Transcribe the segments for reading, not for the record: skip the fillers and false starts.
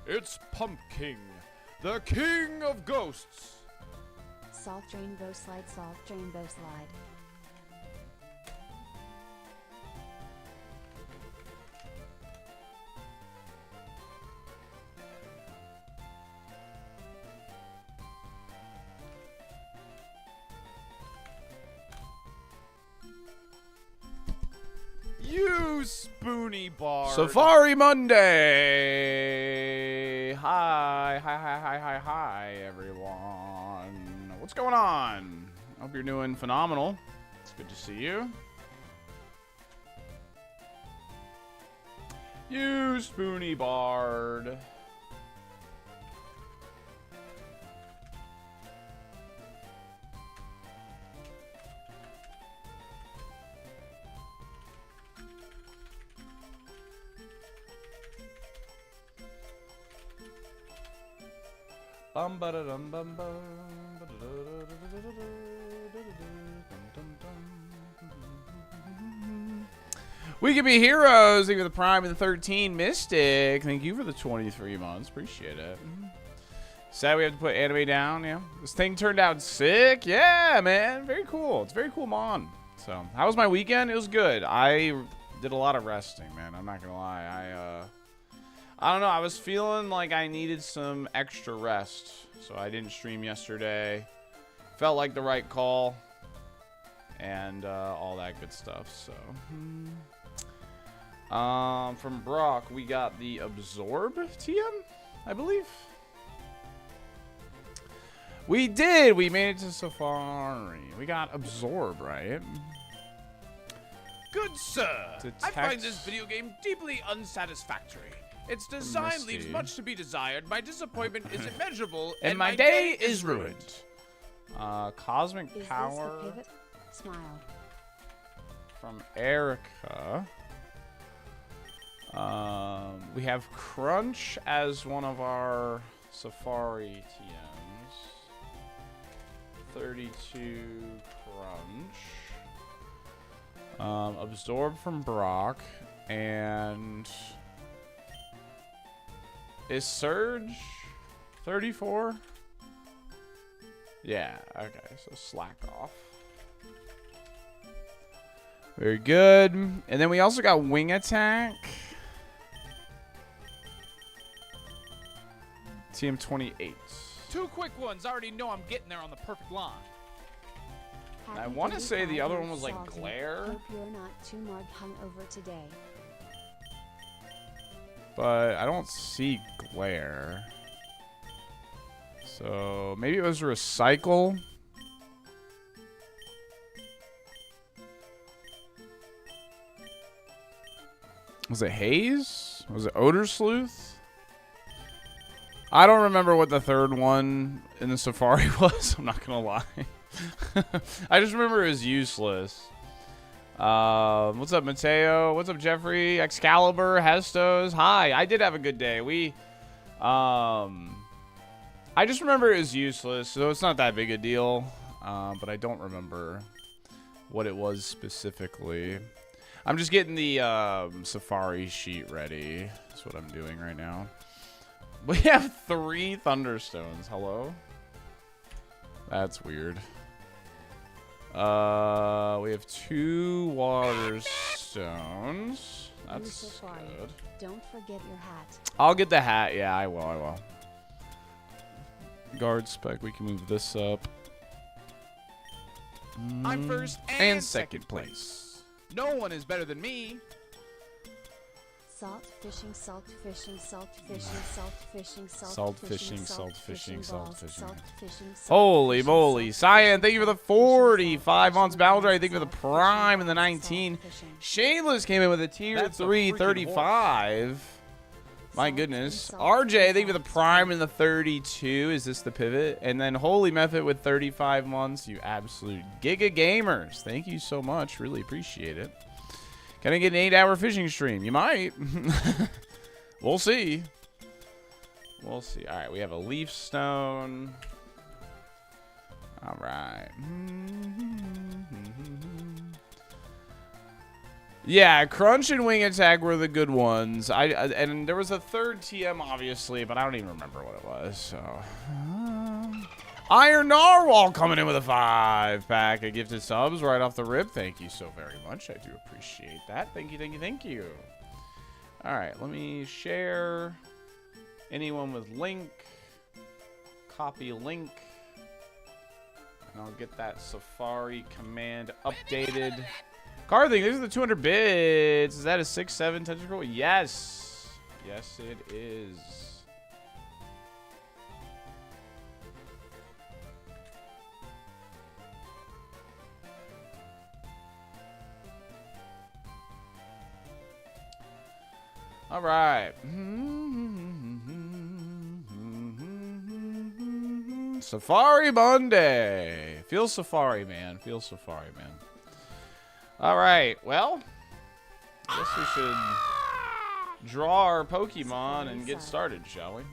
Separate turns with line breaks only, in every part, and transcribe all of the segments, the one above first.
It's Pumpkin, the king of ghosts.
Salt Rainbow Slide, Salt Rainbow Slide.
You spoony bar.
Safari Monday. Hi, everyone. What's going on? Hope you're doing phenomenal. It's good to see you. You spoony bard. Bum ba da dum bum bum. We can be heroes. Thank you for the Prime and the 13 Mystic. Thank you for the 23 months. Appreciate it. Sad we have to put anime down. Yeah, this thing turned out sick. Yeah, man, very cool. It's very cool, Mon. So, how was my weekend? It was good. I did a lot of resting, man. I'm not gonna lie. I don't know. I was feeling like I needed some extra rest, so I didn't stream yesterday. Felt like the right call, and all that good stuff. So, from Brock, we got the Absorb TM, I believe. We did. We made it to Safari. We got Absorb, right?
Good sir, I
Detect-
find this video game deeply unsatisfactory. Its design leaves much to be desired. My disappointment is immeasurable,
And my day is ruined. Cosmic
Is
Power
this the pivot? Smile.
from Erica. We have Crunch as one of our Safari TMs. 32 Crunch. Absorb from Brock. And is Surge 34? Yeah, okay, so slack off. Very good. And then we also got Wing Attack. TM28.
Two quick ones. I already know I'm getting there on the perfect line.
I want to say the other one was like Glare,
Hope you're not too marred hungover today.
but I don't see Glare. So maybe it was Recycle. Was it Haze? Was it Odor Sleuth? I don't remember what the third one in the Safari was. I'm not gonna lie. I just remember it was useless. What's up, Mateo? What's up, Jeffrey? Excalibur, Hestos. Hi. I did have a good day. I just remember it was useless, so it's not that big a deal. But I don't remember what it was specifically. I'm just getting the Safari sheet ready. That's what I'm doing right now. We have 3 Thunderstones. Hello? That's weird. We have 2 Water Stones. That's good.
Don't forget your hat.
I'll get the hat. Yeah, I will. Guard spec. We can move this up.
I'm first
And second place.
No one is better than me.
Salt fishing, salt fishing, salt fishing, salt fishing,
Salt fishing, salt fishing, salt
balls,
fishing.
salt fishing, salt
Holy
fishing,
moly.
salt
Cyan, thank you for the
fishing, salt
45
fishing,
months. Baldry, thank you for the
salt fishing,
Prime and the
salt
19.
fishing.
Shameless came in with a tier
That's a
3,
freaking
35. My
Salt
goodness.
and salt
RJ,
and
thank you for the
salt.
Prime and the 32. Is this the pivot? And then Holy Method with 35 months. You absolute giga gamers. Thank you so much. Really appreciate it. Can I get an 8-hour fishing stream? You might. We'll see. We'll see. All right, we have a Leaf Stone. All right. Yeah, Crunch and Wing Attack were the good ones. And there was a third TM, obviously, but I don't even remember what it was. So, Iron Narwhal coming in with a 5-pack of gifted subs right off the rip. Thank you so very much. I do appreciate that. Thank you, thank you, thank you. All right, let me share. Anyone with link, copy link, and I'll get that Safari command updated. Carthing, these are the 200 bits. Is that a 6-7 tentacle? Yes. Yes, it is. All right. Safari Monday. Feel Safari, man. Feel Safari, man. All right, well, I guess we should draw our Pokemon and get started, shall we?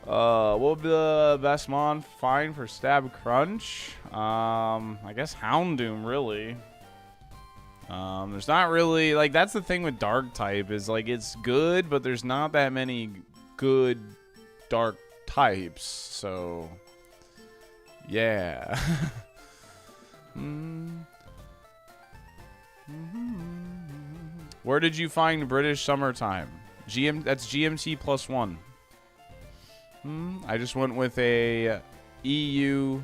What would be the best mon find for Stab Crunch? I guess Houndoom, really. There's not really, like, that's the thing with Dark type, is, like, it's good, but there's not that many good Dark types, so... Yeah. Where did you find British summertime? That's GMT +1. I just went with a EU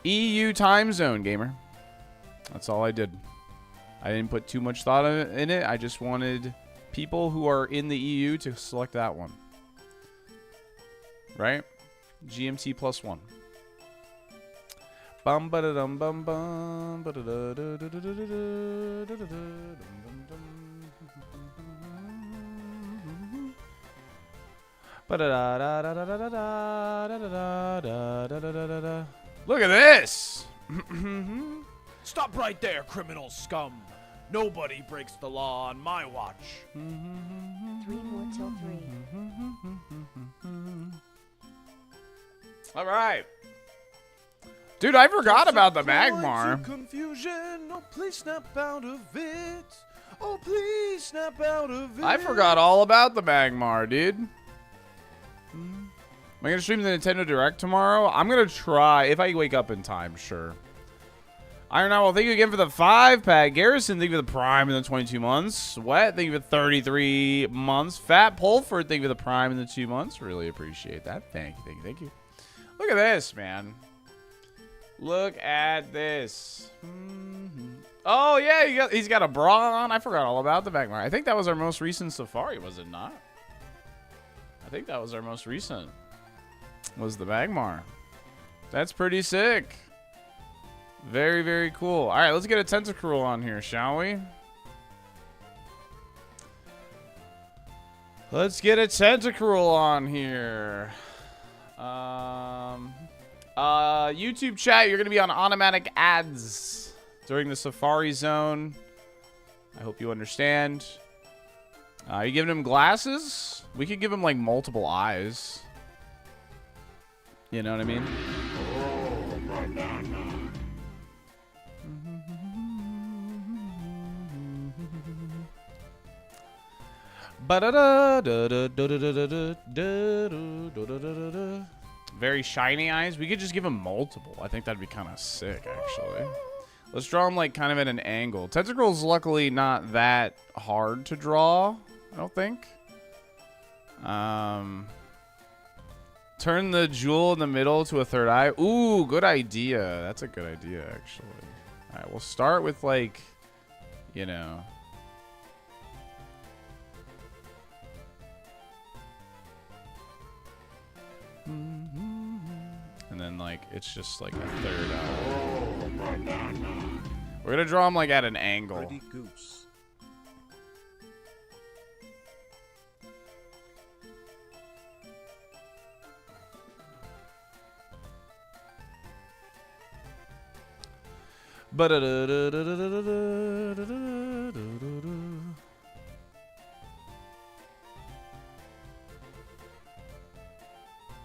EU time zone, gamer. That's all I did. I didn't put too much thought in it. I just wanted people who are in the EU to select that one. Right? GMT +1. Bum ba da dum bum bum ba da da da da da da da da ba da da da da da da da da da da. Look at this!
Stop right there, criminal scum. Nobody breaks the law on my watch.
3 more till 3.
All right. Dude, I forgot about the Magmar.
Confusion. Oh, please snap out of it. Oh, please snap out of it.
I forgot all about the Magmar, dude. Am I going to stream the Nintendo Direct tomorrow? I'm going to try. If I wake up in time, sure. Iron Owl, thank you again for the 5-pack. Garrison, thank you for the Prime in the 22 months. Sweat, thank you for 33 months. Fat Pulford, thank you for the Prime in the 2 months. Really appreciate that. Thank you, thank you, thank you. Look at this, man. Look at this. Oh, yeah, he's got a bra on. I forgot all about the Magmar. I think that was our most recent Safari, was it not? I think that was our most recent. Was the Magmar. That's pretty sick. Very, very cool. All right, let's get a Tentacruel on here, shall we? Let's get a Tentacruel on here. YouTube chat, you're going to be on automatic ads during the Safari Zone. I hope you understand. Are you giving him glasses? We could give him, like, multiple eyes. You know what I mean? Very shiny eyes. We could just give him multiple. I think that'd be kind of sick, actually. Let's draw him, like, kind of at an angle. Tentacruel's luckily not that hard to draw, I don't think. Turn the jewel in the middle to a third eye. Ooh, good idea. That's a good idea, actually. All right, we'll start with, like, you know... And then, like, it's just like a third eye. We're gonna draw him, like, at an angle.
Pretty goose.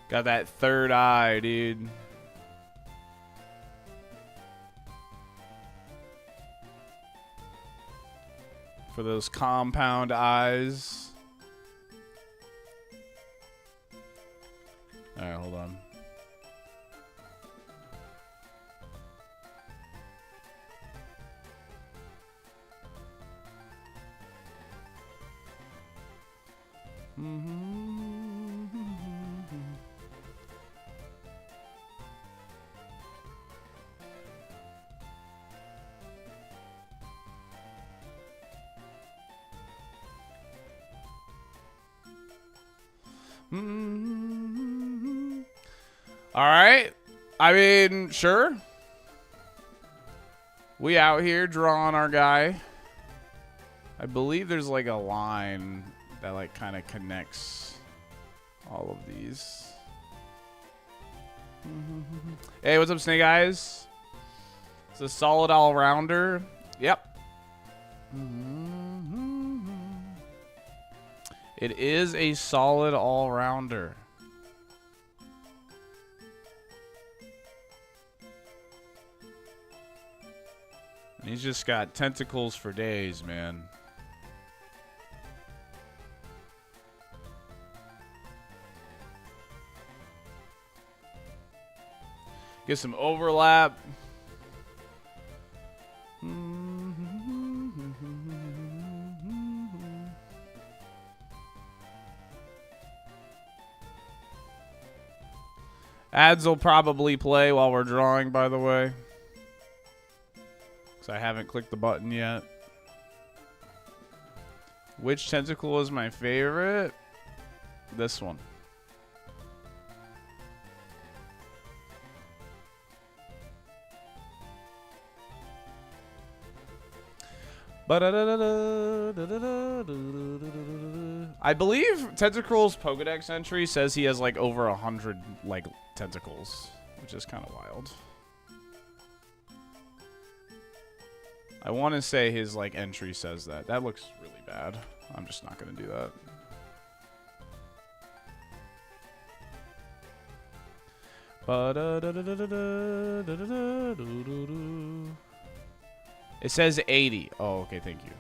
Got that third eye, dude. for those compound eyes. Alright, hold on. All right. I mean, sure. We out here drawing our guy. I believe there's like a line that like kind of connects all of these. Hey, what's up, Snake Eyes? It's a solid all-rounder. Yep. It is a solid all-rounder. He's just got tentacles for days, man. Get some overlap. Ads will probably play while we're drawing, by the way. Because I haven't clicked the button yet. Which tentacle is my favorite? This one. I believe Tentacruel's Pokedex entry says he has like over 100 like tentacles, which is kind of wild. I want to say his like entry says that. That looks really bad. I'm just not going to do that. It says 80. Oh, okay, thank you.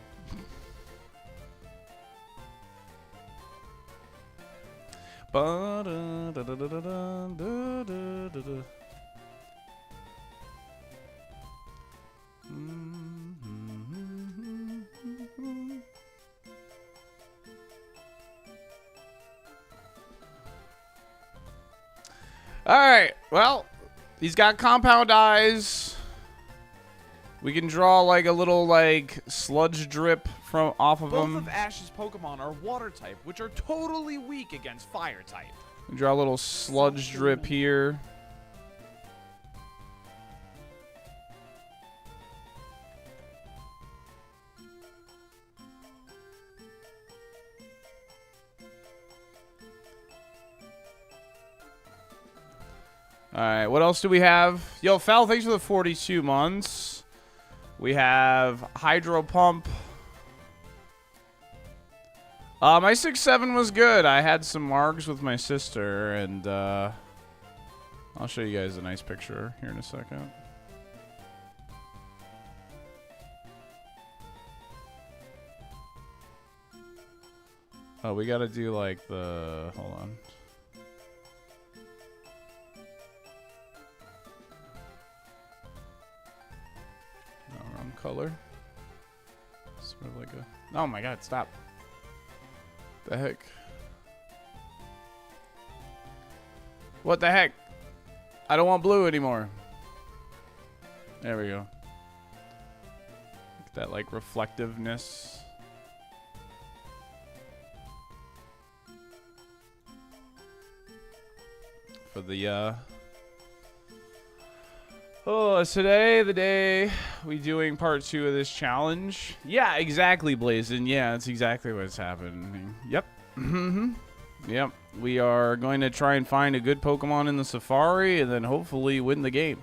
All right, well, he's got compound eyes. We can draw like a little like sludge drip from off of him.
Both of Ash's Pokemon are water type, which are totally weak against fire type.
Draw a little sludge drip here. All right, what else do we have? Yo, Fel, thanks for the 42 months. We have Hydro Pump. My 6-7 was good. I had some margs with my sister, and I'll show you guys a nice picture here in a second. Oh, we gotta do like the... Hold on. No, wrong color. Sort of like a... Oh my god, stop. The heck? What the heck? I don't want blue anymore. There we go. That like reflectiveness. For the oh, is today the day we doing part 2 of this challenge? Yeah, exactly, Blazin. Yeah, that's exactly what's happening. Yep. Yep. We are going to try and find a good Pokemon in the Safari and then hopefully win the game.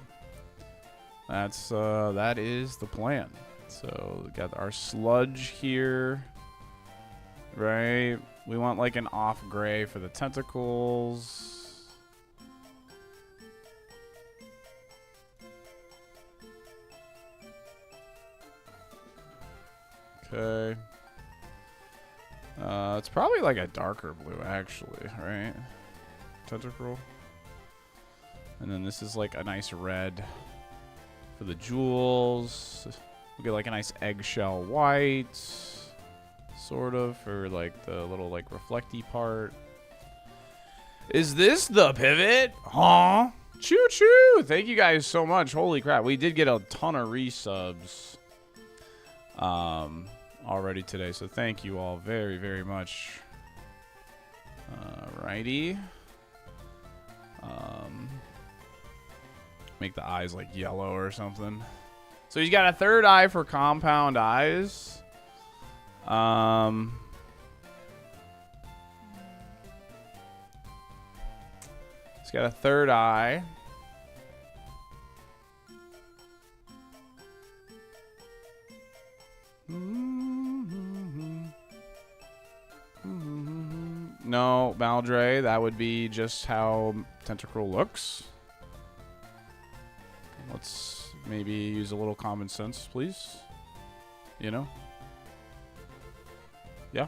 That's that is the plan. So we got our sludge here. Right? We want like an off gray for the tentacles. Okay. It's probably like a darker blue, actually, right? Tentacruel. And then this is like a nice red for the jewels. We get like a nice eggshell white, sort of, for like the little like reflecty part. Is this the pivot? Huh? Choo choo! Thank you guys so much. Holy crap, we did get a ton of resubs already today, so thank you all very, very much. Alrighty. Make the eyes like yellow or something. So he's got a third eye for compound eyes. He's got a third eye. No, Maldre, that would be just how Tentacruel looks. Let's maybe use a little common sense, please. You know? Yeah.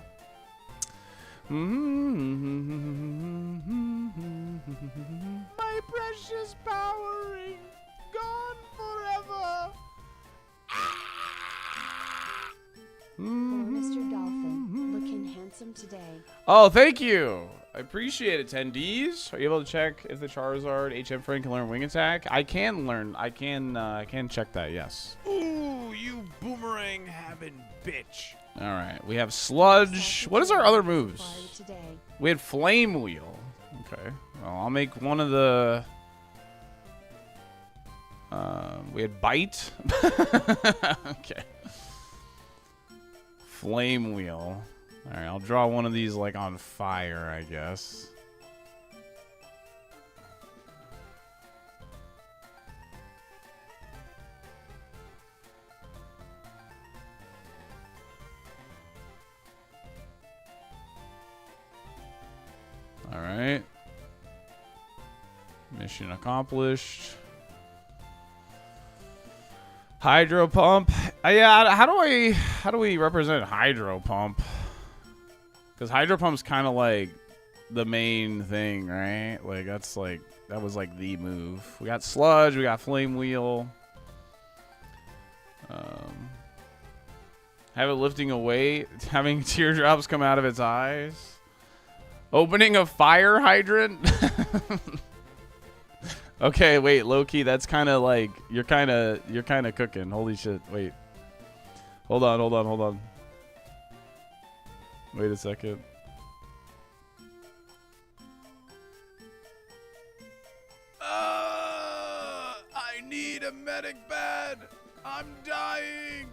My precious power ring, gone forever.
Mr. Dolphin, looking handsome today.
Oh, thank you. I appreciate it, attendees. Are you able to check if the Charizard HM friend can learn Wing Attack? I can learn. I can check that, yes.
Ooh, you boomerang having bitch.
All right. We have Sludge. What is our other moves?
Today.
We had Flame Wheel. Okay. Well, I'll make one of the... we had Bite. Okay. Flame Wheel. All right, I'll draw one of these like on fire, I guess. All right. Mission accomplished. Hydro Pump. Yeah, how do we represent Hydro Pump? Because Hydro Pump's kind of like the main thing, right? Like that was like the move. We got Sludge, we got Flame Wheel. Have it lifting away, having teardrops come out of its eyes. Opening a fire hydrant. Okay, wait, low-key, that's kind of like, you're kind of cooking. Holy shit, wait. Hold on. Wait a second.
I need a medic bed. I'm dying.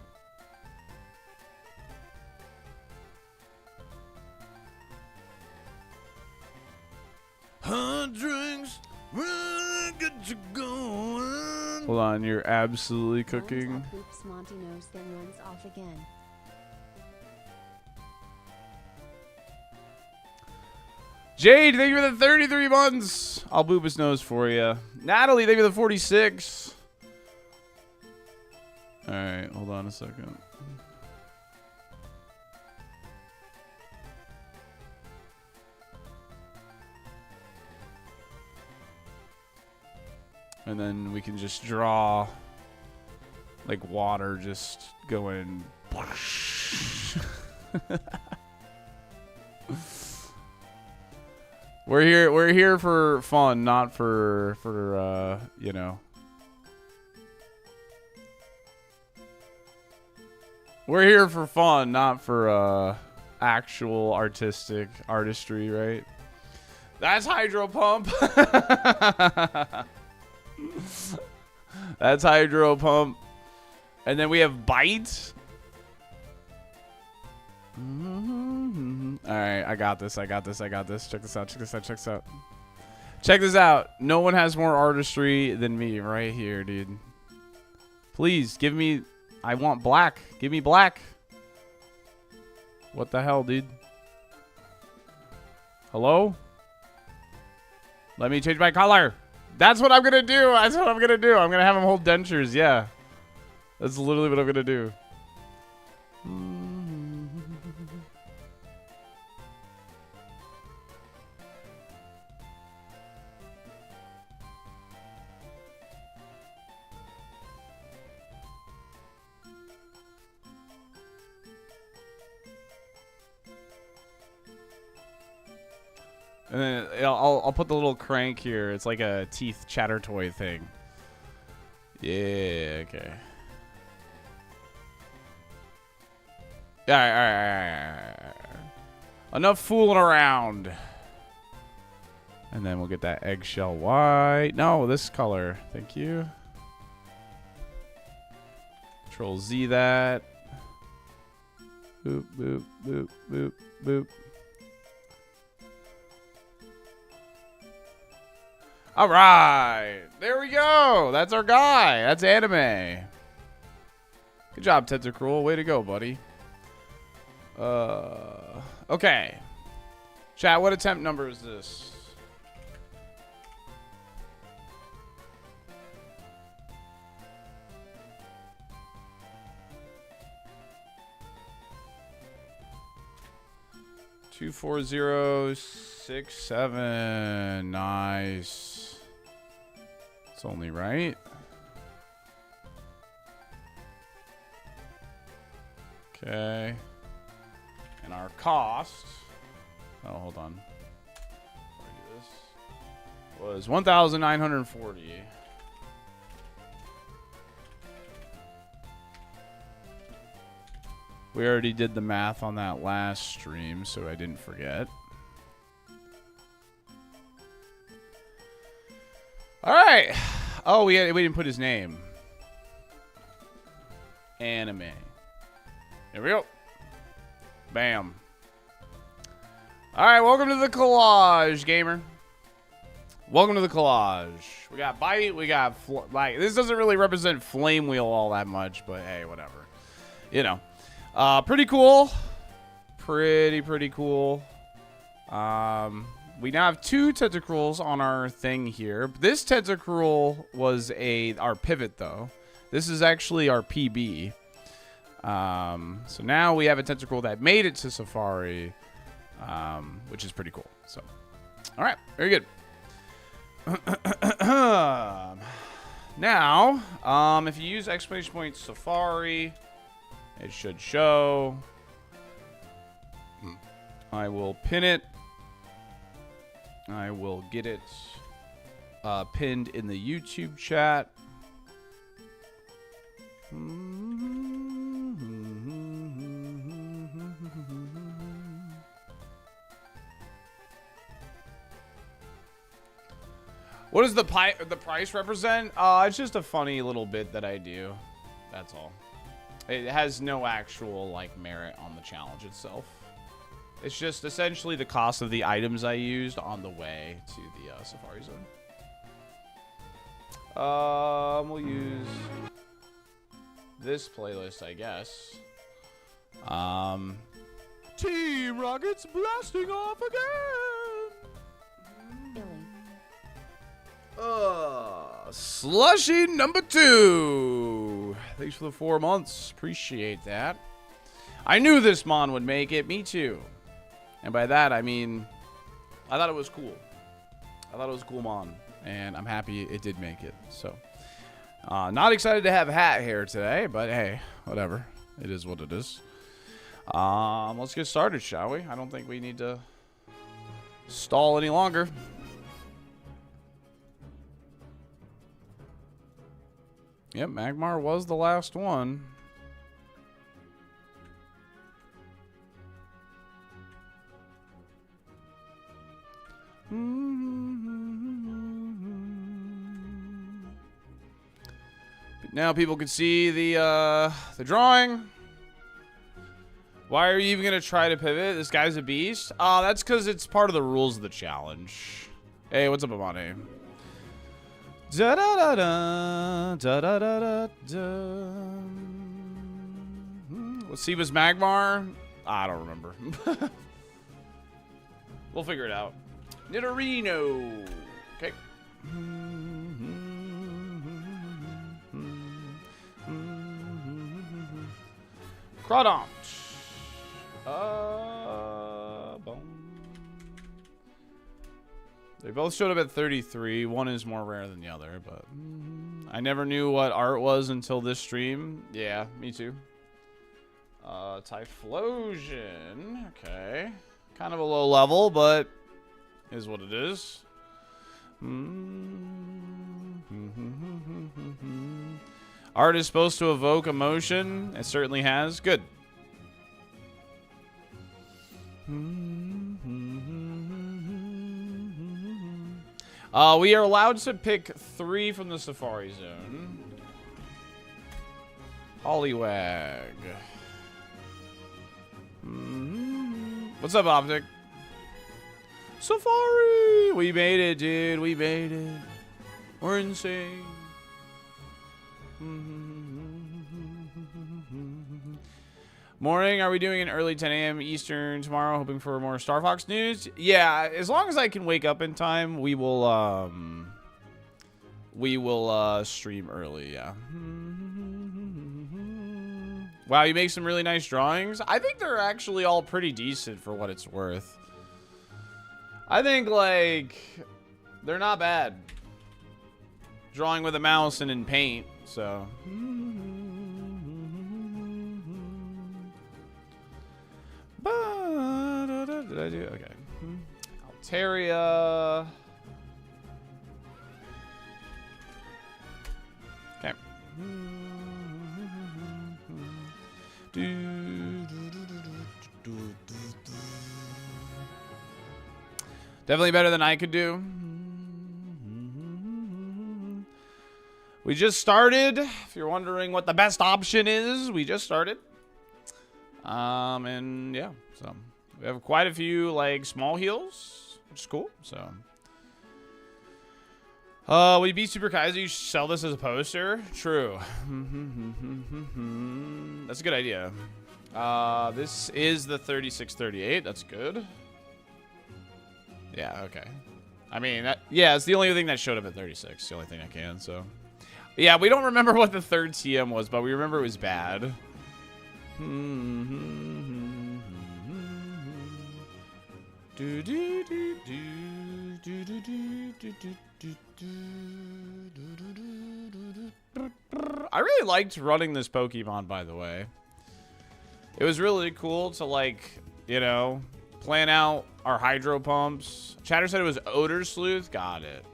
Drinks.
Hold on, you're absolutely cooking.
Oops, Monty knows, then runs off again.
Jade, thank you for the 33 months. I'll boop his nose for you. Natalie, thank you for the 46. All right, hold on a second. And then we can just draw like water just going. We're here for fun, not for you know. We're here for fun, not for actual artistry, right? That's Hydro Pump. That's Hydro Pump. And then we have Bite. Alright, I got this. Check this out. Check this out. No one has more artistry than me right here, dude. Please, give me... I want black. Give me black. What the hell, dude? Hello? Let me change my color. That's what I'm going to do. I'm going to have him hold dentures. Yeah. That's literally what I'm going to do. And then I'll put the little crank here. It's like a teeth chatter toy thing. Yeah, okay. Yeah, all right. Enough fooling around. And then we'll get that eggshell white. No, this color. Thank you. Control Z that. Boop, boop, boop, boop, boop. All right. There we go. That's our guy. That's anime. Good job, Tentacruel. Way to go, buddy. Okay. Chat, what attempt number is this? Two 24067. Nice. It's only right. Okay. And our cost. Oh, hold on. Before I do this, was 1,940. We already did the math on that last stream, so I didn't forget. All right. Oh, we didn't put his name. Anime. There we go. Bam. All right, welcome to the collage, gamer. Welcome to the collage. We got bite. We got like this doesn't really represent flame wheel all that much, but hey, whatever. You know. Pretty cool. Pretty cool. We now have two tentacruels on our thing here. This tentacruel was our pivot, though. This is actually our PB. So now we have a tentacruel that made it to Safari, which is pretty cool. So, all right, very good. Now, if you use exclamation point Safari, it should show. I will pin it. I will get it pinned in the YouTube chat. What does the price represent? It's just a funny little bit that I do. That's all. It has no actual, like, merit on the challenge itself. It's just essentially the cost of the items I used on the way to the Safari Zone. We'll use this playlist, I guess. Team Rocket's blasting off again! Slushy number 2. Thanks for the 4 months. Appreciate that. I knew this Mon would make it. Me too. And by that, I mean, I thought it was cool. I thought it was a cool Mon. And I'm happy it did make it. So, not excited to have hat hair today, but hey, whatever. It is what it is. Let's get started, shall we? I don't think we need to stall any longer. Yep, Magmar was the last one. But now people can see the drawing. Why are you even gonna try to pivot? This guy's a beast. That's because it's part of the rules of the challenge. Hey, what's up, Amane? Da da da da da da da da. Let's see, was Magmar? I don't remember. We'll figure it out. Nidorino. Okay. Crawdont. Boom. They both showed up at 33. One is more rare than the other, but I never knew what art was until this stream. Yeah, me too. Typhlosion. Okay. Kind of a low level, but is what it is. Art is supposed to evoke emotion. It certainly has. Good. We are allowed to pick 3 from the Safari Zone. Hollywag. What's up, Optic? Safari! We made it, dude. We made it. We're insane. Morning. Are we doing an early 10 a.m. Eastern tomorrow? Hoping for more Star Fox news? Yeah, as long as I can wake up in time, we will stream early, yeah. Wow, you make some really nice drawings. I think they're actually all pretty decent for what it's worth. I think, like, they're not bad. Drawing with a mouse and in paint, so. Did I do? Okay. Altaria. Okay. Definitely better than I could do. We just started. If you're wondering what the best option is, we just started. And yeah, so we have quite a few like small heals, which is cool. So, when you beat Super Kaizo, you should sell this as a poster. True. That's a good idea. This is the 3638. That's good. Yeah. Okay. I mean, yeah, it's the only thing that showed up at 36. The only thing I can. So, yeah, we don't remember what the third TM was, but we remember it was bad. I really liked running this Pokemon, by the way. It was really cool to, like, you know, plan out our hydro pumps. Chatter said it was Odor Sleuth. Got it.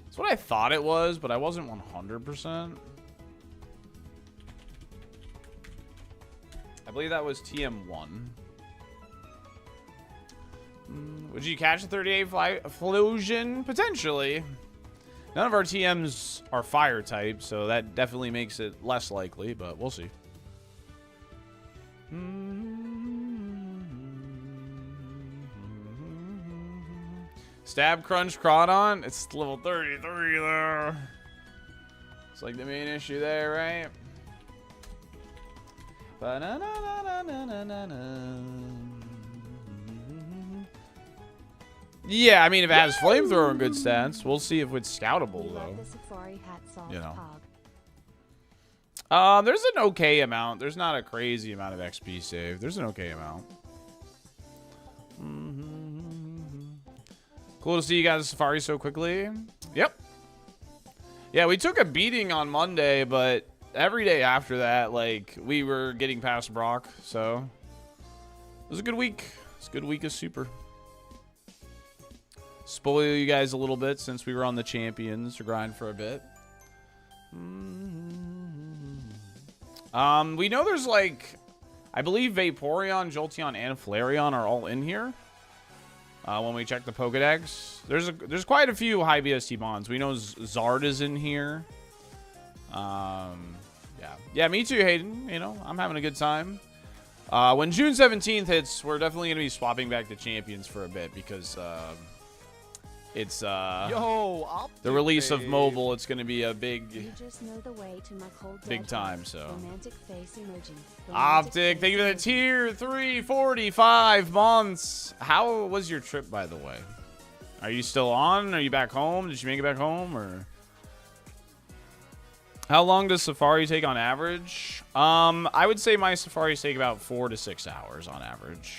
That's what I thought it was, but I wasn't 100%. I believe that was TM1. Would you catch a 38 Flosion? Potentially. None of our TMs are fire type, so that definitely makes it less likely, but we'll see. Stab Crunch Crawdon? It's level 33 there. It's like the main issue there, right? Yeah, I mean, if it has flamethrower and good stats, we'll see if it's scoutable though. You know. There's an okay amount. There's not a crazy amount of XP saved. There's an okay amount. Cool to see you guys Safari so quickly. Yep. Yeah, we took a beating on Monday, but every day after that, like, we were getting past Brock, so it was a good week. It's a good week of Super. Spoil you guys a little bit since we were on the champions to grind for a bit. We know there's, like, I believe Vaporeon, Jolteon, and Flareon are all in here. When we check the Pokedex, there's quite a few high BST bonds. We know Zard is in here. Yeah, me too, Hayden. You know, I'm having a good time. When June 17th hits, we're definitely gonna be swapping back to champions for a bit because it's the release of mobile. It's gonna be a big, big time. So, Optic, thank you for the tier 345 months. How was your trip, by the way? Are you still on? Are you back home? Did you make it back home, or how long does Safari take on average? I would say my Safaris take about 4 to 6 hours on average.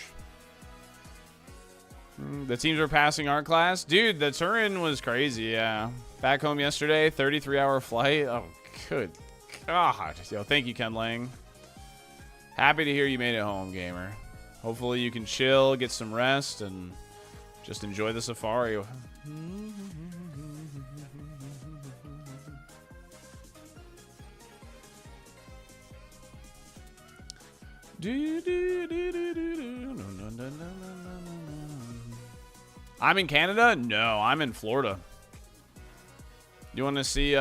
The teams are passing art class. Dude, the Turin was crazy, yeah. Back home yesterday, 33-hour flight. Oh, good God. Yo, thank you, Ken Lang. Happy to hear you made it home, gamer. Hopefully you can chill, get some rest, and Just enjoy the safari. I'm in Canada? No, I'm in Florida. You want to see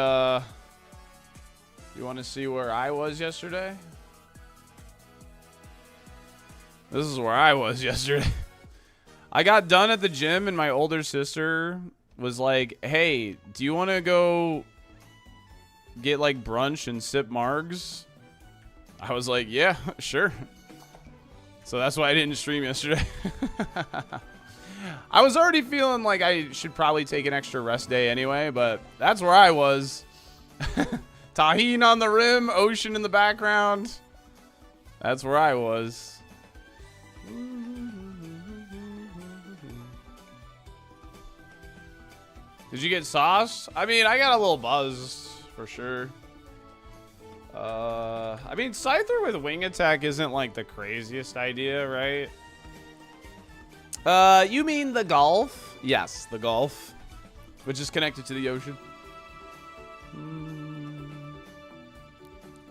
where I was yesterday? This is where I was yesterday. I got done at the gym and my older sister was like, "Hey, do you want to go get like brunch and sip margs?" I was like, "Yeah, sure." So that's why I didn't stream yesterday. I was already feeling like I should probably take an extra rest day anyway, but that's where I was. Tahine on the rim, ocean in the background. That's where I was. Did you get sauce? I mean, I got a little buzzed for sure. I mean, Scyther with wing attack isn't like the craziest idea, right? You mean the Gulf? Yes, the Gulf, which is connected to the ocean.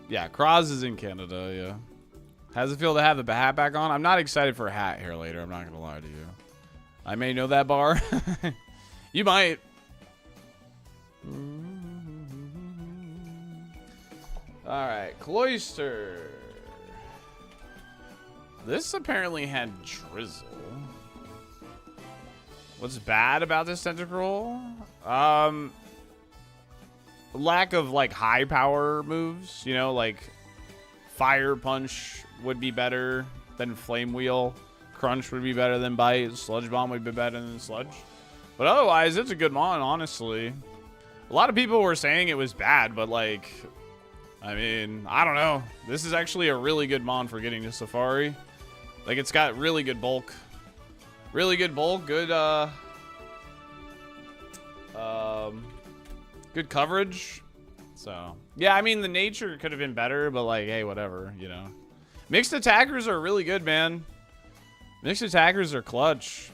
Yeah, Kraz is in Canada, yeah. How's it feel to have the hat back on? I'm not excited for a hat here later, I'm not gonna lie to you. I may know that bar. You might. Alright, Cloister. This apparently had drizzle. What's bad about this tentacle? Lack of like high power moves, you know, like Fire Punch would be better than Flame Wheel. Crunch would be better than Bite. Sludge Bomb would be better than Sludge. But otherwise, it's a good mon, honestly. A lot of people were saying it was bad, but like, I mean, I don't know. This is actually a really good mon for getting to Safari. Like, it's got really good bulk. Really good bulk, good, good coverage. So, yeah, I mean, the nature could have been better, but like, hey, whatever, you know. Mixed attackers are really good, man. Mixed attackers are clutch.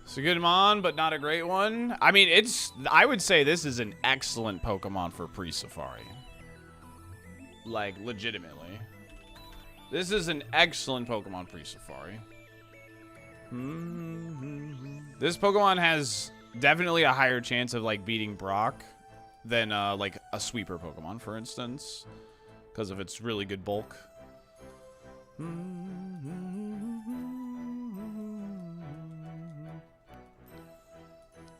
It's a good mon, but not a great one. I mean, I would say this is an excellent Pokemon for pre-Safari. Like, legitimately. This is an excellent Pokemon pre-Safari. This Pokemon has definitely a higher chance of, like, beating Brock than, like, a sweeper Pokemon, for instance. Because of its really good bulk.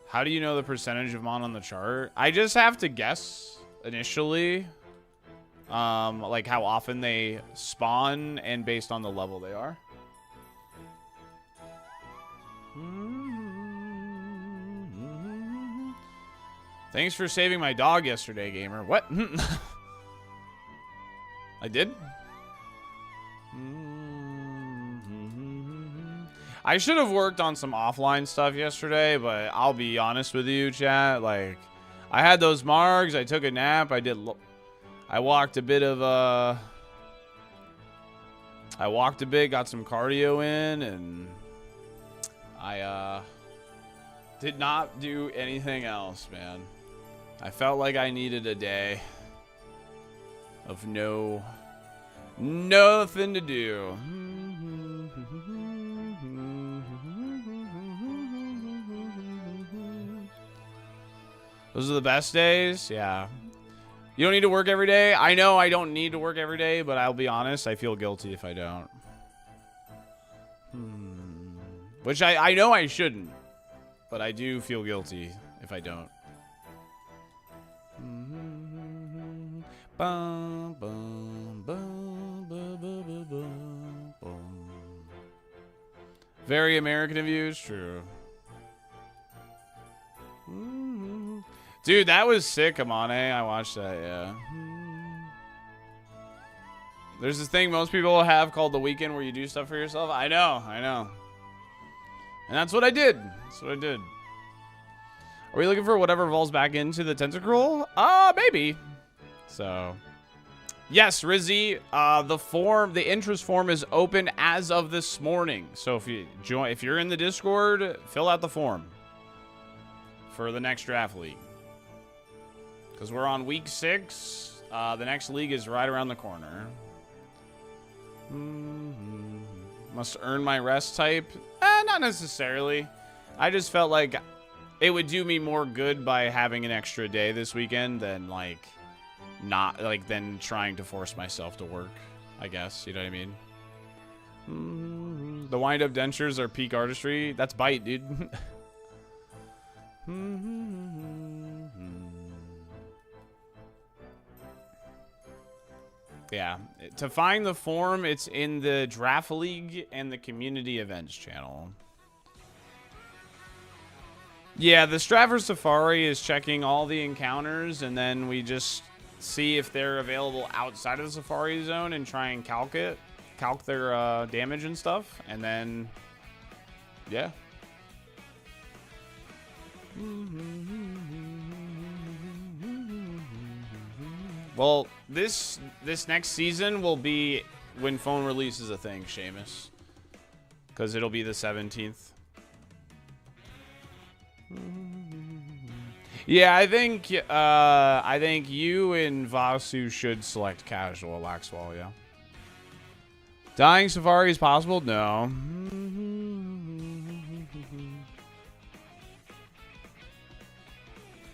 How do you know the percentage of mon on the chart? I just have to guess initially. Like how often they spawn and based on the level they are. Thanks for saving my dog yesterday, gamer. What? I did? I should have worked on some offline stuff yesterday, but I'll be honest with you, chat. Like, I had those margs. I took a nap. I walked a bit of I walked a bit, got some cardio in, and I did not do anything else, man. I felt like I needed a day of nothing to do. Those are the best days? Yeah. You don't need to work every day? I know I don't need to work every day, but I'll be honest, I feel guilty if I don't. Which I know I shouldn't, but I do feel guilty if I don't. Very American of you, it's true. Dude, that was sick, Amane. I watched that, yeah. There's this thing most people have called the weekend where you do stuff for yourself. I know. And that's what I did. That's what I did. Are we looking for whatever evolves back into the tentacruel? Maybe. So, yes, Rizzy, the interest form is open as of this morning. So if you're in the Discord, fill out the form for the next draft league. Because we're on week 6. The next league is right around the corner. Must earn my rest type? Not necessarily. I just felt like it would do me more good by having an extra day this weekend than than trying to force myself to work, I guess. You know what I mean? The wind-up dentures are peak artistry. That's bite, dude. Yeah. To find the form, it's in the Draft League and the Community Events channel. Yeah, the Stratford Safari is checking all the encounters, and then we just see if they're available outside of the Safari Zone and try and calc their damage and stuff, and then, yeah. Well, this next season will be when phone release is a thing, Seamus, because it'll be the 17th. Yeah, I think you and Vasu should select casual Laxwall, yeah. Dying Safari is possible? No.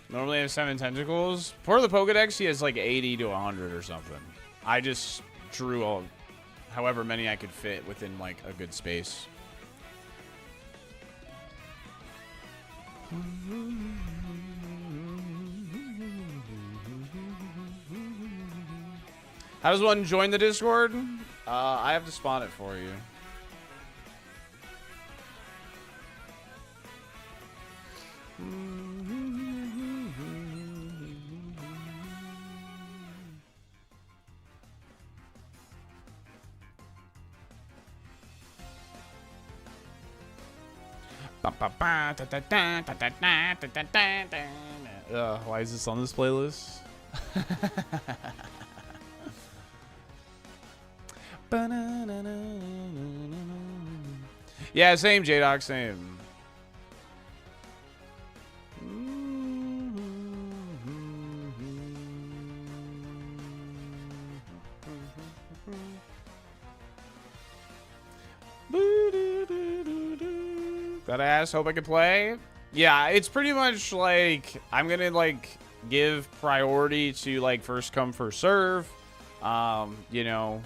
Normally have 7 tentacles. For the Pokedex, he has like 80 to 100 or something. I just drew however many I could fit within like a good space. How does one join the Discord? I have to spawn it for you. Why is this on this playlist? Yeah, same, J-Doc, same. That ass, hope I can play. Yeah, it's pretty much like I'm gonna like give priority to like first come first serve. You know,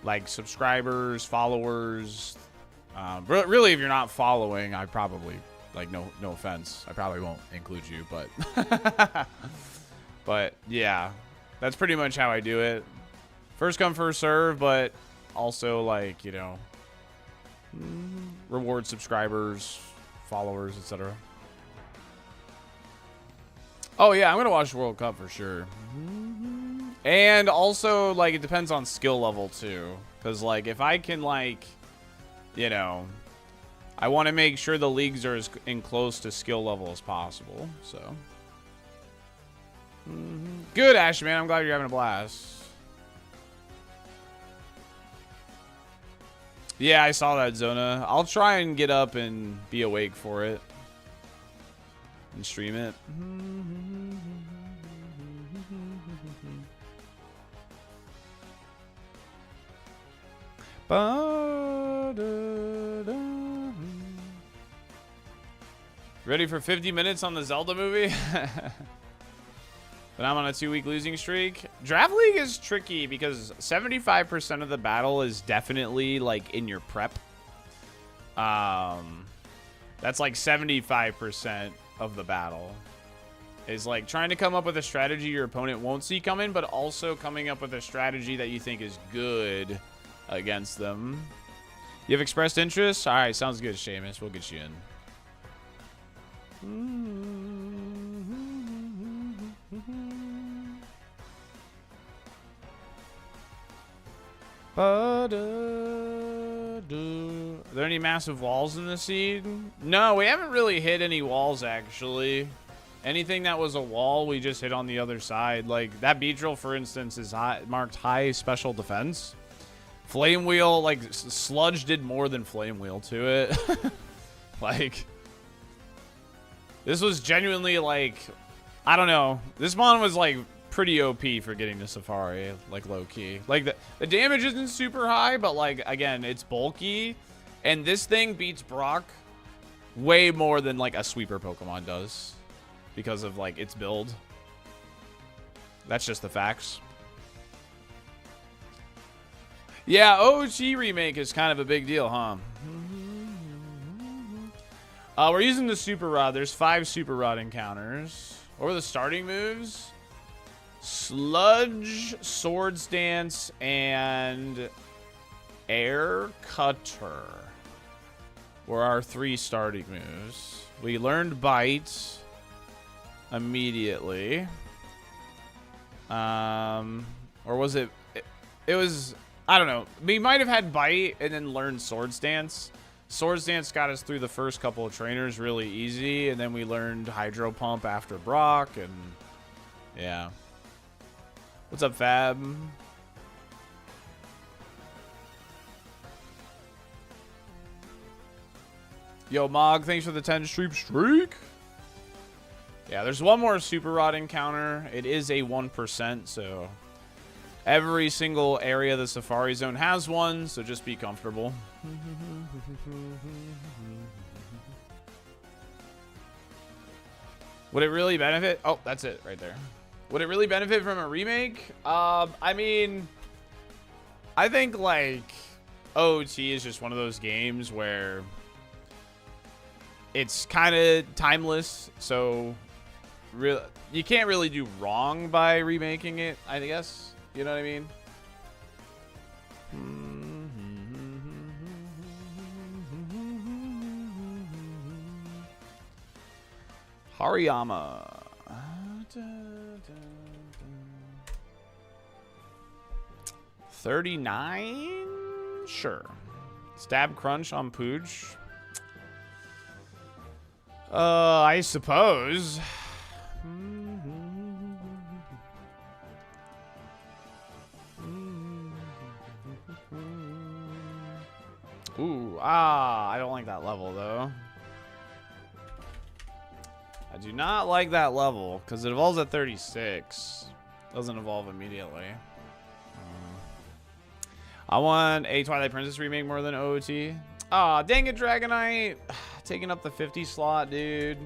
like subscribers, followers. Really, if you're not following, I probably like no offense, I probably won't include you, but but yeah, that's pretty much how I do it. First come first serve, but also like, you know, reward subscribers, followers, etc. Oh yeah, I'm gonna watch the World Cup for sure. And also, like, it depends on skill level too, because like if I can, like, you know, I want to make sure the leagues are as close to skill level as possible. So good, Ashman. I'm glad you're having a blast. Yeah, I saw that, Zona. I'll try and get up and be awake for it and stream it. Ready for 50 minutes on the Zelda movie? But I'm on a 2-week losing streak. Draft League is tricky because 75% of the battle is definitely like in your prep. That's like 75% of the battle. Is like trying to come up with a strategy your opponent won't see coming, but also coming up with a strategy that you think is good against them. You have expressed interest? Alright, sounds good, Seamus. We'll get you in. Are there any massive walls in the seed? No, we haven't really hit any walls, actually. Anything that was a wall, we just hit on the other side. Like, that Beedrill, for instance, is marked high special defense. Flame Wheel, like, Sludge did more than Flame Wheel to it. Like, this was genuinely, like, I don't know. This mon was, like, pretty OP for getting to Safari, like, low-key. Like, the damage isn't super high, but, like, again, it's bulky. And this thing beats Brock way more than, like, a sweeper Pokemon does. Because of, like, its build. That's just the facts. Yeah, OG remake is kind of a big deal, huh? We're using the Super Rod. There's 5 Super Rod encounters. What were the starting moves? Sludge, Swords Dance, and Air Cutter were our 3 starting moves. We learned Bite immediately. Or was it... It was... I don't know. We might have had Bite and then learned Swords Dance. Swords Dance got us through the first couple of trainers really easy, and then we learned Hydro Pump after Brock, and... Yeah. What's up, Fab? Yo, Mog, thanks for the 10 streak. Yeah, there's one more Super Rod encounter. It is a 1%, so every single area of the Safari Zone has one, so just be comfortable. Would it really benefit? Oh, that's it right there. Would it really benefit from a remake? I mean, I think, like, OT is just one of those games where it's kind of timeless, so you can't really do wrong by remaking it, I guess. You know what I mean? Hariyama. 39? Sure. Stab Crunch on Pooch. I suppose. Ooh, I don't like that level, though. I do not like that level, because it evolves at 36. Doesn't evolve immediately. I want a Twilight Princess remake more than OOT. Aw, dang it, Dragonite. Taking up the 50 slot, dude.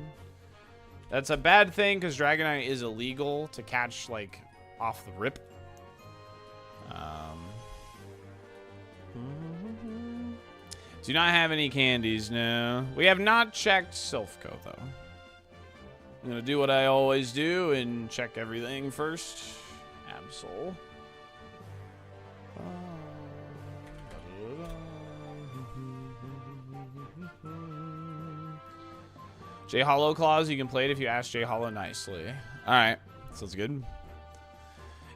That's a bad thing, because Dragonite is illegal to catch, like, off the rip. Do not have any candies, no. We have not checked Silphco, though. I'm going to do what I always do and check everything first. Absol. J Hollow Claws, you can play it if you ask J Hollow nicely. Alright, sounds good.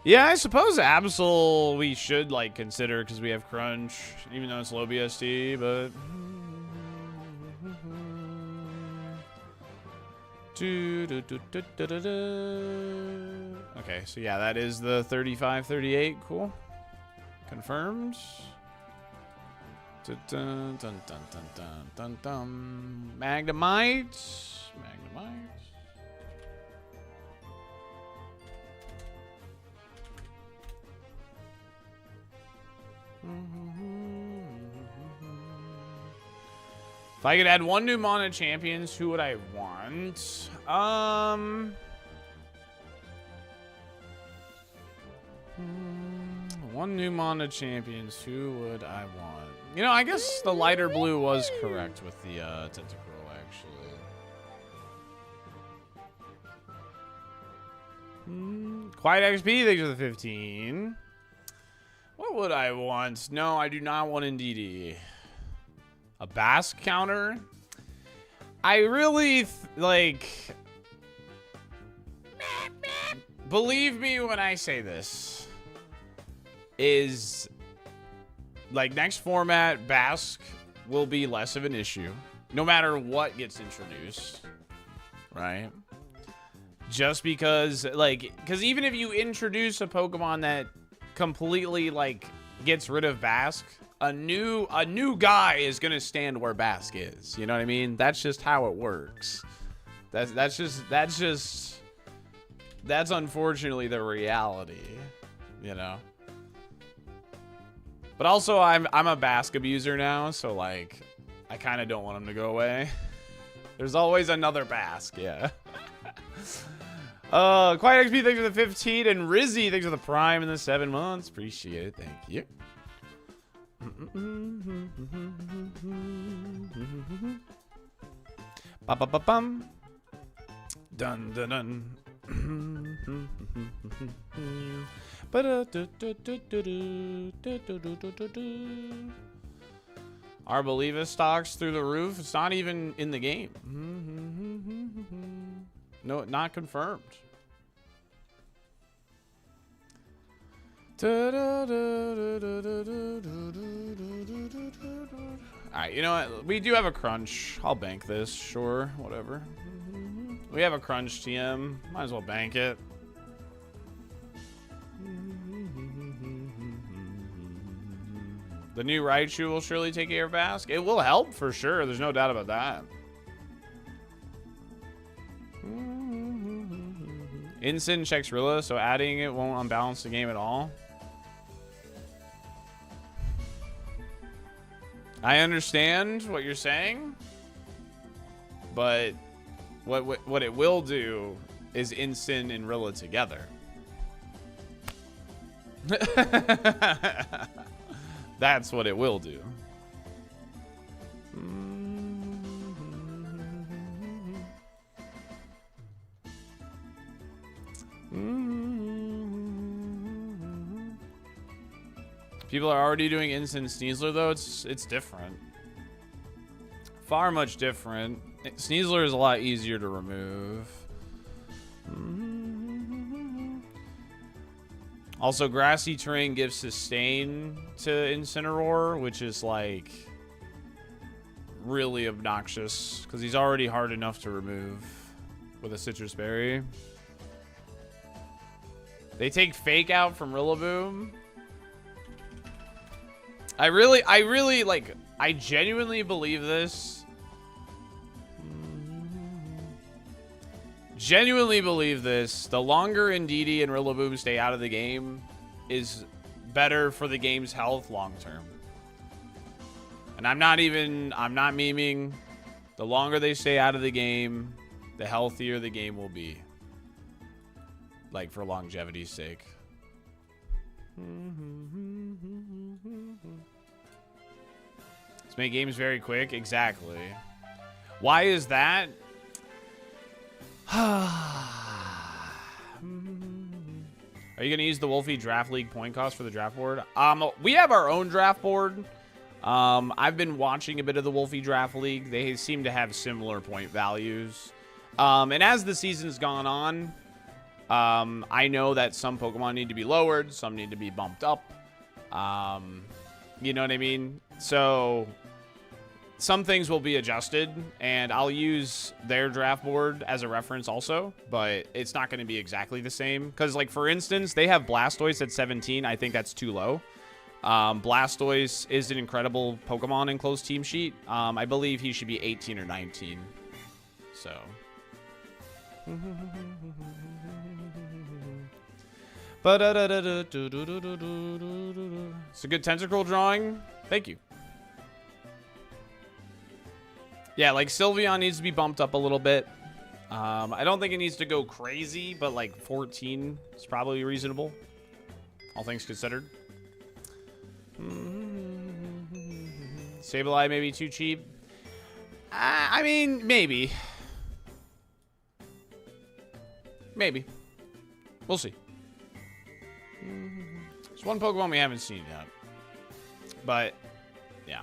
Yeah, I suppose Absol we should, like, consider because we have Crunch, even though it's low BST, but... Okay, so yeah, that is the 35-38. Cool. Confirmed. Dun, dun, dun, dun, dun, dun, dun. Magnemite. Magnemite. If I could add one new Mana Champions, who would I want? One new Mana Champions, who would I want? You know, I guess the lighter blue was correct with the Tentacruel, actually. Quiet XP, thanks for the 15. What would I want? No, I do not want Indeedee. A Basque counter? I really, like... Believe me when I say this. Is... Like, next format, Basque will be less of an issue. No matter what gets introduced. Right? Just because, like, because even if you introduce a Pokemon that completely, like, gets rid of Basque, a new guy is gonna stand where Basque is. You know what I mean? That's just how it works. That's unfortunately the reality, you know. But also, I'm a Basque abuser now, so like, I kind of don't want him to go away. There's always another Basque, yeah. Quiet XP, thanks for the 15, and Rizzy, thanks for the Prime in the 7 months. Appreciate it, thank you. Ba ba ba bum. Dun dun dun. Our Believer stocks through the roof. It's not even in the game. No, not confirmed. Alright, you know what? We do have a crunch. I'll bank this. Sure, whatever. We have a crunch, TM. Might as well bank it. The new Raichu will surely take care of Basque. It will help for sure. There's no doubt about that. Instant checks Rilla, so adding it won't unbalance the game at all. I understand what you're saying, but what it will do is Instant and Rilla together. That's what it will do. People are already doing Instant Sneasler though. It's different. Far much different. Sneasler is a lot easier to remove. Also, Grassy Terrain gives Sustain to Incineroar, which is like really obnoxious because he's already hard enough to remove with a Citrus Berry. They take Fake out from Rillaboom. I genuinely believe this. Genuinely believe this. The longer Indeedee and Rillaboom stay out of the game is better for the game's health long term. And I'm not memeing. The longer they stay out of the game, the healthier the game will be. Like for longevity's sake. Let's make games very quick. Exactly. Why is that? Are you going to use the Wolfie Draft League point cost for the draft board? We have our own draft board. I've been watching a bit of the Wolfie Draft League. They seem to have similar point values. And as the season's gone on, I know that some Pokemon need to be lowered, some need to be bumped up. You know what I mean? So some things will be adjusted, and I'll use their draft board as a reference also, but it's not going to be exactly the same. Because, like, for instance, they have Blastoise at 17. I think that's too low. Blastoise is an incredible Pokemon in closed team sheet. I believe he should be 18 or 19. So... It's a good tentacle drawing. Thank you. Yeah, like Sylveon needs to be bumped up a little bit. I don't think it needs to go crazy, but like 14 is probably reasonable, all things considered. Sableye maybe too cheap. I mean, maybe. Maybe. We'll see. There's one Pokemon we haven't seen yet. But, yeah.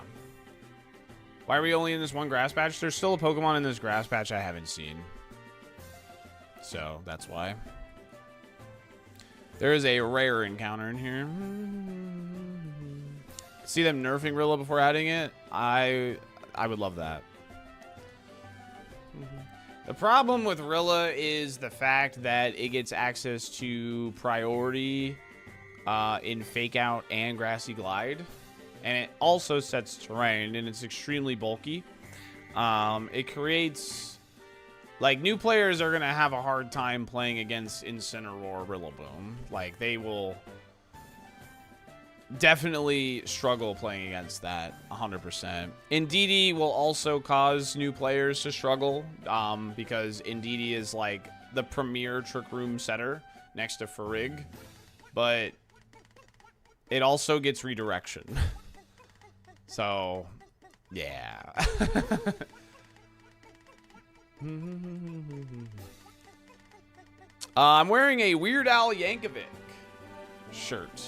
Why are we only in this one grass patch? There's still a Pokemon in this grass patch I haven't seen. So, that's why. There is a rare encounter in here. See them nerfing Rilla before adding it? I would love that. The problem with Rilla is the fact that it gets access to priority in Fake Out and Grassy Glide. And it also sets terrain, and it's extremely bulky. It creates... Like, new players are going to have a hard time playing against Incineroar or Rillaboom. Like, they will definitely struggle playing against that 100%. Indeedee will also cause new players to struggle because Indeedee is, like, the premier Trick Room setter next to Farig. But it also gets redirection. So, yeah. I'm wearing a Weird Al Yankovic shirt.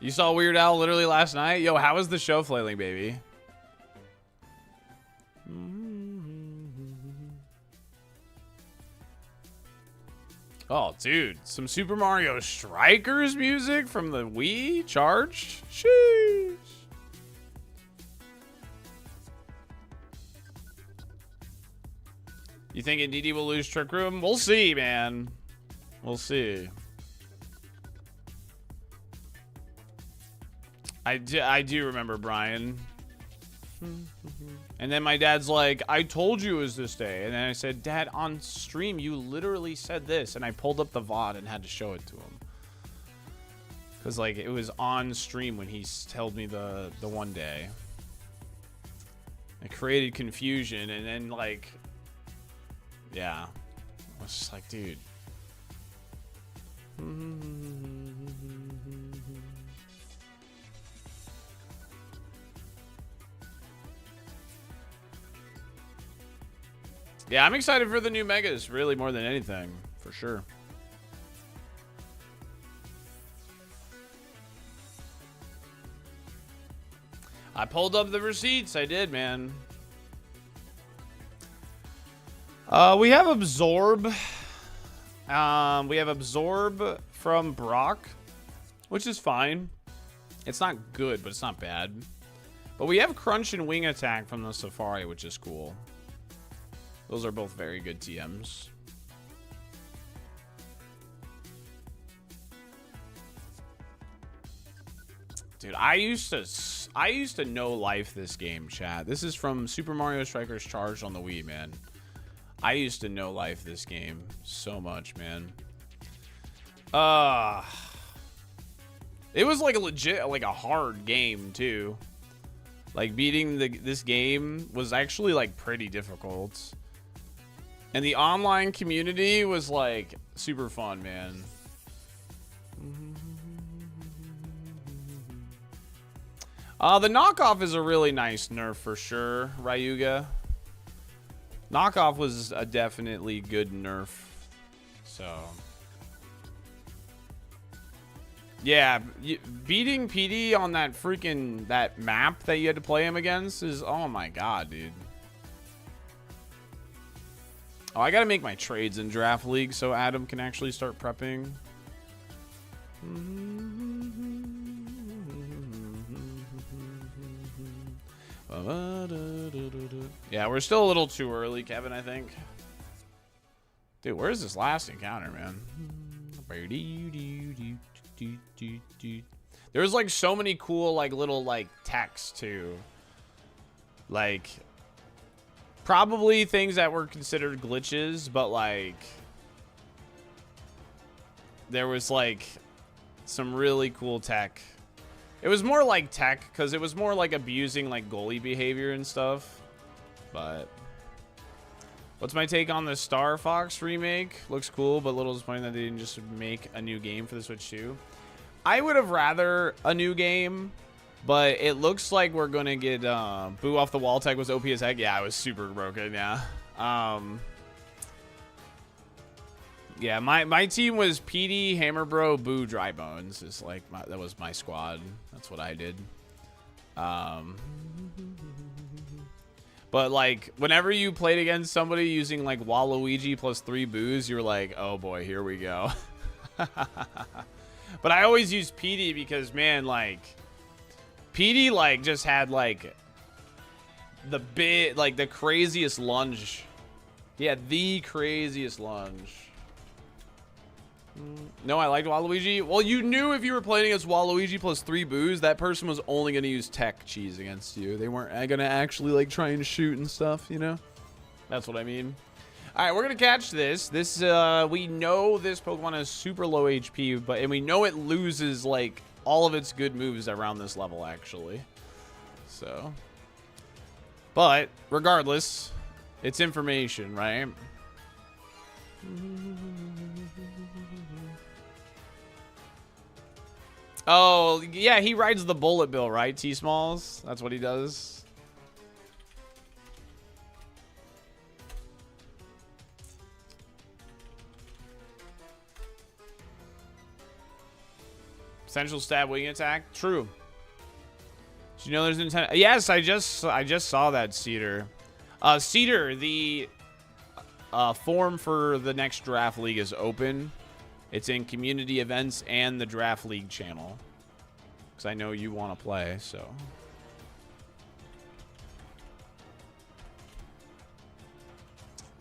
You saw Weird Al literally last night? Yo, how was the show, Flailing Baby? Oh, dude. Some Super Mario Strikers music from the Wii? Charged? Sheesh. You think Indeedee will lose Trick Room? We'll see, man. We'll see. I do remember Brian. And then my dad's like, I told you it was this day. And then I said, Dad, on stream, you literally said this. And I pulled up the VOD and had to show it to him. Because, like, it was on stream when he told me the one day. It created confusion. And then, like, yeah. I was just like, dude. Yeah, I'm excited for the new Megas, really, more than anything, for sure. I pulled up the receipts. I did, man. We have Absorb. We have Absorb from Brock, which is fine. It's not good, but it's not bad. But we have Crunch and Wing Attack from the Safari, which is cool. Those are both very good TMs. Dude, I used to know life this game, chat. This is from Super Mario Strikers Charged on the Wii, man. I used to know life this game so much, man. It was like a legit, like a hard game too. Like beating this game was actually like pretty difficult. And the online community was, like, super fun, man. The knockoff is a really nice nerf for sure, Ryuga. Knockoff was a definitely good nerf. So. Yeah, beating PD on that freaking, that map that you had to play him against is, oh my god, dude. Oh, I gotta make my trades in Draft League so Adam can actually start prepping. Yeah, we're still a little too early, Kevin, I think. Dude, where's this last encounter, man? There's like so many cool like little like texts too. Like probably things that were considered glitches, but like there was like some really cool tech. It was more like tech because it was more like abusing like goalie behavior and stuff. But what's my take on the Star Fox remake? Looks cool, but a little disappointing that they didn't just make a new game for the Switch 2. I would have rather a new game, but it looks like we're gonna get Boo Off the Wall tech was OP as heck. Yeah, it was super broken. Yeah. Yeah, my team was PD, Hammer Bro, Boo, Dry Bones. Is like that was my squad. That's what I did. But like whenever you played against somebody using like Waluigi plus 3 boos, you're like, oh boy, here we go. But I always use PD because, man, like PD like just had like the craziest lunge. He had the craziest lunge. No, I liked Waluigi. Well, you knew if you were playing against Waluigi plus 3 boos, that person was only going to use tech cheese against you. They weren't going to actually like try and shoot and stuff, you know? That's what I mean. All right, we're going to catch this. We know this Pokemon has super low HP, and we know it loses like all of its good moves around this level, actually. So, but regardless, it's information, right? Oh, yeah, he rides the bullet bill, right? T-Smalls? That's what he does. Essential stab wing attack? True. Did you know there's Nintendo? Yes, I just saw that, Cedar. Cedar, the form for the next draft league is open. It's in community events and the draft league channel. Because I know you want to play, so.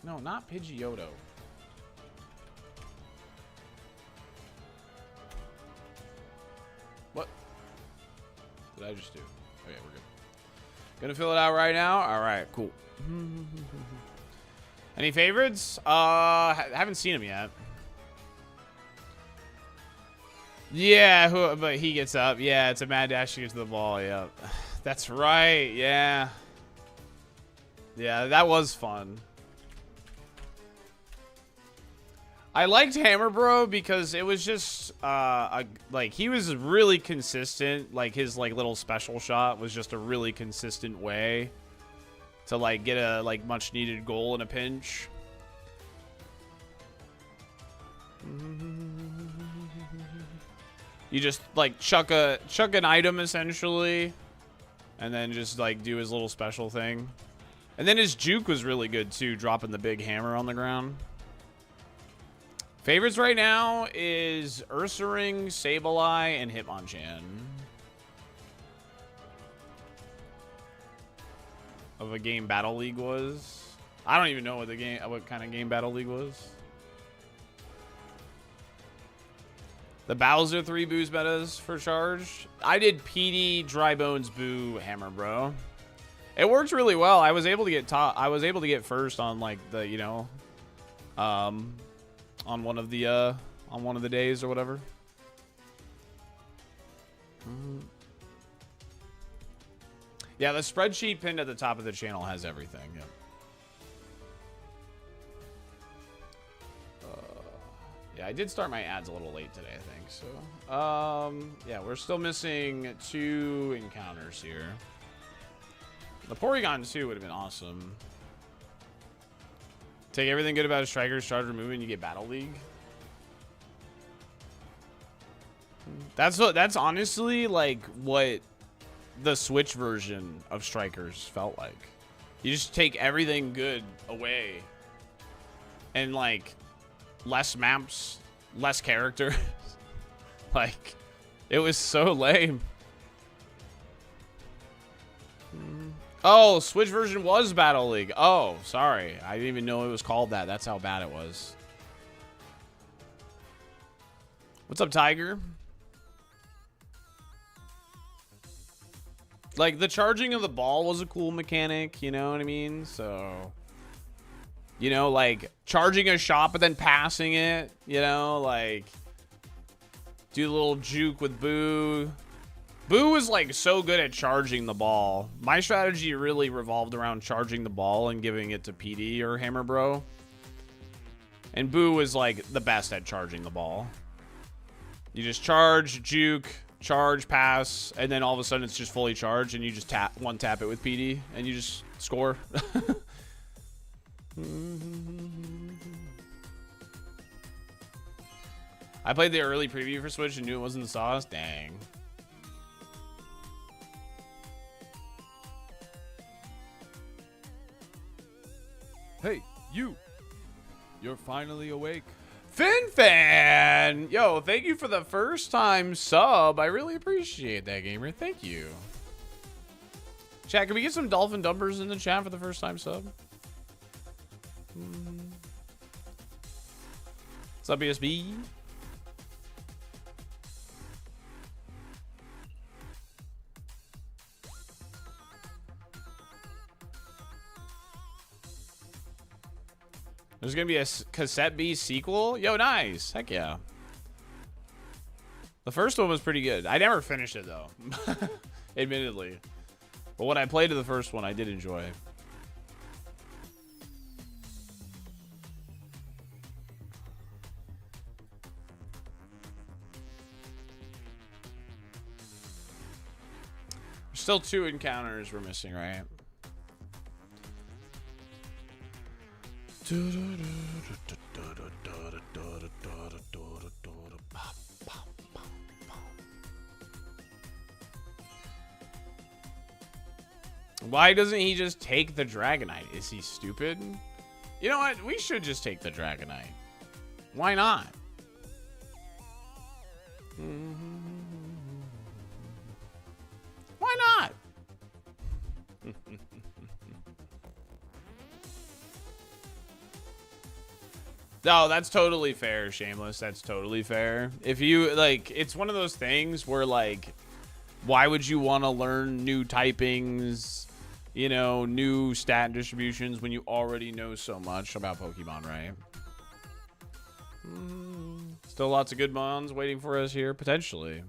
No, not Pidgeotto. What did I just do? Okay, we're good. Gonna fill it out right now? Alright, cool. Any favorites? Haven't seen him yet. Yeah, but he gets up. Yeah, it's a mad dash to get to the ball. Yeah, that's right. Yeah. Yeah, that was fun. I liked Hammer Bro because it was just, like, he was really consistent. Like, his, like, little special shot was just a really consistent way to, like, get a, like, much-needed goal in a pinch. You just like chuck an item essentially, and then just like do his little special thing. And then his juke was really good too, dropping the big hammer on the ground. Favorites right now is Ursaring, Sableye, and Hitmonchan. Of a game Battle League was. I don't even know what kind of game Battle League was. The Bowser 3 boos metas for charge. I did PD, Dry Bones, Boo, Hammer Bro. It worked really well. I was able to get top. I was able to get first on like the, you know, on one of the days or whatever. Yeah, the spreadsheet pinned at the top of the channel has everything. Yep. Yeah, I did start my ads a little late today, I think. So, yeah, we're still missing 2 encounters here. The Porygon 2 would have been awesome. Take everything good about a striker's charge removed and you get Battle League. That's honestly like what the Switch version of Strikers felt like. You just take everything good away and like less maps, less characters. Like, it was so lame. Oh, Switch version was Battle League. Oh, sorry. I didn't even know it was called that. That's how bad it was. What's up, Tiger? Like, the charging of the ball was a cool mechanic, you know what I mean? So, you know, like, charging a shot but then passing it, you know, like, do a little juke with Boo. Boo was, like, so good at charging the ball. My strategy really revolved around charging the ball and giving it to PD or Hammer Bro. And Boo was, like, the best at charging the ball. You just charge, juke, charge, pass, and then all of a sudden it's just fully charged and you just one tap it with PD and you just score. I played the early preview for Switch and knew it wasn't the sauce. Dang.
Hey, you! You're finally awake.
FinFan! Yo, thank you for the first time sub. I really appreciate that, gamer. Thank you. Chat, can we get some dolphin dumpers in the chat for the first time sub? What's up, BSB? There's gonna be a Cassette B sequel? Yo, nice. Heck yeah. The first one was pretty good. I never finished it, though. Admittedly. But when I played the first one, I did enjoy it. There's still 2 encounters we're missing, right? Why doesn't he just take the Dragonite? Is he stupid? You know what? We should just take the Dragonite. Why not? Why not? No, that's totally fair, Shameless. That's totally fair. If you, like, it's one of those things where, like, why would you want to learn new typings, you know, new stat distributions when you already know so much about Pokemon, right? Still lots of good mons waiting for us here, potentially.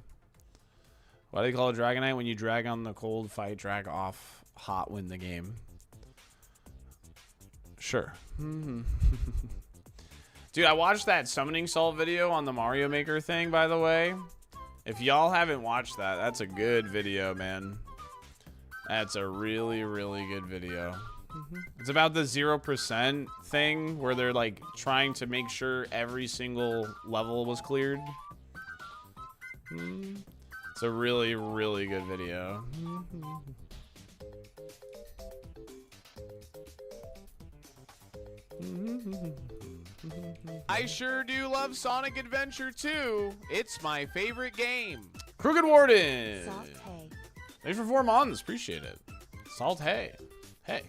Why do they call it Dragonite? When you drag on the cold, fight, drag off, hot, win the game. Sure. Dude, I watched that summoning salt video on the Mario Maker thing, by the way. If y'all haven't watched that, that's a good video, man. That's a really, really good video. It's about the 0% thing where they're like trying to make sure every single level was cleared. It's a really, really good video. I sure do love Sonic Adventure 2. It's my favorite game. Crooked Warden.
Salt hay.
Thanks for 4 months. Appreciate it. Salt hay. Hey.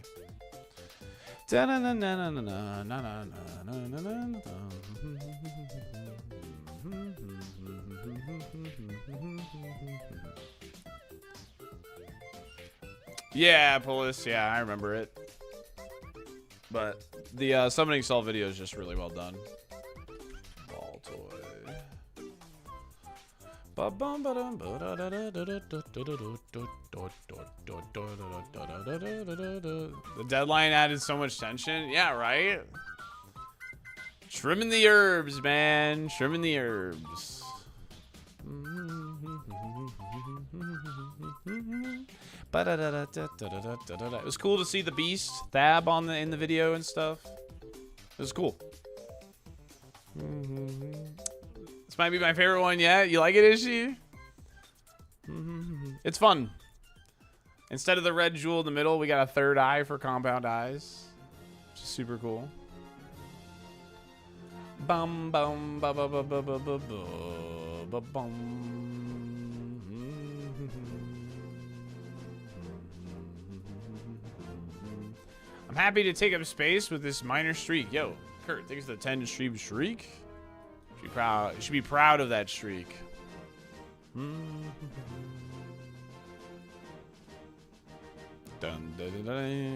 Yeah, Police. Yeah, I remember it. But the summoning salt video is just really well done. Ball toy. The deadline added so much tension. Yeah, right? Trimming the herbs, man. Trimming the herbs. It was cool to see the Beast Thab in the video and stuff. It was cool. This might be my favorite one yet. You like it, Ishi? It's fun. Instead of the red jewel in the middle, we got a third eye for compound eyes. Which is super cool. Bum bum ba ba ba ba ba ba ba bum. I'm happy to take up space with this minor streak. Yo, Kurt, thanks for the 10 stream streak. Should be proud. You should be proud of that streak. Dun, dun, dun,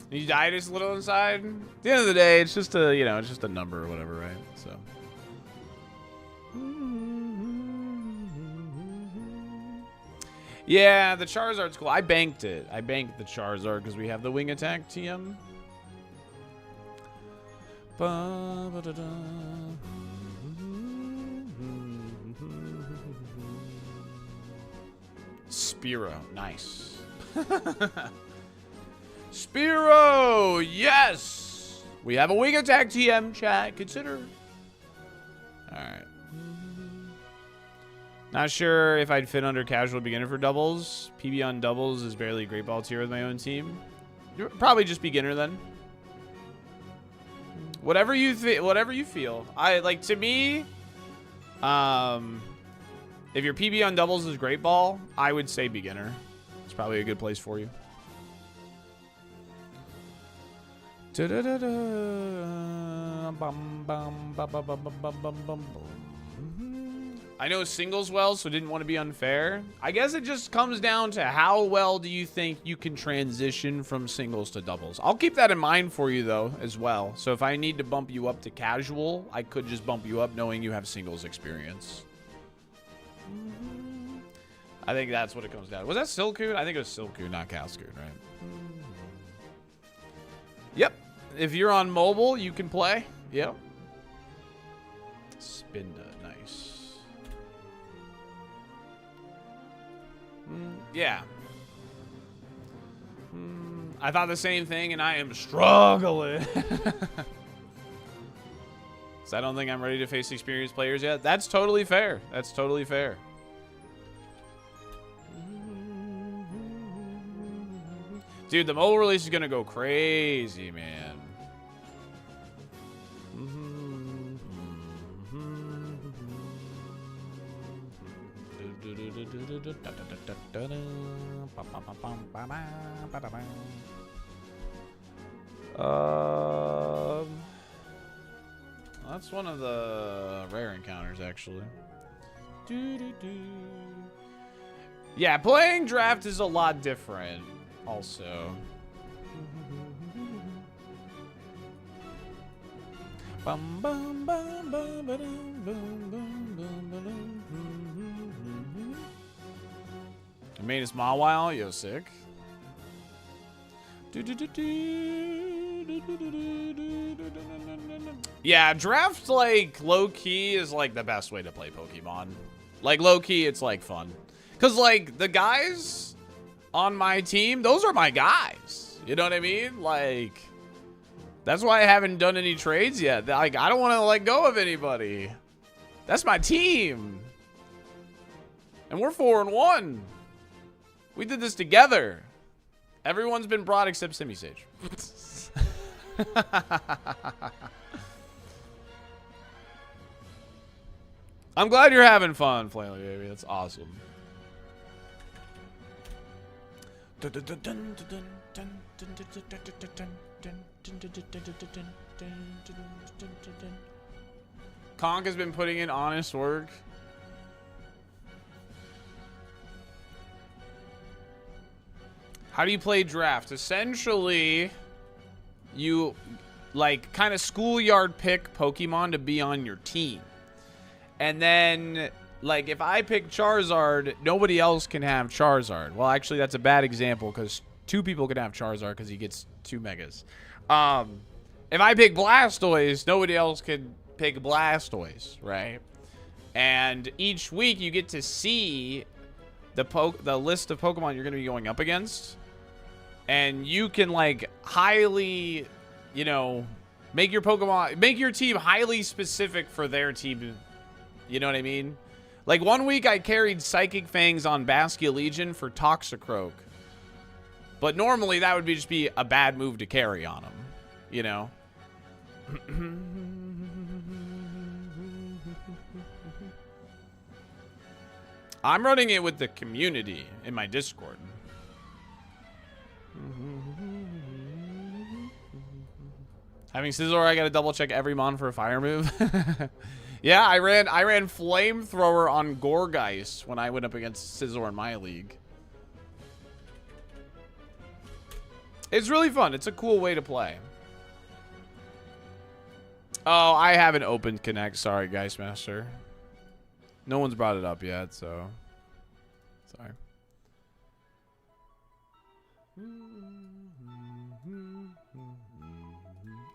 You die just a little inside. At the end of the day, it's just a, you know, it's just a number or whatever, right? So. Yeah, the Charizard's cool. I banked it. I banked the Charizard because we have the wing attack TM. Spearow, nice. Spearow, yes! We have a wing attack TM, chat. Consider. Alright. Not sure if I'd fit under casual beginner for doubles. PB on doubles is barely a great ball tier with my own team. You're probably just beginner then. Whatever you feel. To me, if your PB on doubles is great ball, I would say beginner. It's probably a good place for you. I know singles well, so didn't want to be unfair. I guess it just comes down to how well do you think you can transition from singles to doubles. I'll keep that in mind for you, though, as well. So if I need to bump you up to casual, I could just bump you up knowing you have singles experience. I think that's what it comes down to. Was that Silcoon? I think it was Silcoon, not Cascoon, right? Yep. If you're on mobile, you can play. Yep. Spinda, nice. Yeah. I thought the same thing, and I am struggling. So I don't think I'm ready to face experienced players yet. That's totally fair. That's totally fair. Dude, the mobile release is going to go crazy, man. That's one of the rare encounters, actually. Yeah, playing draft is a lot different, also. You made a small while, yo, sick. Yeah, draft, like, low-key is, like, the best way to play Pokemon. Like, low-key, it's, like, fun. Because, like, the guys on my team, those are my guys. You know what I mean? Like, that's why I haven't done any trades yet. Like, I don't want to let go of anybody. That's my team. And we're 4-1. We did this together. Everyone's been brought except Simisage. I'm glad you're having fun, Flaily Baby. That's awesome. Conk has been putting in honest work. How do you play draft? Essentially, you like kind of schoolyard pick Pokemon to be on your team. And then, like, if I pick Charizard, nobody else can have Charizard. Well, actually, that's a bad example because 2 people can have Charizard because he gets 2 megas. If I pick Blastoise, nobody else can pick Blastoise, right? And each week you get to see the list of Pokemon you're going to be going up against. And you can, like, highly, you know, make your team highly specific for their team. You know what I mean? Like, one week I carried Psychic Fangs on Basculegion for Toxicroak. But normally that would just be a bad move to carry on him. You know? I'm running it with the community in my Discord. Having Scizor, I gotta double check every mon for a fire move. Yeah, I ran Flamethrower on Gourgeist when I went up against Scizor in my league. It's really fun. It's a cool way to play. Oh, I haven't opened Connect. Sorry, Geistmaster. No one's brought it up yet, so sorry.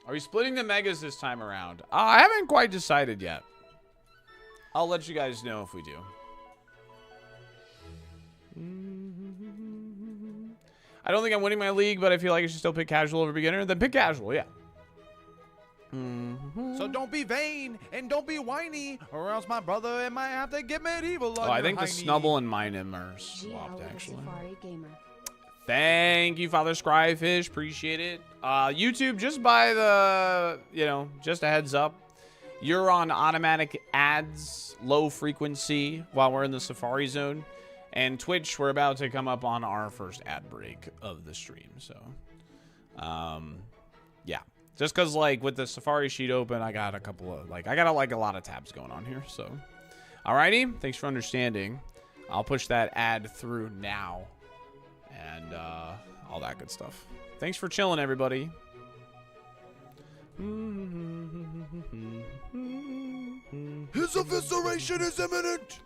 Are we splitting the megas this time around? I haven't quite decided yet. I'll let you guys know if we do. I don't think I'm winning my league, but I feel like I should still pick casual over beginner. Then pick casual, yeah.
So don't be vain and don't be whiny, or else my brother and might have to get medieval on
Oh, I
your
think the
hiney.
Snubble and Minum are
GL
swapped,
with a
actually.
Safari Gamer.
Thank you, Father Scryfish. Appreciate it. YouTube, just by the, just a heads up. You're on automatic ads, low frequency, while we're in the Safari Zone. And Twitch, we're about to come up on our first ad break of the stream. So, yeah. Just because, like, with the Safari sheet open, I got a couple of, like, a lot of tabs going on here. So, alrighty. Thanks for understanding. I'll push that ad through now. And all that good stuff. Thanks for chilling, everybody.
His evisceration is imminent.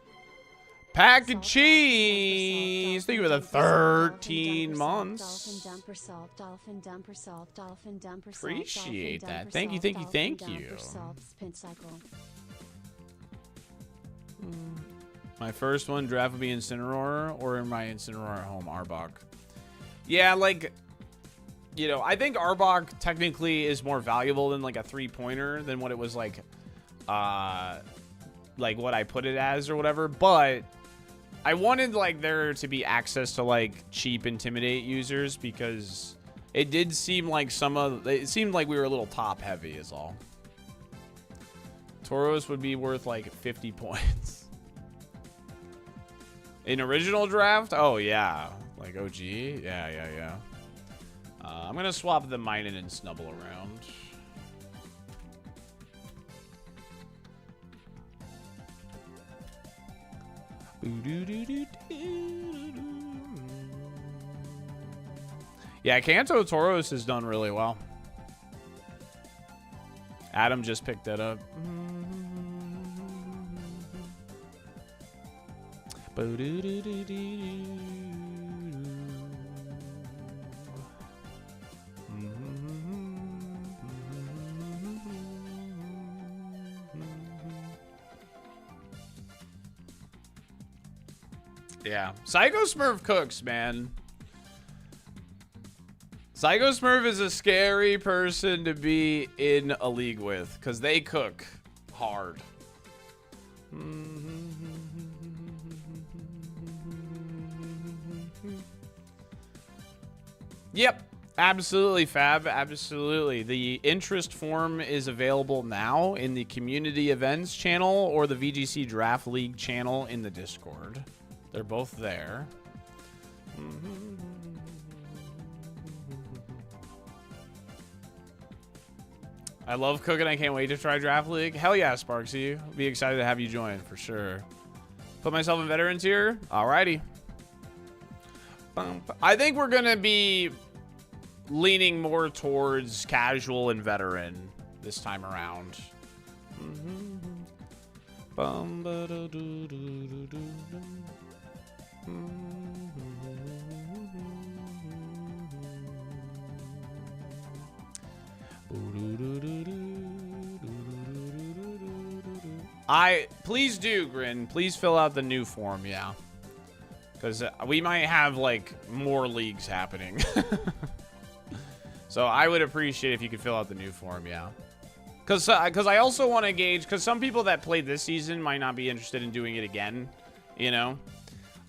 Pack of cheese. Thank you for the 13 months. Appreciate that. Thank you, thank you, thank you. My first one, draft would be Incineroar, or in my Incineroar at home, Arbok. Yeah, like, I think Arbok technically is more valuable than, like, a 3-pointer than what it was, like what I put it as or whatever, but I wanted, like, there to be access to, like, cheap Intimidate users because it did seem like it seemed like we were a little top-heavy is all. Tauros would be worth, like, 50 points. In original draft? Oh, yeah. Like OG? Yeah. I'm going to swap the Minun and Snubble around. Yeah, Kanto Tauros has done really well. Adam just picked that up. Yeah, Psycho Smurf cooks, man. Psycho Smurf is a scary person to be in a league with because they cook hard. Yep, absolutely, Fab, absolutely. The interest form is available now in the community events channel or the VGC Draft League channel in the Discord. They're both there. I love cooking. I can't wait to try Draft League. Hell yeah, Sparksy. Be excited to have you join for sure. Put myself in veterans here. Alrighty. I think we're going to be leaning more towards casual and veteran this time around. Please do, Grin. Please fill out the new form, yeah. Because we might have, like, more leagues happening. So I would appreciate if you could fill out the new form, yeah. Because I also want to gauge, because some people that played this season might not be interested in doing it again, you know?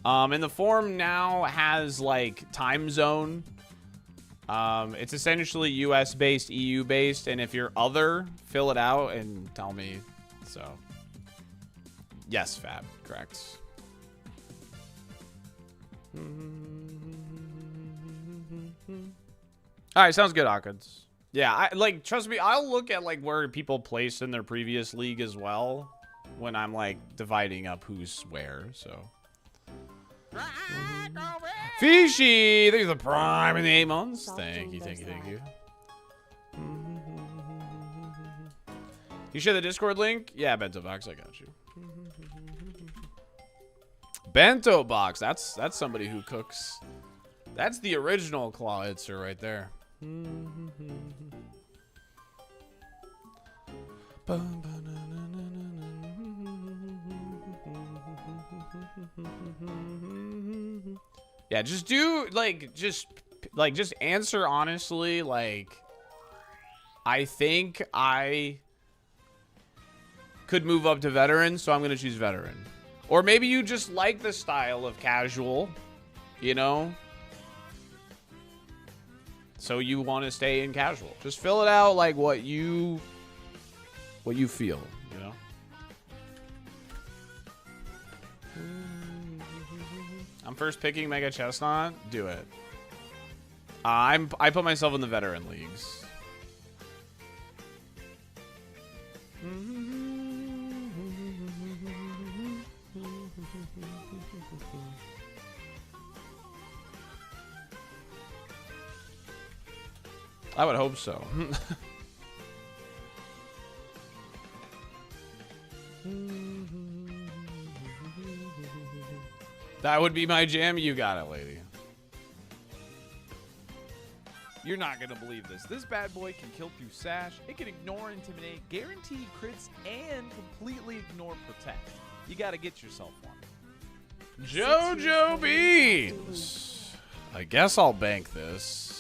And the form now has, like, time zone. It's essentially US-based, EU-based, and if you're other, fill it out and tell me. So, yes, Fab, correct. All right, sounds good, Akins. Yeah, trust me, I'll look at, like, where people placed in their previous league as well when I'm, like, dividing up who's where, so. Fishy, thank you for the prime in the 8 months. Thank you. You share the Discord link? Yeah, Bento Box, I got you. Bento Box, that's somebody who cooks. That's the original claw hitser right there. Yeah, just do, just answer honestly, like, I think I could move up to veteran, so I'm going to choose veteran. Or maybe you just like the style of casual, you know? So you want to stay in casual. Just fill it out like what you feel, you know? I'm first picking Mega Chestnut. Do it. I put myself in the veteran leagues. I would hope so. That would be my jam. You got it, lady.
You're not gonna believe this. This bad boy can kill through Sash. It can ignore Intimidate, guaranteed crits, and completely ignore Protect. You gotta get yourself one.
JoJo Beans. I guess I'll bank this.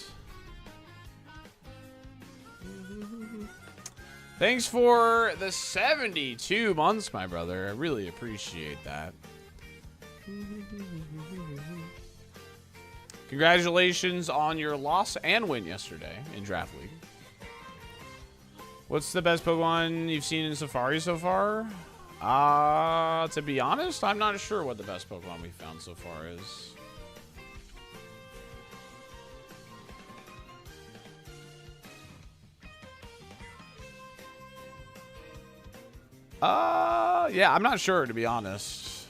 Thanks for the 72 months, my brother. I really appreciate that. Congratulations on your loss and win yesterday in Draft League. What's the best Pokemon you've seen in Safari so far? To be honest, I'm not sure what the best Pokemon we found so far is. Yeah, I'm not sure, to be honest.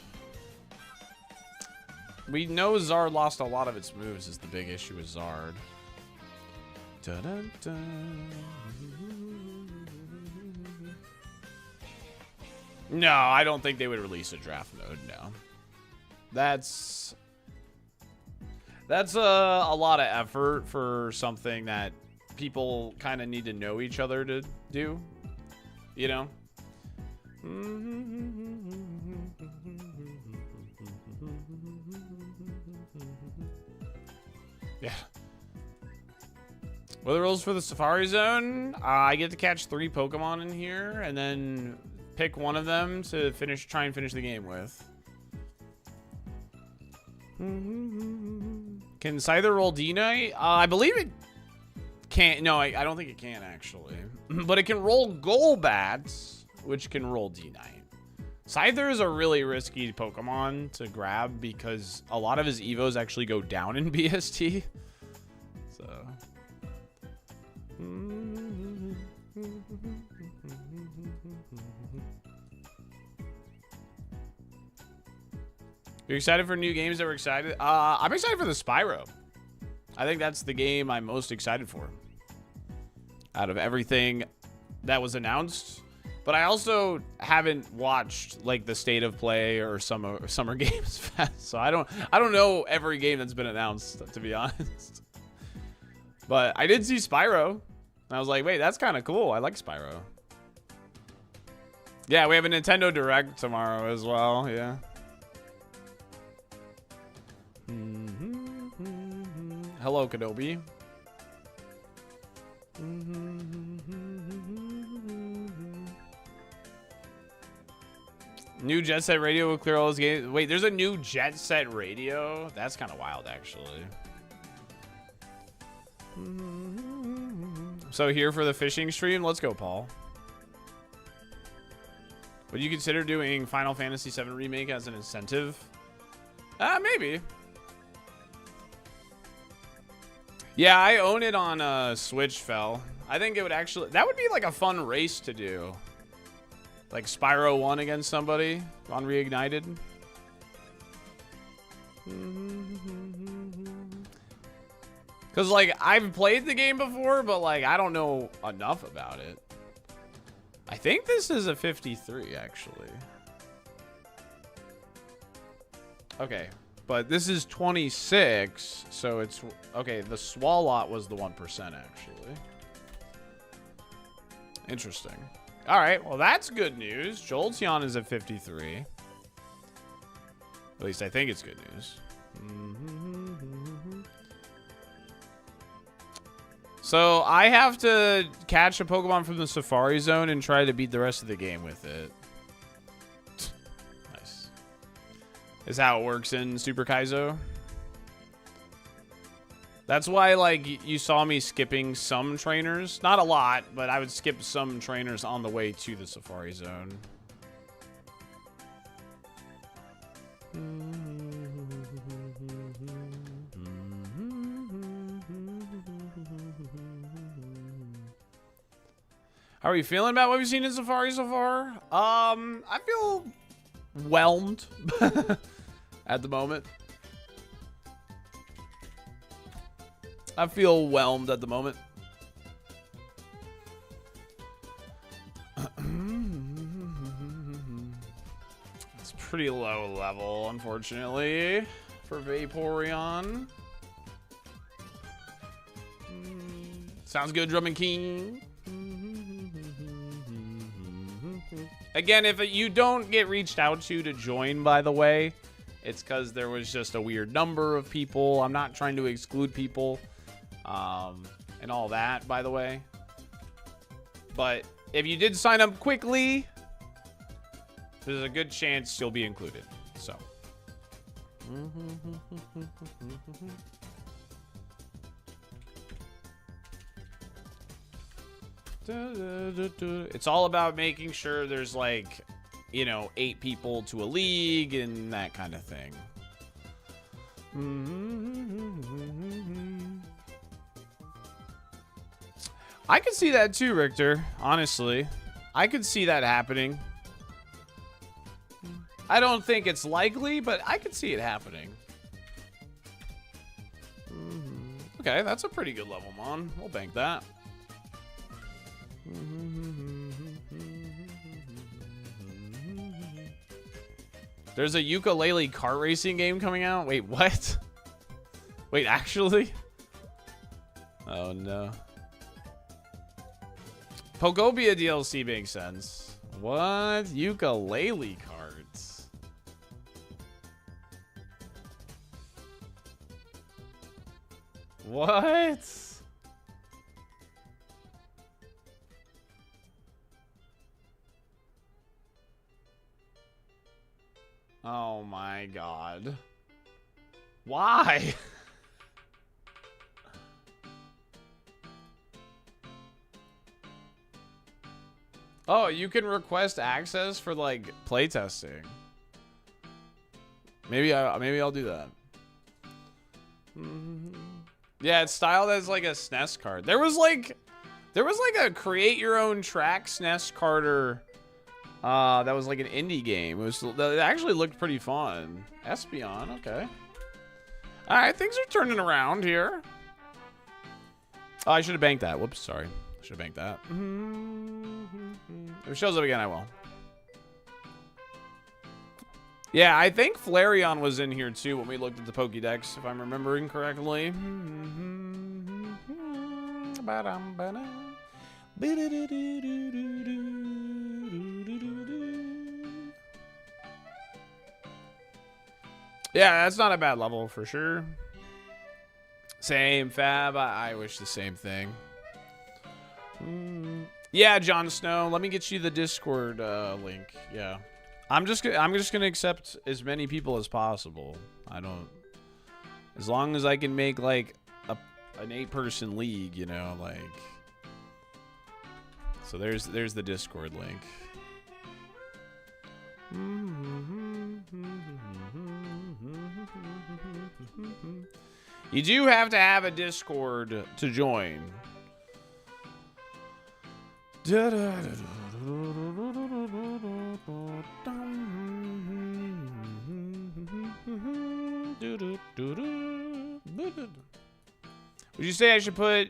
We know Zard lost a lot of its moves is the big issue with Zard. Dun-dun-dun. No, I don't think they would release a draft mode, no. That's a lot of effort for something that people kind of need to know each other to do, you know? Yeah. What are the rules for the Safari Zone? I get to catch 3 Pokemon in here and then pick one of them to try and finish the game with. Can Scyther roll D-Knight? I believe it can't. No, I don't think it can, actually. But it can roll Golbats, which can roll D-Knight. Scyther is a really risky Pokemon to grab because a lot of his Evos actually go down in BST. So. You're excited for new games that we're excited? I'm excited for the Spyro. I think that's the game I'm most excited for out of everything that was announced. But I also haven't watched like the state of play or summer games fest, so I don't know every game that's been announced, to be honest. But I did see Spyro, and I was like, wait, that's kind of cool. I like Spyro. Yeah, we have a Nintendo Direct tomorrow as well. Yeah. Hello, Kenobi. New Jet Set Radio will clear all those games. Wait, there's a new Jet Set Radio? That's kind of wild, actually. So here for the fishing stream? Let's go, Paul. Would you consider doing Final Fantasy VII Remake as an incentive? Maybe. Yeah, I own it on Switch, Fell. I think it would actually... That would be like a fun race to do. Like Spyro 1 against somebody on Reignited. Because, like, I've played the game before, but, like, I don't know enough about it. I think this is a 53, actually. Okay. But this is 26, so it's... Okay, the Swalot was the 1%, actually. Interesting. All right, well, that's good news. Jolteon is at 53. At least I think it's good news. So I have to catch a Pokemon from the Safari Zone and try to beat the rest of the game with it. Nice. Is how it works in Super Kaizo. That's why, like, you saw me skipping some trainers. Not a lot, but I would skip some trainers on the way to the Safari Zone. How are you feeling about what we've seen in Safari so far? I feel whelmed at the moment. I feel whelmed at the moment. It's pretty low level, unfortunately, for Vaporeon. Sounds good, Drummond King. Again, if you don't get reached out to join, by the way, it's because there was just a weird number of people. I'm not trying to exclude people and all that, by the way. But if you did sign up quickly, there's a good chance you'll be included. So. It's all about making sure there's, like, you know, 8 people to a league and that kind of thing. I could see that too, Richter. Honestly, I could see that happening. I don't think it's likely, but I could see it happening. Okay, that's a pretty good level, Mon. We'll bank that. There's a ukulele kart racing game coming out? Wait, what? Wait, actually? Oh, no. Pokobia DLC makes sense. What? Ukulele cards? What? Oh my god. Why? Oh, you can request access for, like, playtesting. Maybe I'll do that. Yeah, it's styled as like a SNES card. There was like a create your own track SNES carder. That was like an indie game. It actually looked pretty fun. Espeon, okay. All right, things are turning around here. Oh, I should have banked that. Whoops, sorry. Should have banked that. If it shows up again, I will. Yeah, I think Flareon was in here too when we looked at the Pokédex, if I'm remembering correctly. Yeah, that's not a bad level for sure. Same, Fab. I wish the same thing. Yeah, Jon Snow. Let me get you the Discord link. Yeah, I'm just gonna accept as many people as possible. As long as I can make like an 8-person league, you know, like. So there's the Discord link. You do have to have a Discord to join. Would you say I should put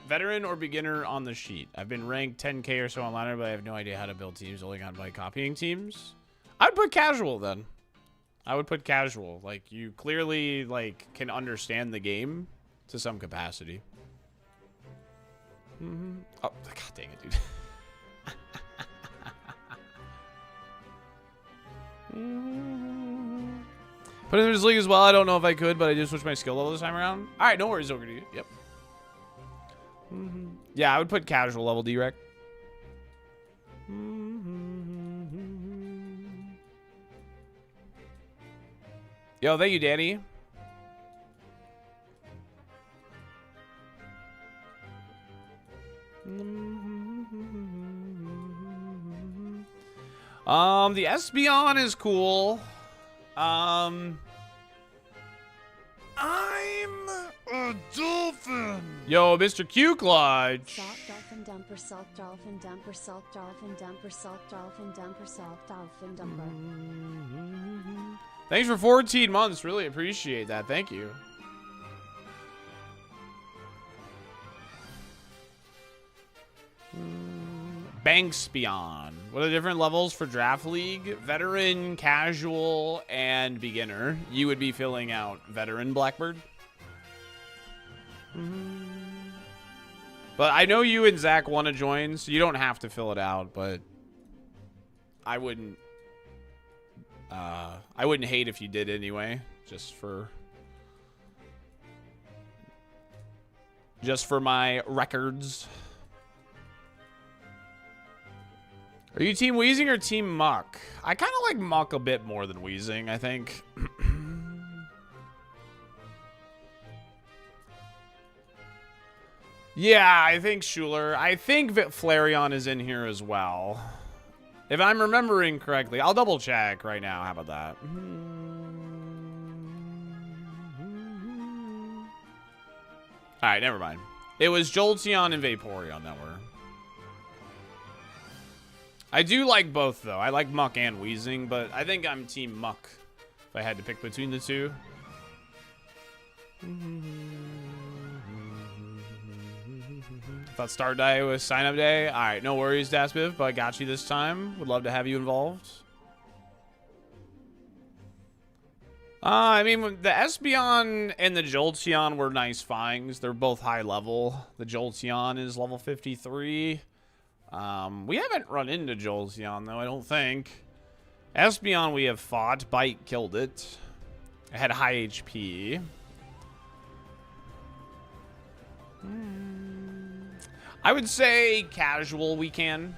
veteran or beginner on the sheet? I've been ranked 10K or so online, but I have no idea how to build teams only by copying teams. I'd put casual then. I would put casual. Like, you clearly like can understand the game to some capacity. Oh, god dang it, dude. Put in this league as well. I don't know if I could, but I just switched my skill level this time around. All right, no worries, Ogre. Yep. Yeah, I would put casual level direct. Yo, thank you, Danny. The Espeon is cool. I'm a dolphin. Yo, Mr. Q Clutch.
Salt dolphin dumper, salt dolphin dumper, salt dolphin dumper, salt dolphin dumper, salt dolphin dumper.
Thanks for 14 months. Really appreciate that. Thank you. Bankspeon. What are the different levels for Draft League? Veteran, casual, and beginner. You would be filling out veteran Blackbird. But I know you and Zach want to join, so you don't have to fill it out, but I wouldn't hate if you did anyway, just for my records. Are you Team Weezing or Team Muck? I kind of like Muck a bit more than Weezing, I think. Yeah, I think Schuler. I think Flareon is in here as well. If I'm remembering correctly. I'll double check right now. How about that? Alright, never mind. It was Jolteon and Vaporeon that were. I do like both, though. I like Muck and Weezing, but I think I'm Team Muck if I had to pick between the two. Thought start day was sign-up day. All right, no worries, Daspiv, but I got you this time. Would love to have you involved. I mean, the Espeon and the Jolteon were nice finds. They're both high level. The Jolteon is level 53. We haven't run into Jolteon, though, I don't think. Espeon we have fought. Bite killed it. It had high HP. I would say casual we can.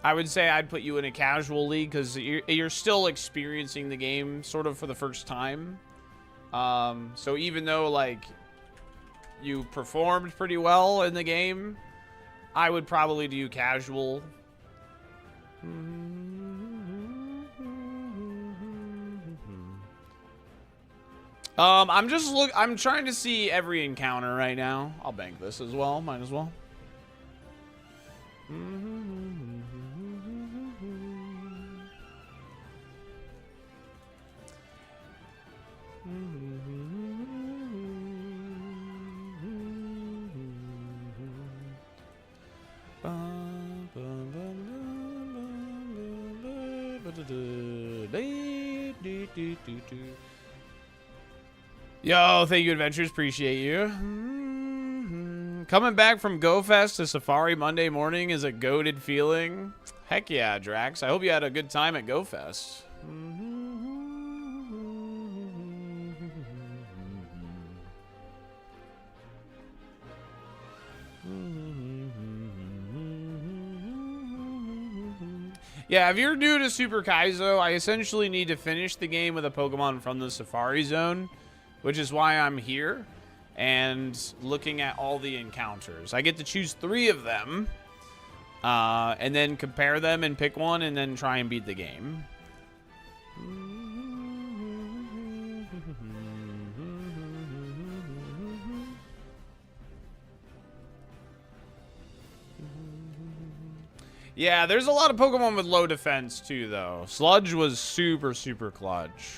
I would say I'd put you in a casual league because you're still experiencing the game sort of for the first time. So even though, like, you performed pretty well in the game, I would probably do casual. I'm trying to see every encounter right now. I'll bank this as well. Might as well. Yo, thank you, Adventures. Appreciate you. Coming back from GoFest to Safari Monday morning is a goated feeling. Heck yeah, Drax. I hope you had a good time at GoFest. Yeah, if you're new to Super Kaizo, I essentially need to finish the game with a Pokemon from the Safari Zone, which is why I'm here and looking at all the encounters. I get to choose 3 of them and then compare them and pick one and then try and beat the game. Yeah, there's a lot of Pokemon with low defense too, though. Sludge was super, super clutch.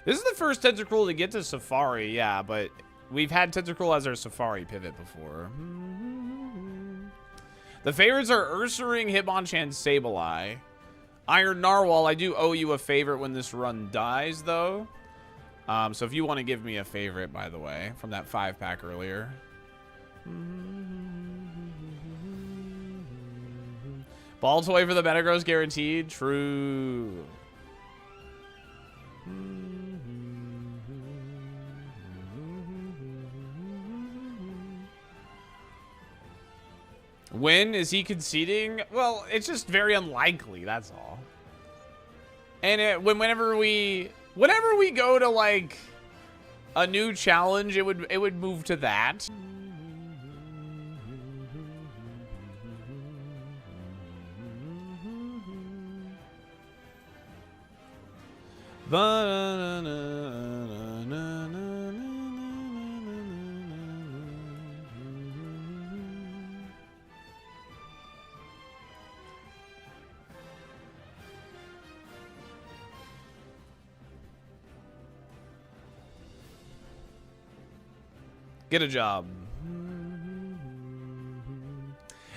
This is the first Tentacruel to get to Safari, yeah, but we've had Tentacruel as our Safari pivot before. The favorites are Ursaring, Hitmonchan, Sableye. Iron Narwhal, I do owe you a favorite when this run dies, though. So if you want to give me a favorite, by the way, from that 5-pack earlier. Ball toy for the Metagross guaranteed. True. When is he conceding? Well, it's just very unlikely. That's all. And whenever we go to like a new challenge, it would move to that. Get a job.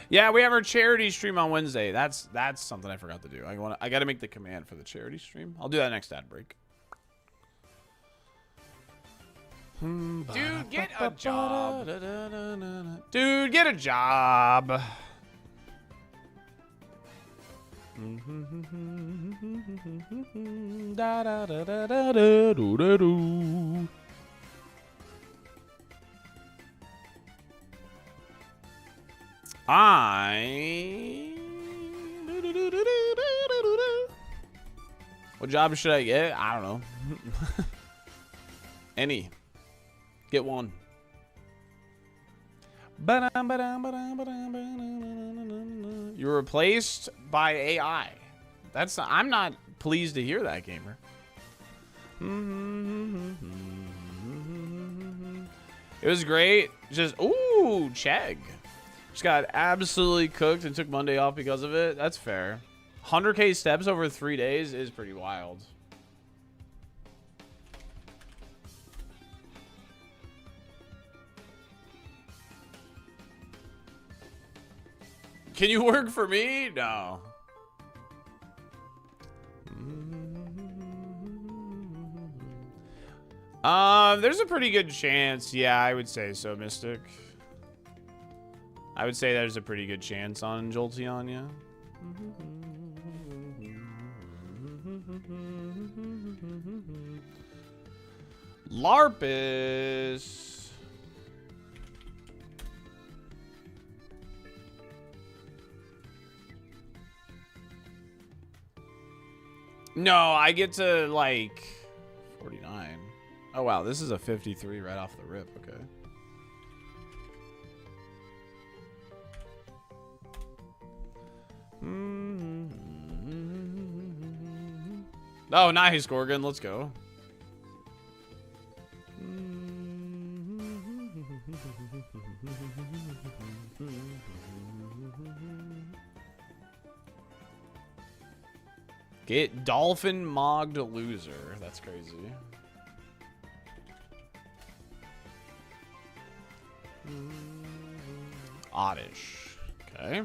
Yeah, we have our charity stream on Wednesday. That's something I forgot to do. I got to make the command for the charity stream. I'll do that next ad break.
Dude, get a job.
Dude, get a job. What job should I get? I don't know. Any. Get one. You're replaced by AI. I'm not pleased to hear that, gamer. It was great. Just, ooh, Chegg. Just got absolutely cooked and took Monday off because of it. That's fair. 100K steps over 3 days is pretty wild. Can you work for me? No. There's a pretty good chance. Yeah, I would say so, Mystic. I would say there's a pretty good chance on Jolteon, yeah. Larpus. No, I get to like 49. Oh wow, this is a 53 right off the rip. Okay. Oh, nice, Gorgon. Let's go. Get Dolphin Mogged Loser. That's crazy. Oddish. Okay.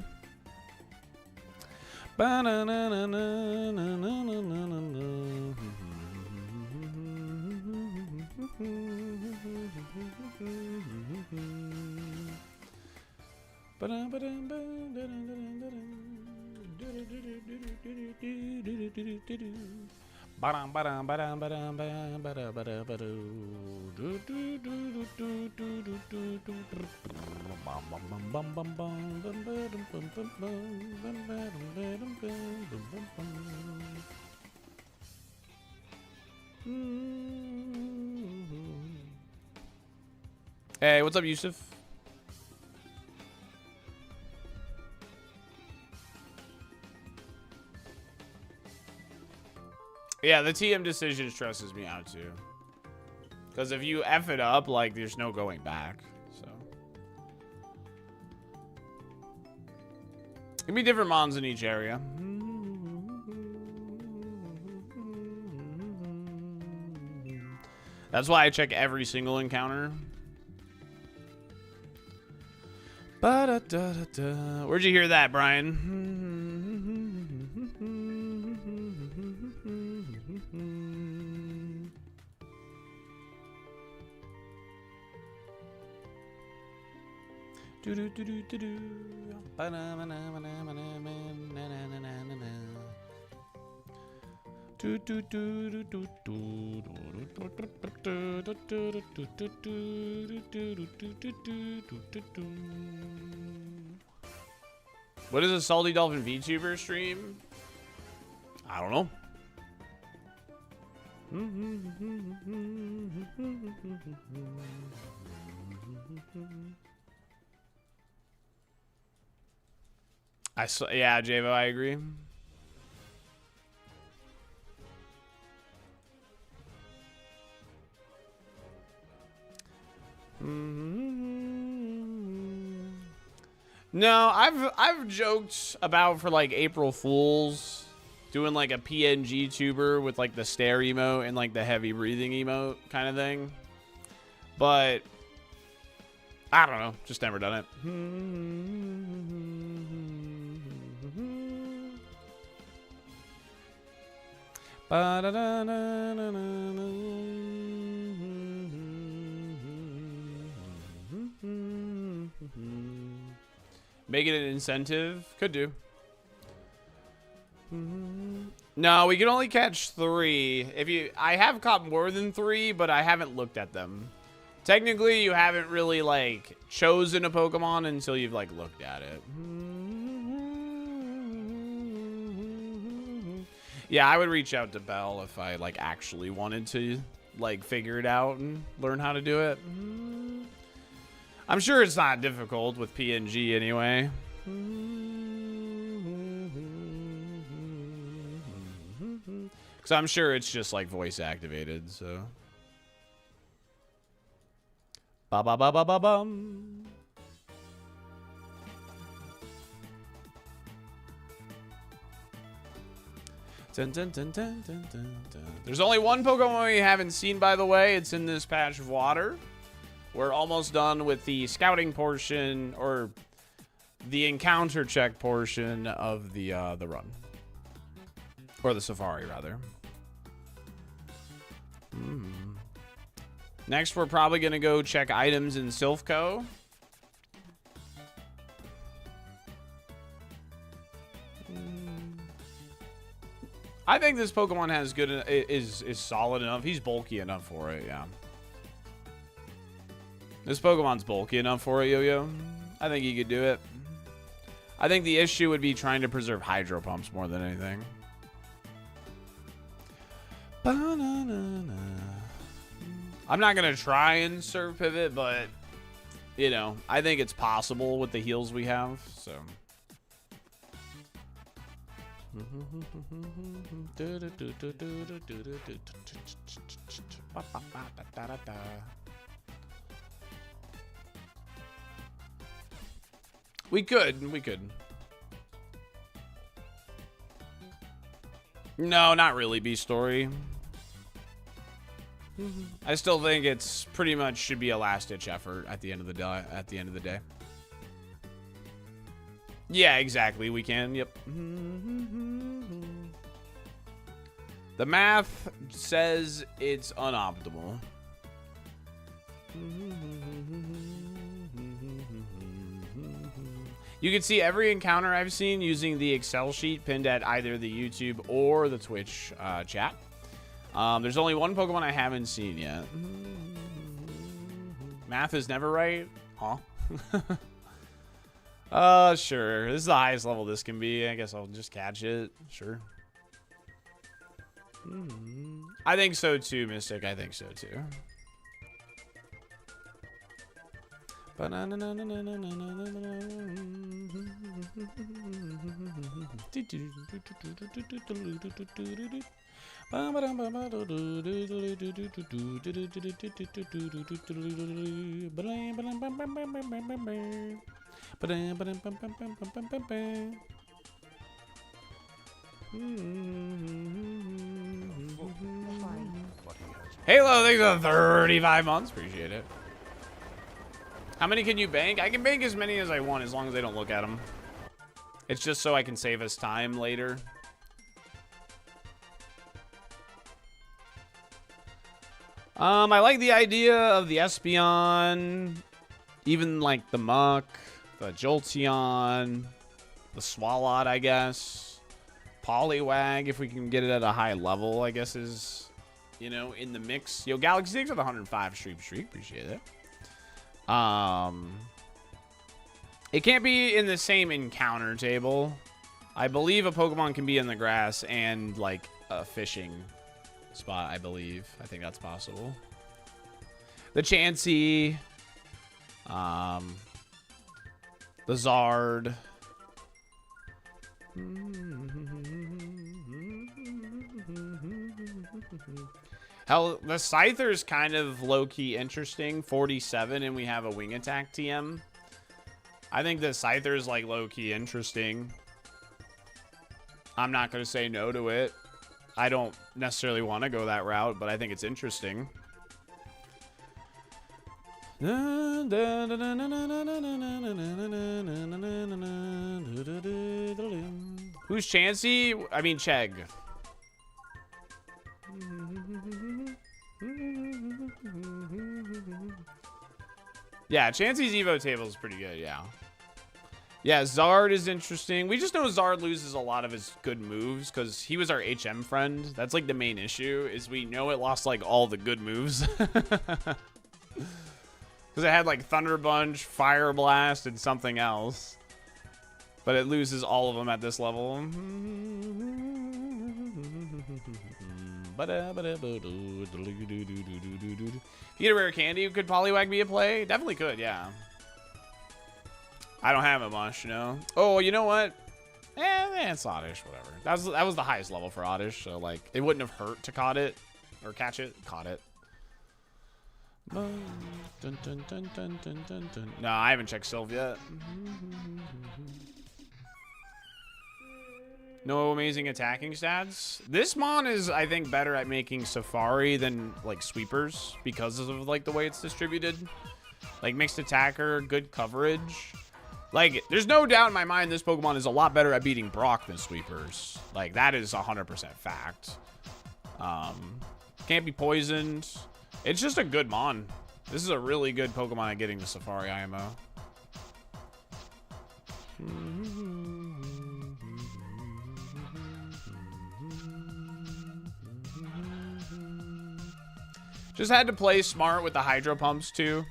Hey, what's up, Yusuf? Yeah, the TM decision stresses me out too. Because if you F it up, like, there's no going back. So. Give me different mons in each area. That's why I check every single encounter. Ba-da-da-da-da. Where'd you hear that, Brian? What is a SaltyDolphin VTuber stream? I don't know. Yeah, Javo, I agree. No, I've joked about for like April Fools doing like a PNG tuber with like the stare emote and like the heavy breathing emote kind of thing. But I don't know, just never done it. Make it an incentive? Could do. No, we can only catch 3. I have caught more than 3, but I haven't looked at them. Technically, you haven't really, like, chosen a Pokemon until you've, like, looked at it. Yeah, I would reach out to Belle if I, like, actually wanted to, like, figure it out and learn how to do it. I'm sure it's not difficult with PNG anyway. Because I'm sure it's just like voice activated, so. Ba ba ba ba ba bum. Dun, dun, dun, dun, dun, dun, dun. There's only one Pokemon we haven't seen, by the way. It's in this patch of water. We're almost done with the scouting portion, or the encounter check portion of the run. Or the safari, rather. Next, we're probably going to go check items in Silphco. I think this Pokemon has is solid enough. He's bulky enough for it, yeah. This Pokemon's bulky enough for it, Yo-Yo. I think he could do it. I think the issue would be trying to preserve Hydro Pumps more than anything. Ba-na-na-na. I'm not going to try and serve pivot, but, you know, I think it's possible with the heals we have, so. We could. No, not really B-Story. I still think it's pretty much should be a last-ditch effort at the end of the day. Yeah, exactly. We can. Yep. The math says it's unoptimal. You can see every encounter I've seen using the Excel sheet pinned at either the YouTube or the Twitch chat. There's only one Pokemon I haven't seen yet. Math is never right? Huh? Sure. This is the highest level this can be. I guess I'll just catch it. Sure. I think so too, Mystic. I think so too. Halo, thanks for 35 months. Appreciate it. How many can you bank? I can bank as many as I want as long as they don't look at them. It's just so I can save us time later. I like the idea of the Espeon, even like the Muck, the Jolteon, the Swalot, I guess. Poliwag, if we can get it at a high level, I guess is, you know, in the mix. Yo, Galaxy 6 with 105 streak. Appreciate it. It can't be in the same encounter table. I believe a Pokemon can be in the grass and like a fishing spot, I believe. I think that's possible. The Chansey. The Zard. Hell, the Scyther's kind of low-key interesting. 47, and we have a Wing Attack TM. I think the Scyther's like low-key interesting. I'm not going to say no to it. I don't necessarily want to go that route, but I think it's interesting. Who's Chansey? I mean, Chegg. Yeah, Chansey's Evo table is pretty good, yeah. Yeah, Zard is interesting. We just know Zard loses a lot of his good moves because he was our HM friend. That's like the main issue, is we know it lost like all the good moves. Because it had like Thunder Punch, Fire Blast, and something else. But it loses all of them at this level. If you get a rare candy, could Poliwag be a play? Definitely could, yeah. I don't have it much, you know. Oh, you know what? It's Oddish, whatever. That was the highest level for Oddish, so like it wouldn't have hurt to caught it or catch it. Caught it. No, I haven't checked Sylve yet. No amazing attacking stats. This Mon is, I think, better at making Safari than like sweepers because of like the way it's distributed. Like mixed attacker, good coverage. Like, there's no doubt in my mind this Pokemon is a lot better at beating Brock than sweepers. Like, that is 100% fact. Can't be poisoned. It's just a good Mon. This is a really good Pokemon at getting the Safari IMO. Just had to play smart with the Hydro Pumps, too.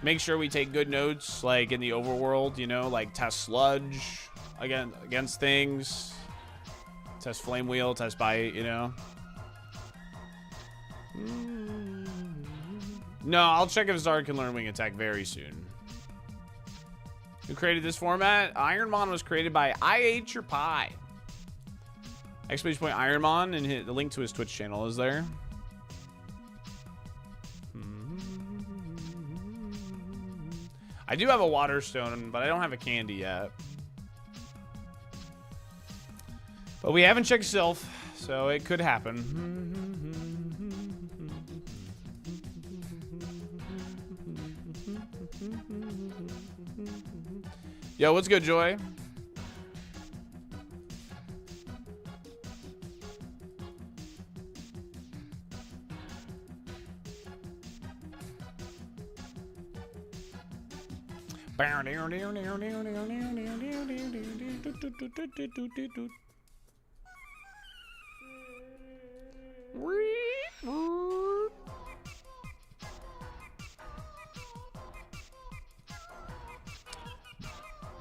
Make sure we take good notes, like in the overworld, you know, like test Sludge against things. Test Flame Wheel, test Bite, you know. No, I'll check if Zard can learn Wing Attack very soon. Who created this format? ironMON was created by I Ate Your Pie. Exclamation point ironMON, and the link to his Twitch channel is there. I do have a Water Stone, but I don't have a candy yet. But we haven't checked Sylph, so it could happen. Yo, what's good, Joy?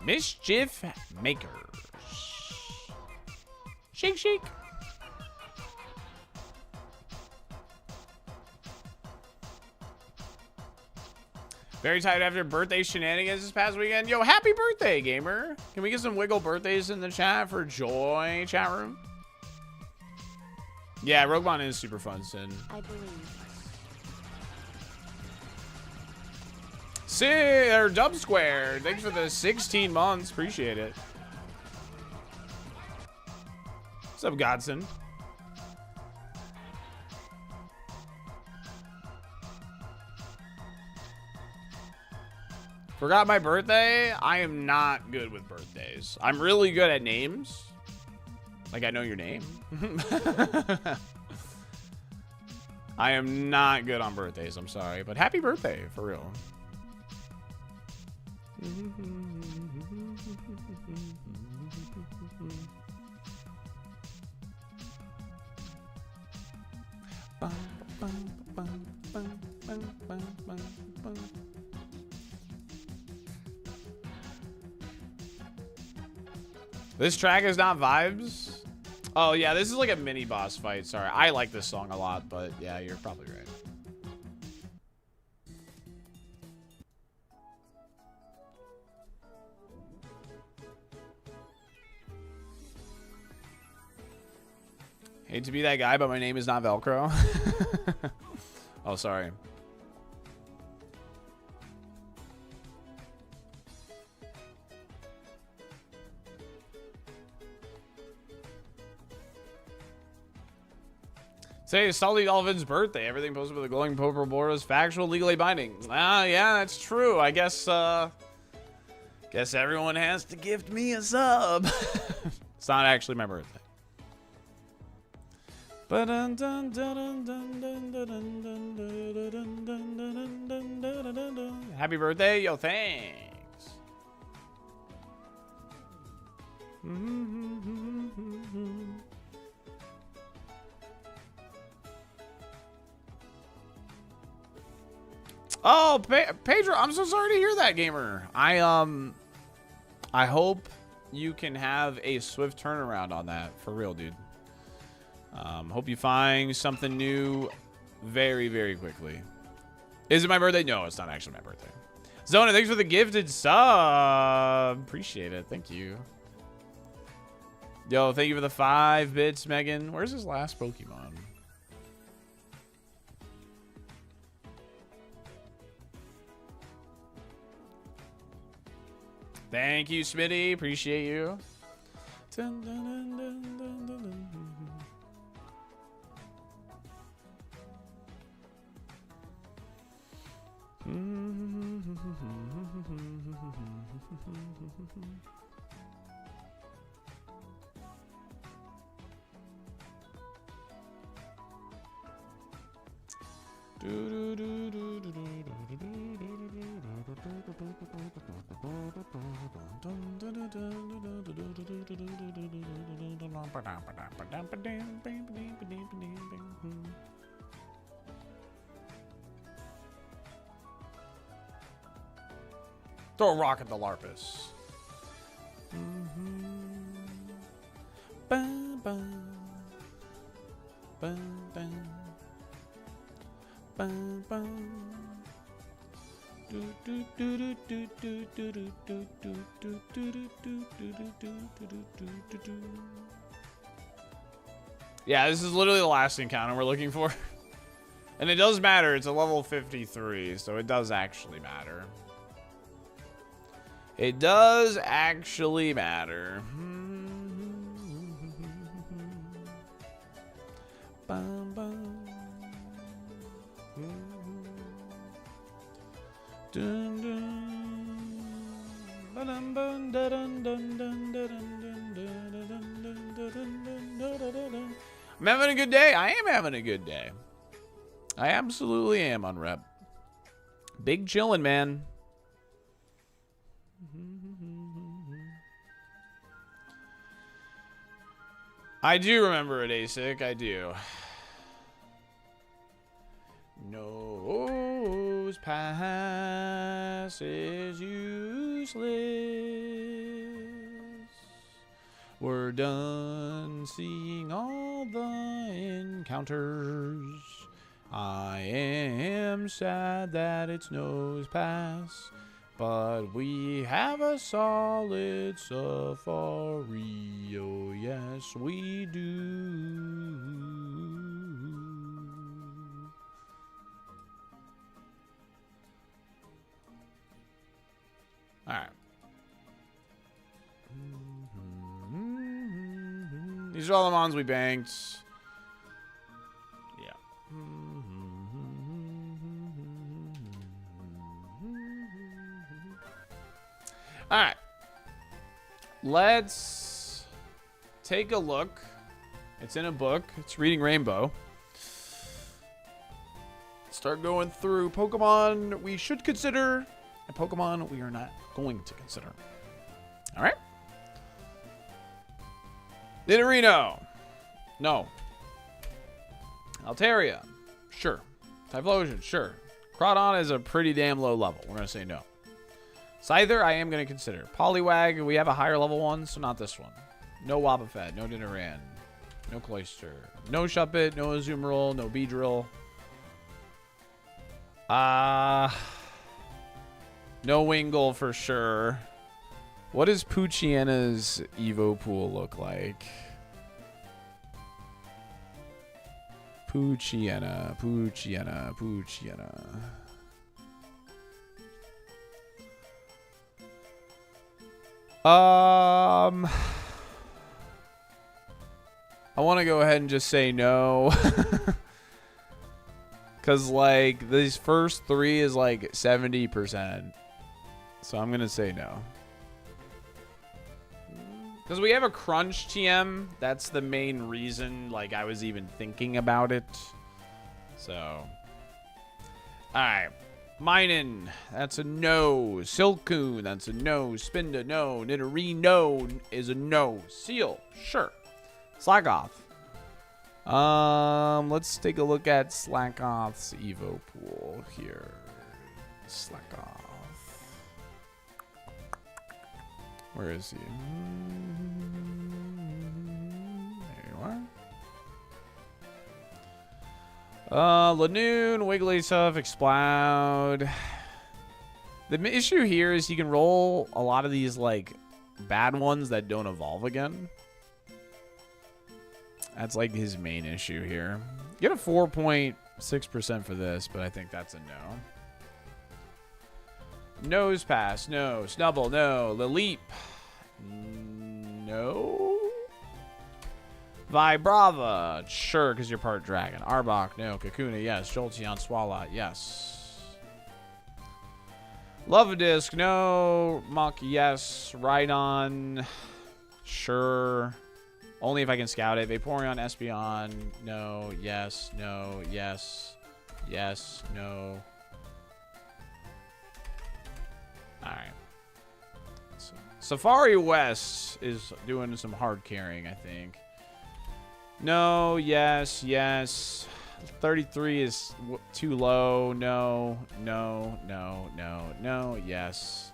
Mischief Makers. Shake, shake. Very tired after birthday shenanigans this past weekend. Yo, happy birthday, gamer. Can we get some wiggle birthdays in the chat for Joy chat room? Yeah, Roguemon is super fun, Sin.
I believe.
Dub Square. Thanks for the 16 months. Appreciate it. What's up, Godson? Forgot my birthday? I am not good with birthdays. I'm really good at names. Like, I know your name. I am not good on birthdays. I'm sorry. But happy birthday, for real. This track is not vibes. Oh, yeah, this is like a mini boss fight. Sorry, I like this song a lot, but yeah, you're probably right. Hate to be that guy, but my name is not Velcro. Oh, sorry. Today is SaltyDolphin's birthday. Everything posted with a glowing purple border is factual, legally binding. Ah, yeah, that's true. I guess everyone has to gift me a sub. It's not actually my birthday. Happy birthday, yo, thanks. Oh, Pedro, I'm so sorry to hear that, gamer. I hope you can have a swift turnaround on that, for real, dude. Hope you find something new very, very quickly. Is it my birthday? No, it's not actually my birthday. Zona, thanks for the gifted sub. Appreciate it. Thank you. Yo, thank you for the 5 bits, Megan. Where's his last Pokemon? Thank you, Smitty. Appreciate you. Dun, dun, dun, dun, dun, dun, dun. Throw a rock at the Larpus. Bum, bum. Bum, bum. Bum, bum. Yeah, this is literally the last encounter we're looking for. And it does matter. It's a level 53, so it does actually matter. It does actually matter. Bum, bum. Dun, dun. Ba-dum, bum, da-dun, dun, dun, da-dun, dun, da-dun, dun, da-dun, dun, da-dun, dun. I'm having a good day. I am having a good day. I absolutely am on rep. Big chillin', man. I do remember it, ASIC. I do. Nose pass is useless. We're done seeing all the encounters. I am sad that it's nose pass, but we have a solid safari. Oh, yes, we do. All right. These are all the mons we banked. Yeah. All right. Let's take a look. It's in a book. It's Reading Rainbow. Start going through Pokemon we should consider and Pokemon we are not going to consider. All right. Nidorino. No. Altaria. Sure. Typhlosion. Sure. Crawdon is a pretty damn low level. We're going to say no. Scyther, I am going to consider. Poliwag, we have a higher level one, so not this one. No Wobbuffet, no Nidoran, no Cloyster, no Shuppet, no Azumarill, no Beedrill. No Wingull for sure. What does Poochiena's Evo pool look like? Poochiena, Poochiena, Poochiena. I want to go ahead and just say no. Because, like, these first three is, like, 70%. So I'm going to say no. Because we have a crunch TM. That's the main reason, like, I was even thinking about it. So. Alright. Minin. That's a no. Silcoon. That's a no. Spinda. No. Nidorino is a no. Seal. Sure. Slackoth. Let's take a look at Slackoth's Evo pool here. Slackoth. Where is he? There you are. Lanoon, Wigglytuff, Exploud. The issue here is you can roll a lot of these, like, bad ones that don't evolve again. That's, like, his main issue here. Get a 4.6% for this, but I think that's a no. Nose Pass, no. Snubble, no. Laleep, no. Vibrava, sure, because you're part dragon. Arbok, no. Kakuna, yes. Jolteon, Swalot, yes. Love-A-Disc, no. Muck, yes. Rhydon, sure. Only if I can scout it. Vaporeon, Espeon, no. Yes, no. Yes. Yes, no. Alright. So, Safari West is doing some hard carrying, I think. No, yes, yes. 33 is too low. No, no, no, no, no, yes.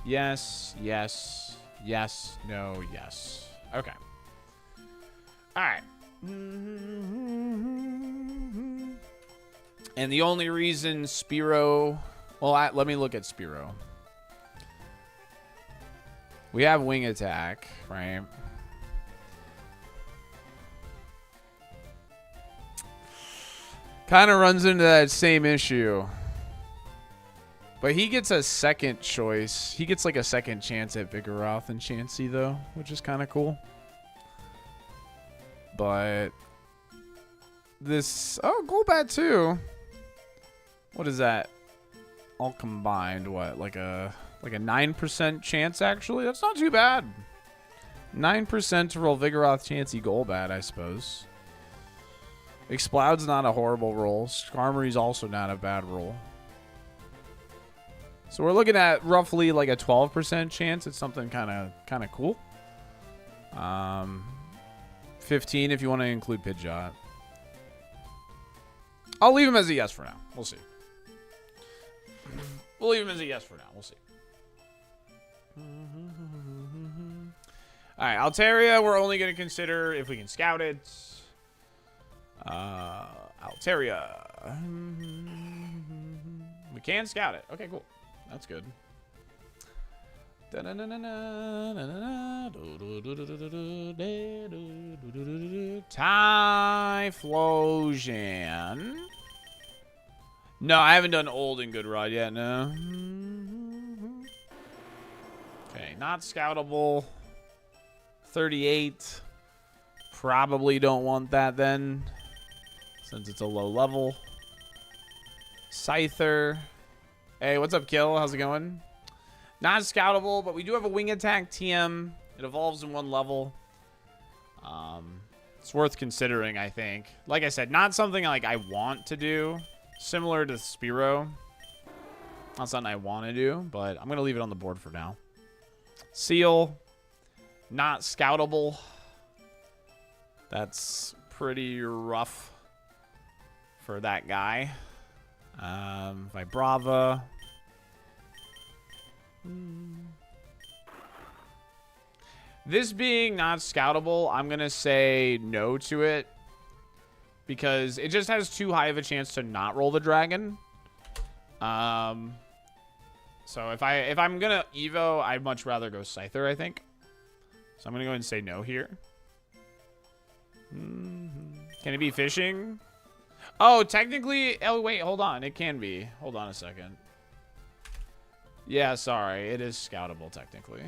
Yes, yes, yes, no, yes. Okay. Alright. And the only reason Spearow... Well, let me look at Spearow. We have Wing Attack, right? Kind of runs into that same issue. But he gets a second choice. He gets like a second chance at Vigoroth and Chansey, though, which is kind of cool. But this... Oh, Golbat, too. What is that? All combined, what? Like a 9% chance, actually? That's not too bad. 9% to roll Vigoroth, Chansey, Golbat, I suppose. Exploud's not a horrible roll. Skarmory's also not a bad roll. So we're looking at roughly like a 12% chance. It's something kind of cool. 15 if you want to include Pidgeot. I'll leave him as a yes for now. We'll see. We'll leave him as a yes for now. We'll see. All right, Altaria, we're only going to consider if we can scout it. Altaria. We can scout it. Okay, cool. That's good. Typhlosion. No, I haven't done old and good rod yet, no. Okay, not scoutable. 38. Probably don't want that then, since it's a low level. Scyther. Hey, what's up, Kill? How's it going? Not scoutable, but we do have a Wing Attack TM. It evolves in one level. It's worth considering, I think. Like I said, not something like I want to do. Similar to Spearow. Not something I want to do, but I'm going to leave it on the board for now. Seal. Not scoutable. That's pretty rough for that guy. Vibrava. This being not scoutable, I'm going to say no to it. Because it just has too high of a chance to not roll the dragon. So if I'm going to Evo, I'd much rather go Scyther, I think. So I'm going to go ahead and say no here. Can it be fishing? Oh, technically... Oh, wait, hold on. It can be. Hold on a second. Yeah, sorry. It is scoutable, technically.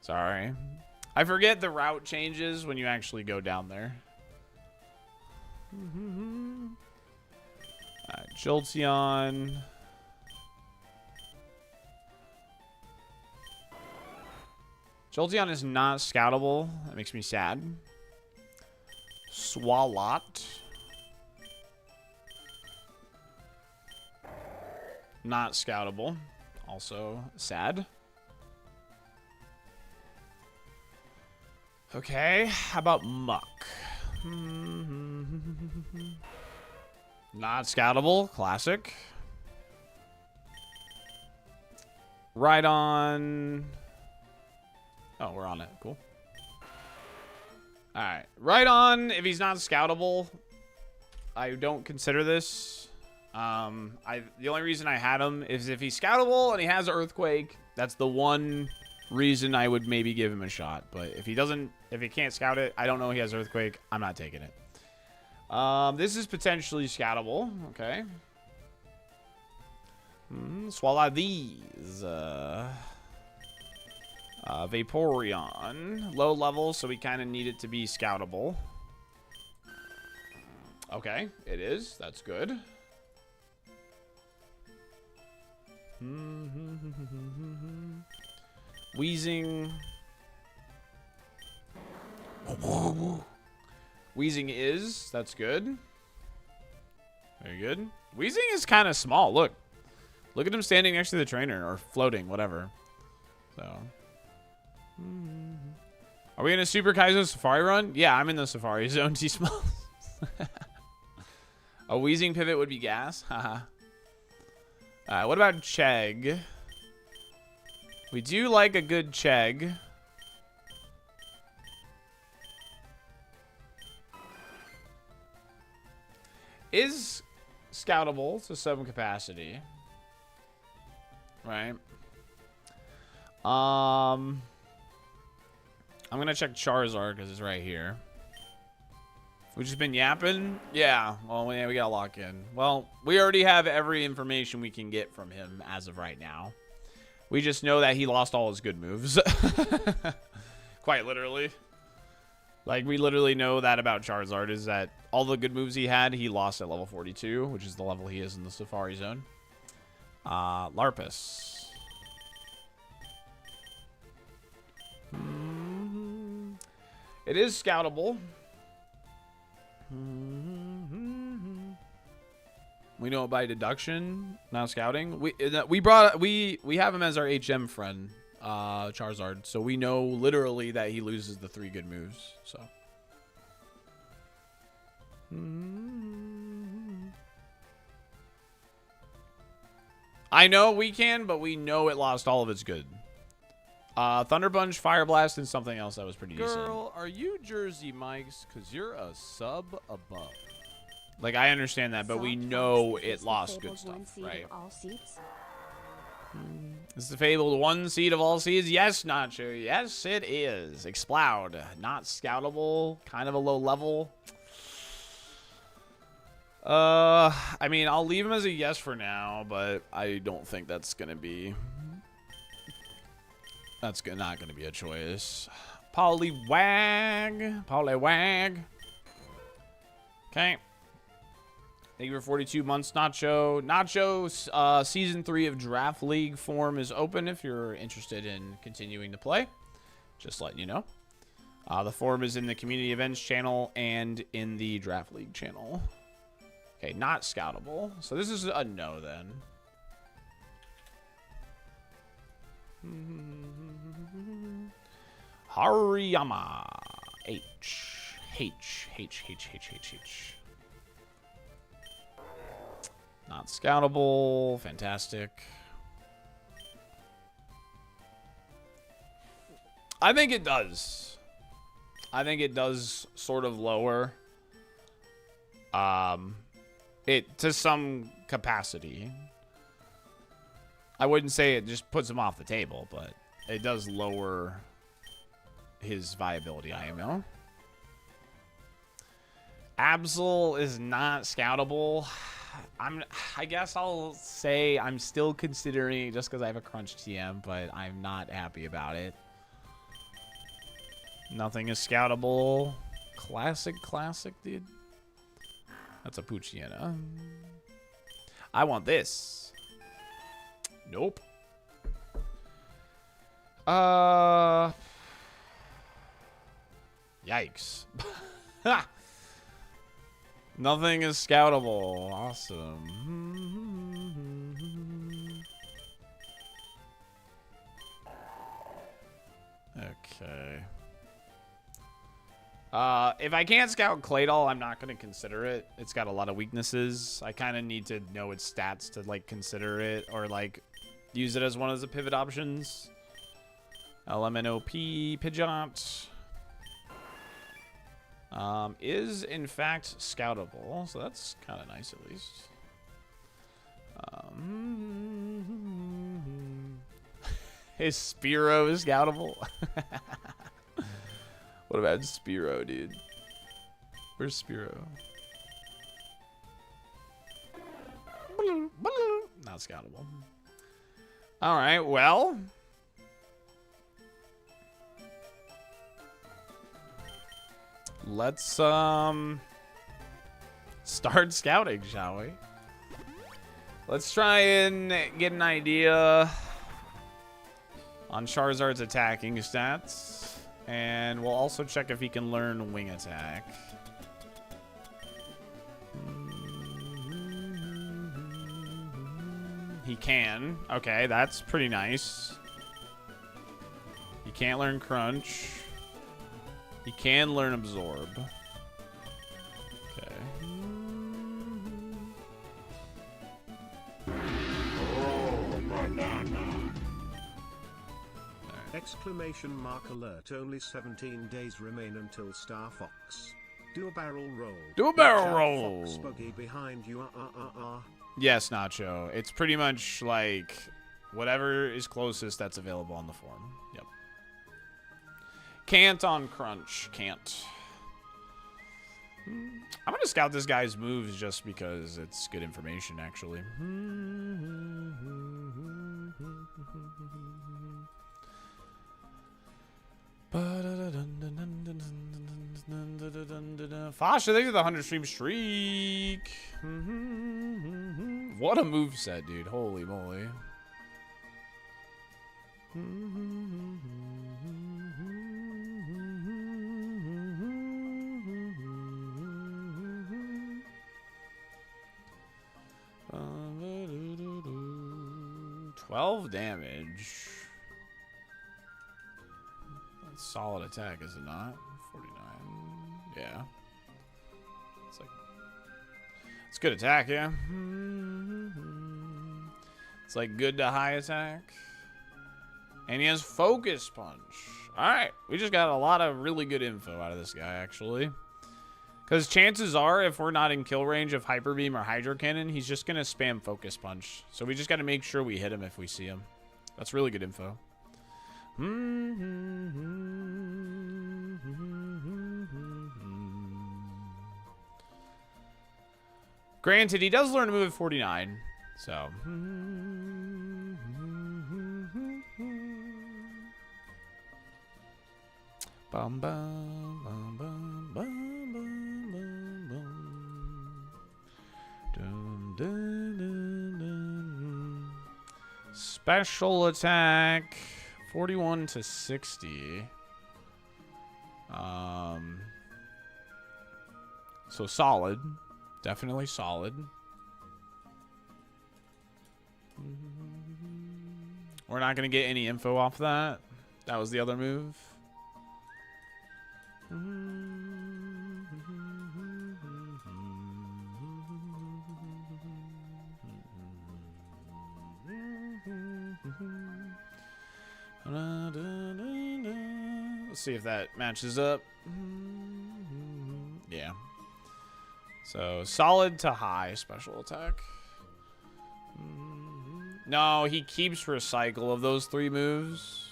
Sorry. I forget the route changes when you actually go down there. Alright, Jolteon. Jolteon is not scoutable. That makes me sad. Swalot. Not scoutable. Also sad. Okay, how about Muck? Not scoutable. Classic. Rhydon. Oh, we're on it. Cool. Alright. Rhydon, if he's not scoutable, I don't consider this. The only reason I had him is if he's scoutable and he has Earthquake. That's the one reason I would maybe give him a shot. But if he can't scout it, I don't know he has Earthquake, I'm not taking it. This is potentially scoutable. Okay. Swallow these. Vaporeon. Low level, so we kind of need it to be scoutable. Okay, it is. That's good. Wheezing. Wheezing is. That's good. Very good. Wheezing is kind of small. Look. Look at him standing next to the trainer. Or floating. Whatever. So. Are we in a Super Kaizo Safari run? Yeah, I'm in the Safari Zone. T-Small. A Wheezing pivot would be gas. Haha. What about Chegg? We do like a good Chegg. Is scoutable to some capacity. Right. I'm gonna check Charizard because it's right here. We've just been yapping? Yeah. Well, we gotta lock in. Well, we already have every information we can get from him as of right now. We just know that he lost all his good moves. Quite literally. Like, we literally know that about Charizard, is that all the good moves he had, he lost at level 42, which is the level he is in the Safari Zone. Larpus. It is scoutable. We know it by deduction, not scouting. We have him as our HM friend, Charizard, so we know literally that he loses the 3 good moves. So I know we can, but we know it lost all of its good. Thunder Punch, Fire Blast, and something else that was pretty decent.
Girl, are you Jersey Mike's? Because you're a sub above.
Like, I understand that, but we know it lost good stuff, right? Is the fabled 1 seed of all seeds? Yes, Nacho. Yes, it is. Exploud. Not scoutable. Kind of a low level. I mean, I'll leave him as a yes for now, but I don't think that's going to be... That's not going to be a choice. Poliwag. Poliwag. Okay. Thank you for 42 months, Nacho. Nacho, Season 3 of Draft League form is open if you're interested in continuing to play. Just letting you know. The form is in the Community Events channel and in the Draft League channel. Okay, not scoutable. So this is a no then. Hariyama. H. Not scoutable. Fantastic. I think it does. I think it does sort of lower it to some capacity. I wouldn't say it just puts him off the table, but it does lower his viability, IMO. Absol is not scoutable. I guess I'll say I'm still considering it just because I have a crunch TM, but I'm not happy about it. Nothing is scoutable. Classic, dude. That's a Poochyena. I want this. Nope. Yikes. Nothing is scoutable. Awesome. Okay. If I can't scout Claydol, I'm not going to consider it. It's got a lot of weaknesses. I kind of need to know its stats to, like, consider it or, like, use it as one of the pivot options. LMNOP, Pidgeot. Is, in fact, scoutable. So that's kind of nice, at least. His Spearow is scoutable. What about Spearow, dude? Where's Spearow? Not scoutable. Alright, well. Let's, start scouting, shall we? Let's try and get an idea on Charizard's attacking stats. And we'll also check if he can learn Wing Attack. He can. Okay, that's pretty nice. He can't learn Crunch. He can learn Absorb. Okay.
Exclamation mark alert, only 17 days remain until Star Fox. Do a barrel roll.
Do a barrel
Watch out,
roll.
Fox buggy behind you.
Yes, Nacho. It's pretty much like whatever is closest that's available on the form. Yep. Can't on Crunch. Can't. I'm going to scout this guy's moves just because it's good information, actually. Fasha, thanks for the 100 stream streak. What a moveset, dude. Holy moly. 12 damage. That's solid attack, is it not? 49. Yeah. It's like, it's good attack, yeah. It's like good to high attack. And he has Focus Punch. Alright, we just got a lot of really good info out of this guy, actually. Because chances are, if we're not in kill range of Hyper Beam or Hydro Cannon, he's just going to spam Focus Punch. So we just got to make sure we hit him if we see him. That's really good info. Granted, he does learn to move at 49. So... Bum, bum, bum, bum, bum, bum, bum, bum. Dun, dun, dun, dun. Special attack 41 to 60. So solid. Definitely solid. We're not going to get any info off that. That was the other move. Let's see if that matches up. Yeah. So solid to high special attack. No, he keeps recycle of those 3 moves.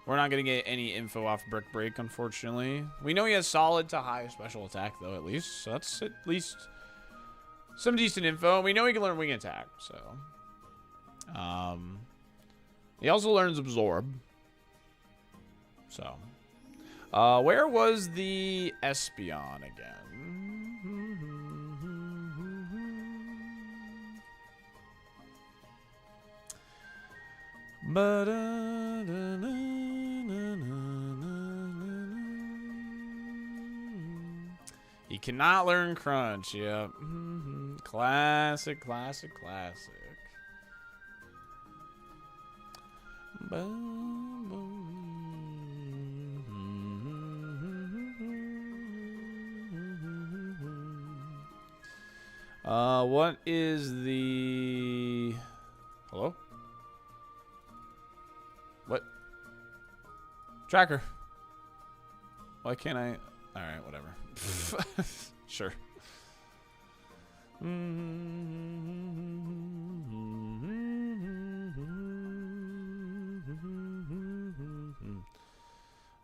We're not going to get any info off Brick Break, unfortunately. We know he has solid to high special attack, though, at least. So that's at least some decent info. We know he can learn wing attack, so. He also learns absorb. So. Where was the Espeon again? He cannot learn Crunch. Yep. Classic, classic, classic. What is the... Hello? What? Tracker. Why can't I... Alright, whatever. Sure.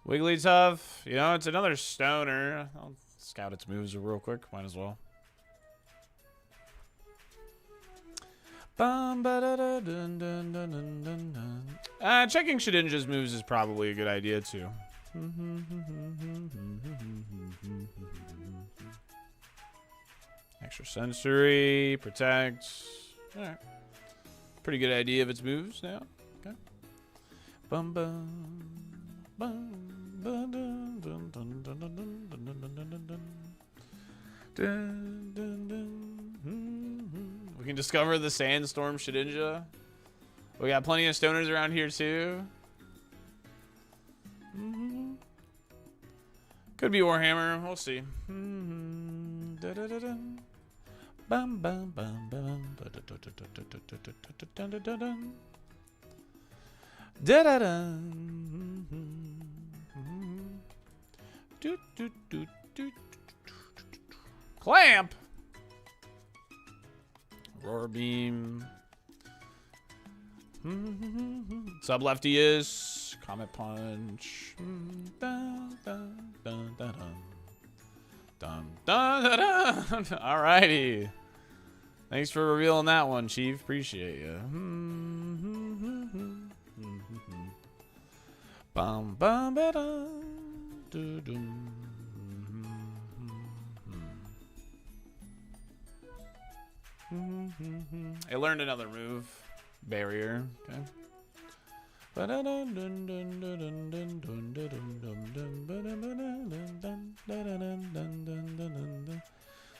Wigglytuff. You know, it's another stoner. I'll scout its moves real quick. Might as well. Checking Shedinja's moves is probably a good idea too. Extra sensory, protect. All right. Pretty good idea of its moves now. Okay. Bum bum bum bum dun dun dun dun dun dun dun dun dun dun dun. We can discover the Sandstorm Shedinja. We got plenty of stoners around here too. Could be Warhammer. We'll see. Bum bum bum bum. Da da da. Clamp. Roar beam. Sub lefty is Comet Punch. Dun, dun, dun, dun, dun, dun, dun, dun. Alrighty. Thanks for revealing that one, Chief. Appreciate you. Bum bum ba dum doo dum. I learned another move. Barrier. Okay.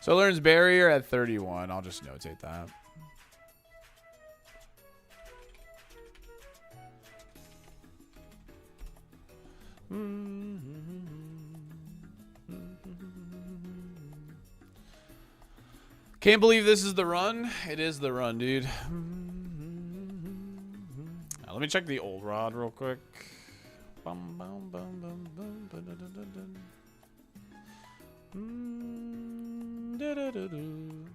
So it learns barrier at 31. I'll just notate that. Can't believe this is the run. It is the run, dude. Let me check the old rod real quick.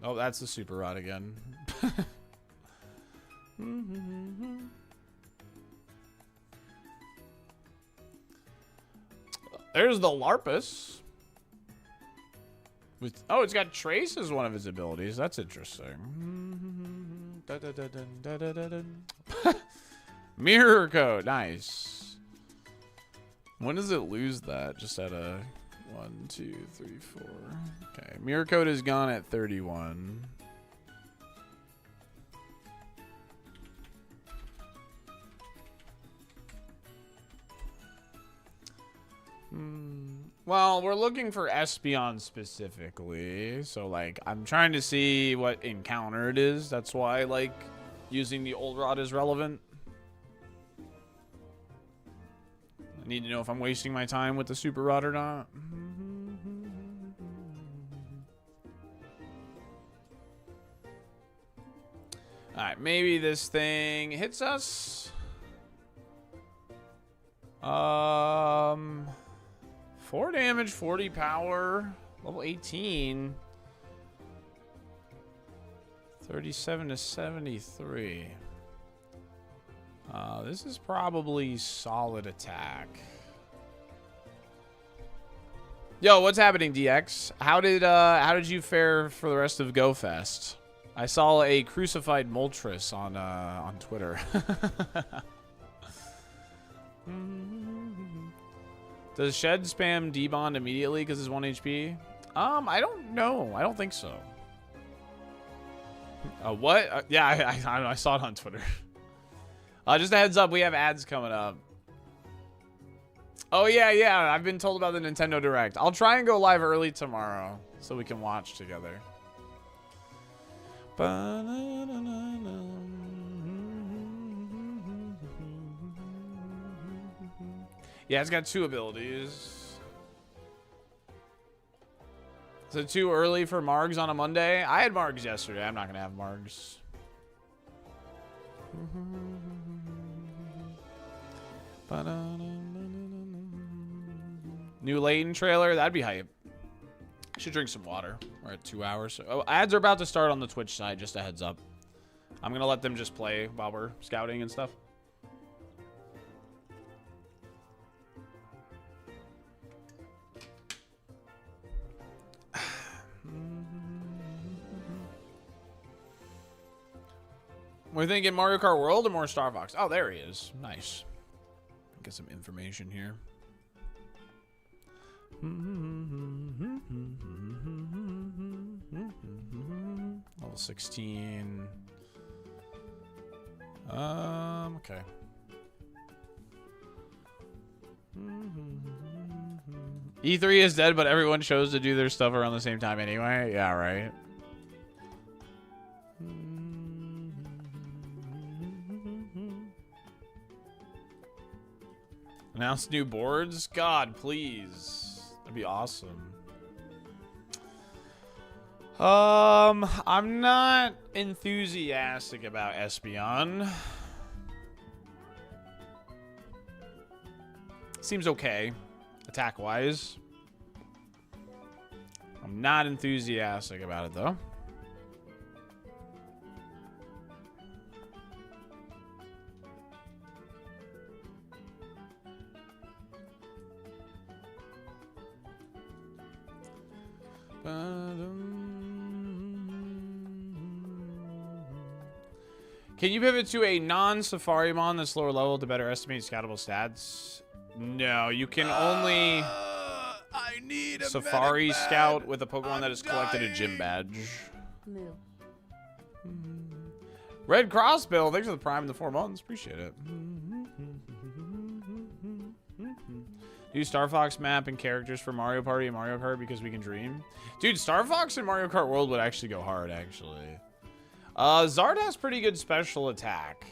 Oh, that's the super rod again. There's the Larpus. Oh, it's got Trace as one of his abilities. That's interesting. Mirror Coat. Nice. When does it lose that? Just at a 1, 2, 3, 4. Okay. Mirror Coat is gone at 31. Well, we're looking for Espeon specifically. So, like, I'm trying to see what encounter it is. That's why, like, using the old rod is relevant. I need to know if I'm wasting my time with the super rod or not. Alright, maybe this thing hits us. 4 damage, 40 power, level 18. 37 to 73. This is probably solid attack. Yo, what's happening, DX? How did you fare for the rest of GoFest? I saw a crucified Moltres on Twitter. Does Shed spam debond immediately because it's 1 HP? I don't know. I don't think so. What? Yeah, I don't know. I saw it on Twitter. Just a heads up, we have ads coming up. Oh, yeah. I've been told about the Nintendo Direct. I'll try and go live early tomorrow so we can watch together. Yeah, it's got 2 abilities. Is it too early for Margs on a Monday? I had Margs yesterday. I'm not going to have Margs. New Layton trailer? That'd be hype. Should drink some water. We're at 2 hours. Oh, ads are about to start on the Twitch side. Just a heads up. I'm going to let them just play while we're scouting and stuff. We're thinking Mario Kart World or more Star Fox? Oh, there he is. Nice. Get some information here. Level 16. Okay. E3 is dead, but everyone chose to do their stuff around the same time anyway. Yeah, right. Announce new boards? God, please. That'd be awesome. I'm not enthusiastic about Espeon. Seems okay, attack-wise. I'm not enthusiastic about it, though. Can you pivot to a non-Safarimon that's lower level to better estimate scoutable stats? No, you can only
I need a
Safari
medic, man.
Scout with a Pokemon
I'm
that has collected a gym
dying.
badge.
Moo.
Red Crossbill, thanks for the Prime in the 4 months. Appreciate it. New Star Fox map and characters for Mario Party and Mario Kart because we can dream. Dude, Star Fox and Mario Kart World would actually go hard, actually. Zard has pretty good special attack.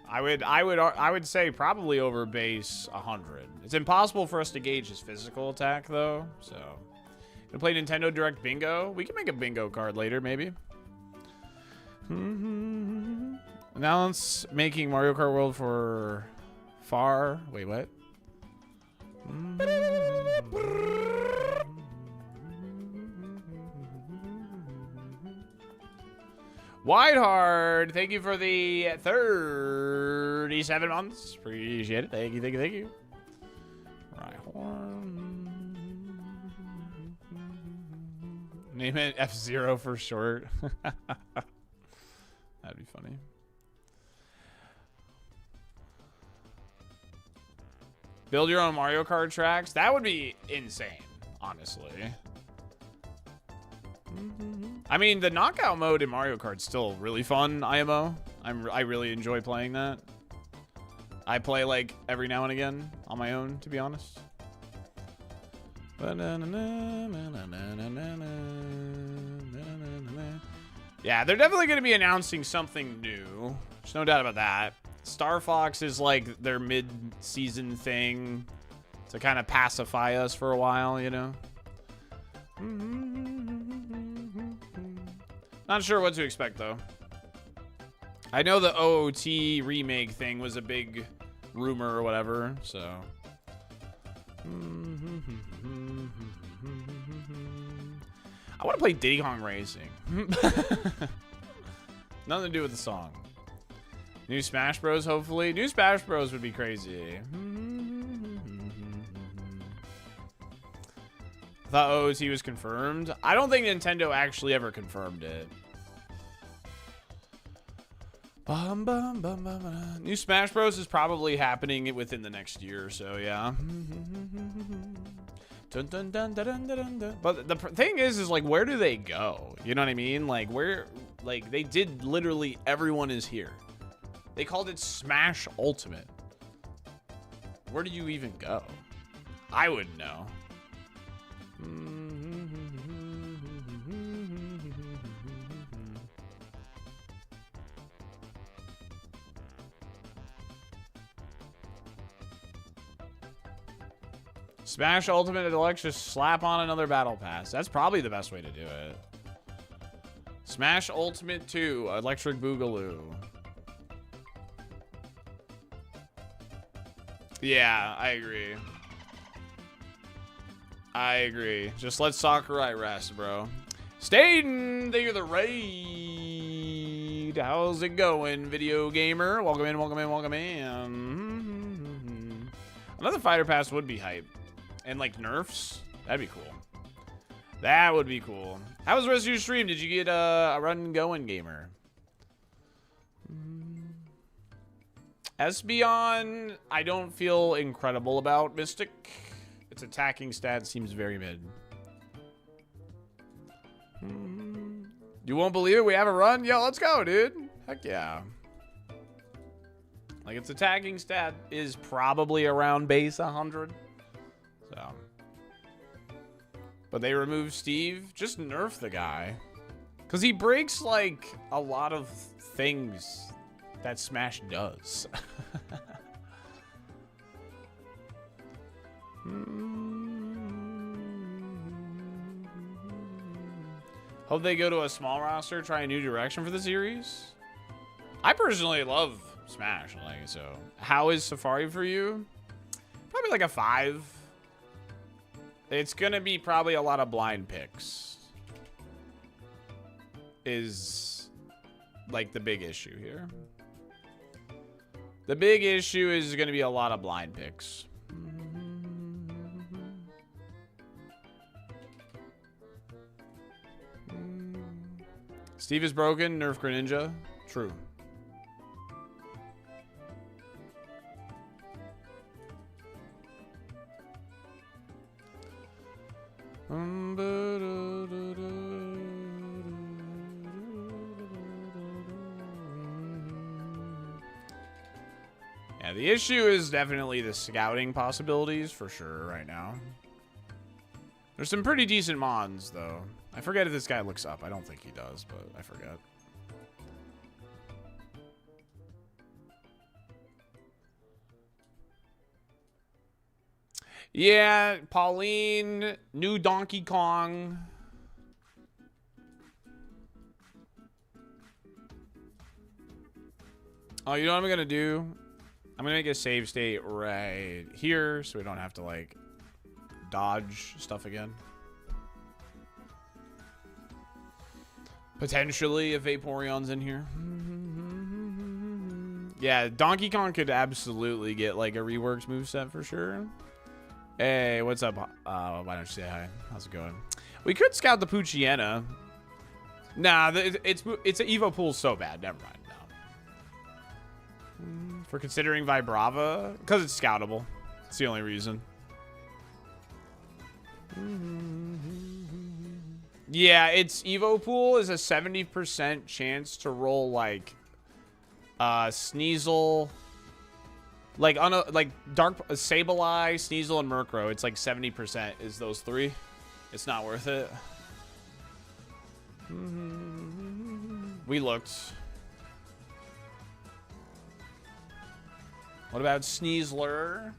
I would say probably over base 100. It's impossible for us to gauge his physical attack though. So, gonna play Nintendo Direct Bingo. We can make a bingo card later, maybe. Announce making Mario Kart World for far. Wait, what? Whiteheart, thank you for the 37 months. Appreciate it. Thank you, thank you, thank you. Rhyhorn. Name it F-Zero for short. That'd be funny. Build your own Mario Kart tracks. That would be insane, honestly. I mean, the knockout mode in Mario Kart's still really fun, IMO. I really enjoy playing that. I play, like, every now and again on my own, to be honest. Yeah, they're definitely going to be announcing something new. There's no doubt about that. Star Fox is, like, their mid-season thing to kind of pacify us for a while, you know? Not sure what to expect, though. I know the OOT remake thing was a big rumor or whatever. So. I want to play Diddy Kong Racing. Nothing to do with the song. New Smash Bros, hopefully. New Smash Bros would be crazy. I thought OOT was confirmed. I don't think Nintendo actually ever confirmed it. New Smash Bros is probably happening within the next year or so, yeah. But the thing is like, where do they go? You know what I mean? Like, where, like, they did literally everyone is here. They called it Smash Ultimate. Where do you even go? I wouldn't know. Smash Ultimate Deluxe, just slap on another battle pass. That's probably the best way to do it. Smash Ultimate 2, Electric Boogaloo. Yeah, I agree. I agree. Just let Sakurai rest, bro. Staten, thank you for the raid. How's it going, video gamer? Welcome in, welcome in, welcome in. Another fighter pass would be hype. And like nerfs, that'd be cool. That would be cool. How was the rest of your stream? Did you get a run going, gamer? Espeon, I don't feel incredible about Mystic. Its attacking stat seems very mid. You won't believe it? We have a run? Yo, let's go, dude. Heck yeah. Like, its attacking stat is probably around base 100. So. But they removed Steve. Just nerf the guy. Because he breaks, like, a lot of things that Smash does. Hope they go to a small roster, try a new direction for the series. I personally love Smash, like, so. How is Safari for you? Probably like a 5. It's gonna be probably a lot of blind picks. Is like the big issue here. The big issue is gonna be a lot of blind picks. Steve is broken, nerf Greninja. True. Yeah, the issue is definitely the scouting possibilities for sure right now. There's some pretty decent mons, though. I forget if this guy looks up. I don't think he does, but I forget. Yeah, Pauline, new Donkey Kong. Oh, you know what I'm gonna do? I'm gonna make a save state right here so we don't have to, like, dodge stuff again. Potentially, if Vaporeon's in here. Yeah, Donkey Kong could absolutely get, like, a reworked moveset for sure. Hey, what's up? Why don't you say hi? How's it going? We could scout the Poochyena. Nah, it's an Evo pool so bad. Never mind. No. For considering Vibrava, because it's scoutable. It's the only reason. Yeah, its Evo pool is a 70% chance to roll like Sneasel. Like on a Dark Sableye, Sneasel, and Murkrow, it's like 70% is those three. It's not worth it. We looked. What about Sneasler?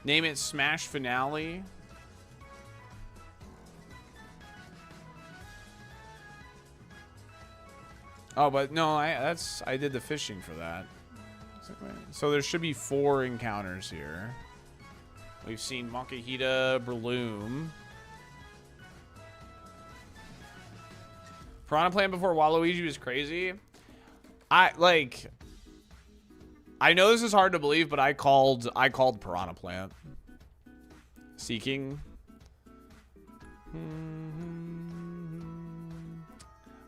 Name it Smash Finale. Oh, but no, I did the fishing for that. So there should be 4 encounters here. We've seen Makihita, Breloom. Piranha Plant before Waluigi was crazy. I know this is hard to believe, but I called Piranha Plant. Seeking.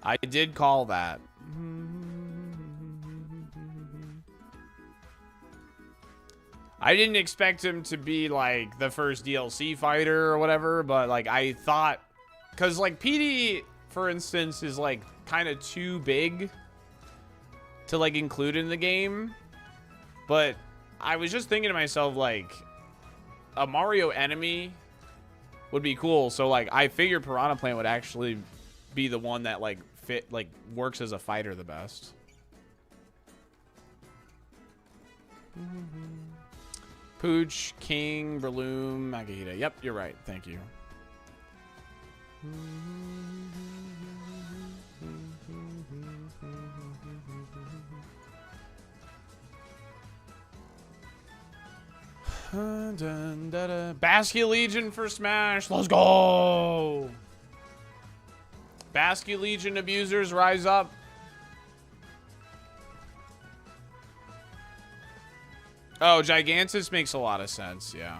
I did call that. I didn't expect him to be like the first DLC fighter or whatever, but like I thought, cause like PD, for instance, is like kind of too big to like include in the game. But I was just thinking to myself, like, a Mario enemy would be cool. So like I figured Piranha Plant would actually be the one that like works as a fighter the best. Pooch, King, Breloom, Makihita. Yep, you're right. Thank you. Basket Legion for Smash. Let's go. Basket Legion abusers rise up. Oh, Gigantus makes a lot of sense, yeah.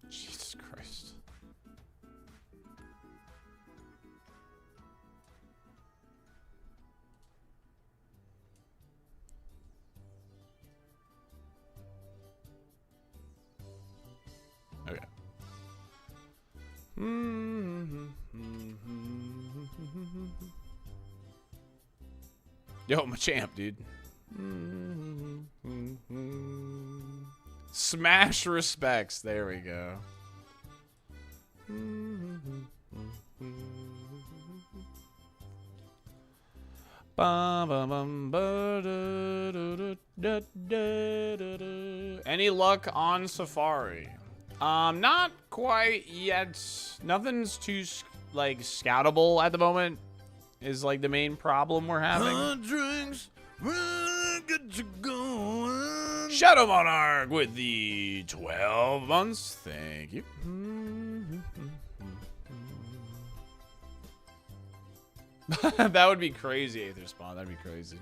Jesus Christ. Okay. Yo, I'm a champ, dude. Smash respects. There we go. Any luck on Safari? Not quite yet. Nothing's too like scoutable at the moment. Is like the main problem we're having. Drinks, get you going. Shadow Monarch with the 12 months. Thank you. That would be crazy, Aether Spawn. That'd be crazy.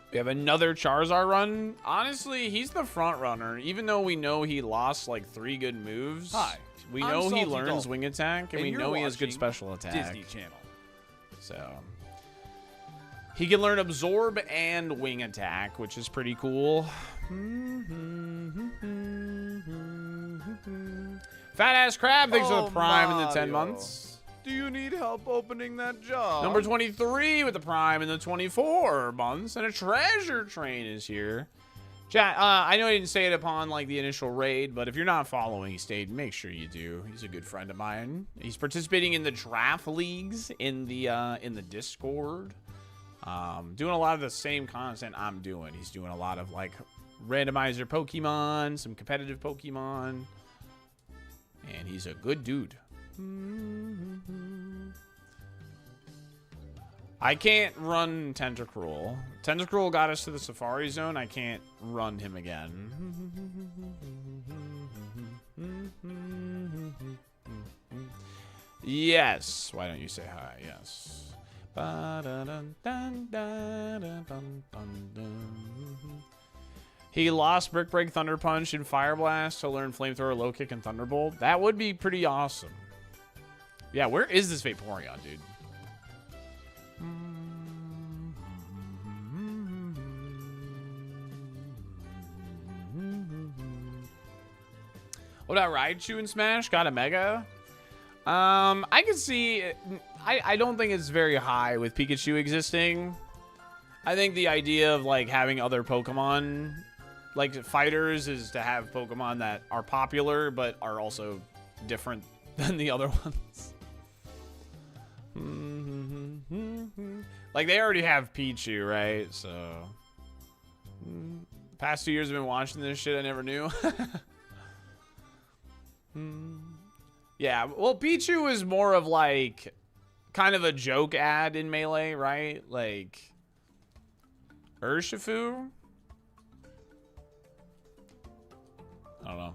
We have another Charizard run. Honestly, he's the front runner. Even though we know he lost like 3 good moves.
Hi,
we
I'm
know he
SaltyDolphin,
learns wing attack, and we
you're
know he has good
watching
special attack.
Disney Channel.
So he can learn absorb and wing attack, which is pretty cool. Fat ass crab, thanks for the prime in the 10 months.
Do you need help opening that jar?
Number 23 with the prime in the 24 months, and a treasure train is here. Chat, I know I didn't say it upon like the initial raid, but if you're not following Stade, make sure you do. He's a good friend of mine. He's participating in the draft leagues in the Discord. Doing a lot of the same content I'm doing. He's doing a lot of like randomizer Pokemon, some competitive Pokemon, and he's a good dude. I can't run Tentacruel. Tentacruel got us to the Safari Zone. I can't run him again. Yes. Why don't you say hi? Yes. He lost Brick Break, Thunder Punch, and Fire Blast to learn Flamethrower, Low Kick, and Thunderbolt. That would be pretty awesome. Yeah, where is this Vaporeon, dude? What about Raichu in Smash? Got a Mega? I can see... I don't think it's very high with Pikachu existing. I think the idea of, like, having other Pokemon, like, fighters is to have Pokemon that are popular but are also different than the other ones. Like, they already have Pichu, right? So, past 2 years I've been watching this shit. I never knew. Yeah, well, Pichu is more of like kind of a joke ad in Melee, right? Like Urshifu? I don't know.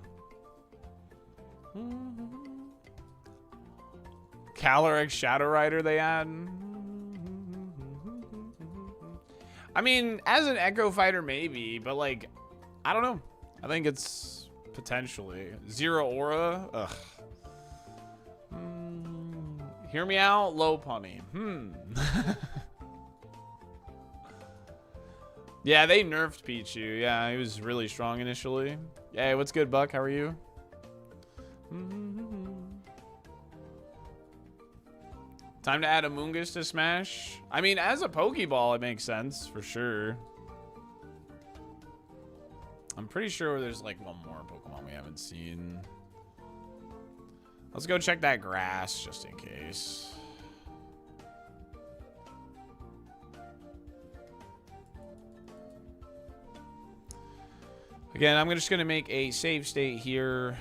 Calyrex Shadow Rider they add. I mean, as an Echo Fighter, maybe, but like, I don't know. I think it's potentially Zero Aura. Ugh. Hear me out, low punny. Yeah, they nerfed Pichu. Yeah, he was really strong initially. Hey, what's good, Buck? How are you? Time to add Amoonguss to Smash. I mean, as a Pokeball, it makes sense for sure. I'm pretty sure there's like one more Pokemon we haven't seen. Let's go check that grass just in case. Again, I'm just going to make a save state here.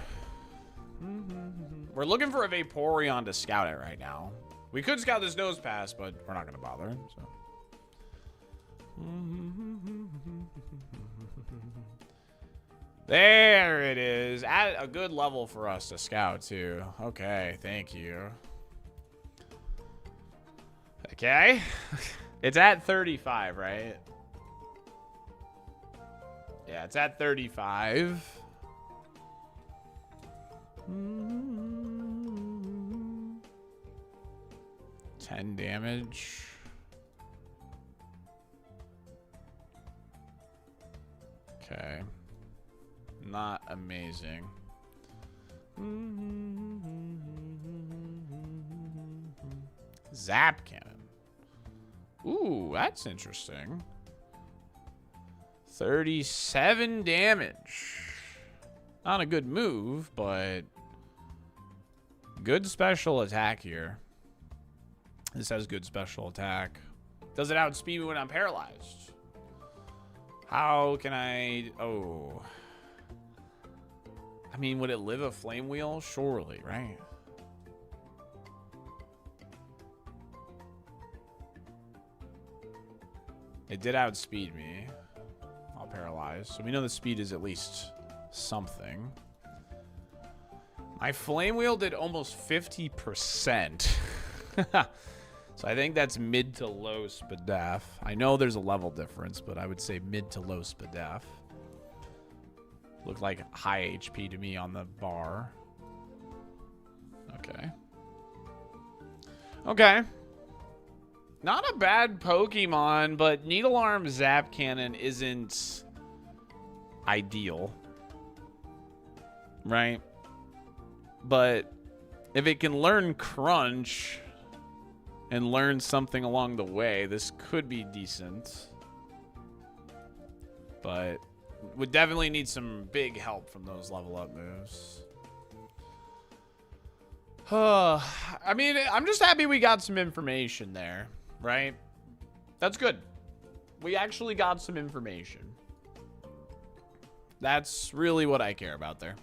We're looking for a Vaporeon to scout it right now. We could scout this Nose Pass, but we're not going to bother. So. There it is. At a good level for us to scout, too. Okay, thank you. Okay. It's at 35, right? Yeah, it's at 35. 10 damage. Okay. Not amazing. Zap Cannon. Ooh, that's interesting. 37 damage. Not a good move, but good special attack here. This has good special attack. Does it outspeed me when I'm paralyzed? How can I... Oh. I mean, would it live a Flame Wheel? Surely, right? It did outspeed me. I'll paralyze. So we know the speed is at least something. My Flame Wheel did almost 50%. So I think that's mid to low Spadaf. I know there's a level difference, but I would say mid to low Spadaf. Looked like high HP to me on the bar. Okay. Okay. Not a bad Pokemon, but Needle Arm Zap Cannon isn't ideal. Right? But if it can learn Crunch and learn something along the way, this could be decent. But would definitely need some big help from those level up moves. I mean, I'm just happy we got some information there, right? That's good. We actually got some information. That's really what I care about there.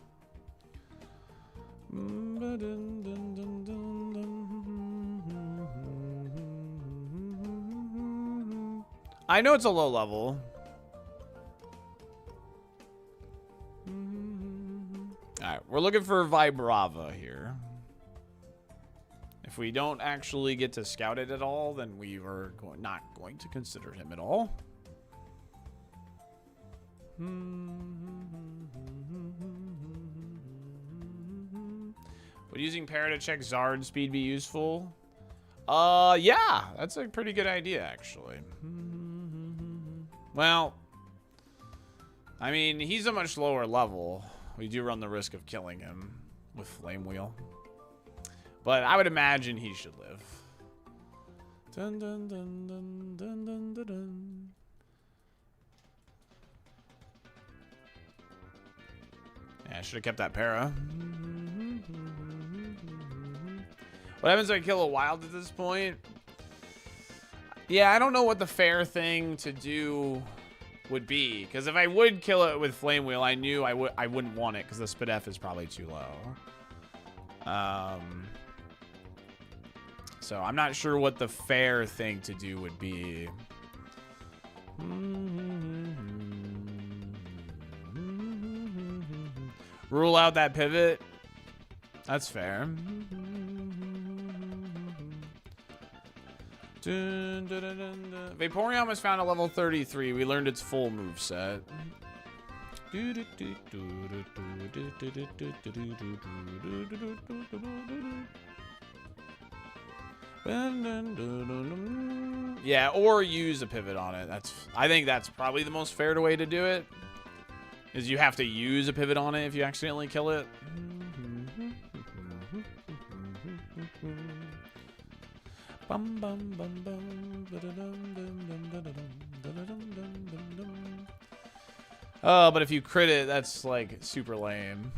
I know it's a low level. Alright, we're looking for Vibrava here. If we don't actually get to scout it at all, then we are not going to consider him at all. Would using Para to check Zard speed be useful? Yeah, that's a pretty good idea, actually. Well, I mean, he's a much lower level. We do run the risk of killing him with Flame Wheel. But I would imagine he should live. Dun, dun, dun, dun, dun, dun, dun, dun. Yeah, I should have kept that para. What happens if I kill a wild at this point? Yeah, I don't know what the fair thing to do would be. Because if I would kill it with Flame Wheel, I knew I wouldn't want it because the SPDF is probably too low. So I'm not sure what the fair thing to do would be. Rule out that pivot. That's fair. Vaporeon was found at level 33. We learned its full moveset. Yeah, or use a pivot on it. I think that's probably the most fair way to do it. Is you have to use a pivot on it if you accidentally kill it. Oh, but if you crit it, that's like super lame.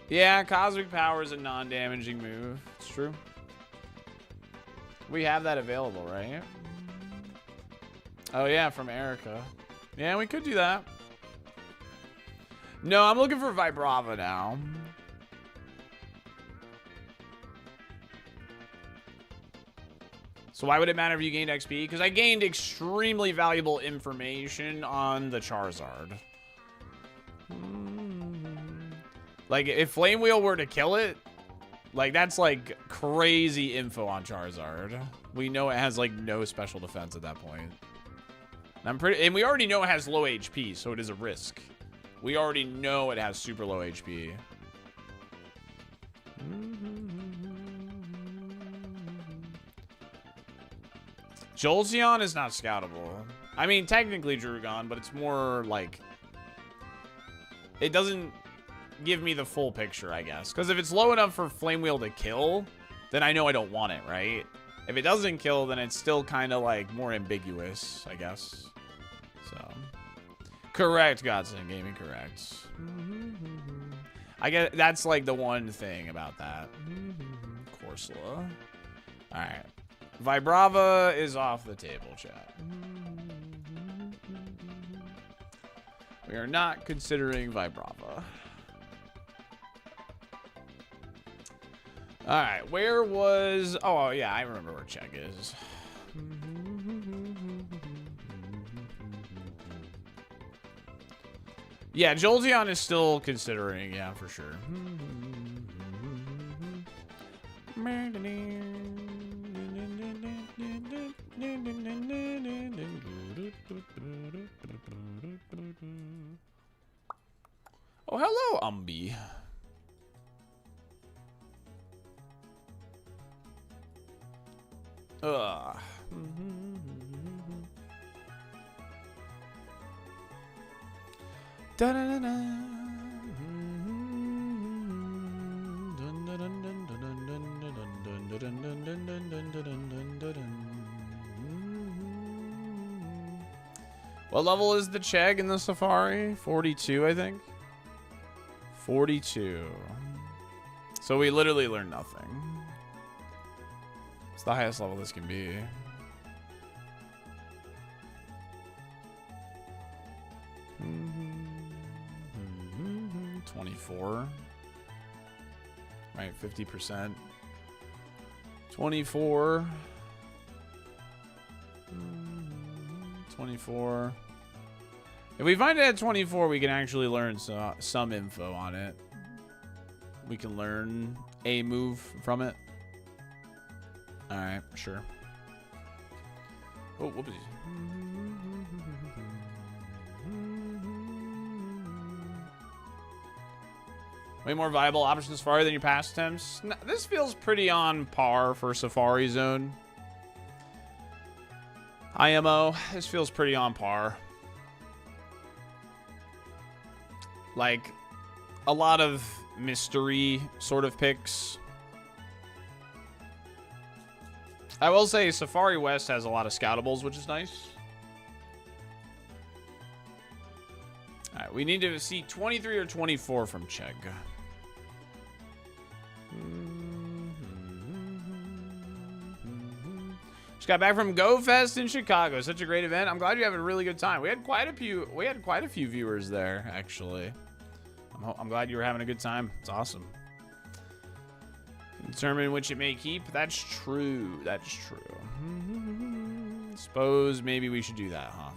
Yeah, Cosmic Power is a non-damaging move. It's true. We have that available, right? Oh, yeah, from Erica. Yeah, we could do that. No, I'm looking for Vibrava now. So why would it matter if you gained XP? Because I gained extremely valuable information on the Charizard. Like, if Flame Wheel were to kill it, like, that's, like, crazy info on Charizard. We know it has, like, no special defense at that point. And we already know it has low HP, so it is a risk. We already know it has super low HP. Jolteon is not scoutable. I mean, technically Drugon, but it's more like... It doesn't give me the full picture, I guess. Because if it's low enough for Flame Wheel to kill, then I know I don't want it, right? If it doesn't kill, then it's still kind of like more ambiguous, I guess. So, correct, Godson Gaming, correct. I get that's like the one thing about that. Corsola. All right, Vibrava is off the table, chat. We are not considering Vibrava. All right, where was... Oh, yeah, I remember where Check is. Yeah, Jolteon is still considering, yeah, for sure. Oh, hello, Umbi. Ugh. What level is the Chegg in the Safari? 42, I think. 42. So we literally learned nothing. It's the highest level this can be. Mm-hmm. 24. Right, 50%. 24. 24. If we find it at 24, we can actually learn some info on it. We can learn a move from it. Alright, sure. Oh, whoopsies. Way more viable options Safari than your past attempts. No, this feels pretty on par for Safari Zone. IMO, this feels pretty on par. Like, a lot of mystery sort of picks. I will say Safari West has a lot of scoutables, which is nice. All right, we need to see 23 or 24 from Chegg. Just got back from Go Fest in Chicago. Such a great event. I'm glad you're having a really good time. We had quite a few viewers there, actually. I'm glad you were having a good time. It's awesome. Determine which it may keep. That's true. That's true. Suppose maybe we should do that, huh?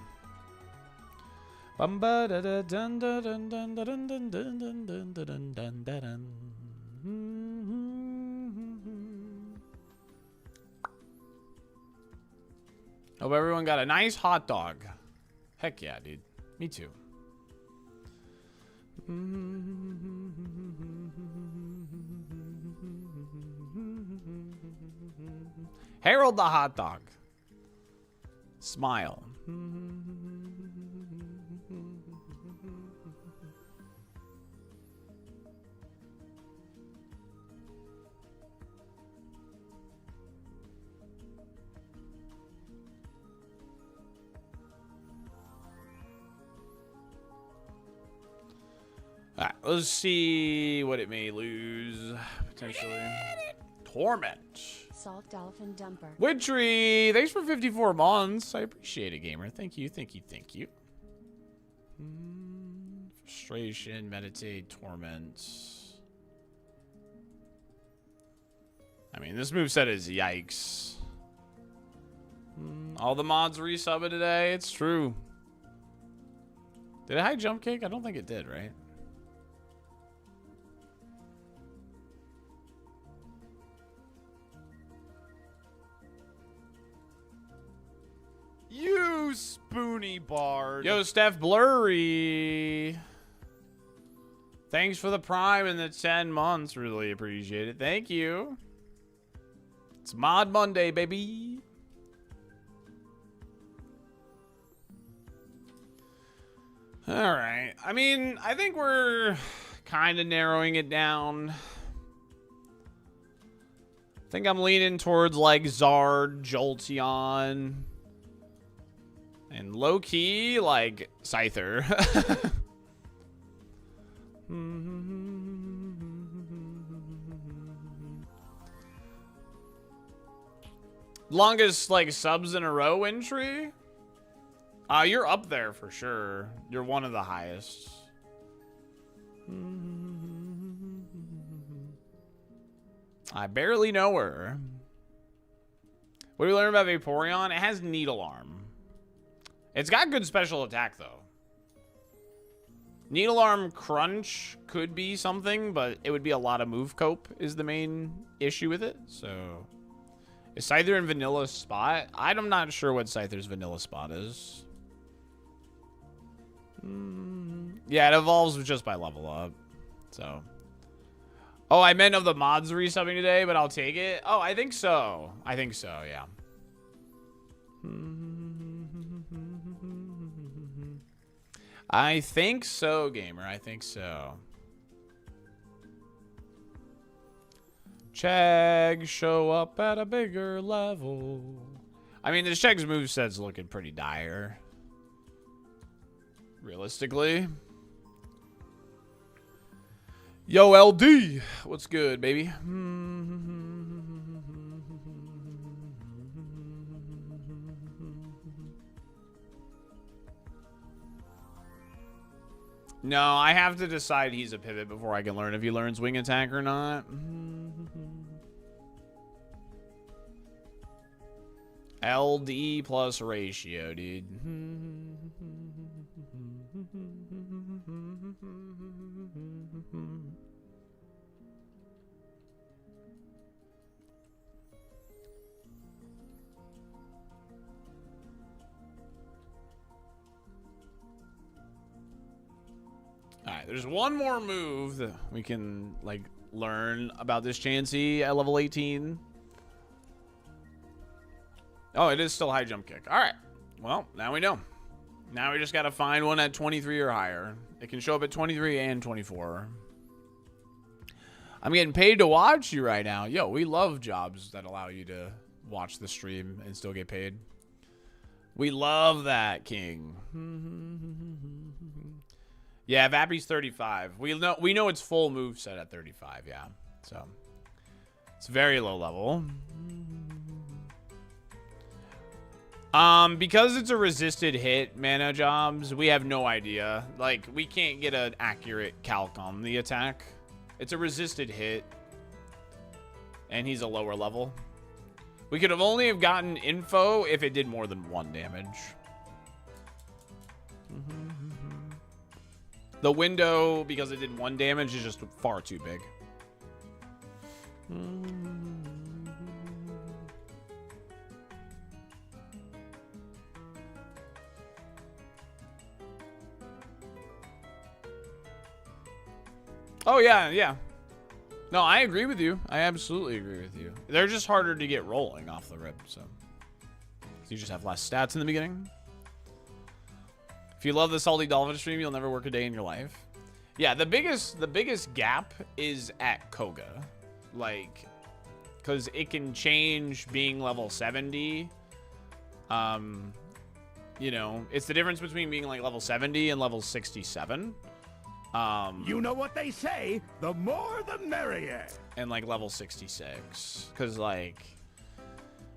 Hope everyone got a nice hot dog. Heck yeah, dude. Me too. Harold the hot dog. Smile. All right, let's see what it may lose potentially. Torment.
SaltyDolphin Dumper.
Witchery, thanks for 54 months. I appreciate it, gamer. Thank you, thank you, thank you. Frustration, meditate, torment. I mean, this moveset is yikes. All the mods resubbed today. It's true. Did it high jump kick? I don't think it did, right?
You spoony bard.
Yo, Steph Blurry. Thanks for the prime and the 10 months. Really appreciate it. Thank you. It's Mod Monday, baby. All right. I mean, I think we're kind of narrowing it down. I think I'm leaning towards like Zard, Jolteon. And low-key, like, Scyther. Longest, like, subs in a row entry? You're up there for sure. You're one of the highest. I barely know her. What do we learn about Vaporeon? It has Needle Arm. It's got good special attack, though. Needle Arm Crunch could be something, but it would be a lot of move cope is the main issue with it. So, is Scyther in Vanilla Spot? I'm not sure what Scyther's Vanilla Spot is. Yeah, it evolves just by level up. So. Oh, I meant of the mods resubbing today, but I'll take it. Oh, I think so. I think so, yeah. I think so, gamer. I think so. Chegg show up at a bigger level. I mean, this Chegg's moveset's looking pretty dire. Realistically. Yo, LD. What's good, baby? No, I have to decide he's a pivot before I can learn if he learns wing attack or not. LD plus ratio, dude. Alright, there's one more move that we can, like, learn about this Chansey at level 18. Oh, it is still high jump kick. Alright. Well, now we know. Now we just gotta find one at 23 or higher. It can show up at 23 and 24. I'm getting paid to watch you right now. Yo, we love jobs that allow you to watch the stream and still get paid. We love that, King. Yeah, Vappy's 35. We know it's full move set at 35, yeah. So it's very low level. Because it's a resisted hit, mana jobs, we have no idea. Like, we can't get an accurate calc on the attack. It's a resisted hit. And he's a lower level. We could have only have gotten info if it did more than 1 damage. The window, because it did 1 damage, is just far too big. Oh, yeah, yeah. No, I agree with you. I absolutely agree with you. They're just harder to get rolling off the rip, so. You just have less stats in the beginning. If you love the SaltyDolphin stream, you'll never work a day in your life. Yeah, the biggest gap is at Koga. Like, because it can change being level 70. You know, it's the difference between being like level 70 and level 67.
You know what they say, the more the merrier.
And like level 66, because like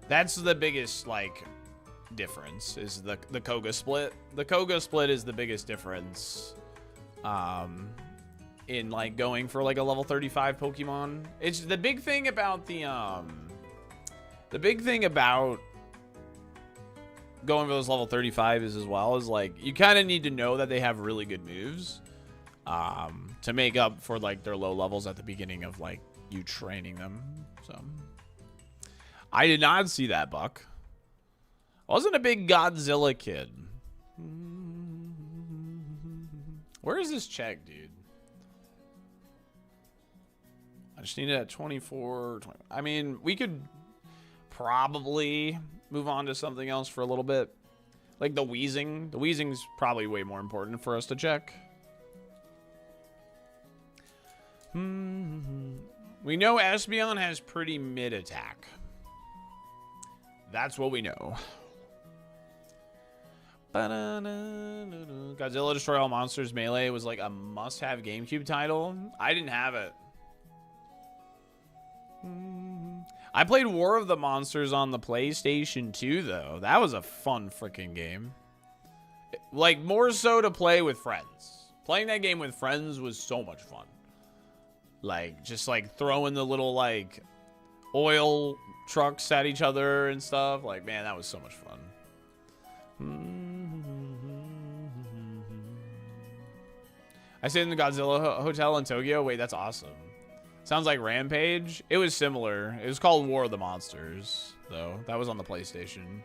that's the biggest like difference is the Koga split. The Koga split is the biggest difference in like going for like a level 35 Pokemon. It's the big thing about the big thing about going for those level 35s as well is like you kind of need to know that they have really good moves to make up for like their low levels at the beginning of like you training them. So I did not see that, Buck. I wasn't a big Godzilla kid. Where is this check, dude? I just need it at 24. 20. I mean, we could probably move on to something else for a little bit. Like the wheezing. The wheezing's probably way more important for us to check. We know Espeon has pretty mid attack. That's what we know. Godzilla Destroy All Monsters Melee was like a must-have GameCube title. I didn't have it. I played War of the Monsters on the PlayStation 2, though. That was a fun freaking game. Like, more so to play with friends. Playing that game with friends was so much fun. Like, just like throwing the little like oil trucks at each other and stuff. Like, man, that was so much fun. I stayed in the Godzilla Hotel in Tokyo. Wait, that's awesome. Sounds like Rampage. It was similar. It was called War of the Monsters, though. That was on the PlayStation.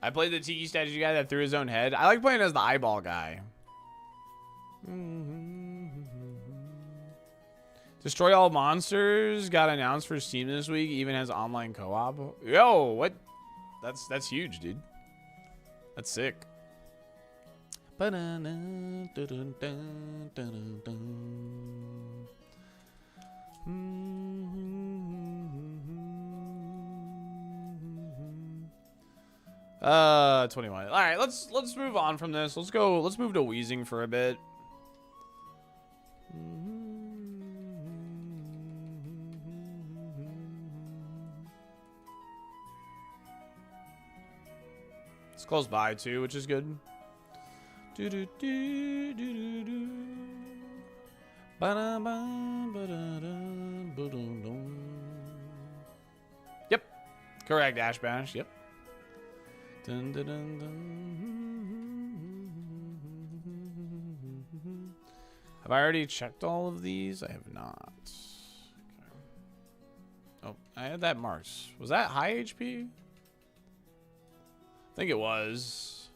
I played the Tiki statue guy that threw his own head. I like playing as the eyeball guy. Destroy All Monsters got announced for Steam this week. Even has online co-op. Yo, what? That's huge, dude. That's sick. Uh, 21. All right, let's move on from this. Let's move to wheezing for a bit. It's close by too, which is good. Yep. Correct, Ash Bash. Yep. Dun, dun, dun, dun. Have I already checked all of these? I have not. Okay. Oh, I had that marked. Was that high HP? I think it was.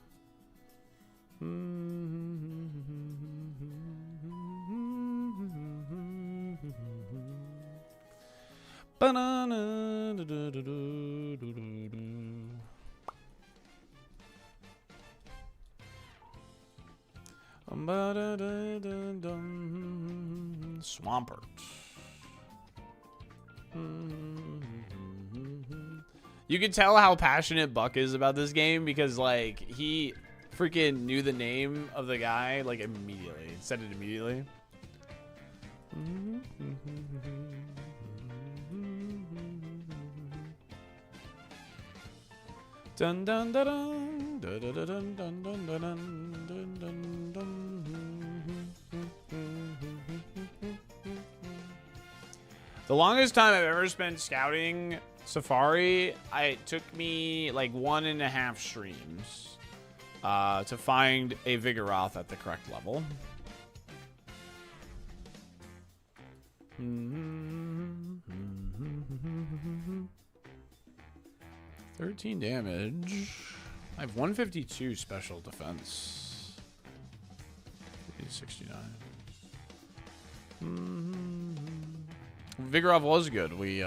Swampert. You can tell how passionate Buck is about this game because, like, he freaking knew the name of the guy, like, immediately. Said it immediately. Dun dun dun dun dun dun dun dun dun dun dun dun. The longest time I've ever spent scouting Safari, it took me like 1.5 streams to find a Vigoroth at the correct level. 13 damage. I have 152 special defense. 69. Vigoroth was good. We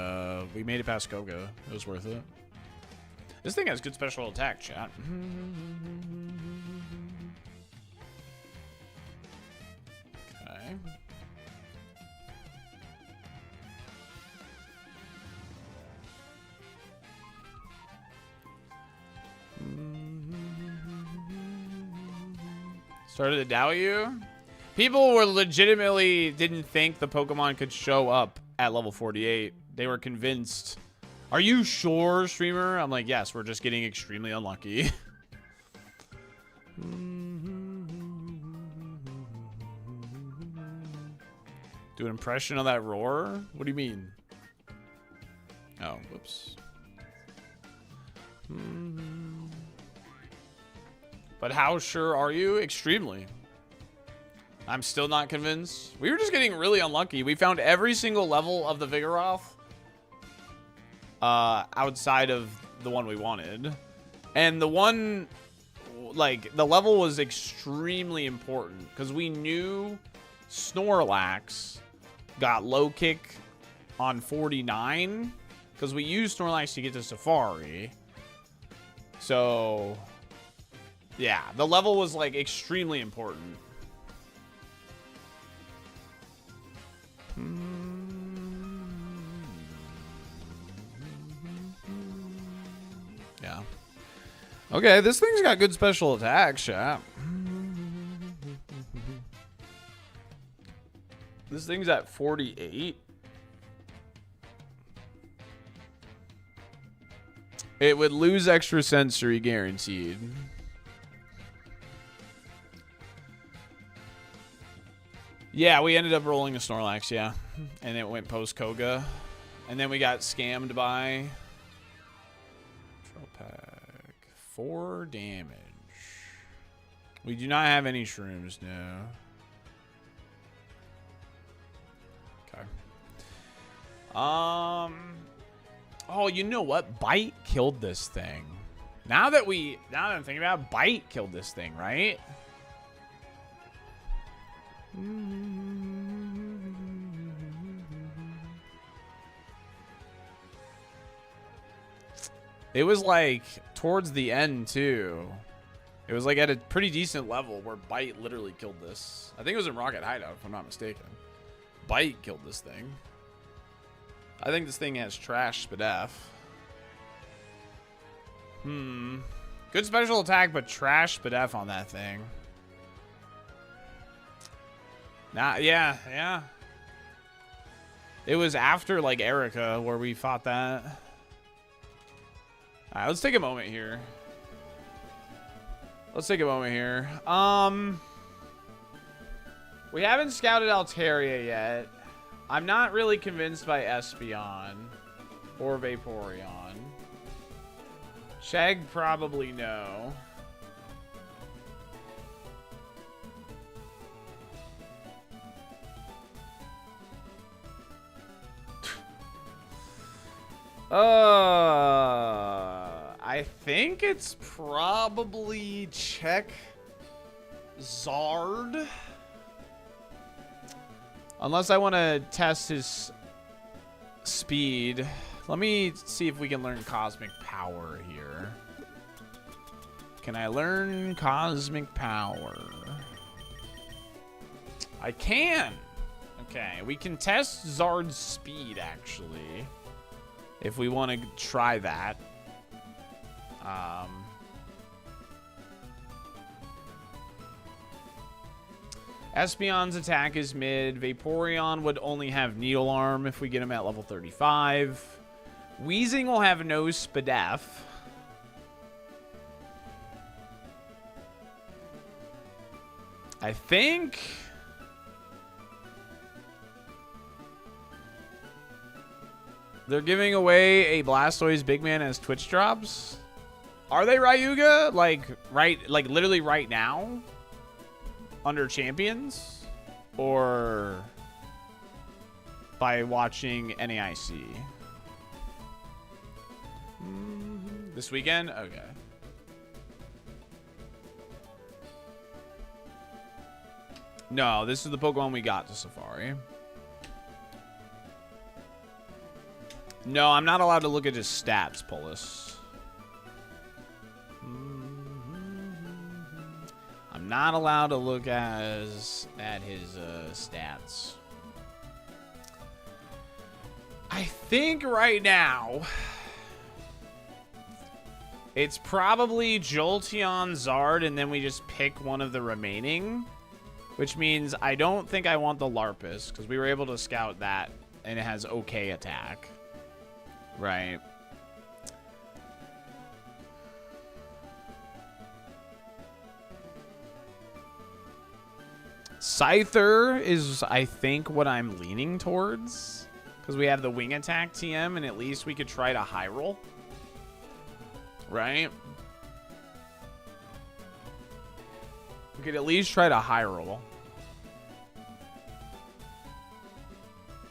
made it past Koga. It was worth it. This thing has good special attack, chat. Okay. Started to doubt you? People were legitimately didn't think the Pokemon could show up at level 48. They were convinced. Are you sure, streamer? I'm like, yes, we're just getting extremely unlucky. Do an impression of that roar? What do you mean? Oh, whoops. But how sure are you? Extremely. I'm still not convinced. We were just getting really unlucky. We found every single level of the Vigoroth outside of the one we wanted. And the one, like, the level was extremely important because we knew Snorlax got low kick on 49 because we used Snorlax to get to Safari. So, yeah, the level was, like, extremely important. Yeah. Okay, this thing's got good special attacks, yeah. This thing's at 48. It would lose extra sensory guaranteed. Yeah, we ended up rolling a Snorlax, yeah. And it went post-Koga. And then we got scammed by... Pack. 4 damage. We do not have any shrooms, no. Okay. Oh, you know what? Bite killed this thing. Now that I'm thinking about it, Bite killed this thing, right? It was like towards the end too. It was like at a pretty decent level where Bite literally killed this. I think it was in Rocket Hideout, if I'm not mistaken. Bite killed this thing. I think this thing has trash Spadef. Good special attack, but trash Spadef on that thing. Nah, yeah. It was after, like, Erica where we fought that. Alright, let's take a moment here. We haven't scouted Altaria yet. I'm not really convinced by Espeon or Vaporeon. Shag probably no. I think it's probably check Zard. Unless I want to test his speed. Let me see if we can learn Cosmic Power here. Can I learn Cosmic Power? I can. Okay, we can test Zard's speed, actually. If we want to try that. Espeon's attack is mid. Vaporeon would only have Needle Arm if we get him at level 35. Weezing will have no Spadef. I think... they're giving away a Blastoise Big Man as Twitch drops. Are they, Ryuga? Like literally right now? Under Champions? Or by watching NAIC? This weekend? Okay. No, this is the Pokemon we got to Safari. No, I'm not allowed to look at his stats, Polis. I'm not allowed to look at his stats. I think right now it's probably Jolteon, Zard, and then we just pick one of the remaining. Which means I don't think I want the Larpus, because we were able to scout that, and it has okay attack. Right. Scyther is, I think, what I'm leaning towards. Because we have the wing attack TM, and at least we could try to high roll. Right? We could at least try to high roll.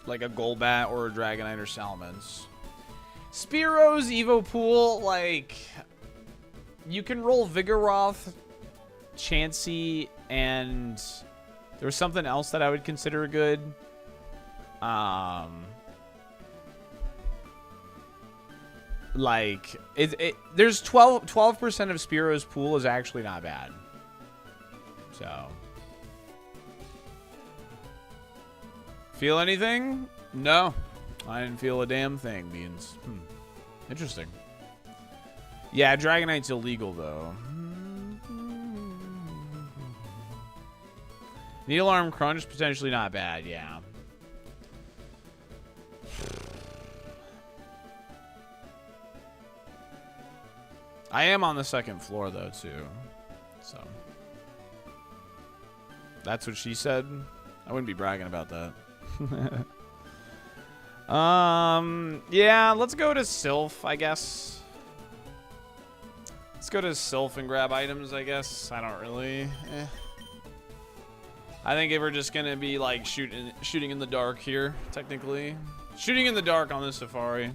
Like a Golbat or a Dragonite or Salamence. Spearo's Evo Pool, like... you can roll Vigoroth, Chansey, and... there was something else that I would consider good. Like... there's 12% of Spearo's pool is actually not bad. So... feel anything? No. I didn't feel a damn thing, Beans. Interesting. Yeah, Dragonite's illegal, though. Needle Arm Crunch, potentially not bad, yeah. I am on the second floor, though, too. So. That's what she said. I wouldn't be bragging about that. Yeah, let's go to Sylph, I guess. Let's go to Sylph and grab items, I guess. I don't really. I think if we're just gonna be like shooting in the dark here, technically. Shooting in the dark on this Safari.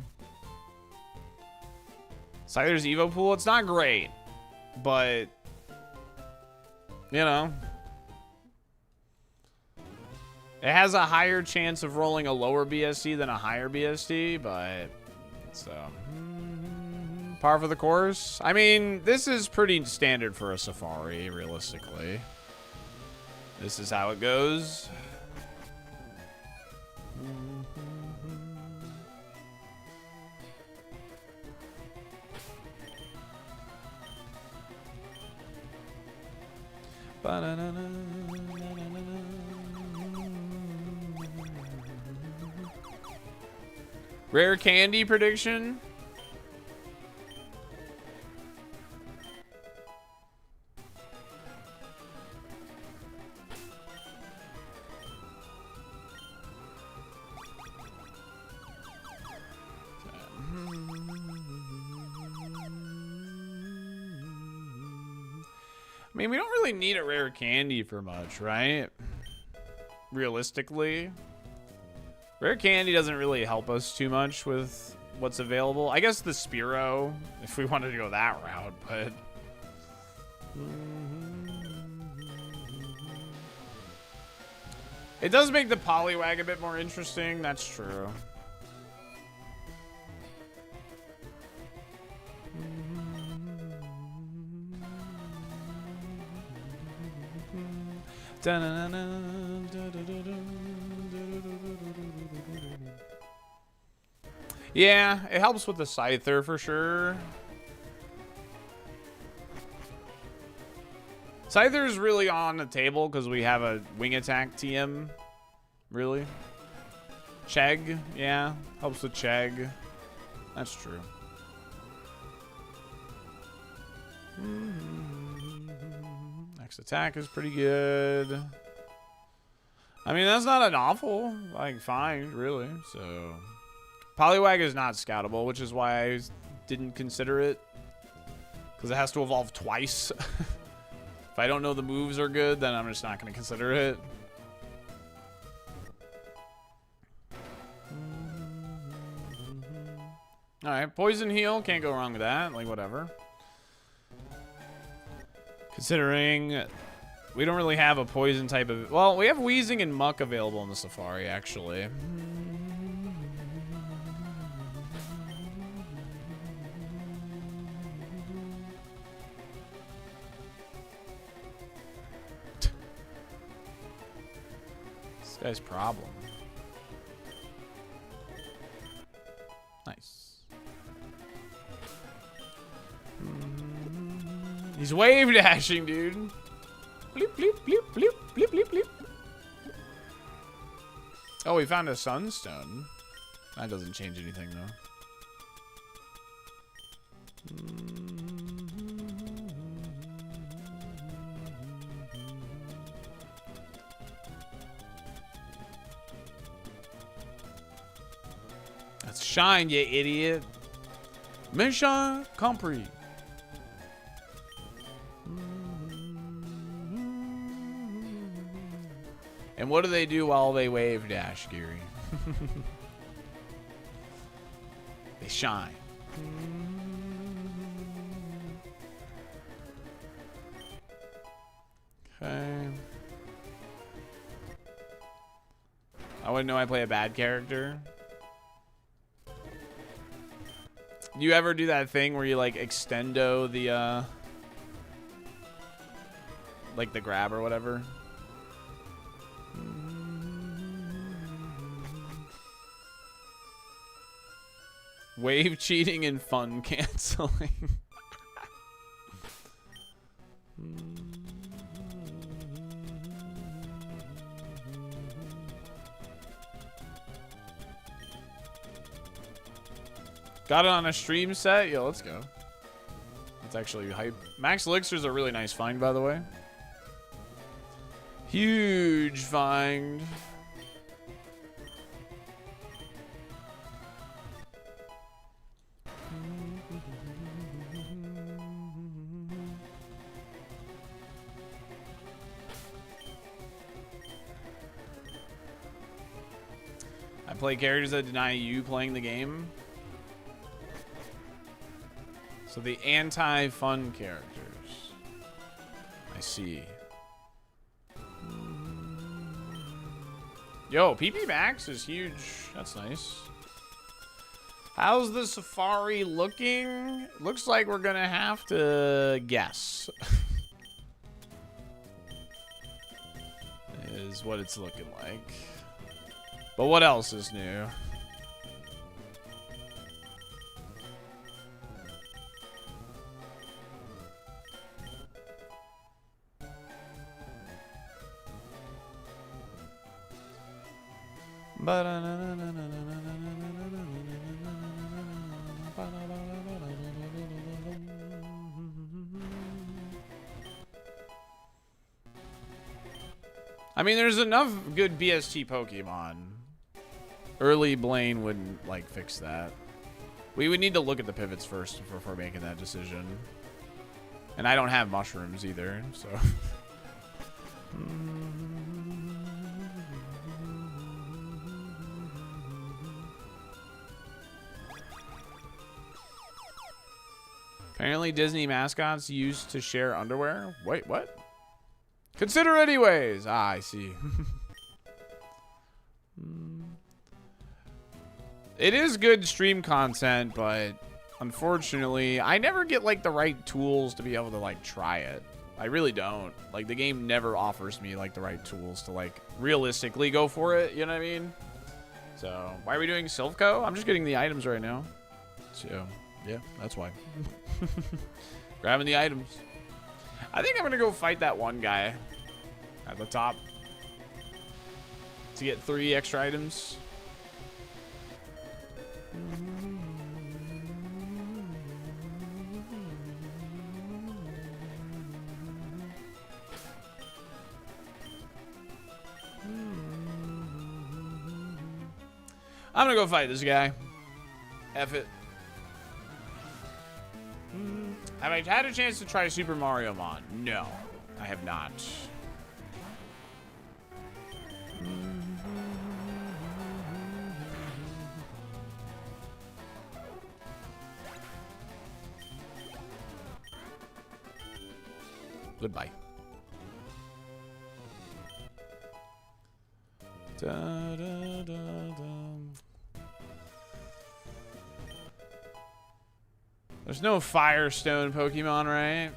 Scyther's Evo Pool, it's not great, but you know. It has a higher chance of rolling a lower BSD than a higher BSD, but so par for the course. I mean, this is pretty standard for a Safari, realistically. This is how it goes. Rare candy prediction. I mean, we don't really need a rare candy for much, right? Realistically. Rare candy doesn't really help us too much with what's available. I guess the Spearow, if we wanted to go that route, but... it does make the Poliwag a bit more interesting, that's true. Yeah, it helps with the Scyther for sure. Scyther's really on the table because we have a wing attack TM. Really? Chegg, yeah. Helps with Chegg. That's true. Next attack is pretty good. I mean, that's not an awful, like, find, really. So, Poliwag is not scoutable, which is why I didn't consider it. Because it has to evolve twice. If I don't know the moves are good, then I'm just not going to consider it. Alright, Poison Heal. Can't go wrong with that. Like, whatever. Considering we don't really have a poison type of... Well, we have Wheezing and Muck available in the Safari, actually. This guy's problem. Nice. He's wave dashing, dude. Bleep, bleep, bleep, bleep, bleep, bleep, bleep. Oh, we found a sunstone. That doesn't change anything, though. That's shine, you idiot. Mission compris. And what do they do while they wave dash, Geary? They shine. Okay. I wouldn't know I play a bad character. You ever do that thing where you like extendo the like the grab or whatever? Wave cheating and fun canceling. Got it on a stream set? Yo, let's go. That's actually hype. Max Elixir's a really nice find, by the way. Huge find. I play characters that deny you playing the game. So the anti-fun characters. I see. Yo, PP Max is huge. That's nice. How's the Safari looking? Looks like we're gonna have to guess. Is what it's looking like. But what else is new? I mean, there's enough good BST Pokemon. Early Blaine wouldn't, like, fix that. We would need to look at the pivots first before making that decision. And I don't have mushrooms either, so... Apparently Disney mascots used to share underwear? Wait, what? Consider anyways! Ah, I see. It is good stream content, but unfortunately, I never get, like, the right tools to be able to, like, try it. I really don't. Like, the game never offers me, like, the right tools to, like, realistically go for it. You know what I mean? So, why are we doing Silvco? I'm just getting the items right now. So, yeah, that's why. Grabbing the items. I think I'm going to go fight that one guy at the top to get 3 extra items. I'm gonna go fight this guy. F it. Have I had a chance to try Super Mario Mon? No, I have not. Goodbye. Da, da, da, da. There's no Firestone Pokemon, right?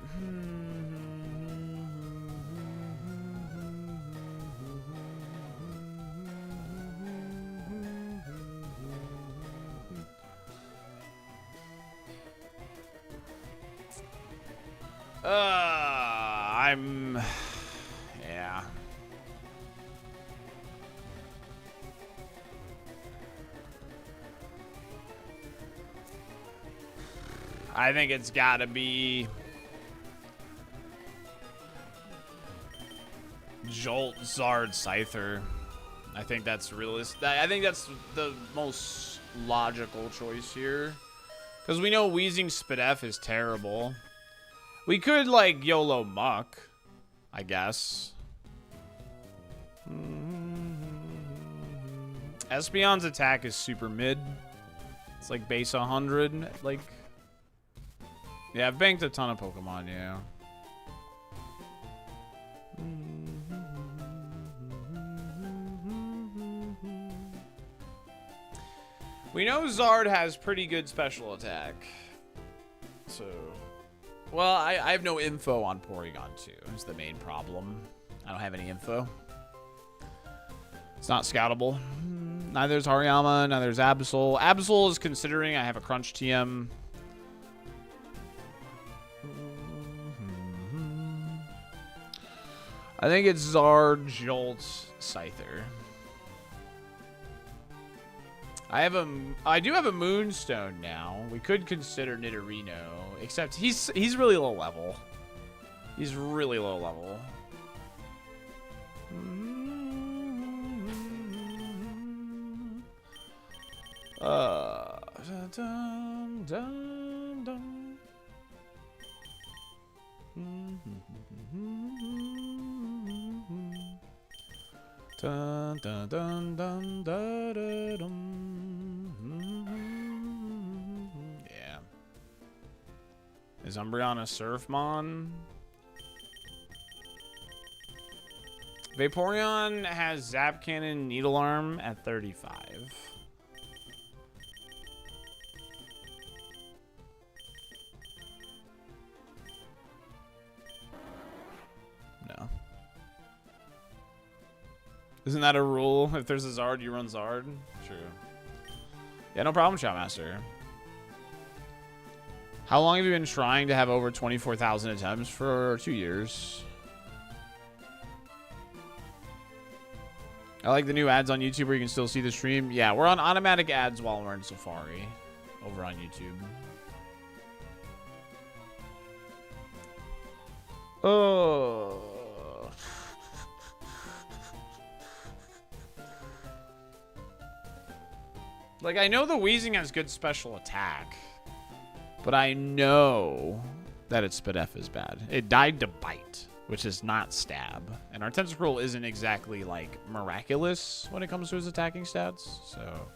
Yeah. I think it's gotta be Jolt, Zard, Scyther. I think that's realistic. I think that's the most logical choice here. Because we know Weezing Spadef is terrible. We could, like, YOLO Muck, I guess. Espeon's attack is super mid. It's like base 100. Like, yeah, I've banked a ton of Pokemon, yeah. We know Zard has pretty good special attack. So, well, I have no info on Porygon 2. Is the main problem. I don't have any info. It's not scoutable. Neither is Hariyama, neither is Absol. Absol is considering I have a Crunch TM. I think it's Zard, Jolt, Scyther. I do have a Moonstone now. We could consider Nidorino, except he's really low level. He's really low level. Dun, dun, dun. Dun, dun, dun, dun, dun, dun, dun. Yeah. Is Umbreon a Surfmon? Vaporeon has Zap Cannon, Needle Arm at 35. No. Isn't that a rule? If there's a Zard, you run Zard? True. Yeah, no problem, Shotmaster. How long have you been trying to have over 24,000 attempts? For 2 years. I like the new ads on YouTube where you can still see the stream. Yeah, we're on automatic ads while we're in Safari over on YouTube. Oh. Like, I know the Weezing has good special attack, but I know that its Spadef is bad. It died to Bite, which is not Stab. And our Tentacruel isn't exactly, like, miraculous when it comes to his attacking stats, so...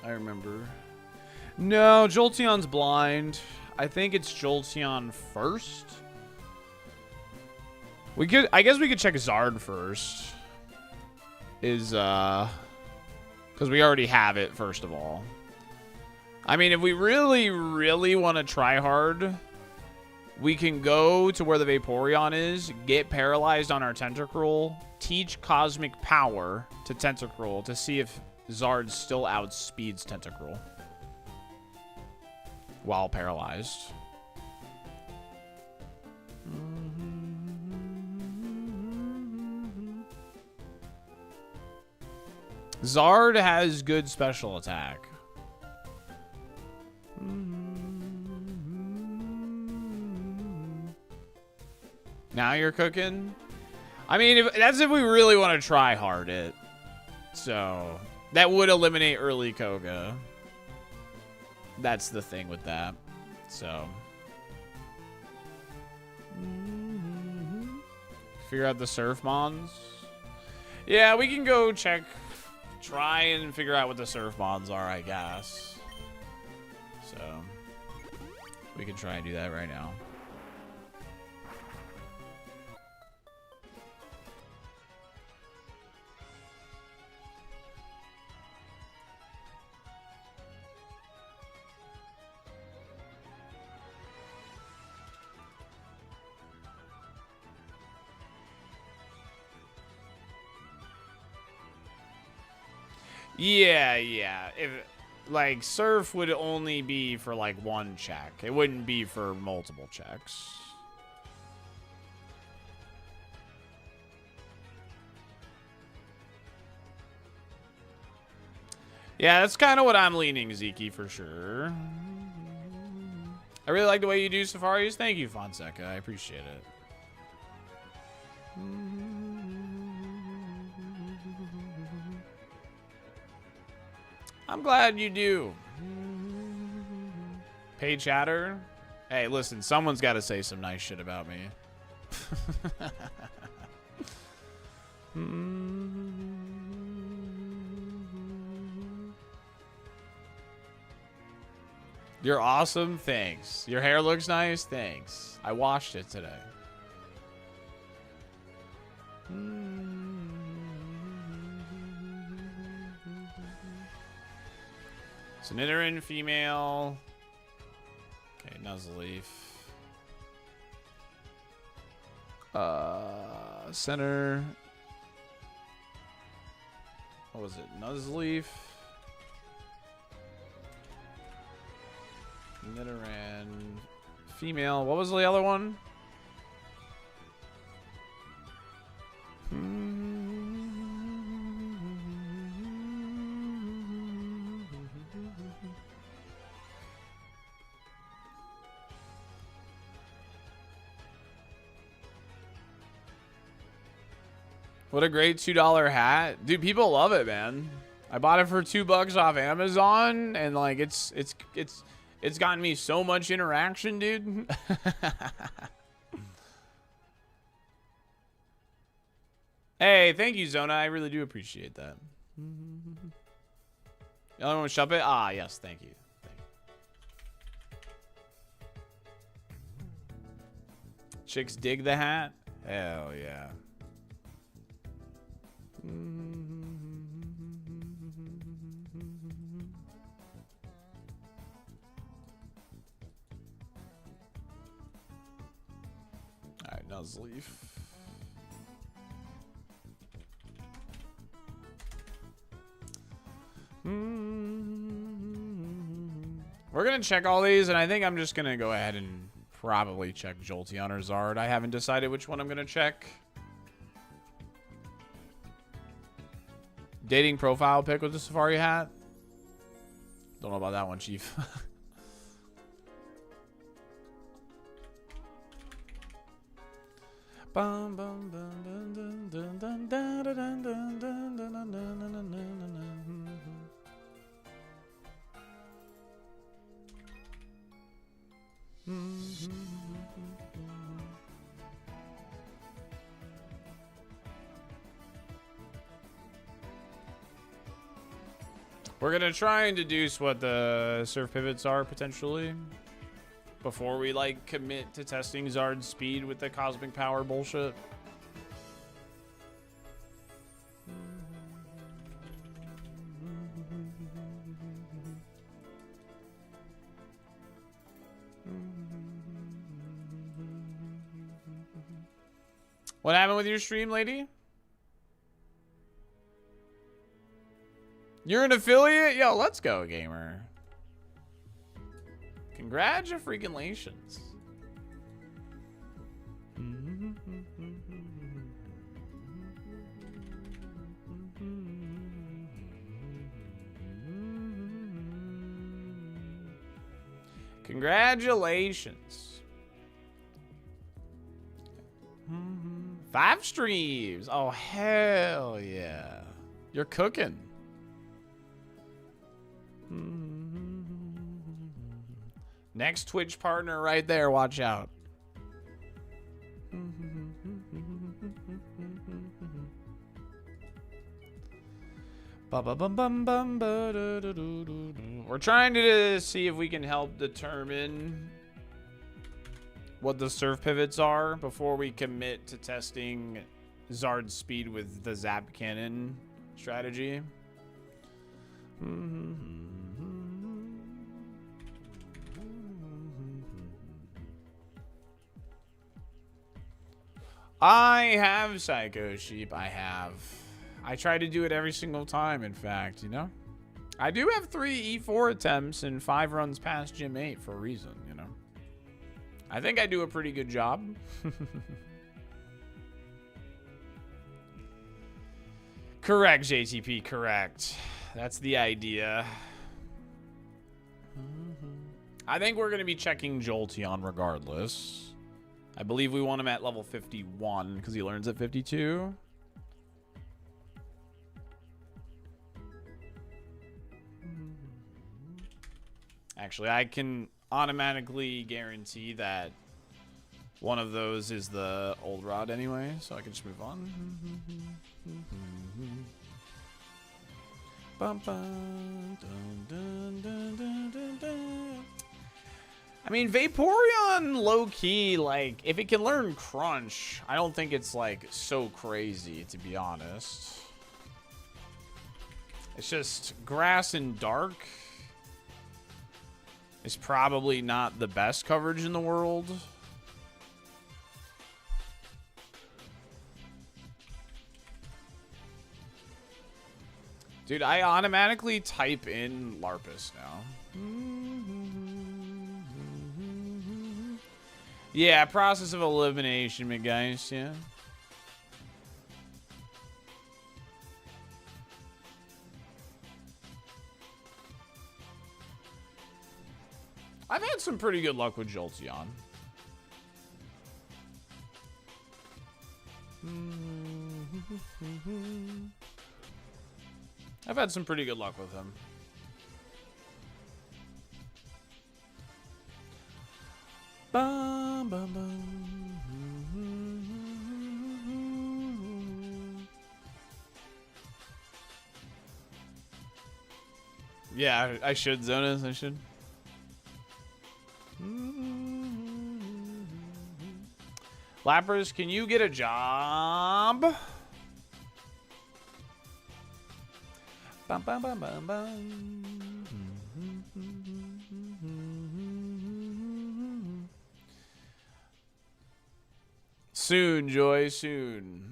I remember. No, Jolteon's blind. I think it's Jolteon first. We could, I guess we could check Zard first. Because we already have it, first of all. I mean, if we really, really want to try hard, we can go to where the Vaporeon is, get paralyzed on our Tentacruel, teach Cosmic Power to Tentacruel to see if Zard still outspeeds Tentacruel while paralyzed. Zard has good special attack. Now you're cooking? I mean, that's if we really want to try hard it. So, that would eliminate early Koga. That's the thing with that. So. Figure out the Surf Mons. Yeah, we can go check. Try and figure out what the Surf Mons are, I guess. So, we can try and do that right now. Yeah. If like Surf would only be for like one check. It wouldn't be for multiple checks. Yeah, that's kind of what I'm leaning, Zeke, for sure. I really like the way you do Safaris. Thank you, Fonseca. I appreciate it. I'm glad you do. Pay chatter. Hey, listen, someone's got to say some nice shit about me. You're awesome. Thanks. Your hair looks nice. Thanks. I washed it today. Nidoran female. Okay, Nuzleaf. Center. What was it? Nuzleaf. Nidoran female. What was the other one? What a great $2 hat. Dude, people love it, man. I bought it for $2 off Amazon, and like it's gotten me so much interaction, dude. Hey, thank you, Zona. I really do appreciate that. The other one was Shuppet? Ah, yes, thank you. Chicks dig the hat? Hell yeah. Alright, Nuzleaf. We're gonna check all these, and I think I'm just gonna go ahead and probably check Jolteon or Zard. I haven't decided which one I'm gonna check. Dating profile pic with the safari hat. Don't know about that one, Chief. We're gonna try and deduce what the surf pivots are potentially before we like commit to testing Zard's speed with the cosmic power bullshit. What happened with your stream, lady? You're an affiliate? Yo, let's go, gamer. Congratulations. Congratulations. 5 streams. Oh, hell yeah. You're cooking. Next Twitch partner right there. Watch out. We're trying to see if we can help determine what the surf pivots are before we commit to testing Zard's speed with the Zap Cannon strategy. I have Psycho Sheep. I have. I try to do it every single time, in fact, you know? I do have 3 E4 attempts and 5 runs past Gym 8 for a reason, you know? I think I do a pretty good job. Correct, JTP, correct. That's the idea. I think we're going to be checking Jolteon regardless. I believe we want him at level 51 because he learns at 52. Actually, I can automatically guarantee that one of those is the old rod anyway, so I can just move on. I mean, Vaporeon, low-key, like, if it can learn Crunch, I don't think it's, like, so crazy, to be honest. It's just Grass and Dark is probably not the best coverage in the world. Dude, I automatically type in Larpus now. Yeah, process of elimination, my guys, yeah. I've had some pretty good luck with Jolteon. I've had some pretty good luck with him. Bum, bum, bum. Yeah, I should, Zonas, I should. Lappers, can you get a job? Bum, bum, bum, bum, bum. Soon, Joy, soon.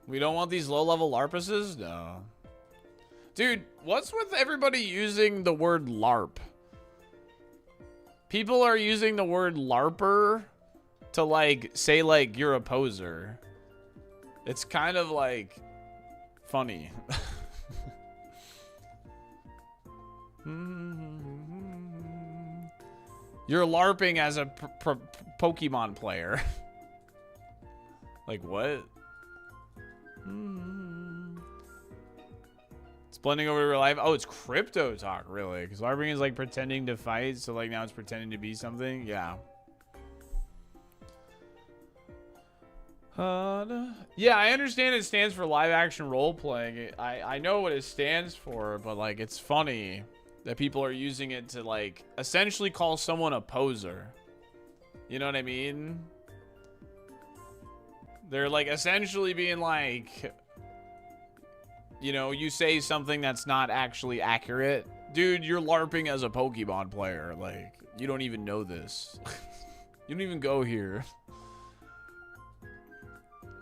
We don't want these low-level Larpuses? No. Dude, what's with everybody using the word LARP? People are using the word LARPer to, like, say, like, you're a poser. It's kind of, like, funny. You're LARPing as a Pokemon player. Like, what? It's blending over to real life. Oh, it's crypto talk, really? Because LARPing is like pretending to fight, so like now it's pretending to be something. Yeah. Yeah, I understand it stands for live action role playing. I know what it stands for, but like it's funny that people are using it to like essentially call someone a poser. You know what I mean? They're like essentially being like, you know, you say something that's not actually accurate. Dude, you're LARPing as a Pokemon player. Like, you don't even know this. You don't even go here.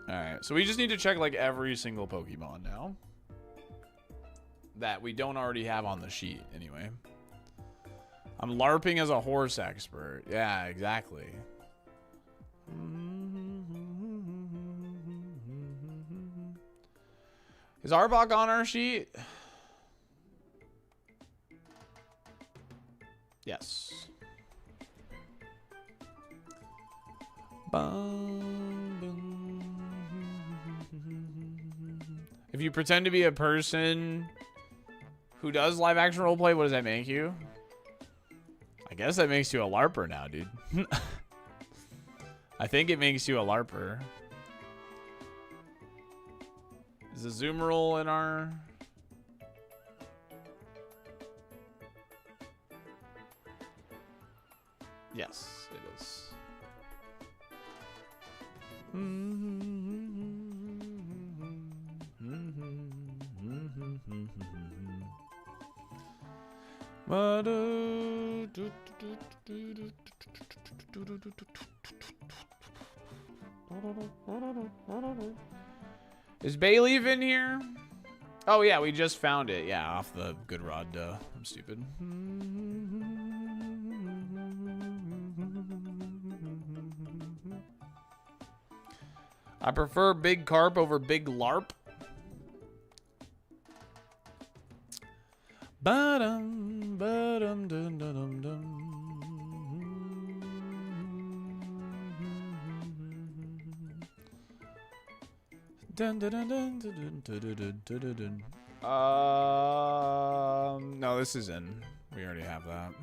Alright, so we just need to check, like, every single Pokemon now. That we don't already have on the sheet, anyway. I'm LARPing as a horse expert. Yeah, exactly. Is Arbok on our sheet? Yes. If you pretend to be a person who does live action roleplay, what does that make you? I guess that makes you a LARPer now, dude. I think it makes you a LARPer. Is the zoom roll in our... Yes, it is. Is Bayleaf in here? Oh yeah, we just found it. Yeah, off the good rod. Duh. I'm stupid. I prefer big carp over big LARP. Ba-dum, ba-dum, dum, dum, dum. Dun, dun, dun, dun, dun, dun, dun, dun, dun, dun. No, this is in. We already have that.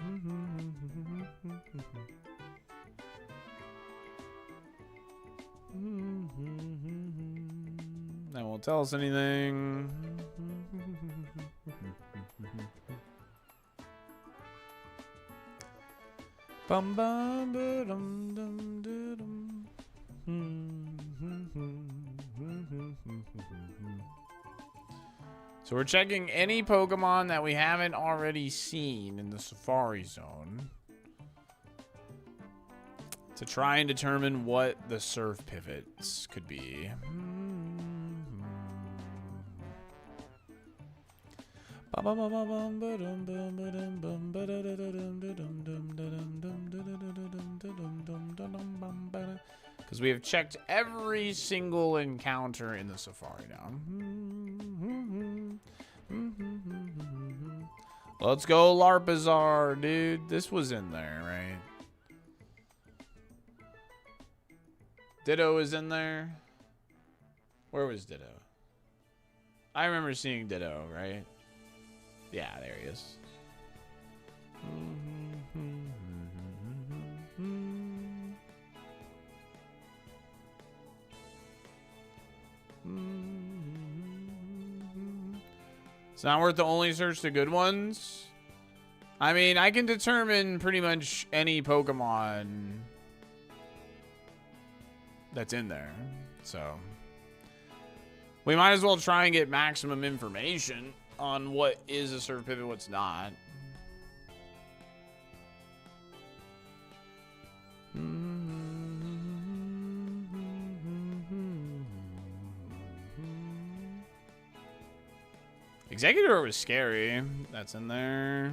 That won't tell us anything. Bum bum dum dum dum. So we're checking any Pokemon that we haven't already seen in the Safari Zone to try and determine what the surf pivots could be. Because we have checked every single encounter in the Safari now. Let's go Larpazar, dude. This was in there, right? Ditto is in there. Where was Ditto? I remember seeing Ditto, right? Yeah, there he is. It's not worth to only search the good ones. I mean, I can determine pretty much any Pokemon that's in there. So we might as well try and get maximum information on what is a surf pivot, what's not. Executor was scary. That's in there.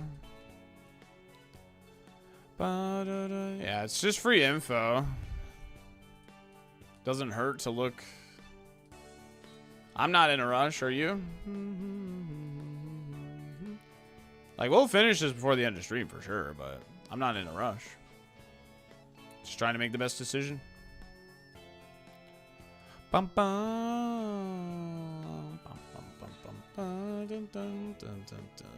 Yeah, it's just free info. Doesn't hurt to look. I'm not in a rush, are you? Like, we'll finish this before the end of stream for sure, but I'm not in a rush. Just trying to make the best decision. Bum bum. Bum bum bum bum. Dun, dun, dun, dun, dun, dun.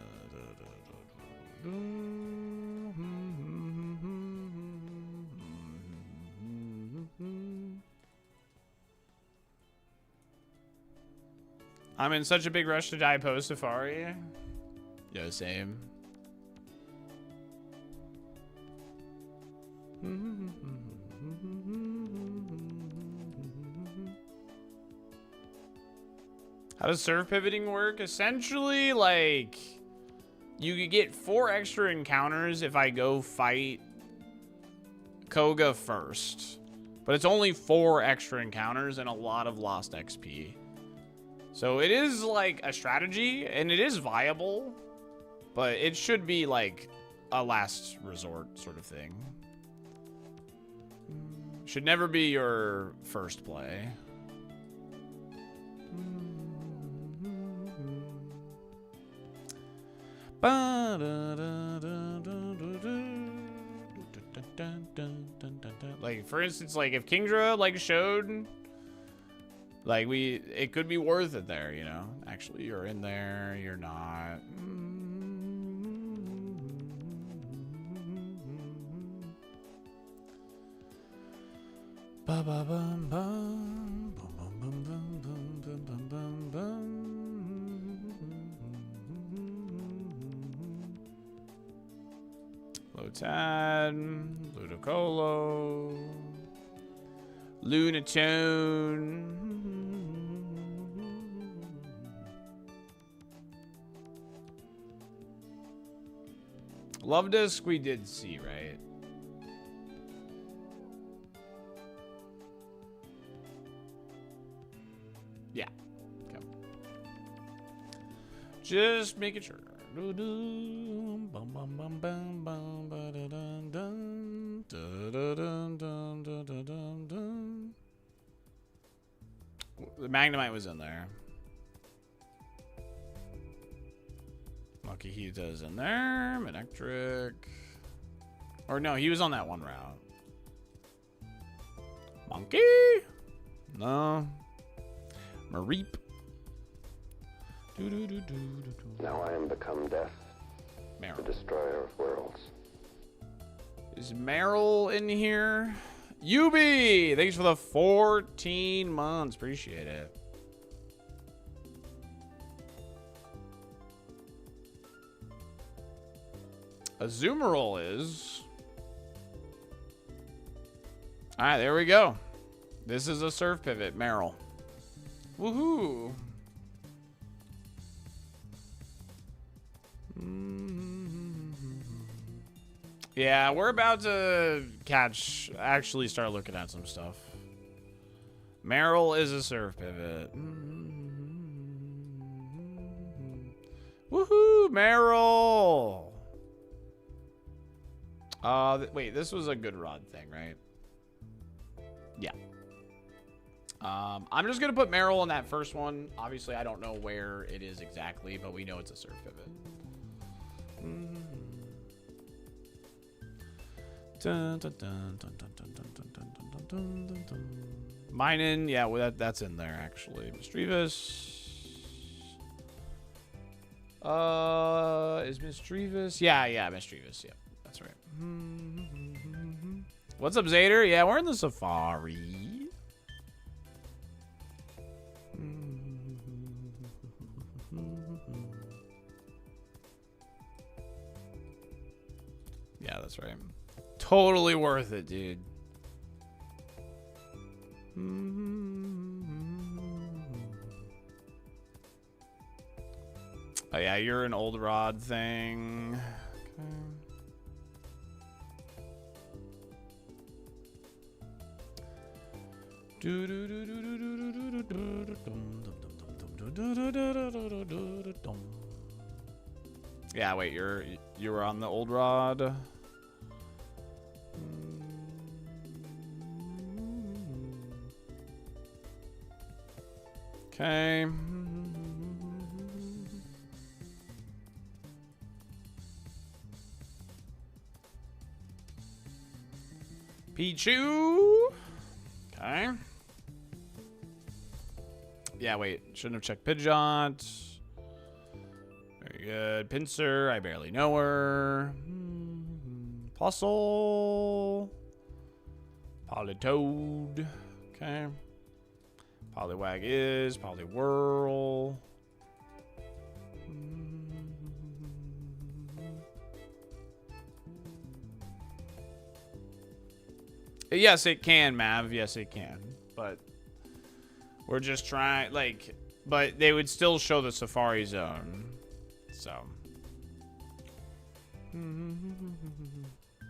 I'm in such a big rush to die post Safari. Yeah, same. How does serve pivoting work? Essentially, like, you could get 4 extra encounters if I go fight Koga first. But it's only 4 extra encounters and a lot of lost XP. So it is like a strategy, and it is viable. But it should be like a last resort sort of thing. Should never be your first play. Like, for instance, like if Kingdra like showed, like it could be worth it there, you know. Actually, you're in there, you're not. Ba ba bum bum bum bum bum bum bum bum bum. Lotad, Ludicolo, Lunatone. Love Disc we did see, right? Yeah. Okay. Just making sure. The Magnemite was in there. Lucky Hita's in there. Manectric. Or no, he was on that one route. Monkey? No. Mareep.
Now I am become death, the destroyer of worlds.
Is Meryl in here? Yubi! Thanks for the 14 months. Appreciate it. Azumarill is. Alright, there we go. This is a surf pivot, Meryl. Woohoo! Yeah, we're about to actually start looking at some stuff. Meryl is a surf pivot. Woohoo, Meryl! Wait, this was a good rod thing, right? Yeah. I'm just gonna put Meryl in that first one. Obviously, I don't know where it is exactly, but we know it's a surf pivot. Minin, yeah, well, that's in there actually. Misdreavus. Is Misdreavus? Yeah, Misdreavus. Yeah, that's right. What's up, Zader? Yeah, we're in the Safari. Yeah, that's right. Totally worth it, dude. Oh yeah, you're an old rod thing. Yeah, wait, you were on the old rod. Okay. Pichu. Okay. Yeah, wait. Shouldn't have checked Pidgeot. Very good. Pinsir. I barely know her. Plusle. Politoad. Okay. Poliwag is. Poliwhirl. Yes, it can, Mav. Yes, it can. But we're just trying, like, But they would still show the Safari Zone. So.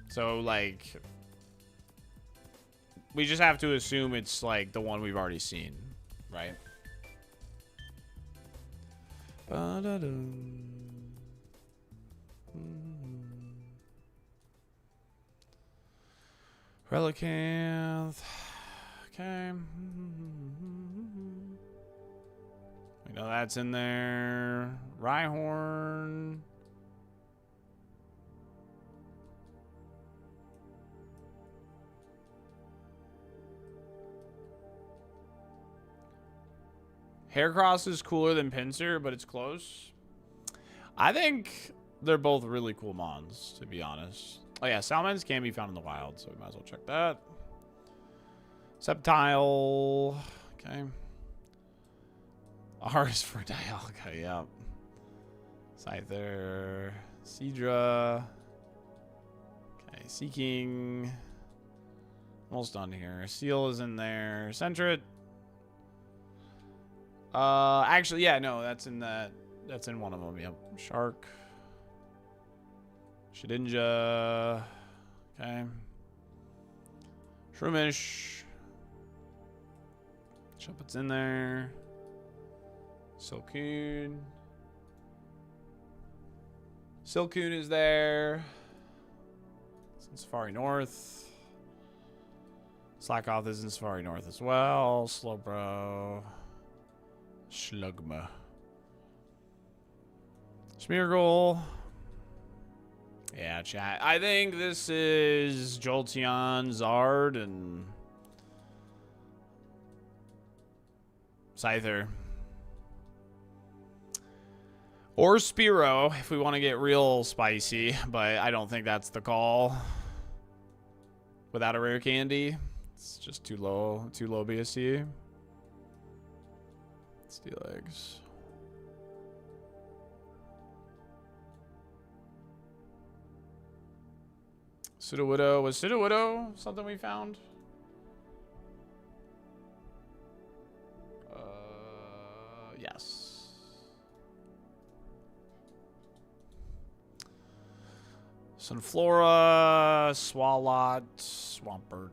So, like, we just have to assume it's, like, the one we've already seen, right? Relicanth. Okay. We know that's in there. Rhyhorn. Heracross is cooler than Pinsir, but it's close. I think they're both really cool mons, to be honest. Oh yeah, Salamence can be found in the wild, so we might as well check that. Sceptile. Okay. R is for Dialga, yep. Scyther. Seadra. Okay, Seeking. Almost done here. Seal is in there. Sentret. Actually, yeah, no, that's in that. That's in one of them, yep. Shark. Shedinja. Okay. Shroomish. Shuppet's in there. Silcoon. Silcoon is there. It's in Safari North. Slackoth is in Safari North as well. Slowbro. Slugma. Smeargle. Yeah, chat. I think this is Jolteon, Zard, and Scyther. Or Spearow, if we want to get real spicy, but I don't think that's the call. Without a rare candy. It's just too low BSC. Steel eggs. Sudowoodo. Was Sudowoodo something we found? Yes. Sunflora, Swalot, Swampert,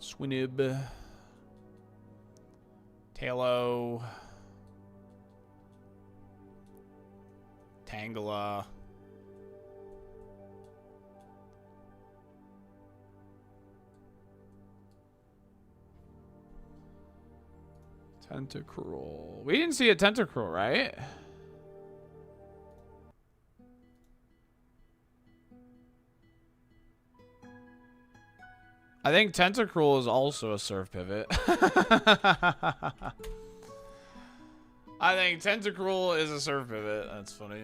Swinib, Talo, Tangela. Tentacruel. We didn't see a Tentacruel, right? I think Tentacruel is also a Surf Pivot. I think Tentacruel is a Surf Pivot. That's funny.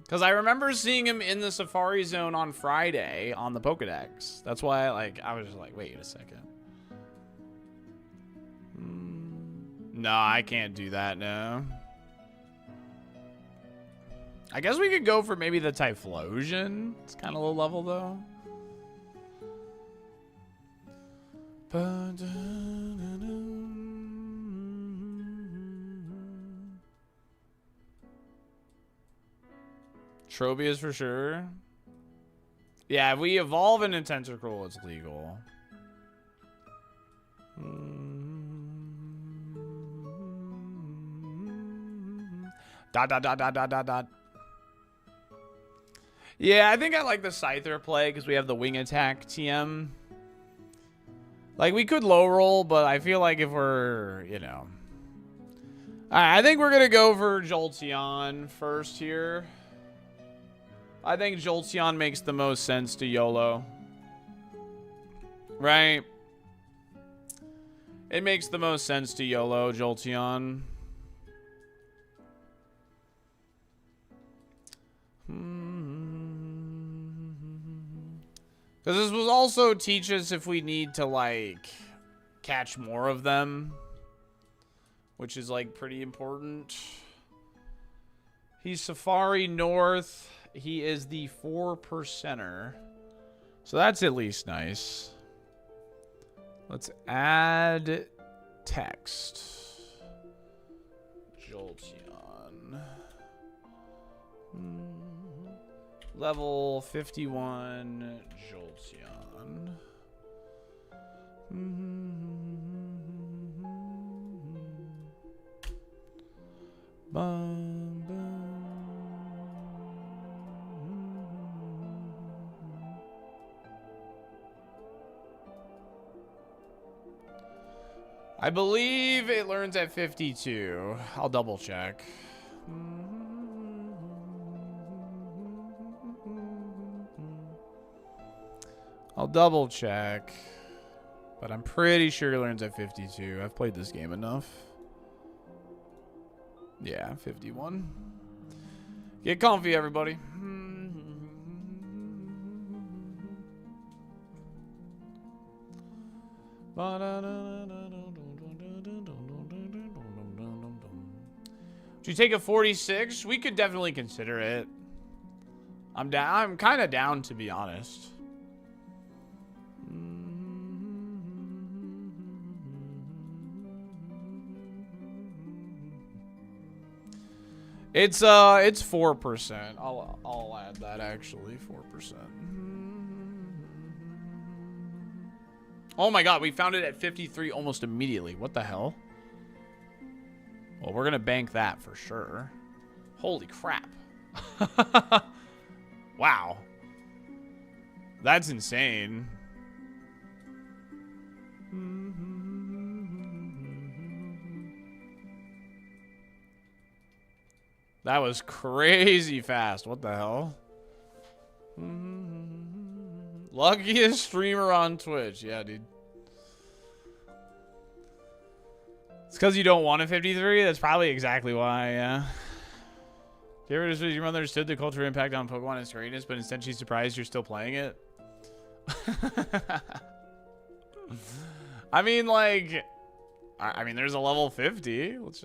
Because I remember seeing him in the Safari Zone on Friday on the Pokedex. That's why I was just like, wait a second. No, I can't do that, no. I guess we could go for maybe the Typhlosion. It's kind of low level, though. Tropius for sure. Yeah, if we evolve into Tentacruel, it's legal. Dot. Yeah, I think I like the Scyther play because we have the wing attack TM. Like, we could low roll, but I feel like if we're, you know. Alright, I think we're going to go for Jolteon first here. I think Jolteon makes the most sense to YOLO. Right? It makes the most sense to YOLO, Jolteon. Because this will also teach us if we need to, like, catch more of them. Which is, like, pretty important. He's Safari North. He is the 4%er. So that's at least nice. Let's add text. Jolteon. Level 51 Jolteon. Bum, bum. I believe it learns at 52. I'll double check. I'll double check. But I'm pretty sure it learns at 52. I've played this game enough. Yeah, 51. Get comfy, everybody. Would you take a 46? We could definitely consider it. I'm down. I'm kind of down, to be honest. It's 4%. I'll add that actually, 4%. Oh my god, we found it at 53 almost immediately. What the hell? Well, we're gonna bank that for sure. Holy crap. Wow. That's insane. That was crazy fast. What the hell? Luckiest streamer on Twitch. Yeah, dude. It's because you don't want a 53? That's probably exactly why, yeah. Do you ever just your mother understood the cultural impact on Pokemon and its greatness, but instead she's surprised you're still playing it? I mean, like... I mean, there's a level 50. Let's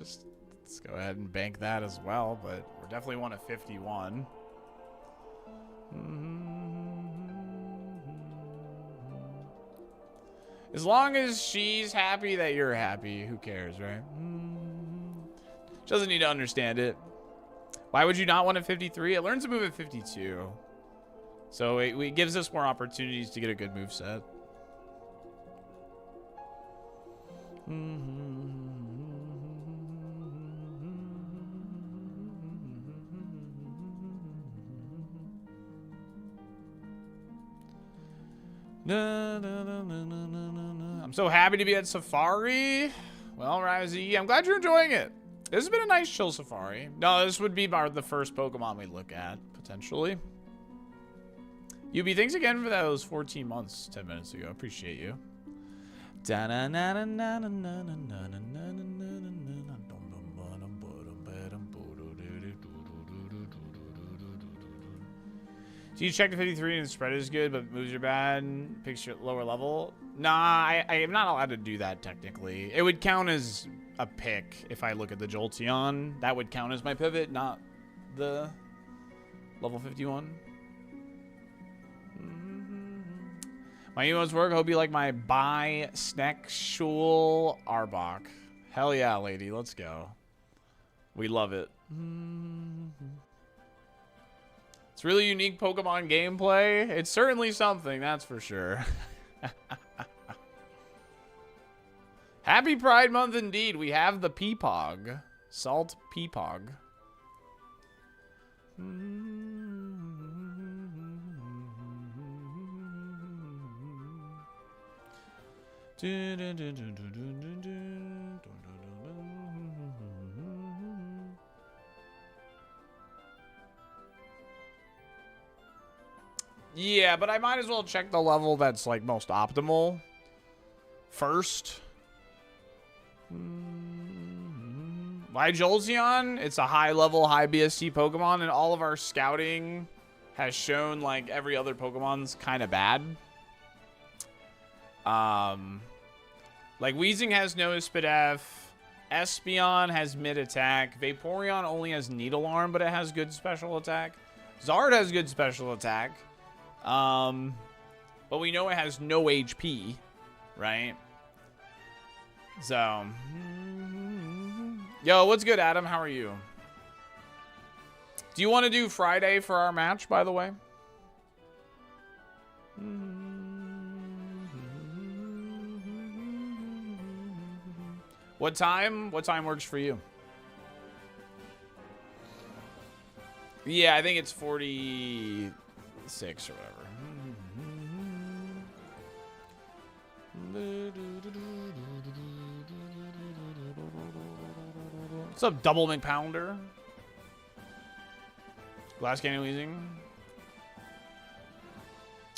go ahead and bank that as well, but we definitely want a 51. As long as she's happy that you're happy, who cares, right? She doesn't need to understand it. Why would you not want a 53? It learns to move at 52. So it gives us more opportunities to get a good move set. I'm so happy to be at Safari. Well, Rizzy, I'm glad you're enjoying it. This has been a nice chill Safari. No, this would be the first Pokemon we look at, potentially. Yubi, thanks again for those 14 months 10 minutes ago. Appreciate you. So you check the 53 and the spread is good, but moves are bad, picks your lower level? Nah, I am not allowed to do that technically. It would count as a pick if I look at the Jolteon. That would count as my pivot, not the level 51. My emos work. Hope you like my bisexual Arbok. Hell yeah, lady. Let's go. We love it. It's really unique Pokemon gameplay. It's certainly something, that's for sure. Happy Pride Month indeed. We have the Peepog. Salt Peepog. Yeah, but I might as well check the level that's like most optimal first. My Jolteon, it's a high level, high BSC Pokemon, and all of our scouting has shown like every other Pokemon's kind of bad. Like Weezing has no Spadef, Espeon has mid attack, Vaporeon only has Needle Arm, but it has good special attack. Zard has good special attack. But we know it has no HP, right? So, yo, what's good, Adam? How are you? Do you want to do Friday for our match, by the way? What time? What time works for you? Yeah, I think it's 46 or whatever. What's up, Double McPounder? Glass Candy Leasing.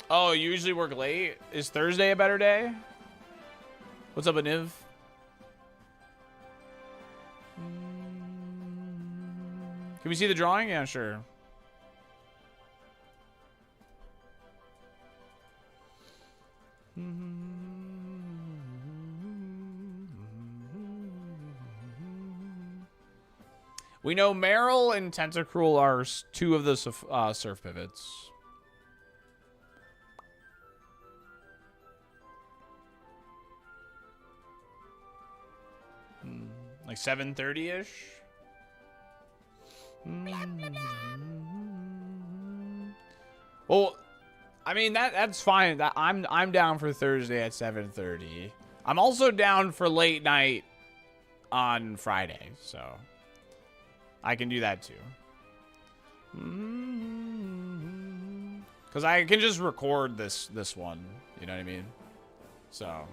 Oh, you usually work late? Is Thursday a better day? What's up, Aniv? Can we see the drawing? Yeah, sure. We know Meryl and Tentacruel are two of the surf pivots. Like 7:30-ish? Well, I mean that's fine. I'm down for Thursday at 7:30. I'm also down for late night on Friday, so I can do that too. Cause I can just record this one. You know what I mean? So.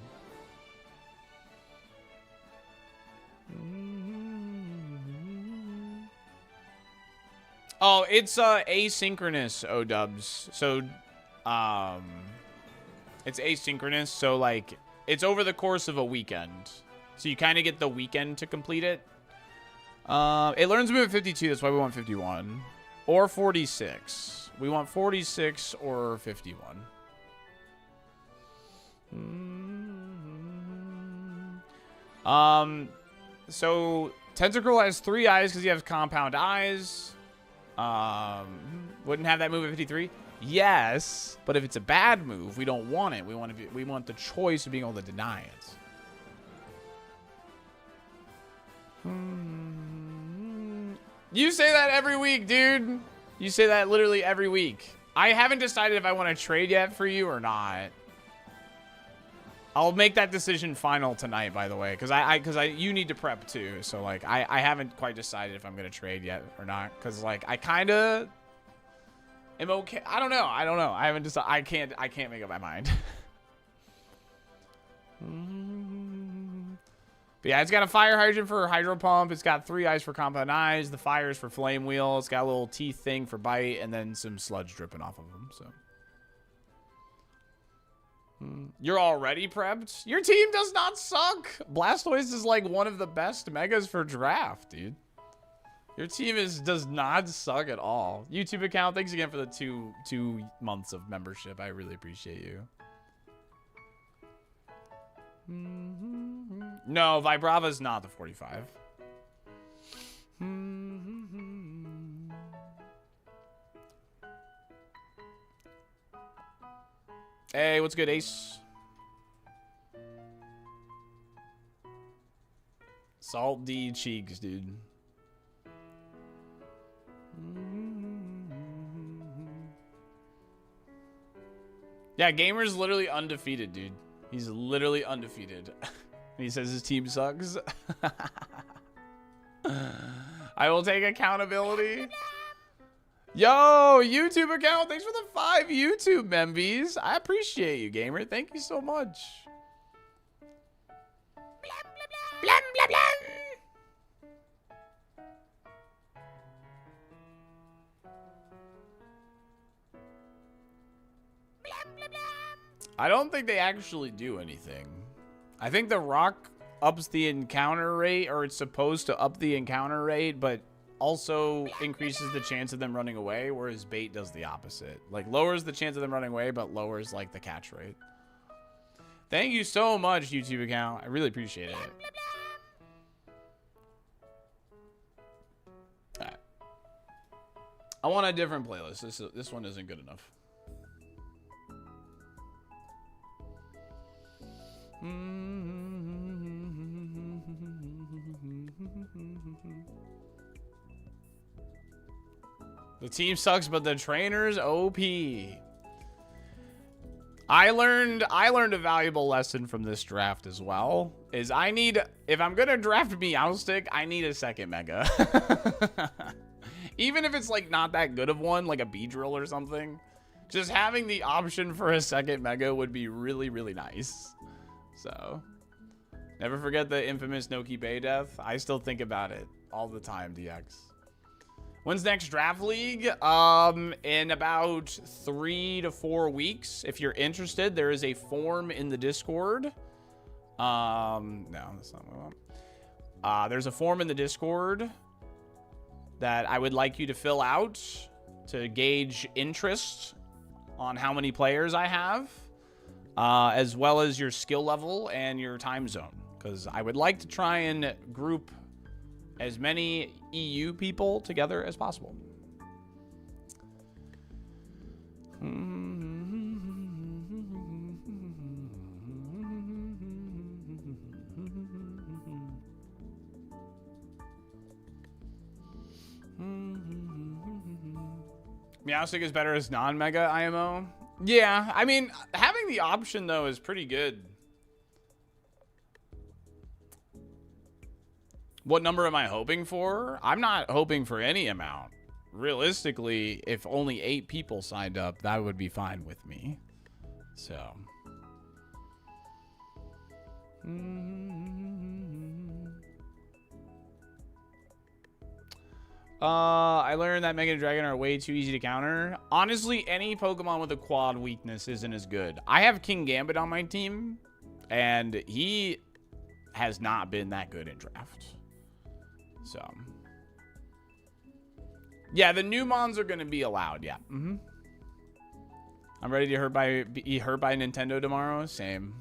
Oh, it's asynchronous, O-dubs. So, it's asynchronous. So, like, it's over the course of a weekend. So you kind of get the weekend to complete it. It learns move at 52. That's why we want 51. Or 46. We want 46 or 51. So Tentacruel has 3 eyes because he has compound eyes. Wouldn't have that move at 53? Yes, but if it's a bad move, we don't want it. We want the choice of being able to deny it. You say that every week, dude. You say that literally every week. I haven't decided if I want to trade yet for you or not. I'll make that decision final tonight, by the way, because you need to prep too. So like I haven't quite decided if I'm gonna trade yet or not, because like I kind of am okay. I don't know. I haven't decided. I can't make up my mind. But yeah, it's got a fire hydrant for hydro pump. It's got 3 eyes for compound eyes. The fire is for flame wheel. It's got a little teeth thing for bite, and then some sludge dripping off of them. So. You're already prepped? Your team does not suck. Blastoise is like one of the best megas for draft, dude. Your team does not suck at all. YouTube account, thanks again for the two months of membership. I really appreciate you. No, Vibrava is not the 45. Hey, what's good, Ace? Salt D cheeks, dude. Yeah, Gamer's literally undefeated, dude. He's literally undefeated. He says his team sucks. I will take accountability. Yo, YouTube account. Thanks for the 5 YouTube membies. I appreciate you, Gamer. Thank you so much. Blam, blam, blam. I don't think they actually do anything. I think the rock ups the encounter rate, or it's supposed to up the encounter rate, but also increases the chance of them running away, whereas bait does the opposite. Like, lowers the chance of them running away, but lowers, like, the catch rate. Thank you so much, YouTube account. I really appreciate it. All right. I want a different playlist. This one isn't good enough. The team sucks, but the trainer's OP. I learned a valuable lesson from this draft as well. Is if I'm gonna draft Meowstic, I need a second mega. Even if it's like not that good of one, like a Beedrill or something. Just having the option for a second mega would be really, really nice. So, never forget the infamous Noki Bay death. I still think about it all the time, DX. When's next draft league? In about 3 to 4 weeks. If you're interested, there is a form in the Discord. No, that's not what I want. There's a form in the Discord that I would like you to fill out to gauge interest on how many players I have, as well as your skill level and your time zone. Because I would like to try and group as many EU people together as possible. Meowstic is better as non-mega IMO. Yeah, I mean, having the option though is pretty good. What number am I hoping for? I'm not hoping for any amount. Realistically, if only 8 people signed up, that would be fine with me. So. I learned that Mega and Dragon are way too easy to counter. Honestly, any Pokemon with a quad weakness isn't as good. I have King Gambit on my team, and he has not been that good in draft. So, yeah, the new mons are going to be allowed. Yeah. I'm ready to be hurt by Nintendo tomorrow. Same.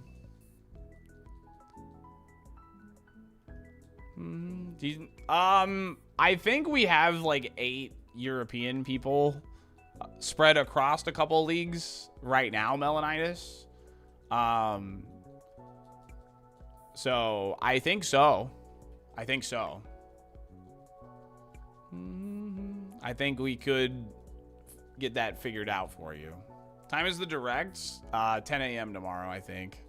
I think we have like 8 European people spread across a couple leagues right now, Melanitis. So I think so. I think we could get that figured out for you. Time is the direct. 10 a.m. tomorrow, I think.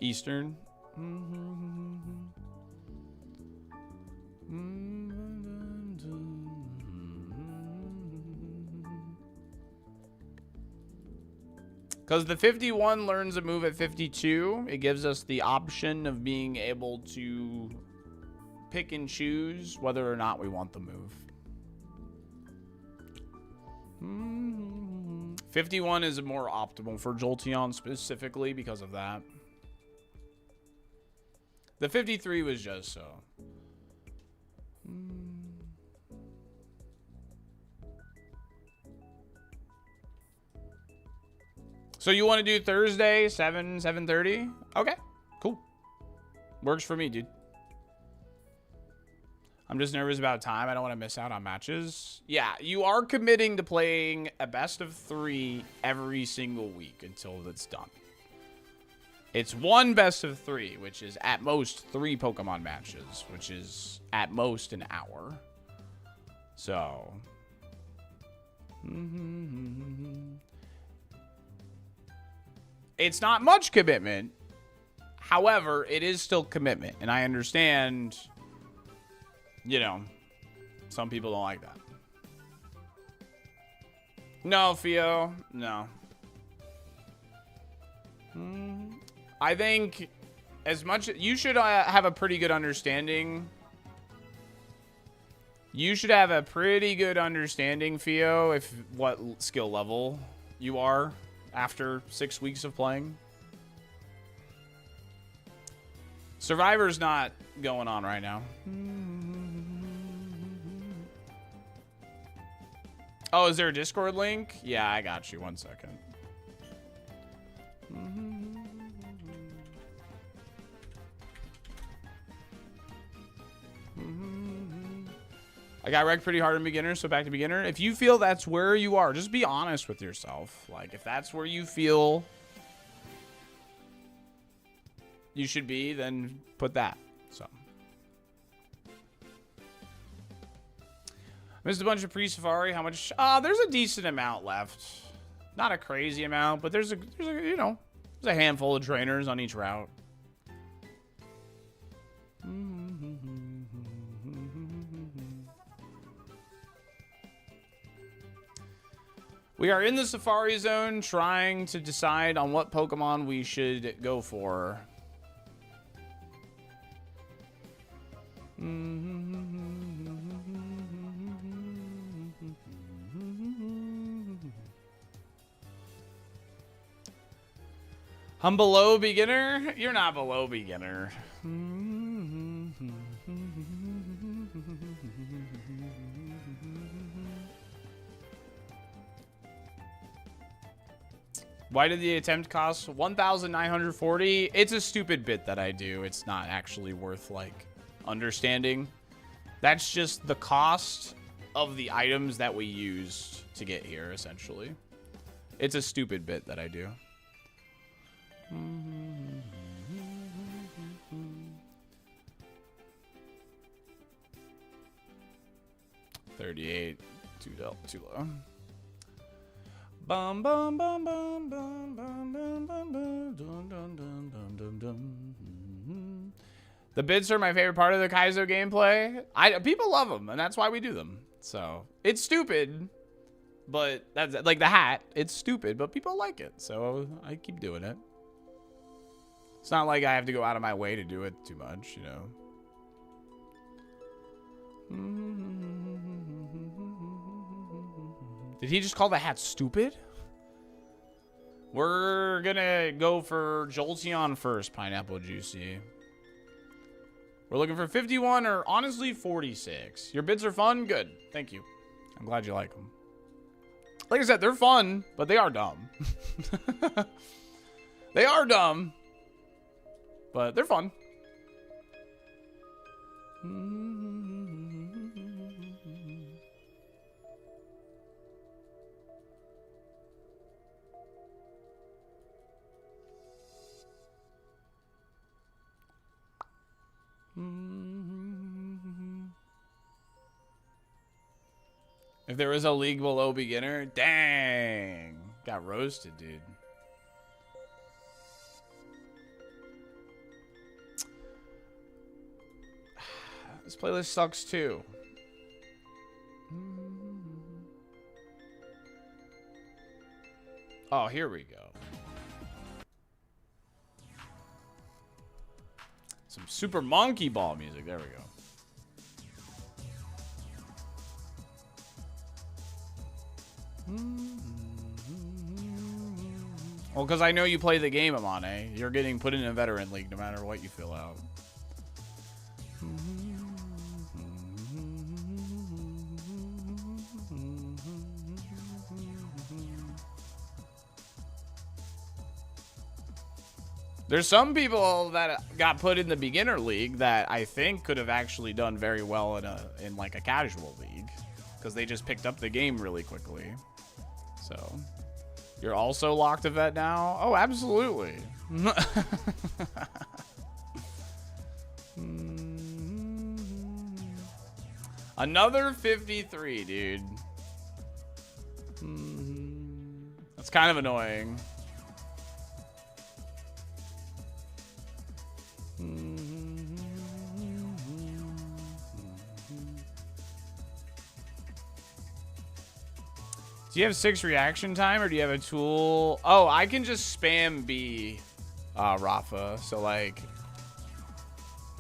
Eastern. Because the 51 learns a move at 52. It gives us the option of being able to pick and choose whether or not we want the move. 51 is more optimal for Jolteon specifically because of that. The 53 was just so. So you want to do Thursday, 7:30? Okay, cool. Works for me, dude. I'm just nervous about time. I don't want to miss out on matches. Yeah, you are committing to playing a best of 3 every single week until it's done. It's 1 best of 3, which is at most 3 Pokemon matches, which is at most an hour. So. It's not much commitment. However, it is still commitment. And I understand, you know, some people don't like that. No, Theo. No. I think as much... You should have a pretty good understanding. You should have a pretty good understanding, Theo, if what skill level you are after 6 weeks of playing. Survivor's not going on right now. Oh, is there a Discord link? Yeah, I got you. 1 second. I got wrecked pretty hard in beginner, so back to beginner. If you feel that's where you are, just be honest with yourself. Like, if that's where you feel you should be, then put that. So. Missed a bunch of pre-safari. How much? There's a decent amount left. Not a crazy amount, but there's a you know, there's a handful of trainers on each route. We are in the Safari Zone trying to decide on what Pokemon we should go for. I'm below beginner? You're not below beginner. Why did the attempt cost 1,940? It's a stupid bit that I do. It's not actually worth, like, understanding. That's just the cost of the items that we used to get here, essentially. It's a stupid bit that I do. 38, too low. Bum bum bum bum bum bum bum bum bum dum dum dum dum dum. The bits are my favorite part of the Kaizo gameplay. People love them, and that's why we do them. So it's stupid, but that's like the hat. It's stupid, but people like it, so I keep doing it. It's not like I have to go out of my way to do it too much, you know. Did he just call the hat stupid? We're gonna go for Jolteon first, Pineapple Juicy. We're looking for 51 or honestly 46. Your bids are fun? Good. Thank you. I'm glad you like them. Like I said, they're fun, but they are dumb. They are dumb, but they're fun. If there was a league below beginner, dang, got roasted, dude. This playlist sucks too. Oh, here we go. Some Super Monkey Ball music. There we go. Well, because I know you play the game, Amane. You're getting put in a veteran league no matter what you fill out. There's some people that got put in the beginner league that I think could have actually done very well in like a casual league because they just picked up the game really quickly. So, you're also locked to vet now? Oh, absolutely. Another 53, dude. That's kind of annoying. Do you have 6 reaction time, or do you have a tool? Oh, I can just spam B, Rafa. So like,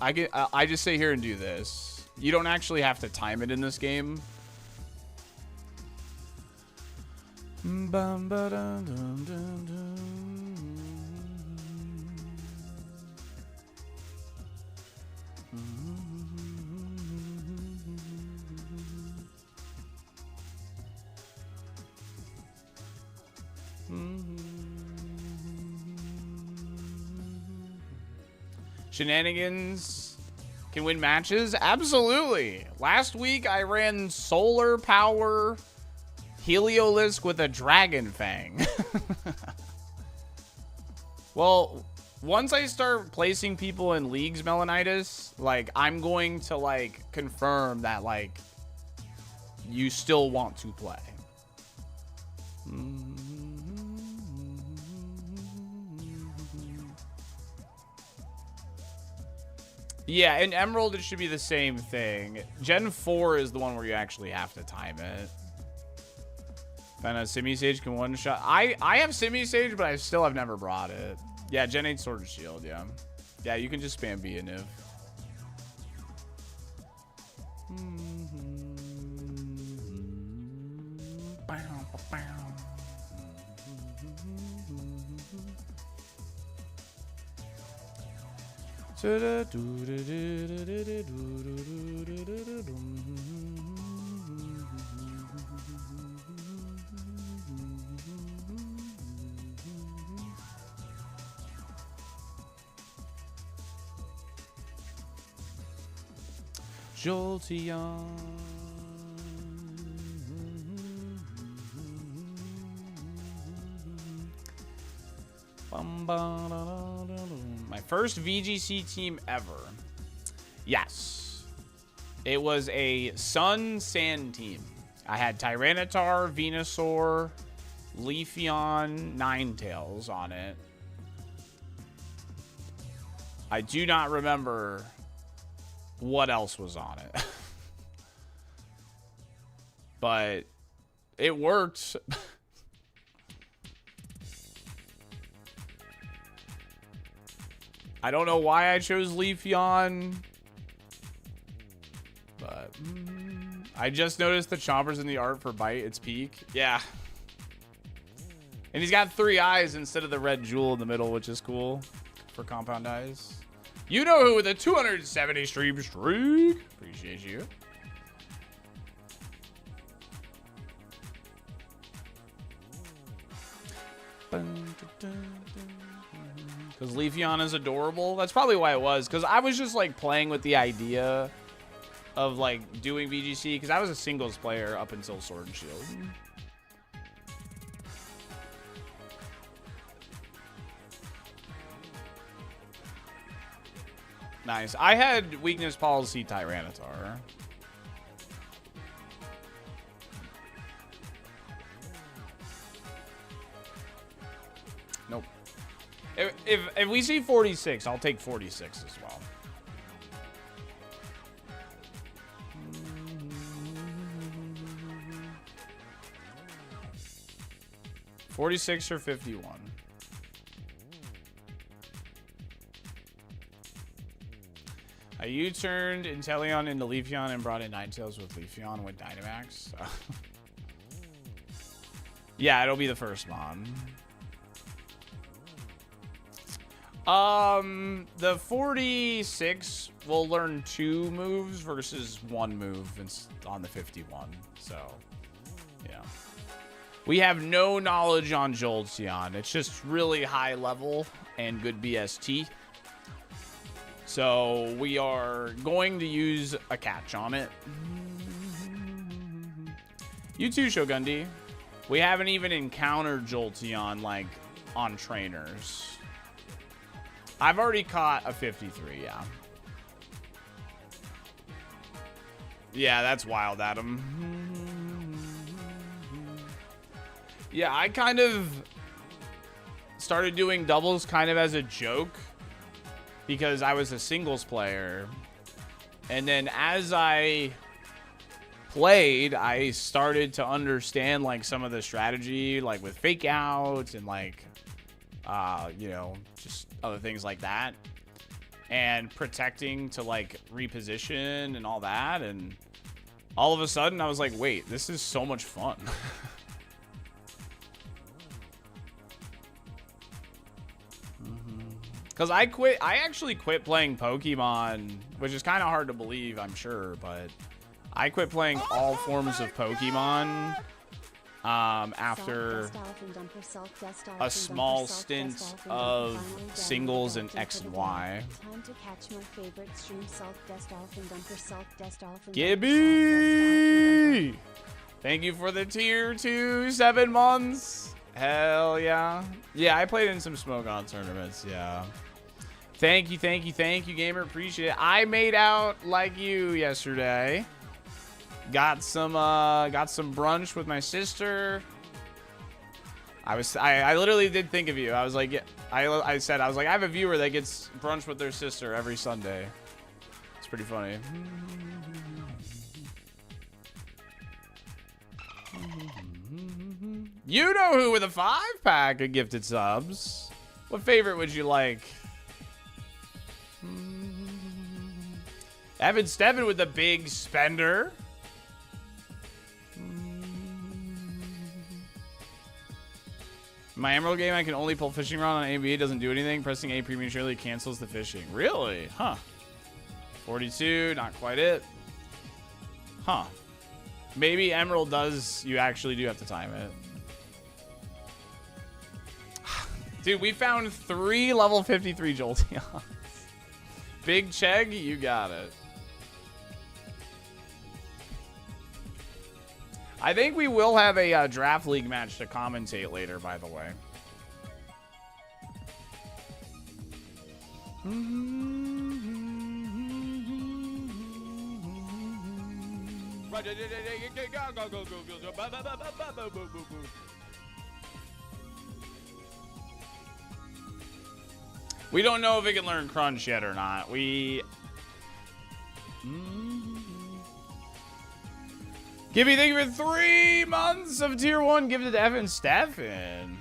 I just sit here and do this. You don't actually have to time it in this game. Shenanigans can win matches? Absolutely. Last week I ran Solar Power Heliolisk with a Dragon Fang. Well, once I start placing people in leagues, Melanitis, like, I'm going to, like, confirm that, like, you still want to play. Yeah, in Emerald, it should be the same thing. Gen 4 is the one where you actually have to time it. Then a Simi Sage can one-shot. I have Simi Sage, but I still have never brought it. Yeah, Gen 8 Sword and Shield, yeah. Yeah, you can just spam B and Niv. Jolteon. My first VGC team ever. Yes. It was a Sun Sand team. I had Tyranitar, Venusaur, Leafeon, Ninetales on it. I do not remember what else was on it. But it worked. I don't know why I chose Leafeon. But I just noticed the Chomper's in the art for Bite. It's peak. Yeah. And he's got 3 eyes instead of the red jewel in the middle, which is cool for compound eyes. You know who with a 270 stream streak. Appreciate you. Because Leafeon is adorable. That's probably why it was. Because I was just like playing with the idea of like doing VGC. Because I was a singles player up until Sword and Shield. Nice. I had weakness policy Tyranitar. Nope. If we see 46, I'll take 46 as well. $46 or 51. I U-turned Inteleon into Leafeon and brought in Ninetales with Leafeon with Dynamax. So. Yeah, it'll be the first mon. The 46 will learn 2 moves versus 1 move on the 51. So, yeah. We have no knowledge on Jolteon. It's just really high level and good BST. So we are going to use a catch on it. You too, Shogundi. We haven't even encountered Jolteon like on trainers. I've already caught a 53, yeah. Yeah, that's wild, Adam. Yeah, I kind of started doing doubles kind of as a joke. Because I was a singles player. And then as I played, I started to understand like some of the strategy, like with fake outs and like, you know, just other things like that. And protecting to like reposition and all that. And all of a sudden I was like, wait, this is so much fun. Because I actually quit playing Pokemon, which is kind of hard to believe, I'm sure, but I quit playing all forms of Pokemon after a small stint of singles and X and Y. Gibby! Thank you for the tier 2 7 months. Hell yeah. Yeah, I played in some Smoke On tournaments, yeah. Thank you, gamer. Appreciate it. I made out like you yesterday. Got some brunch with my sister. I literally did think of you. I was like, I said, I was like, I have a viewer that gets brunch with their sister every Sunday. It's pretty funny. You know who with a 5-pack of gifted subs. What favorite would you like? Evan Steven with the big spender. My Emerald game, I can only pull fishing rod on A and B. It doesn't do anything. Pressing A prematurely cancels the fishing. Really? Huh. 42, not quite it. Huh. Maybe Emerald does, you actually do have to time it. Dude, we found 3 level 53 Jolteons. Big Chegg, you got it. I think we will have a draft league match to commentate later, by the way. We don't know if it can learn Crunch yet or not. Gibby, thank you for 3 months of tier 1 gifted to Evan Steffen.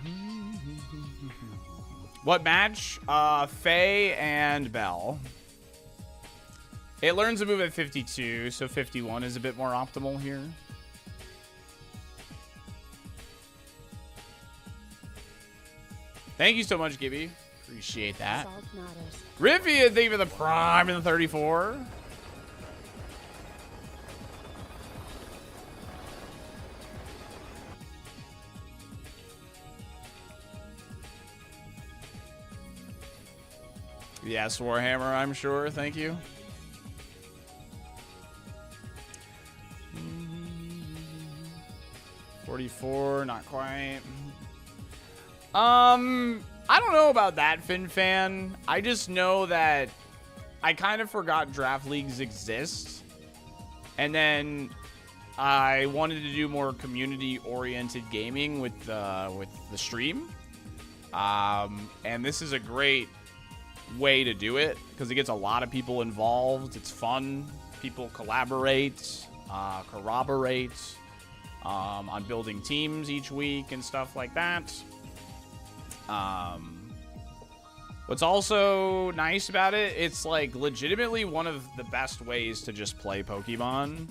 What match? Faye and Belle. It learns a move at 52, so 51 is a bit more optimal here. Thank you so much, Gibby. Appreciate that. Riffy, thank you for the prime and the 34. Yes, Warhammer, I'm sure. Thank you. $44, not quite. I don't know about that, FinFan. I just know that I kind of forgot draft leagues exist. And then I wanted to do more community-oriented gaming with the stream. And this is a great way to do it because it gets a lot of people involved. It's fun. People collaborate, corroborate on building teams each week and stuff like that. What's also nice about it, it's like legitimately one of the best ways to just play Pokemon.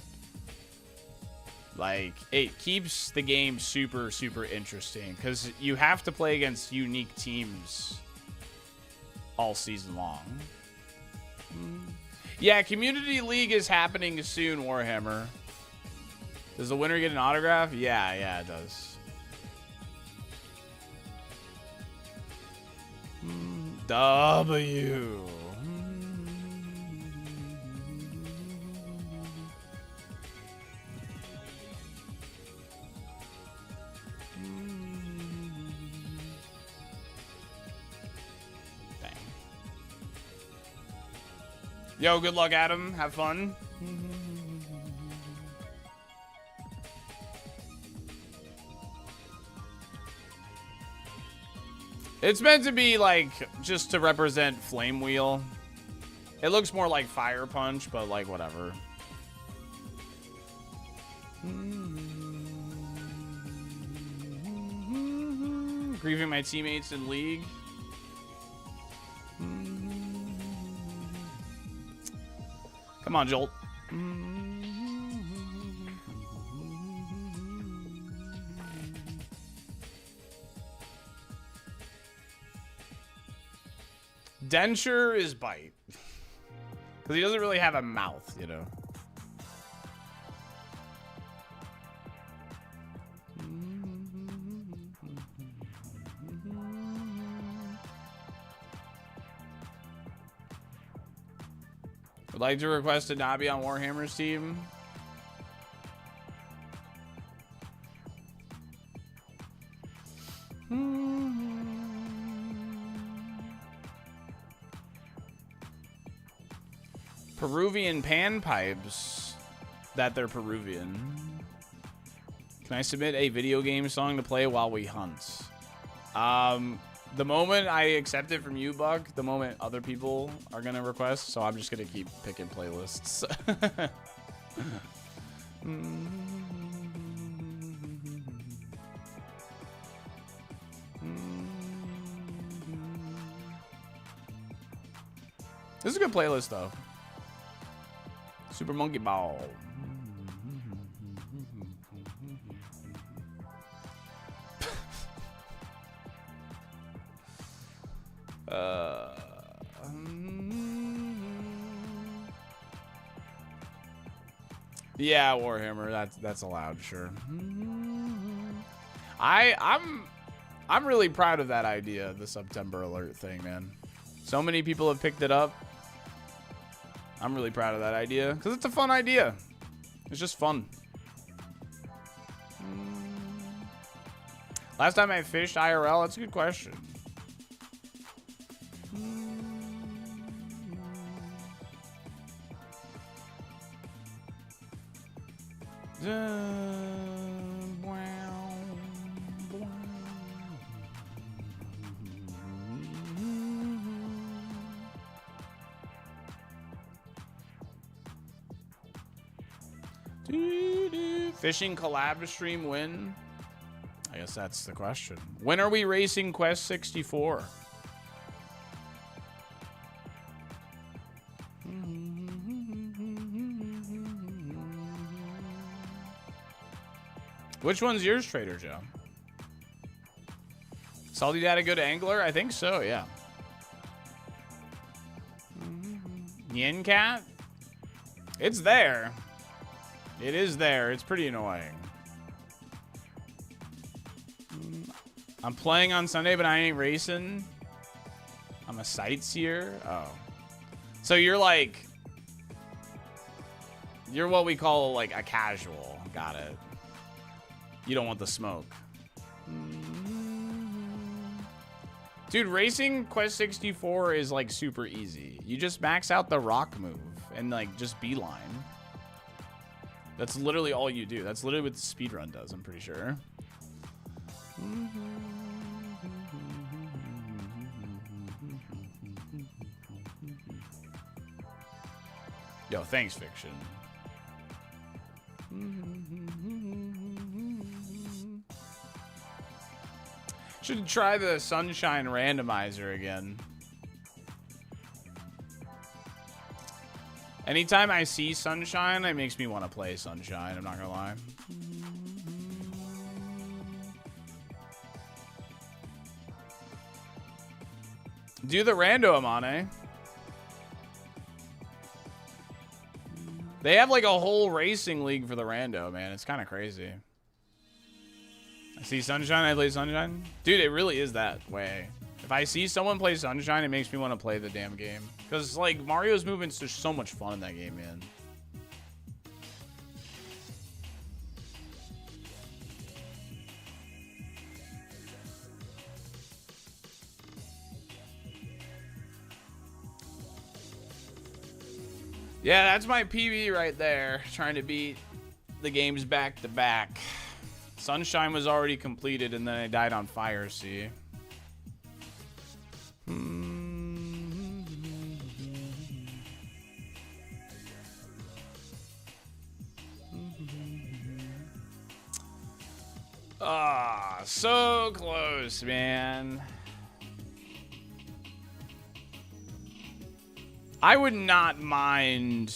Like, it keeps the game super, super interesting because you have to play against unique teams all season long. Yeah, Community League is happening soon, Warhammer. Does the winner get an autograph? Yeah, it does. W. Dang. Yo, good luck, Adam. Have fun. It's meant to be, like, just to represent Flame Wheel. It looks more like Fire Punch, but, like, whatever. Grieving my teammates in League. Come on, Jolt. Denture is bite. Because he doesn't really have a mouth, you know. Would like to request a not be on Warhammer's team. Peruvian panpipes. that they're Peruvian. Can I submit a video game song to play while we hunt? The moment I accept it from you, Buck, the moment other people are gonna request, so I'm just gonna keep picking playlists. This is a good playlist, though. Super Monkey Ball. Yeah, Warhammer. That's allowed, sure. I'm really proud of that idea, the September alert thing, man. So many people have picked it up. I'm really proud of that idea because it's a fun idea. It's just fun. Last time I fished IRL, that's a good question. Fishing collab stream win? I guess that's the question. When are we racing Quest 64? Which one's yours, Trader Joe? Salty Dad a good angler? I think so, yeah. Yin Cat? It's there. It is there. It's pretty annoying. I'm playing on Sunday, but I ain't racing. I'm a sightseer. Oh. So you're like... You're what we call like a casual. Got it. You don't want the smoke. Dude, racing Quest 64 is like super easy. You just max out the rock move and like just beeline. That's literally all you do. That's literally what the speedrun does, I'm pretty sure. Yo, thanks, Fiction. Should try the Sunshine randomizer again. Anytime I see Sunshine, it makes me want to play Sunshine, I'm not gonna lie. Do the rando, Amane. They have like a whole racing league for the rando, man. It's kind of crazy. I see Sunshine, I play Sunshine. Dude, it really is that way. If I see someone play Sunshine, it makes me want to play the damn game. Because, like, Mario's movements are so much fun in that game, man. Yeah, that's my PB right there. Trying to beat the games back to back. Sunshine was already completed, and then I died on Fire, see? Ah, so close, man. I would not mind,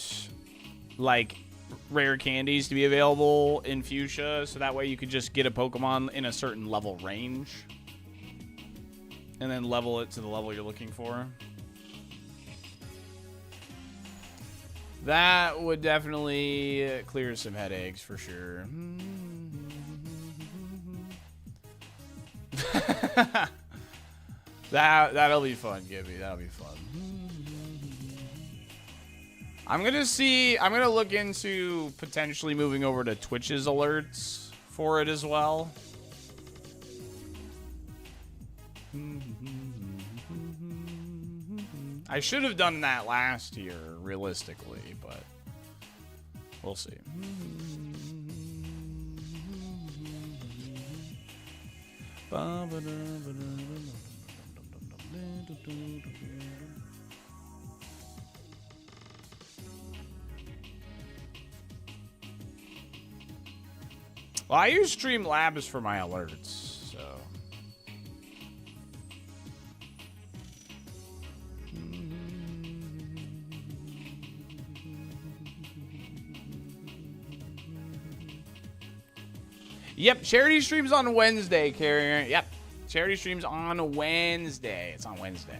like, rare candies to be available in Fuchsia, so that way you could just get a Pokemon in a certain level range and then level it to the level you're looking for. That would definitely clear some headaches for sure. That'll be fun, Gibby. That'll be fun. I'm gonna look into potentially moving over to Twitch's alerts for it as well. I should have done that last year, realistically, but We'll see. Well, I use Streamlabs for my alerts, so. Yep, charity streams on Wednesday, Carrier. Yep, charity streams on Wednesday. It's on Wednesday.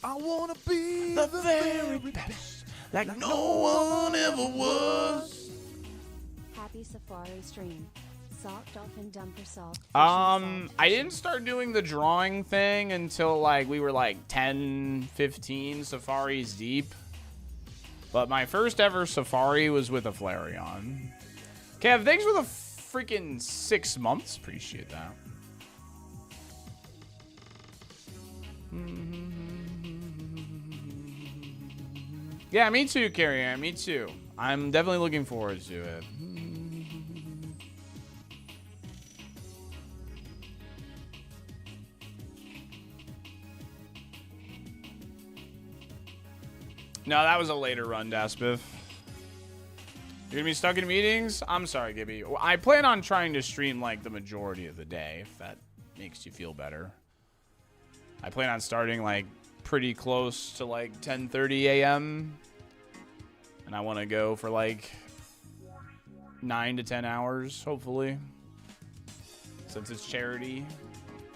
I wanna be
The very best, like no one ever was.
Happy Safari stream. Salt Dolphin Dumper Salt.
I didn't start doing the drawing thing until like we were like 10, 15 safaris deep. But my first ever safari was with a Flareon. Kev, thanks for the freaking 6 months. Appreciate that. Yeah, me too, Carrier. Me too. I'm definitely looking forward to it. No, that was a later run, Daspiff. You're gonna be stuck in meetings? I'm sorry, Gibby. I plan on trying to stream like the majority of the day, if that makes you feel better. I plan on starting like pretty close to like 10:30 a.m. And I want to go for like 9 to 10 hours, hopefully. Since it's charity.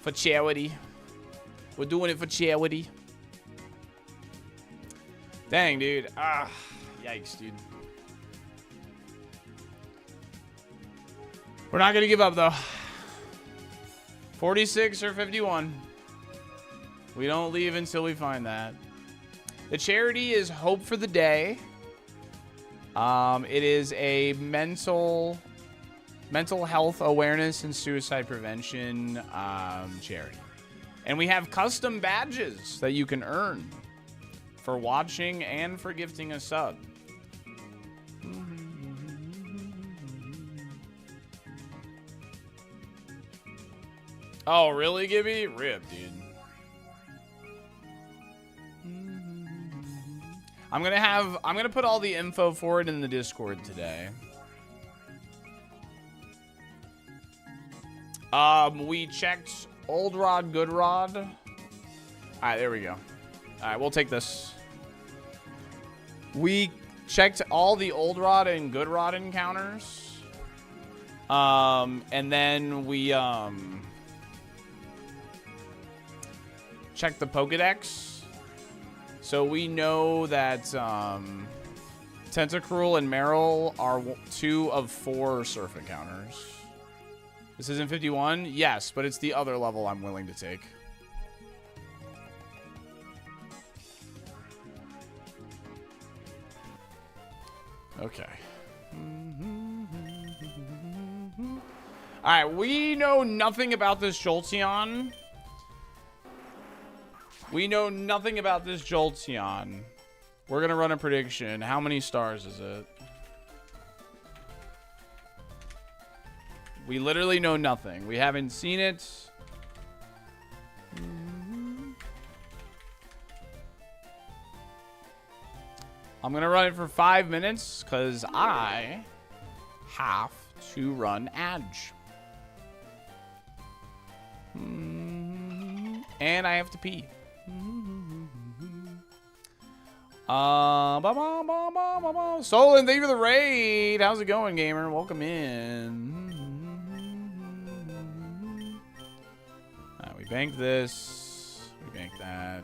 For charity. We're doing it for charity. Dang, dude. Ah, yikes, dude. We're not going to give up, though. 46 or 51. We don't leave until we find that. The charity is Hope for the Day. It is a mental health awareness and suicide prevention charity. And we have custom badges that you can earn for watching and for gifting a sub. Oh, really, Gibby? Rip, dude. I'm gonna put all the info for it in the Discord today. We checked Old Rod, Good Rod. All right, there we go. All right, we'll take this. We checked all the Old Rod and Good Rod encounters. And then we checked the Pokedex. So we know that Tentacruel and Meryl are 2 of 4 surf encounters. This isn't 51? Yes, but it's the other level I'm willing to take. Okay. Alright, we know nothing about this Jolteon. We know nothing about this Jolteon. We're going to run a prediction. How many stars is it? We literally know nothing. We haven't seen it. I'm going to run it for 5 minutes because I have to run Edge. And I have to pee. Solon, thank you for the raid. How's it going, gamer? Welcome in. Alright, we banked this. We banked that.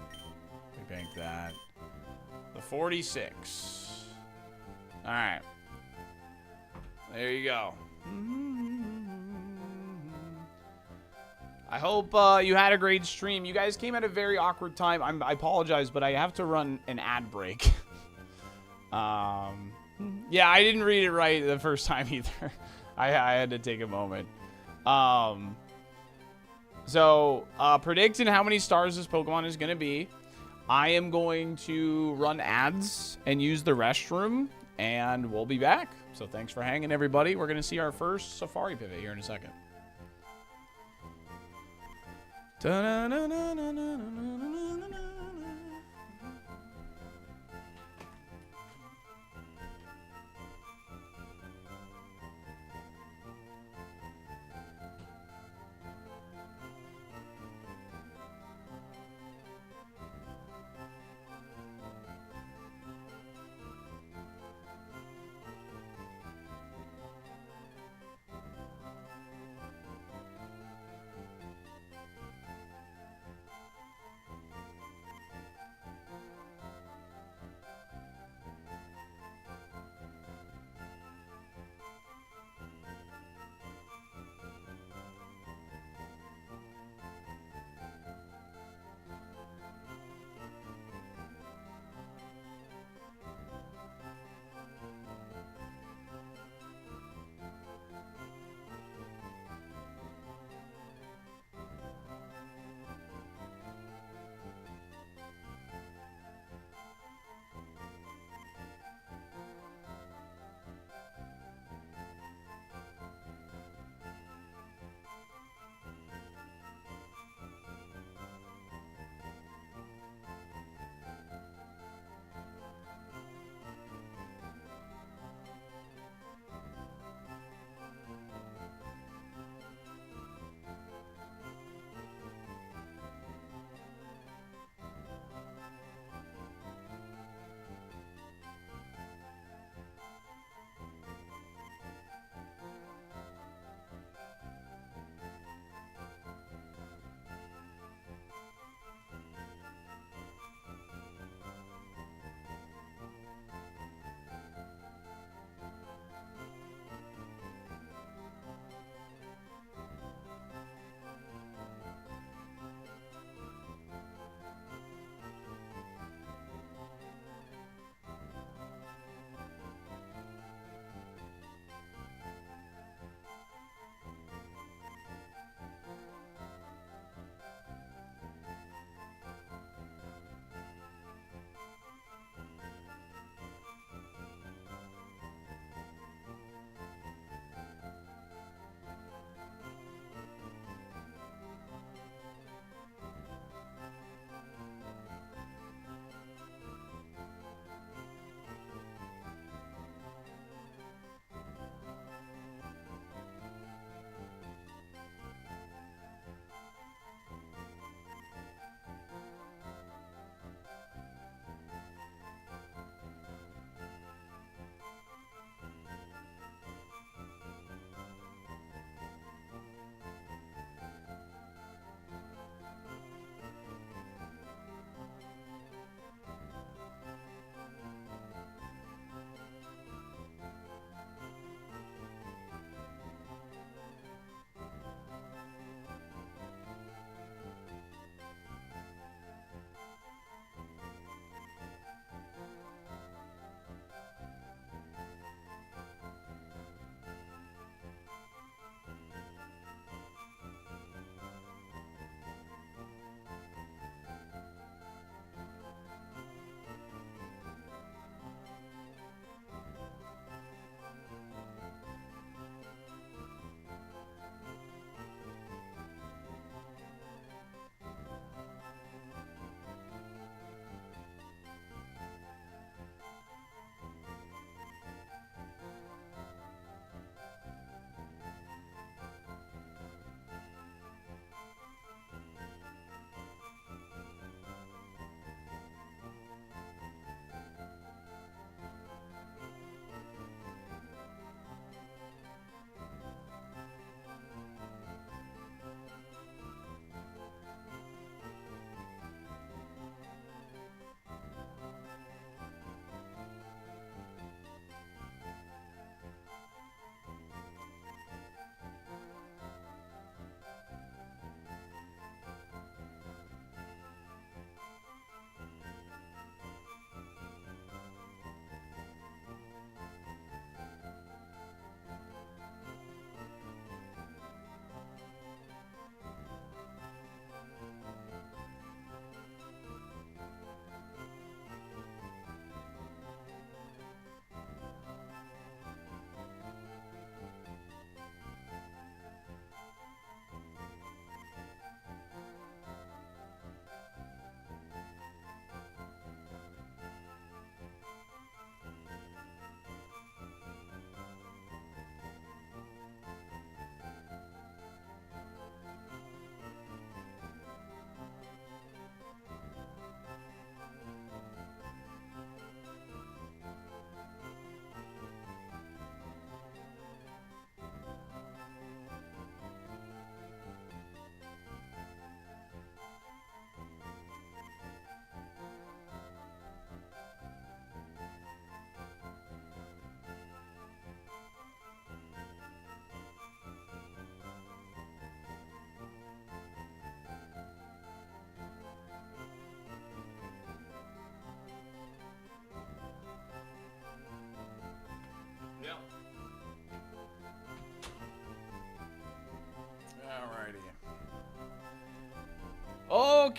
We banked that. The 46. Alright. There you go. I hope you had a great stream. You guys came at a very awkward time. I apologize, but I have to run an ad break. Yeah, I didn't read it right the first time either. I had to take a moment. So, predicting how many stars this Pokemon is going to be. I am going to run ads and use the restroom, and we'll be back. So thanks for hanging, everybody. We're going to see our first Safari pivot here in a second.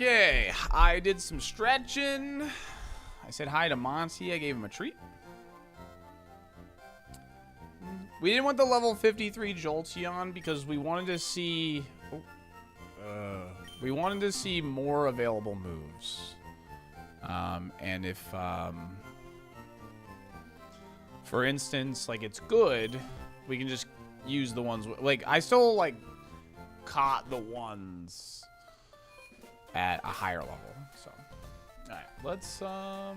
Okay, I did some stretching. I said hi to Monty. I gave him a treat. We didn't want the level 53 Jolteon because we wanted to see... we wanted to see more available moves. And if... for instance, like, it's good, we can just use the ones... Like, I still, like, caught the ones at a higher level. So, alright, let's, go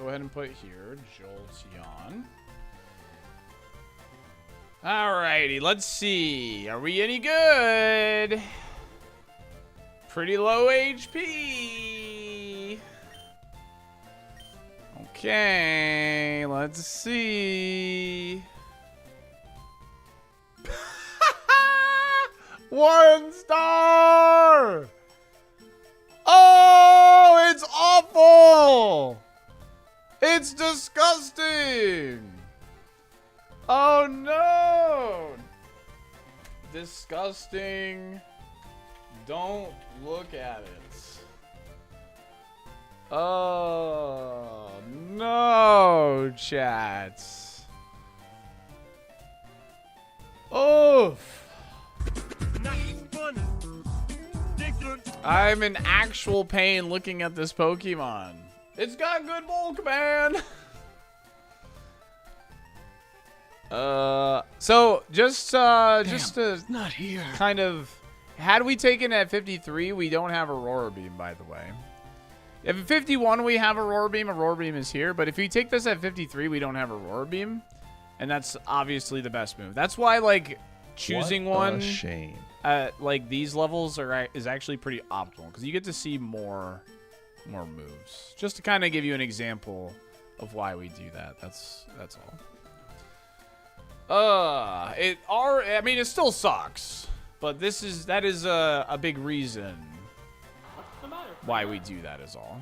ahead and put here Jolteon. Alrighty, let's see. Are we any good? Pretty low HP. Okay, let's see. 1 star! Oh, it's awful! It's disgusting! Oh no! Disgusting. Don't look at it. Oh no, chats. Oof. I'm in actual pain looking at this Pokemon. It's got good bulk, man. So just to
not here.
kind of, had we taken at 53, we don't have Aurora Beam, by the way. If at 51 we have Aurora Beam is here, but if we take this at 53, we don't have Aurora Beam, and that's obviously the best move. That's why, like, choosing one
shame.
at like these levels is actually pretty optimal because you get to see more moves. Just to kind of give you an example of why we do that. That's all. I mean, it still sucks, but that is a big reason why we do that is all.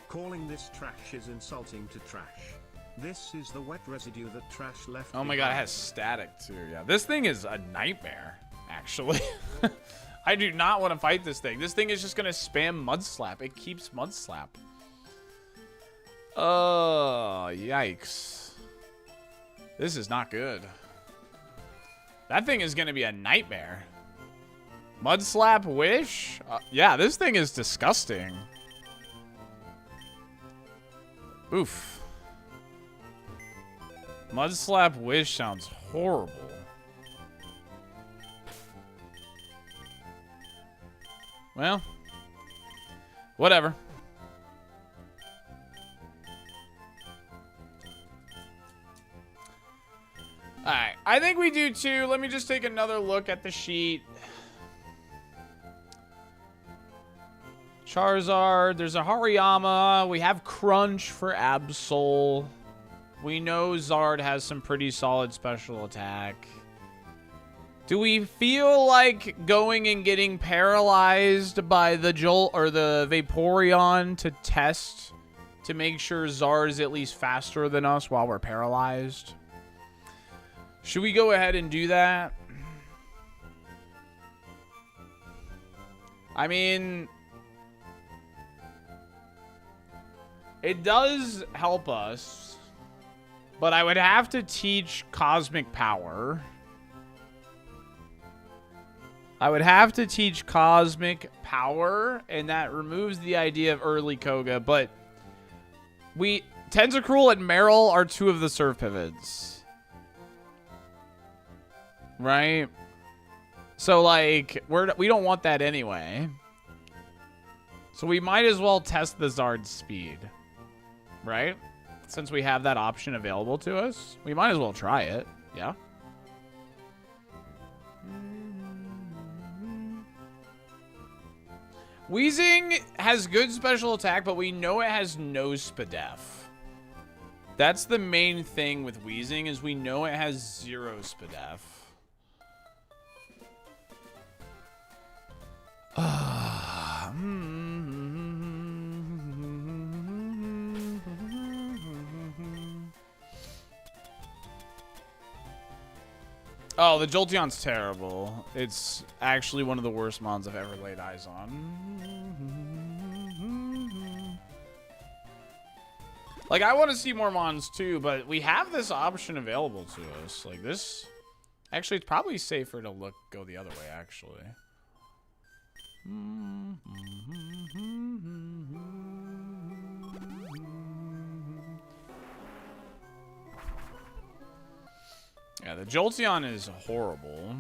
Calling this trash is insulting to trash. This is the wet residue that trash left.
Oh my god, it has static too. Yeah, this thing is a nightmare, actually. I do not want to fight this thing. This thing is just gonna spam Mud Slap. It keeps Mud Slap. Oh, yikes. This is not good. That thing is gonna be a nightmare. Mud Slap Wish? Yeah, this thing is disgusting. Oof. Mud Slap Wish sounds horrible. Well, whatever. Alright, I think we do too. Let me just take another look at the sheet. Charizard, there's a Hariyama. We have Crunch for Absol. We know Zard has some pretty solid special attack. Do we feel like going and getting paralyzed by the Jolt or the Vaporeon to test to make sure Zard is at least faster than us while we're paralyzed? Should we go ahead and do that? I mean, it does help us, but I would have to teach Cosmic Power. I would have to teach Cosmic Power, and that removes the idea of early Koga, but Tentacruel and Meryl are two of the Surf Pivots. Right? So, like, we don't want that anyway. So we might as well test the Zard's speed. Right? Since we have that option available to us, we might as well try it. Yeah? Weezing has good special attack, but we know it has no Spadef. That's the main thing with Weezing, is we know it has 0 Spadef. Oh, the Jolteon's terrible. It's actually one of the worst mons I've ever laid eyes on. Like, I want to see more mons too, but we have this option available to us. Like, this... Actually, it's probably safer to go the other way, actually. Yeah, the Jolteon is horrible.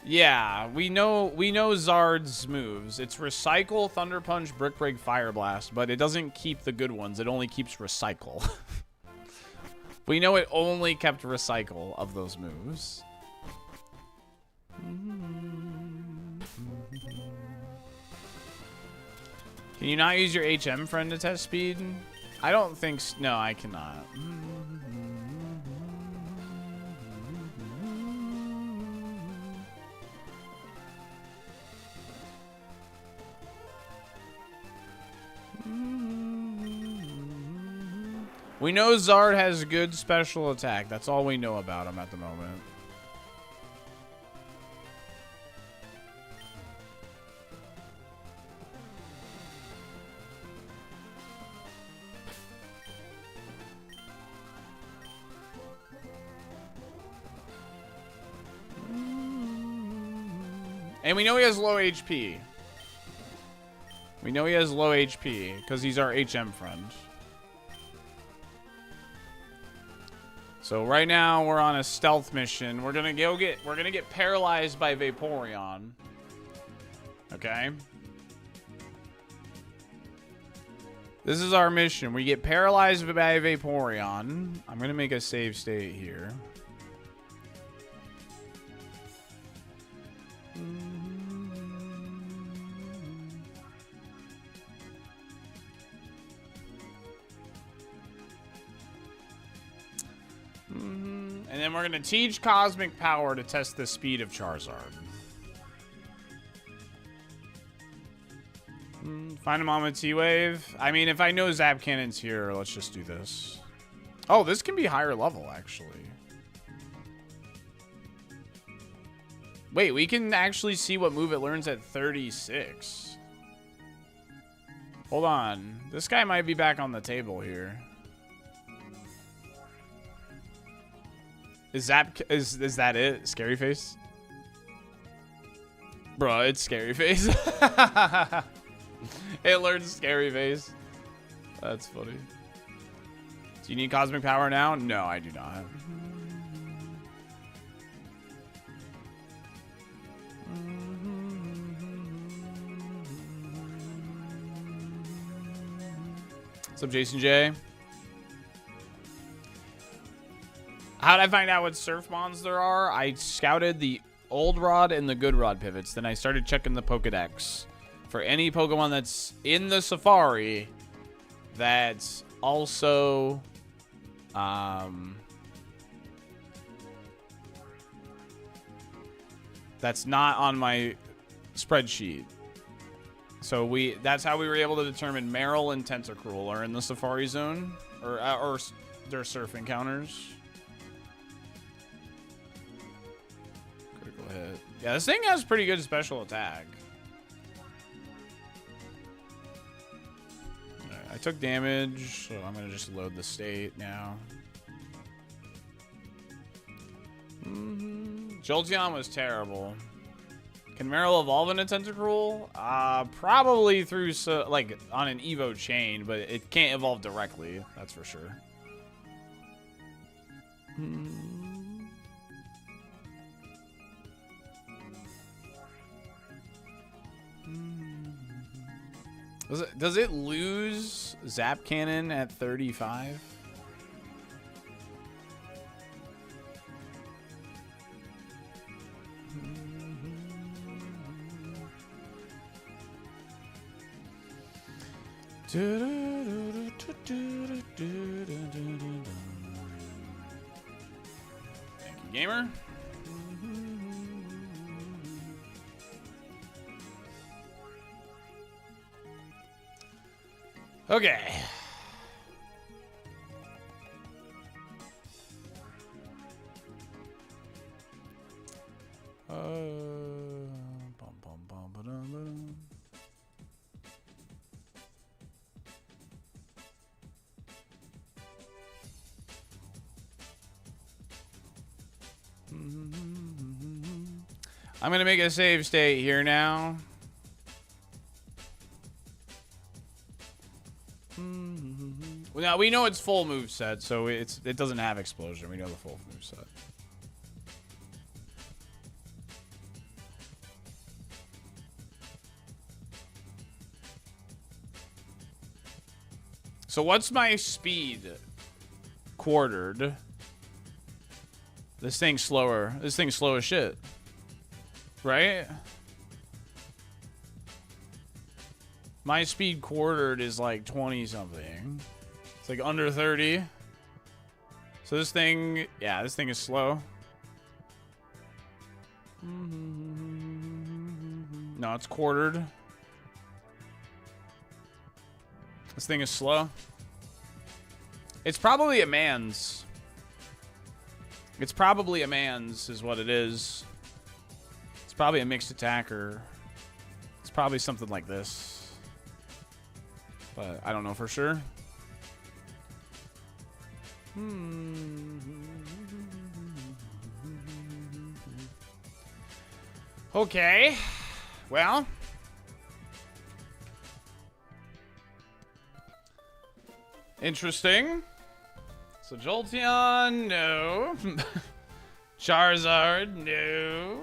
Yeah, we know Zard's moves. It's Recycle, Thunder Punch, Brick Break, Fire Blast, but it doesn't keep the good ones. It only keeps Recycle. We know it only kept Recycle of those moves. Can you not use your HM friend to test speed? I don't think so. No, I cannot. We know Zard has good special attack. That's all we know about him at the moment. And we know he has low HP. We know he has low HP because he's our HM friend. So right now we're on a stealth mission. We're gonna get paralyzed by Vaporeon. Okay. This is our mission. We get paralyzed by Vaporeon. I'm gonna make a save state here. And then we're going to teach Cosmic Power to test the speed of Charizard. Find him on a T-Wave. I mean, if I know Zap Cannon's here, let's just do this. Oh, this can be higher level, actually. Wait, we can actually see what move it learns at 36. Hold on. This guy might be back on the table here. Is that it? Scary Face? Bro, it's Scary Face. It learns Scary Face. That's funny. Do you need Cosmic Power now? No, I do not. What's up, Jason J? How did I find out what surf mons there are? I scouted the old rod and the good rod pivots. Then I started checking the Pokedex for any Pokemon that's in the Safari that's also that's not on my spreadsheet. So that's how we were able to determine Meryl and Tentacruel are in the Safari Zone or their surf encounters. Hit. Yeah, this thing has pretty good special attack. Right, I took damage, so I'm gonna just load the state now. Jolteon was terrible. Can Meryl evolve into Tentacruel? Probably through like on an Evo chain, but it can't evolve directly. That's for sure. Does it lose Zap Cannon at 35? Thank you, gamer. Okay. I'm gonna make a save state here now. Well, now we know it's full moveset, so it doesn't have explosion. We know the full moveset. So what's my speed? Quartered. This thing's slower. This thing's slow as shit. Right? My speed quartered is like 20 something. It's like under 30. So this thing, yeah, this thing is slow. No, it's quartered. This thing is slow. It's probably a man's. It's probably a man's is what it is. It's probably a mixed attacker. It's probably something like this. But I don't know for sure. Okay. Well. Interesting. So Jolteon, no. Charizard, no.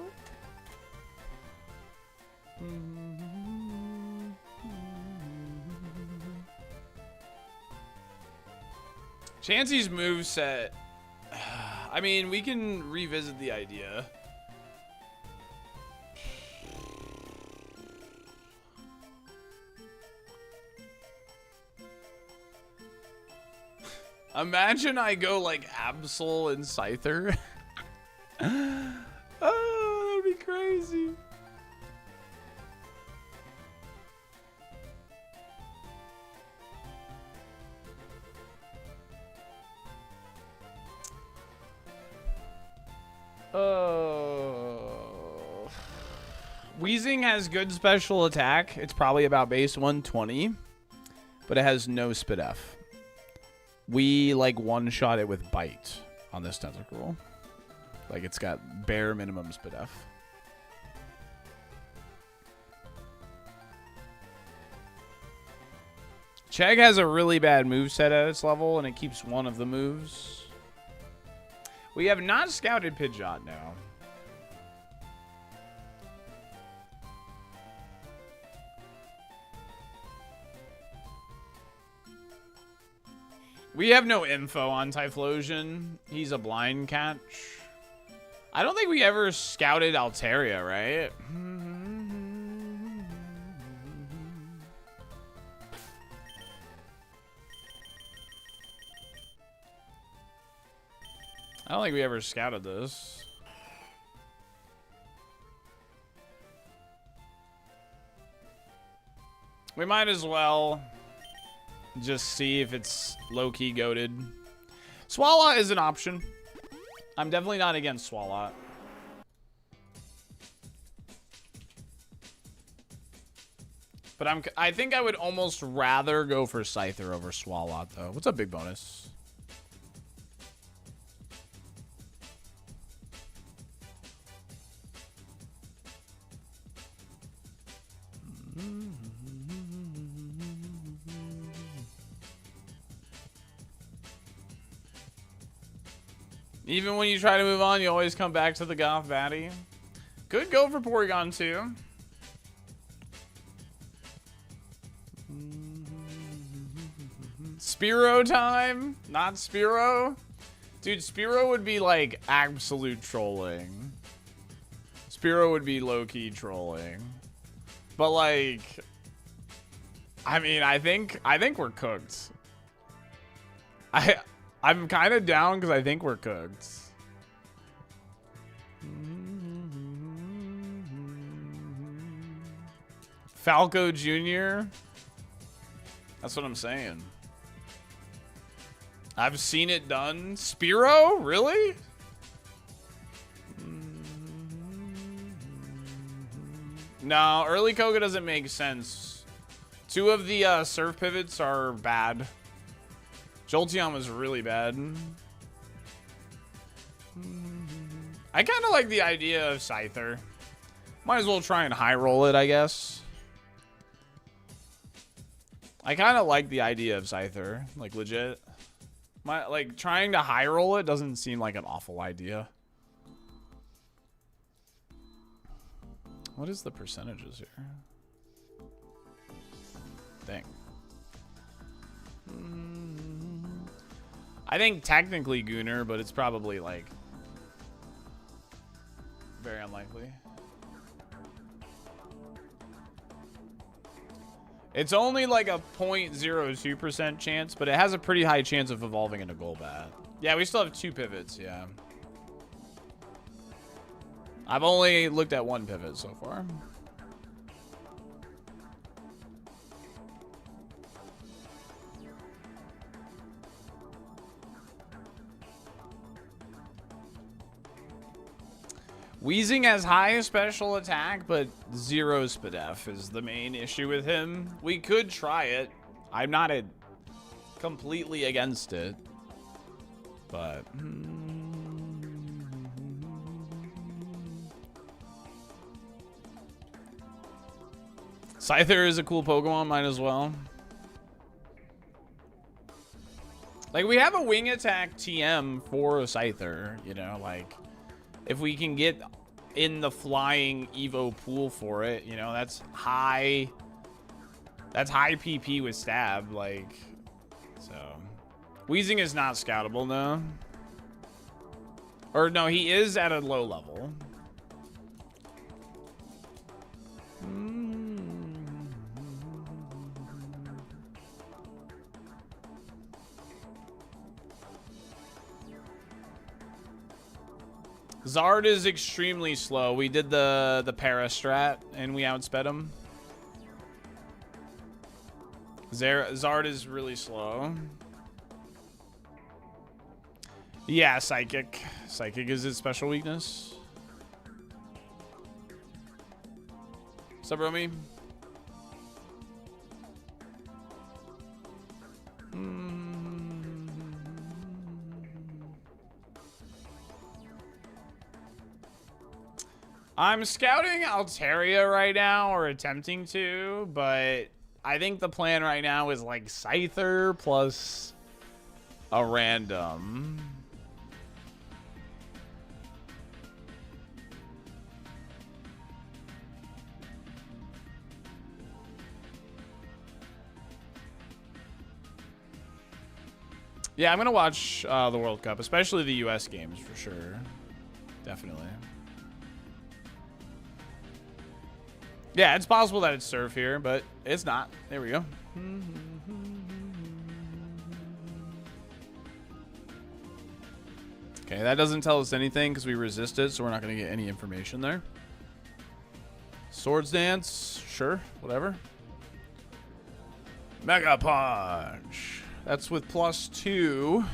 Chansey's moveset. I mean, we can revisit the idea. Imagine I go like Absol and Scyther. Oh, that'd be crazy. Oh. Weezing has good special attack. It's probably about base 120, but it has no Spit F. We like one-shot it with Bite on this Tentacle. Like it's got bare minimum Spit F. Chegg has a really bad moveset at its level, and it keeps one of the moves. We have not scouted Pidgeot now. We have no info on Typhlosion. He's a blind catch. I don't think we ever scouted Altaria, right? I don't think we ever scouted this. We might as well just see if it's low-key goated. Swalot is an option. I'm definitely not against Swalot. But I think I would almost rather go for Scyther over Swalot, though. What's up, Big Bonus? Even when you try to move on, you always come back to the Goth Baddie. Good go for Porygon, too. Spearow time? Not Spearow? Dude, Spearow would be, like, absolute trolling. Spearow would be low-key trolling. But, like... I mean, I think we're cooked. I'm kind of down because I think we're cooked. Falco Jr. That's what I'm saying. I've seen it done. Spearow? Really? No, early Koga doesn't make sense. Two of the surf pivots are bad. Jolteon was really bad. I kind of like the idea of Scyther. Might as well try and high roll it, I guess. I kind of like the idea of Scyther, like legit. Like trying to high roll it doesn't seem like an awful idea. What is the percentages here? Dang. I think technically Gunnar, but it's probably like very unlikely. It's only like a 0.02% chance, but it has a pretty high chance of evolving into Golbat. Yeah, we still have 2 pivots, yeah. I've only looked at 1 pivot so far. Weezing has high special attack, but 0 SPDF is the main issue with him. We could try it. I'm not completely against it. But... Scyther is a cool Pokemon, might as well. Like, we have a wing attack TM for a Scyther, you know, like... If we can get in the flying Evo pool for it, you know, that's high PP with stab, like, so. Weezing is not scoutable, no. Or no, he is at a low level. Zard is extremely slow. We did the para strat and we outsped him. Zard is really slow. Yeah, Psychic. Psychic is his special weakness. What's up, Romy? I'm scouting Altaria right now, or attempting to, but I think the plan right now is like Scyther plus a random. Yeah, I'm going to watch the World Cup, especially the US games for sure. Definitely. Yeah, it's possible that it's surf here, but it's not. There we go. Okay, that doesn't tell us anything because we resist it, so we're not going to get any information there. Swords Dance, sure, whatever. Mega Punch. That's with +2.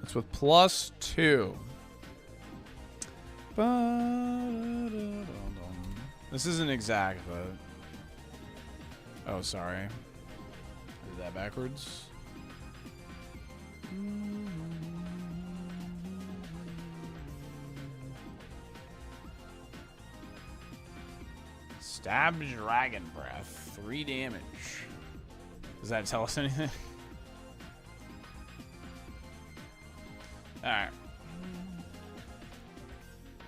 That's with +2. This isn't exact, but... Oh, sorry. I did that backwards. Stab Dragon Breath. 3 damage. Does that tell us anything? Alright.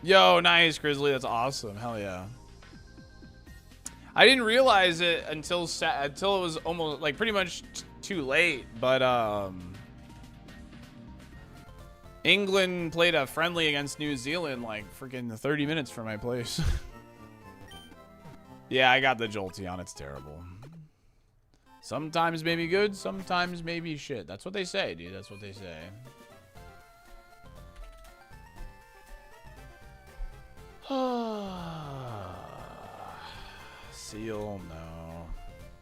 Yo, nice, Grizzly. That's awesome. Hell yeah. I didn't realize it until it was almost like pretty much too late, but England played a friendly against New Zealand like freaking 30 minutes from my place. Yeah, I got the Jolteon. It's terrible. Sometimes maybe good, sometimes maybe shit. That's what they say, dude. That's what they say. Seal, no.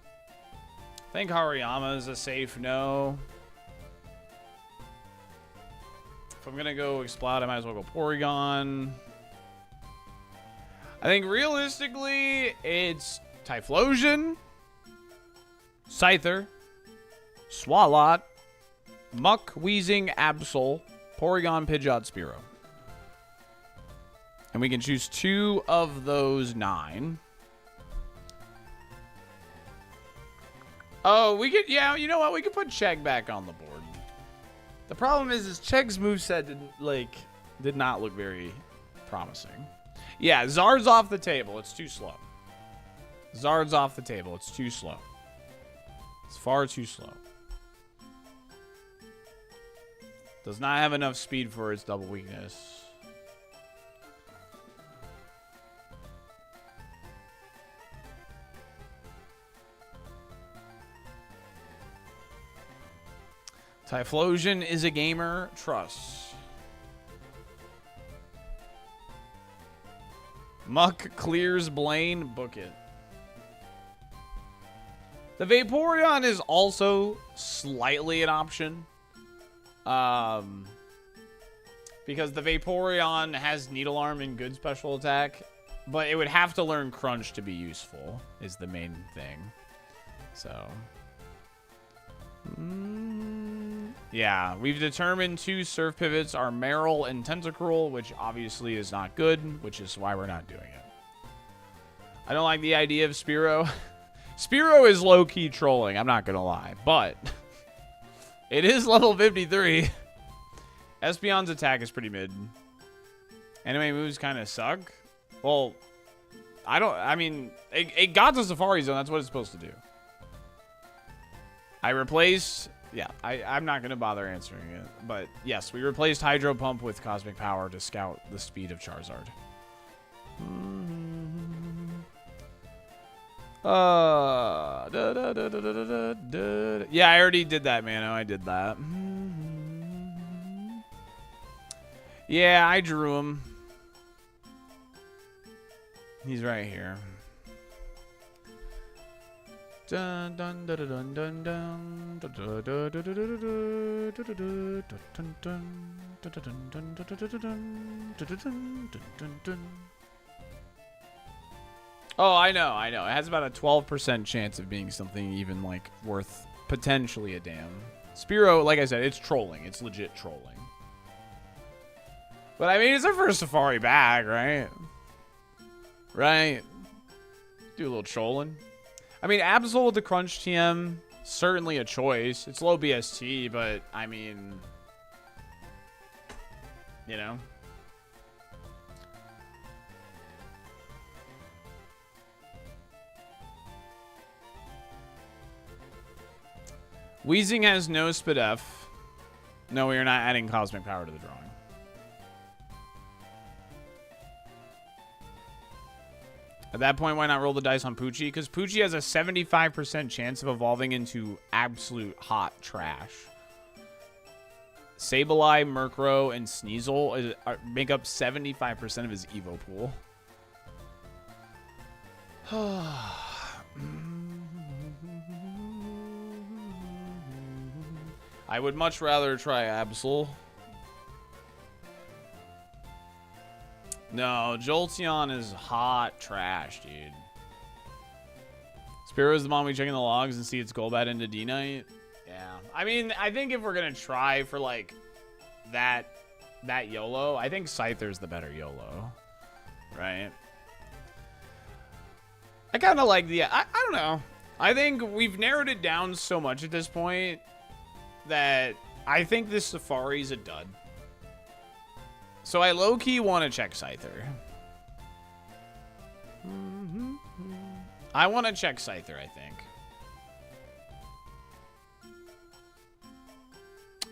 I think Hariyama is a safe no. If I'm gonna go Explode, I might as well go Porygon. I think realistically, it's Typhlosion, Scyther, Swalot, Muck, Weezing, Absol, Porygon, Pidgeot, Spearow. And we can choose 2 of those 9. Oh, we could, yeah, you know what? We could put Chegg back on the board. The problem is Chegg's moveset did not look very promising. Yeah, Zard's off the table. It's too slow. Zard's off the table. It's too slow. It's far too slow. Does not have enough speed for its double weakness. Typhlosion is a gamer. Trust. Muck clears Blaine. Book it. The Vaporeon is also slightly an option. Because the Vaporeon has Needle Arm and good special attack. But it would have to learn Crunch to be useful, is the main thing. So... yeah, we've determined 2 Surf Pivots are Meryl and Tentacruel, which obviously is not good, which is why we're not doing it. I don't like the idea of Spearow. Spearow is low-key trolling, I'm not gonna lie, but it is level 53. Espeon's attack is pretty mid. Anime moves kind of suck. Well, I mean, it got to Safari Zone, that's what it's supposed to do. I replaced... yeah, I'm not going to bother answering it. But, yes, we replaced Hydro Pump with Cosmic Power to scout the speed of Charizard. Yeah, I already did that, Mano. I did that. Yeah, I drew him. He's right here. Dun dun dun dun dun dun dun. Oh, I know. It has about a 12% chance of being something even like worth potentially a damn. Spearow, like I said, it's trolling. It's legit trolling. But I mean, it's our first Safari bag, right? Right. Do a little trolling. I mean, Absol with the Crunch TM, certainly a choice. It's low BST, but, I mean, you know. Weezing has no Spadef. No, we are not adding Cosmic Power to the drawing. At that point, why not roll the dice on Poochie? Because Poochie has a 75% chance of evolving into absolute hot trash. Sableye, Murkrow, and Sneasel make up 75% of his Evo pool. I would much rather try Absol. No, Jolteon is hot trash, dude. Spearow is the mom we check in the logs and see its Golbat into D-Knight. Yeah. I mean, I think if we're going to try for, like, that YOLO, I think Scyther's the better YOLO. Right? I kind of like the... I don't know. I think we've narrowed it down so much at this point that I think this Safari's a dud. So I low-key want to check Scyther. I want to check Scyther, I think.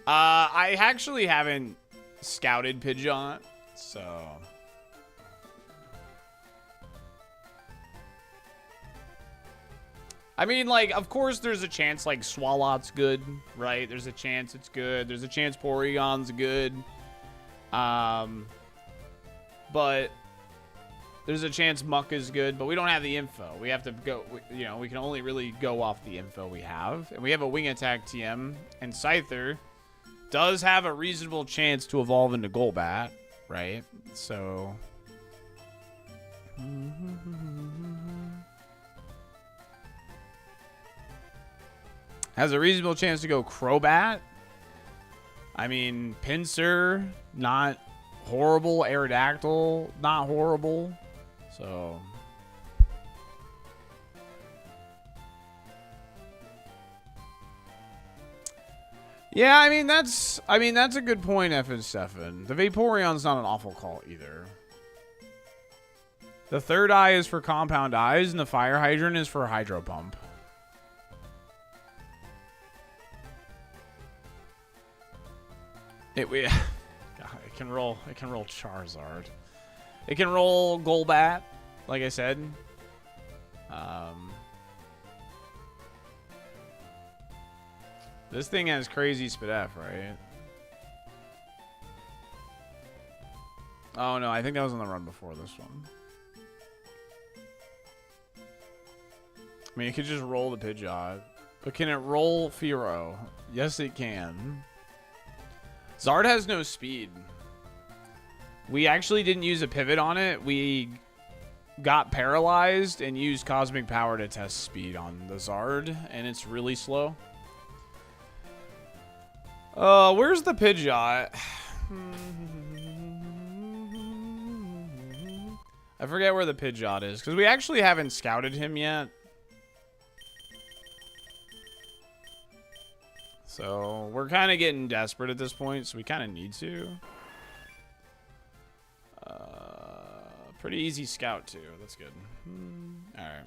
I actually haven't scouted Pidgeot, so... I mean, like, of course there's a chance, like, Swalot's good, right? There's a chance it's good. There's a chance Porygon's good. But there's a chance Muck is good, but we don't have the info. We have to go, you know, we can only really go off the info we have. And we have a Wing Attack TM, and Scyther does have a reasonable chance to evolve into Golbat, right? So... has a reasonable chance to go Crobat. I mean, Pinsir, not horrible. Aerodactyl, not horrible. So... yeah, I mean that's a good point, F and Stefan. The Vaporeon's not an awful call either. The third eye is for compound eyes, and the fire hydrant is for hydro pump. God, it can roll Charizard. It can roll Golbat, like I said. This thing has crazy Spidef, right? Oh no, I think that was on the run before this one. I mean, it could just roll the Pidgeot. But can it roll Fearow? Yes, it can. Zard has no speed. We actually didn't use a pivot on it. We got paralyzed and used Cosmic Power to test speed on the Zard, and it's really slow. Where's the Pidgeot? I forget where the Pidgeot is, because we actually haven't scouted him yet. So, we're kind of getting desperate at this point, so we kind of need to. Pretty easy scout, too. That's good. Alright.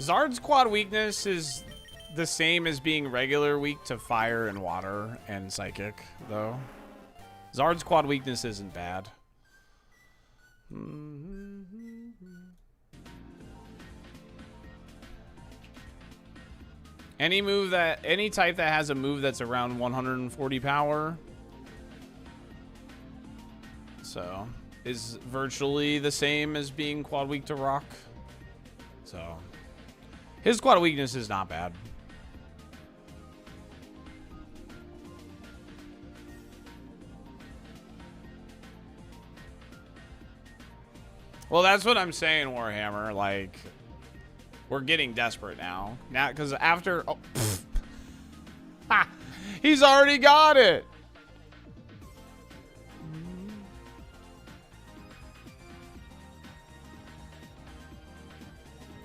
Zard's quad weakness is the same as being regular weak to fire and water and psychic, though. Zard's quad weakness isn't bad. Any type that has a move that's around 140 power, so is virtually the same as being quad weak to rock. So his quad weakness is not bad. Well, that's what I'm saying, Warhammer. Like, we're getting desperate now. Now, because after... oh, ha! He's already got it!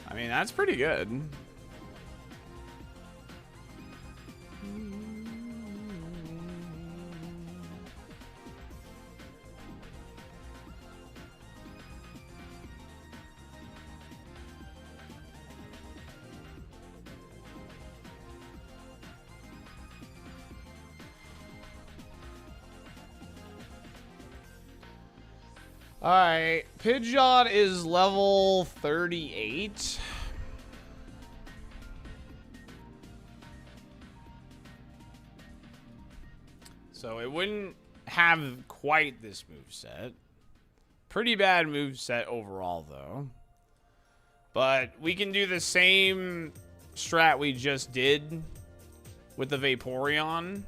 I mean, that's pretty good. Alright, Pidgeot is level 38. So it wouldn't have quite this moveset. Pretty bad moveset overall, though. But we can do the same strat we just did with the Vaporeon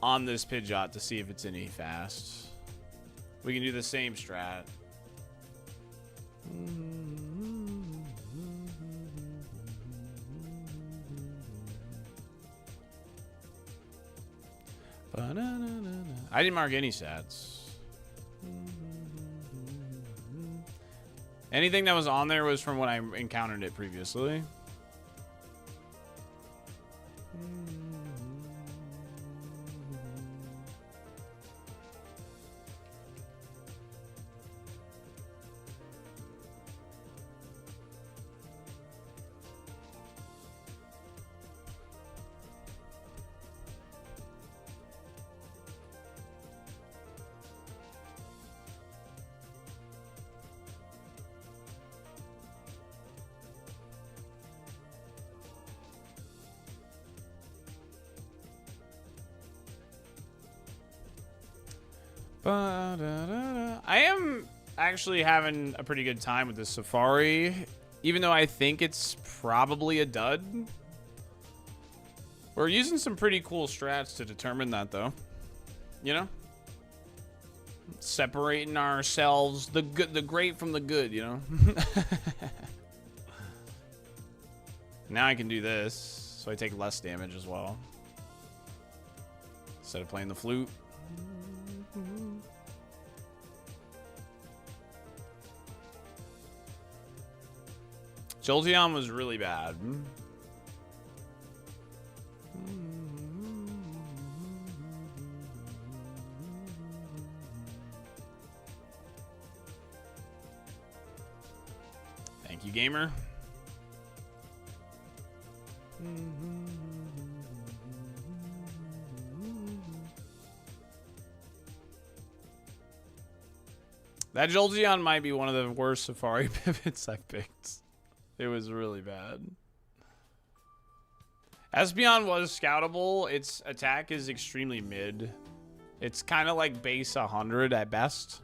on this Pidgeot to see if it's any fast. We can do the same strat. I didn't mark any stats. Anything that was on there was from when I encountered it previously. I am actually having a pretty good time with this Safari, even though I think it's probably a dud. We're using some pretty cool strats to determine that, though. You know? Separating ourselves, the great from the good, you know? Now I can do this, so I take less damage as well. instead of playing the flute. Jolteon was really bad. Thank you, gamer. That Jolteon might be one of the worst Safari pivots I've picked. It was really bad. Espeon was scoutable. Its attack is extremely mid. It's kind of like base 100 at best.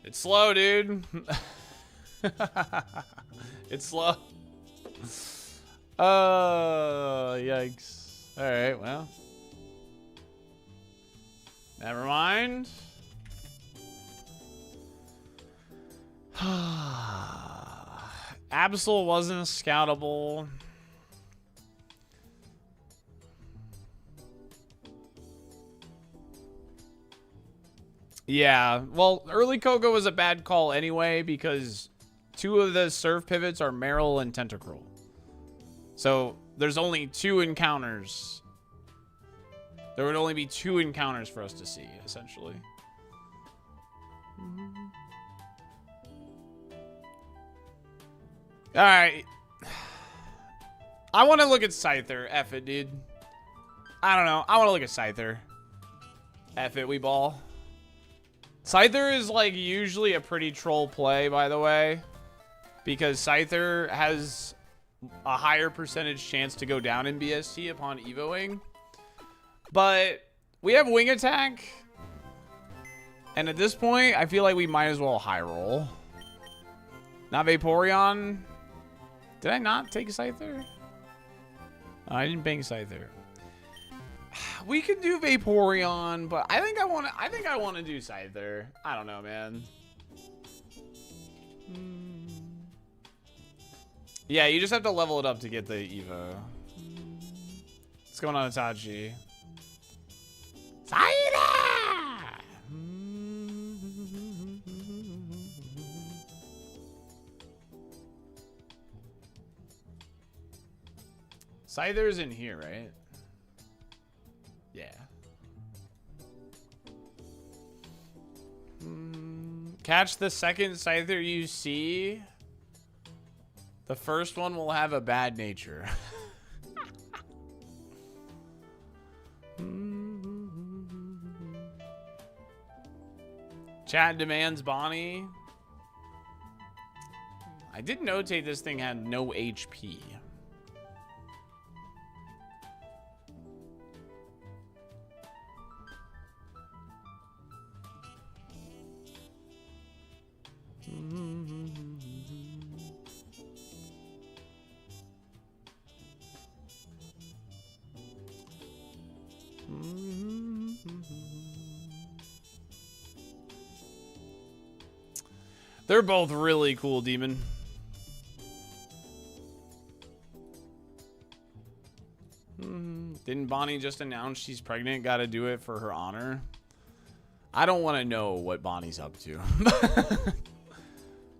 It's slow, dude. It's slow. Yikes. All right, well. Never mind. Absol wasn't scoutable. Yeah, well, early Koga was a bad call anyway because 2 of the serve pivots are Meryl and Tentacruel. So there's only 2 encounters. There would only be 2 encounters for us to see, essentially. Alright. I want to look at Scyther. F it, dude. I don't know. I want to look at Scyther. F it, we ball. Scyther is like usually a pretty troll play, by the way, because Scyther has a higher percentage chance to go down in BST upon evoing. But we have wing attack, and at this point, I feel like we might as well high roll. Not Vaporeon. Did I not take Scyther? Oh, I didn't bank Scyther. We could do Vaporeon, but I think I want to do Scyther. I don't know, man. Yeah, you just have to level it up to get the Evo. What's going on, Itachi? Scyther! Scyther's in here, right? Yeah. Catch the second Scyther you see. The first one will have a bad nature. Chat demands Bonnie. I did notate this thing had no HP. They're both really cool, Demon. Didn't Bonnie just announce she's pregnant? Gotta do it for her honor. I don't want to know what Bonnie's up to.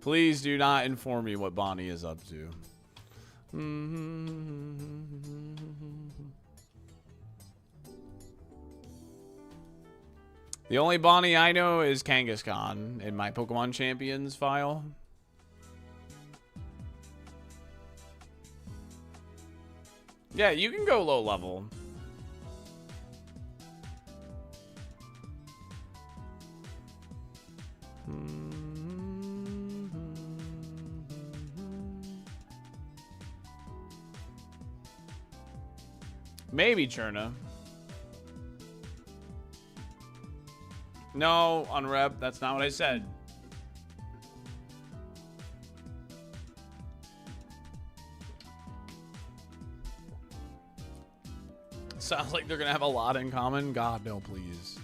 Please do not inform me what Bonnie is up to. The only Bonnie I know is Kangaskhan in my Pokemon Champions file. Yeah, you can go low level. Maybe Cherna. No, unrep. That's not what I said. Sounds like they're gonna have a lot in common. God, no, please.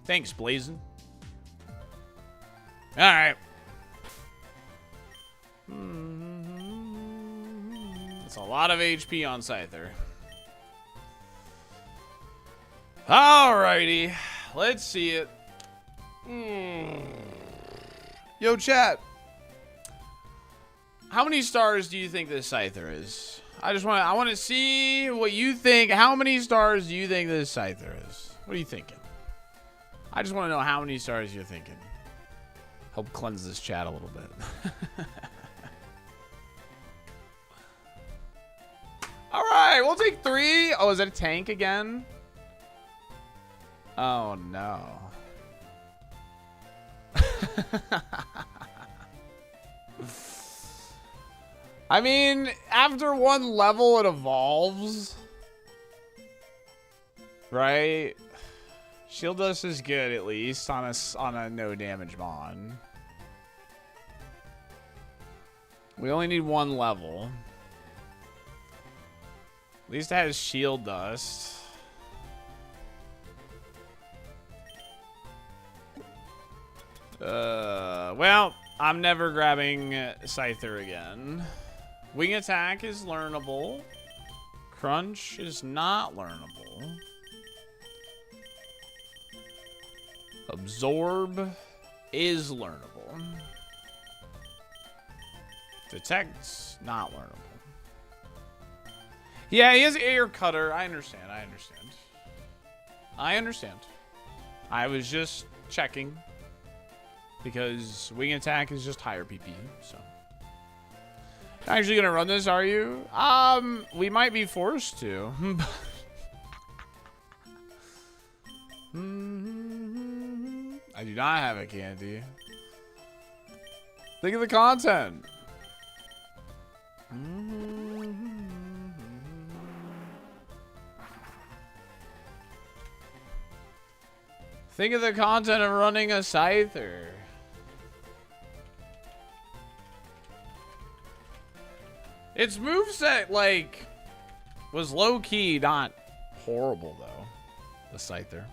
Thanks, Blazin'. All right. That's a lot of HP on Scyther. Alrighty. Let's see it. Yo, chat. How many stars do you think this Scyther is? I want to see what you think. How many stars do you think this Scyther is? What are you thinking? I just want to know how many stars you're thinking. Help cleanse this chat a little bit. All right, we'll take 3. Oh, is that a tank again? Oh, no. I mean, after 1 level, it evolves. Right? Shield Dust is good, at least, on a no damage mon. We only need 1 level. At least it has Shield Dust. Well, I'm never grabbing Scyther again. Wing Attack is learnable. Crunch is not learnable. Absorb is learnable. Detect's not learnable. Yeah, he has Air Cutter. I understand. I was just checking. Because Wing Attack is just higher PP, so. Actually gonna run this, are you? We might be forced to. I do not have a candy. Think of the content. Think of the content of running a Scyther. Its moveset, like, was low-key not horrible, though. The Scyther.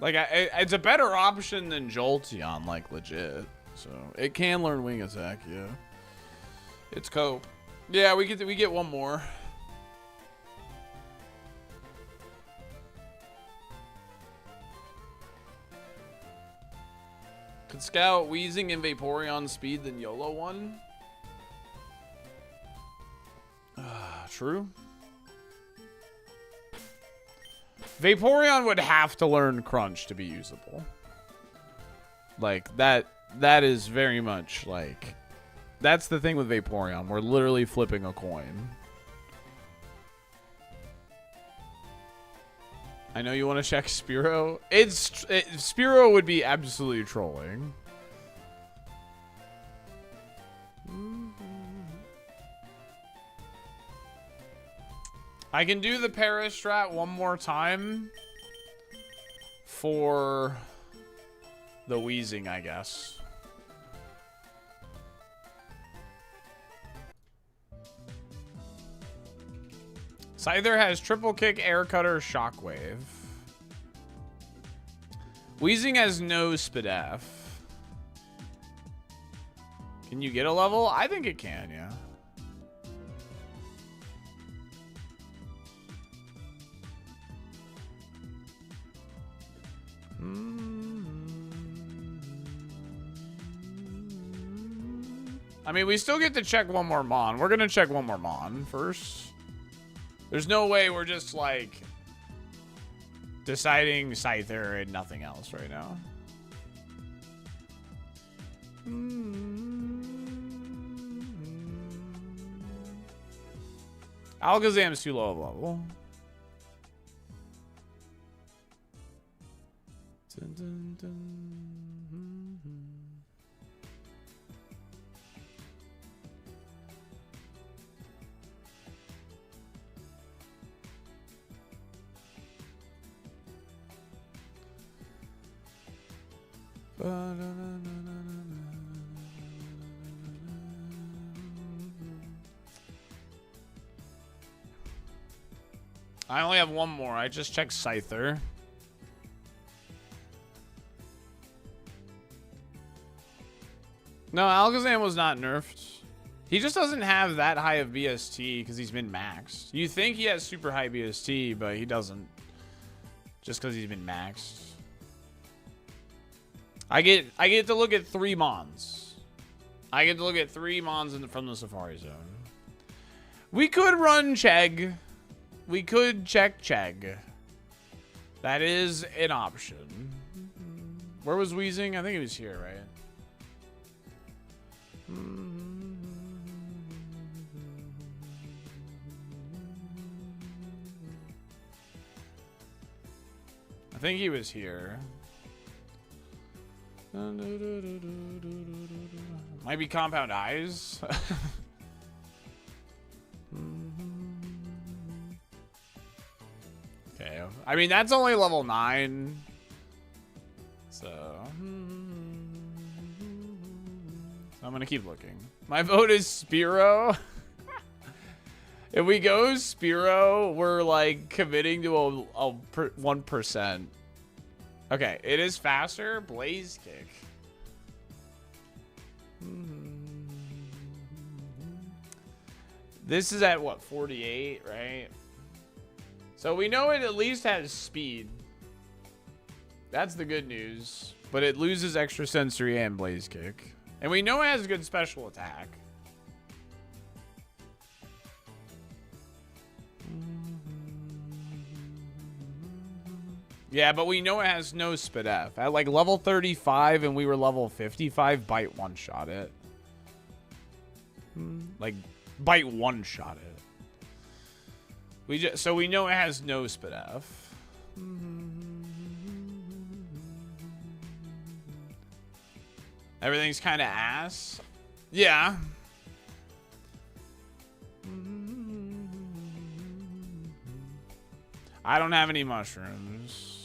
Like, it's a better option than Jolteon, like, legit. So, it can learn Wing Attack, yeah. It's cope. Yeah, we get 1 more. Could Scout Wheezing and Vaporeon speed than YOLO 1? True. Vaporeon would have to learn Crunch to be usable. Like, that is very much, like... That's the thing with Vaporeon. We're literally flipping a coin. I know you want to check Spearow. Spearow would be absolutely trolling. I can do the Parastrat 1 more time for the Wheezing, I guess. Scyther has Triple Kick, Air Cutter, Shockwave. Wheezing has no Spadef. Can you get a level? I think it can, yeah. I mean, we still get to check one more Mon. We're going to check one more Mon first. There's no way we're just, like, deciding Scyther and nothing else right now. Alakazam's too low of level. Dun, dun, dun. I only have one more. I just checked Scyther. No, Alakazam was not nerfed. He just doesn't have that high of BST because he's been maxed. You think he has super high BST, but he doesn't. Just because he's been maxed. I get to look at 3 Mons. I get to look at 3 Mons from the Safari Zone. We could run Chegg. We could check Chegg. That is an option. Where was Weezing? I think he was here, right? I think he was here. Might be Compound Eyes. Okay. I mean, that's only level 9. So I'm going to keep looking. My vote is Spearow. If we go Spearow, we're like committing to a 1%. Okay, it is faster. Blaze Kick. This is at what, 48, right? So we know it at least has speed. That's the good news. But it loses extra sensory and Blaze Kick. And we know it has good special attack. Yeah, but we know it has no Spit F. At like level 35 and we were level 55, Bite one-shot it. Like, Bite one-shot it. So we know it has no Spit F. Everything's kind of ass. Yeah. I don't have any mushrooms.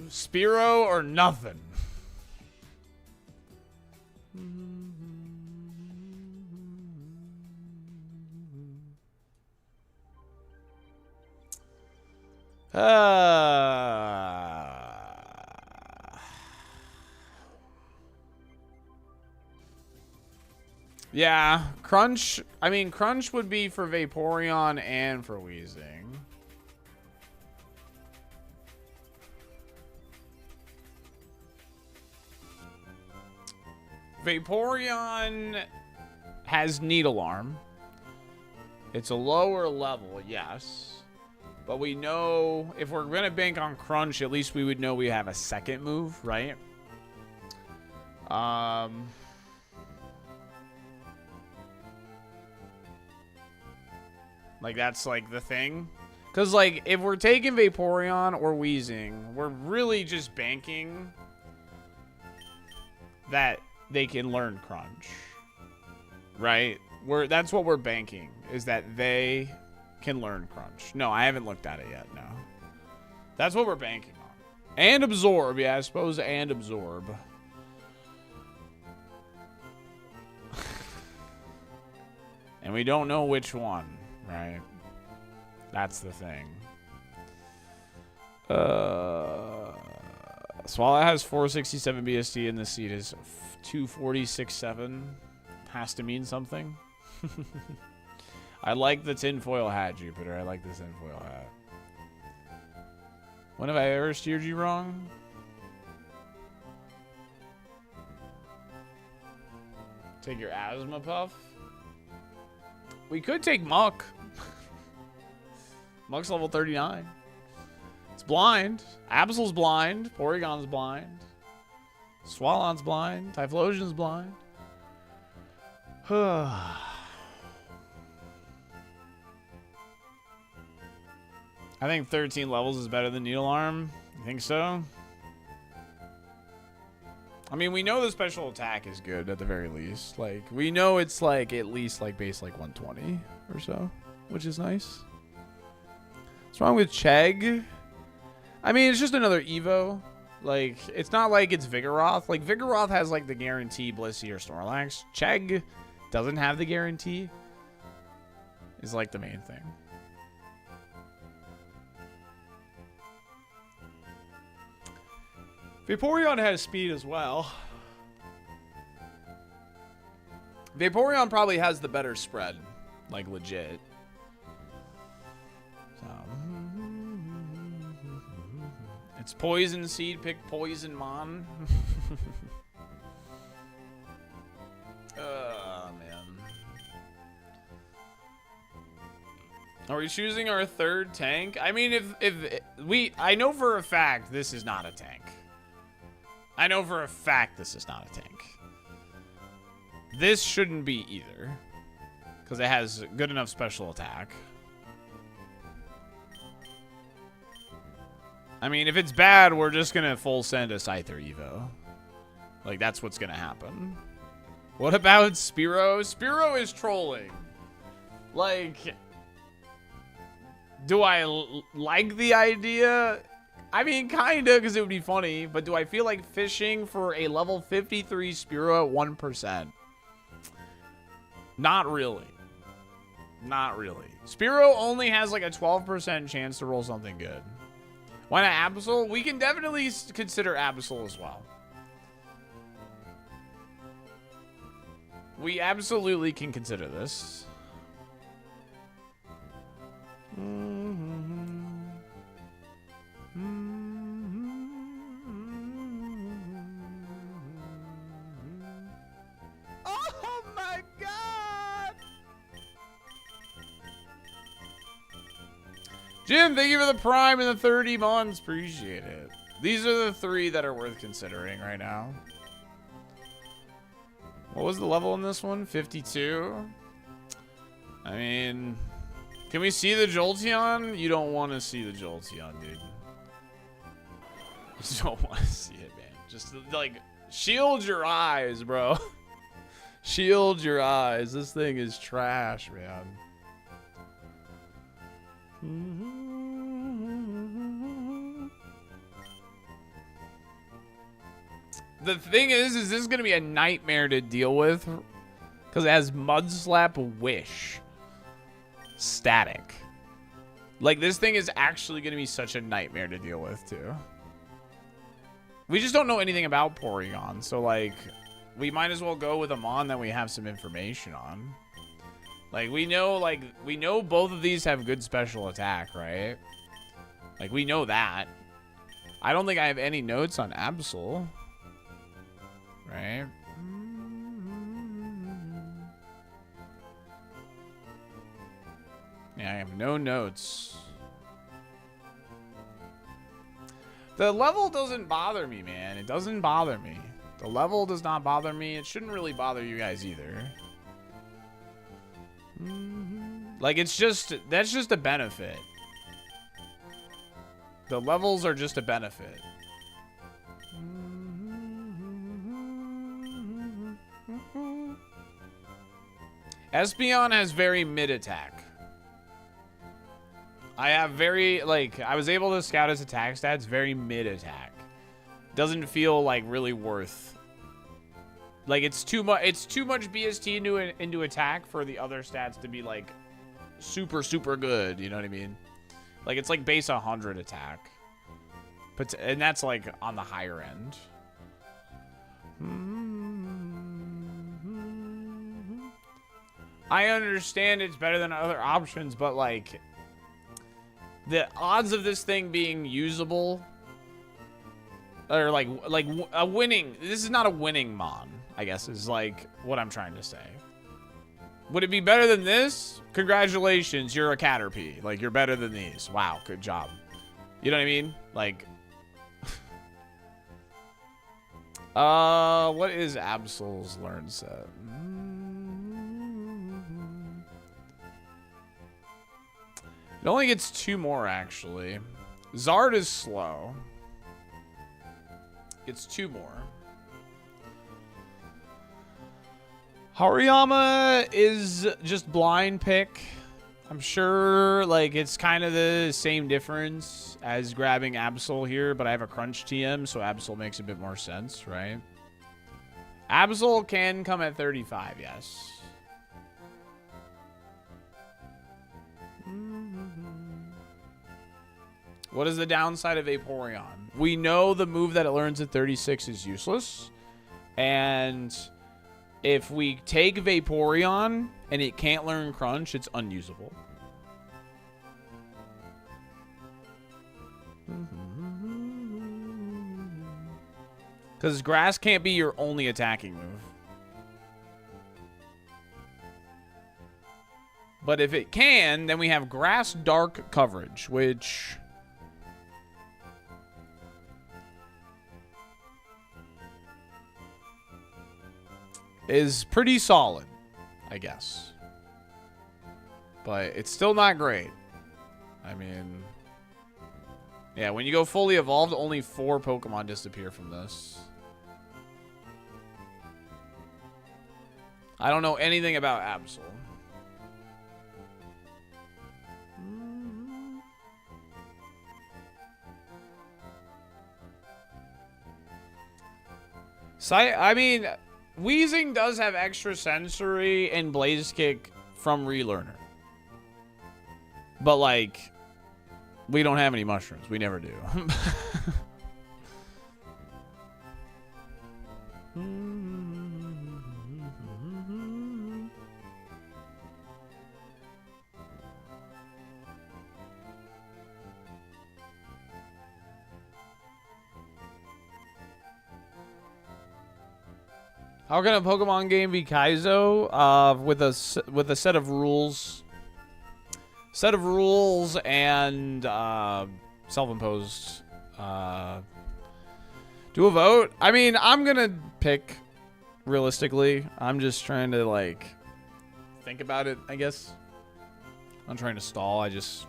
Spearow or nothing. Yeah, Crunch. I mean, Crunch would be for Vaporeon and for Weezing. Vaporeon has Needle Arm. It's a lower level, yes. But we know if we're going to bank on Crunch, at least we would know we have a second move, right? Like, that's, like, the thing. Because, like, if we're taking Vaporeon or Weezing, we're really just banking that they can learn Crunch. Right? That's what we're banking, is that they can learn Crunch. No, I haven't looked at it yet, no. That's what we're banking on. And Absorb, yeah, I suppose, and Absorb. And we don't know which one, right? That's the thing. Swallow has 467 BST and the seed is 246.7. Has to mean something. I like the tinfoil hat, Jupiter. I like the tinfoil hat. When have I ever steered you wrong? Take your asthma puff? We could take Muck. Muck's level 39. It's blind. Absol's blind. Porygon's blind. Swalon's blind. Typhlosion's blind. I think 13 levels is better than Needle Arm. You think so? I mean, we know the special attack is good at the very least. Like, we know it's like at least like base like 120 or so, which is nice. What's wrong with Chegg? I mean, it's just another Evo. Like, it's not like it's Vigoroth. Like, Vigoroth has like the guarantee Blissey or Snorlax. Chegg doesn't have the guarantee. Is like the main thing. Vaporeon has speed as well. Vaporeon probably has the better spread. Like, legit. So. It's Poison Seed. Pick Poisonmon. Man. Are we choosing our third tank? I mean, I know for a fact this is not a tank. I know for a fact this is not a tank. This shouldn't be either. Because it has good enough special attack. I mean, if it's bad, we're just going to full send a Scyther Evo. Like, that's what's going to happen. What about Spearow? Spearow is trolling. Like, do I like the idea? I mean, kinda, because it would be funny. But do I feel like fishing for a level 53 Spearow at 1%? Not really. Not really. Spearow only has like a 12% chance to roll something good. Why not Absol? We can definitely consider Absol as well. We absolutely can consider this.
Oh my god!
Jim, thank you for the Prime and the 30 months. Appreciate it. These are the three that are worth considering right now. What was the level in this one? 52? I mean, can we see the Jolteon? You don't want to see the Jolteon, dude. You don't want to see it, man. Just, like, shield your eyes, bro. Shield your eyes. This thing is trash, man. The thing is this is going to be a nightmare to deal with because it has Mudslap Wish. Static. Like, this thing is actually going to be such a nightmare to deal with, too. We just don't know anything about Porygon, so, like, we might as well go with a Mon that we have some information on. Like, we know both of these have good special attack, right? Like, we know that. I don't think I have any notes on Absol. Right? Yeah, I have no notes. The level doesn't bother me, man. It doesn't bother me. The level does not bother me. It shouldn't really bother you guys either. Like, it's just, that's just a benefit. The levels are just a benefit. Espeon has very mid attack. I have very, like, I was able to scout his attack stats, very mid attack. Doesn't feel like really worth. Like, it's too much BST into attack for the other stats to be like super, super good, you know what I mean? Like, it's like base 100 attack. But, and that's like on the higher end. I understand it's better than other options, but like, the odds of this thing being usable, or like a winning. This is not a winning Mon, I guess, is like what I'm trying to say. Would it be better than this? Congratulations, you're a Caterpie. Like, you're better than these. Wow, good job. You know what I mean? Like, what is Absol's learn set? It only gets 2 more, actually. Zard is slow. It's 2 more. Hariyama is just blind pick. I'm sure, like, it's kind of the same difference as grabbing Absol here, but I have a crunch TM, so Absol makes a bit more sense, right? Absol can come at 35, yes. What is the downside of Vaporeon? We know the move that it learns at 36 is useless, and if we take Vaporeon and it can't learn Crunch, it's unusable. Because Grass can't be your only attacking move. But if it can, then we have Grass Dark coverage, which is pretty solid, I guess. But it's still not great. I mean, yeah, when you go fully evolved, only 4 Pokemon disappear from this. I don't know anything about Absol. I mean, Weezing does have extra sensory and Blaze Kick from Relearner. But, like, we don't have any mushrooms. We never do. How can a Pokemon game be Kaizo with a set of rules? Set of rules and self-imposed. Do a vote? I mean, I'm gonna pick realistically. I'm just trying to like think about it, I guess. I'm trying to stall. I just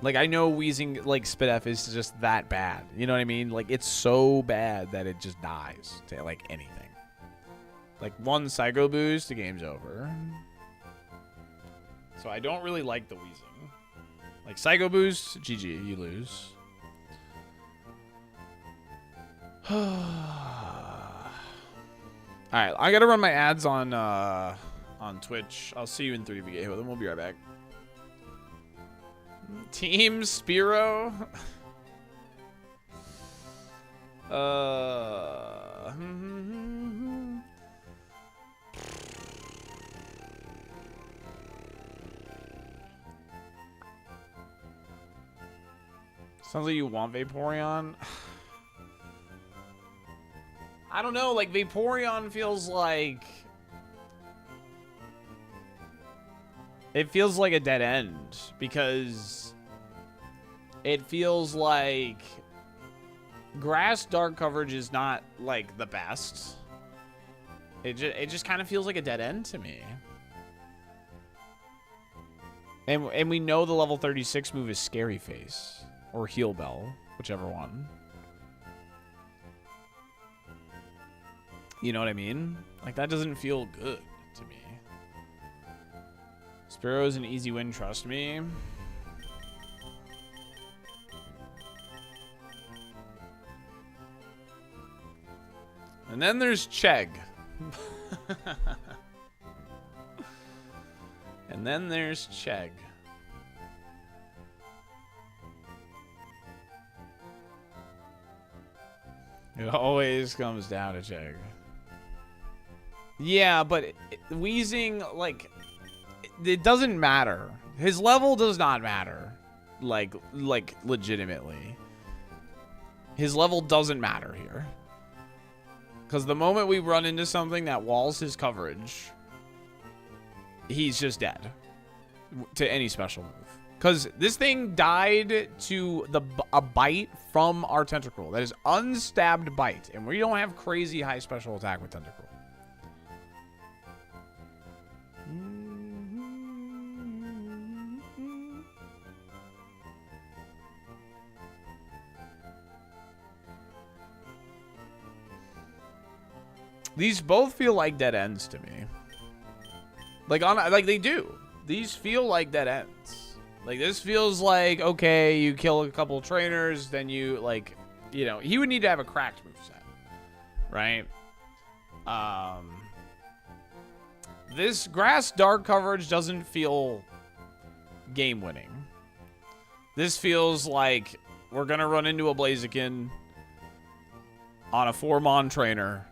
like I know Weezing like Spidef is just that bad. You know what I mean? Like it's so bad that it just dies to like anything. Like one Psycho Boost, the game's over. So I don't really like the Weezing. Like Psycho Boost, GG, you lose. Alright, I gotta run my ads on Twitch. I'll see you in 3VGA with them. We'll be right back. Team Spiro. Sounds like you want Vaporeon. I don't know, like Vaporeon feels like it feels like a dead end because it feels like Grass Dark coverage is not like the best. It just kind of feels like a dead end to me. And we know the level 36 move is Scary Face or Heal Bell, whichever one. You know what I mean? Like that doesn't feel good to me. Spiro's an easy win, trust me. And then there's Chegg. And then there's Chegg. It always comes down to Chegg. Yeah, but Weezing, like, it doesn't matter. His level does not matter. Like legitimately. His level doesn't matter here. Because the moment we run into something that walls his coverage, he's just dead to any special move. Because this thing died to a bite from our Tentacruel. That is unstabbed bite. And we don't have crazy high special attack with Tentacruel. These both feel like dead ends to me. Like they do. These feel like dead ends. Like this feels like, okay, you kill a couple trainers, then you like, you know, he would need to have a cracked moveset, right? This grass dark coverage doesn't feel game winning. This feels like we're gonna run into a Blaziken on a 4-mon trainer.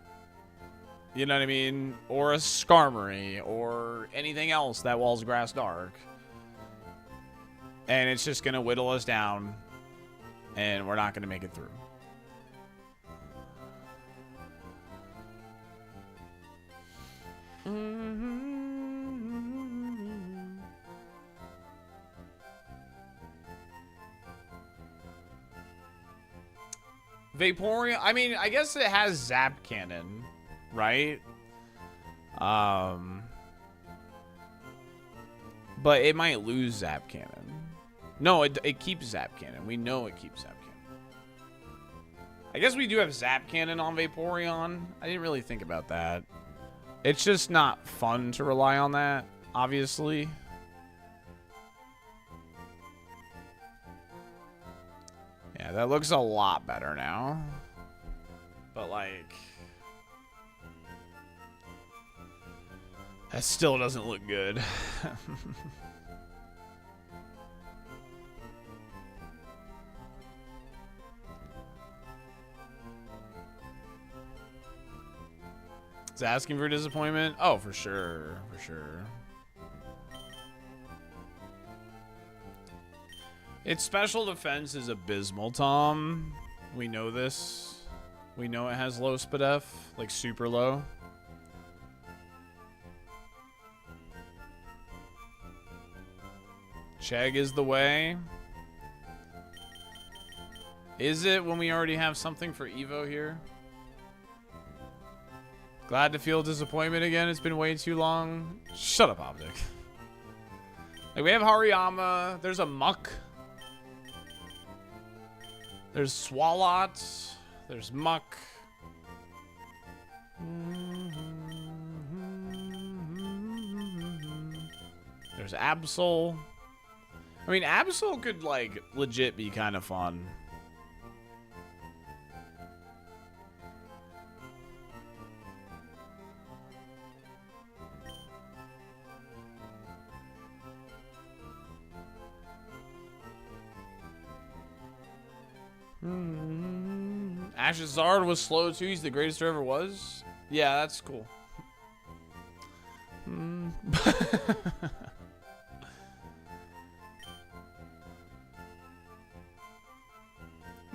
You know what I mean? Or a Skarmory, or anything else that walls grass dark. And it's just going to whittle us down, and we're not going to make it through. Vaporeon, I mean, I guess it has Zap Cannon, right? But it might lose Zap Cannon. No, it keeps Zap Cannon. We know it keeps Zap Cannon. I guess we do have Zap Cannon on Vaporeon. I didn't really think about that. It's just not fun to rely on that, obviously. Yeah, that looks a lot better now. But, like, that still doesn't look good. It's asking for disappointment? Oh, for sure. For sure. Its special defense is abysmal, Tom. We know this. We know it has low SPDF, like super low. Chegg is the way. Is it when we already have something for Evo here? Glad to feel disappointment again. It's been way too long. Shut up, Optic. Like, we have Hariyama. There's a Muck. There's Swalot. There's Muck. There's Absol. I mean, Absol could, like, legit be kind of fun. Ash's Zard was slow too. He's the greatest there ever was. Yeah, that's cool.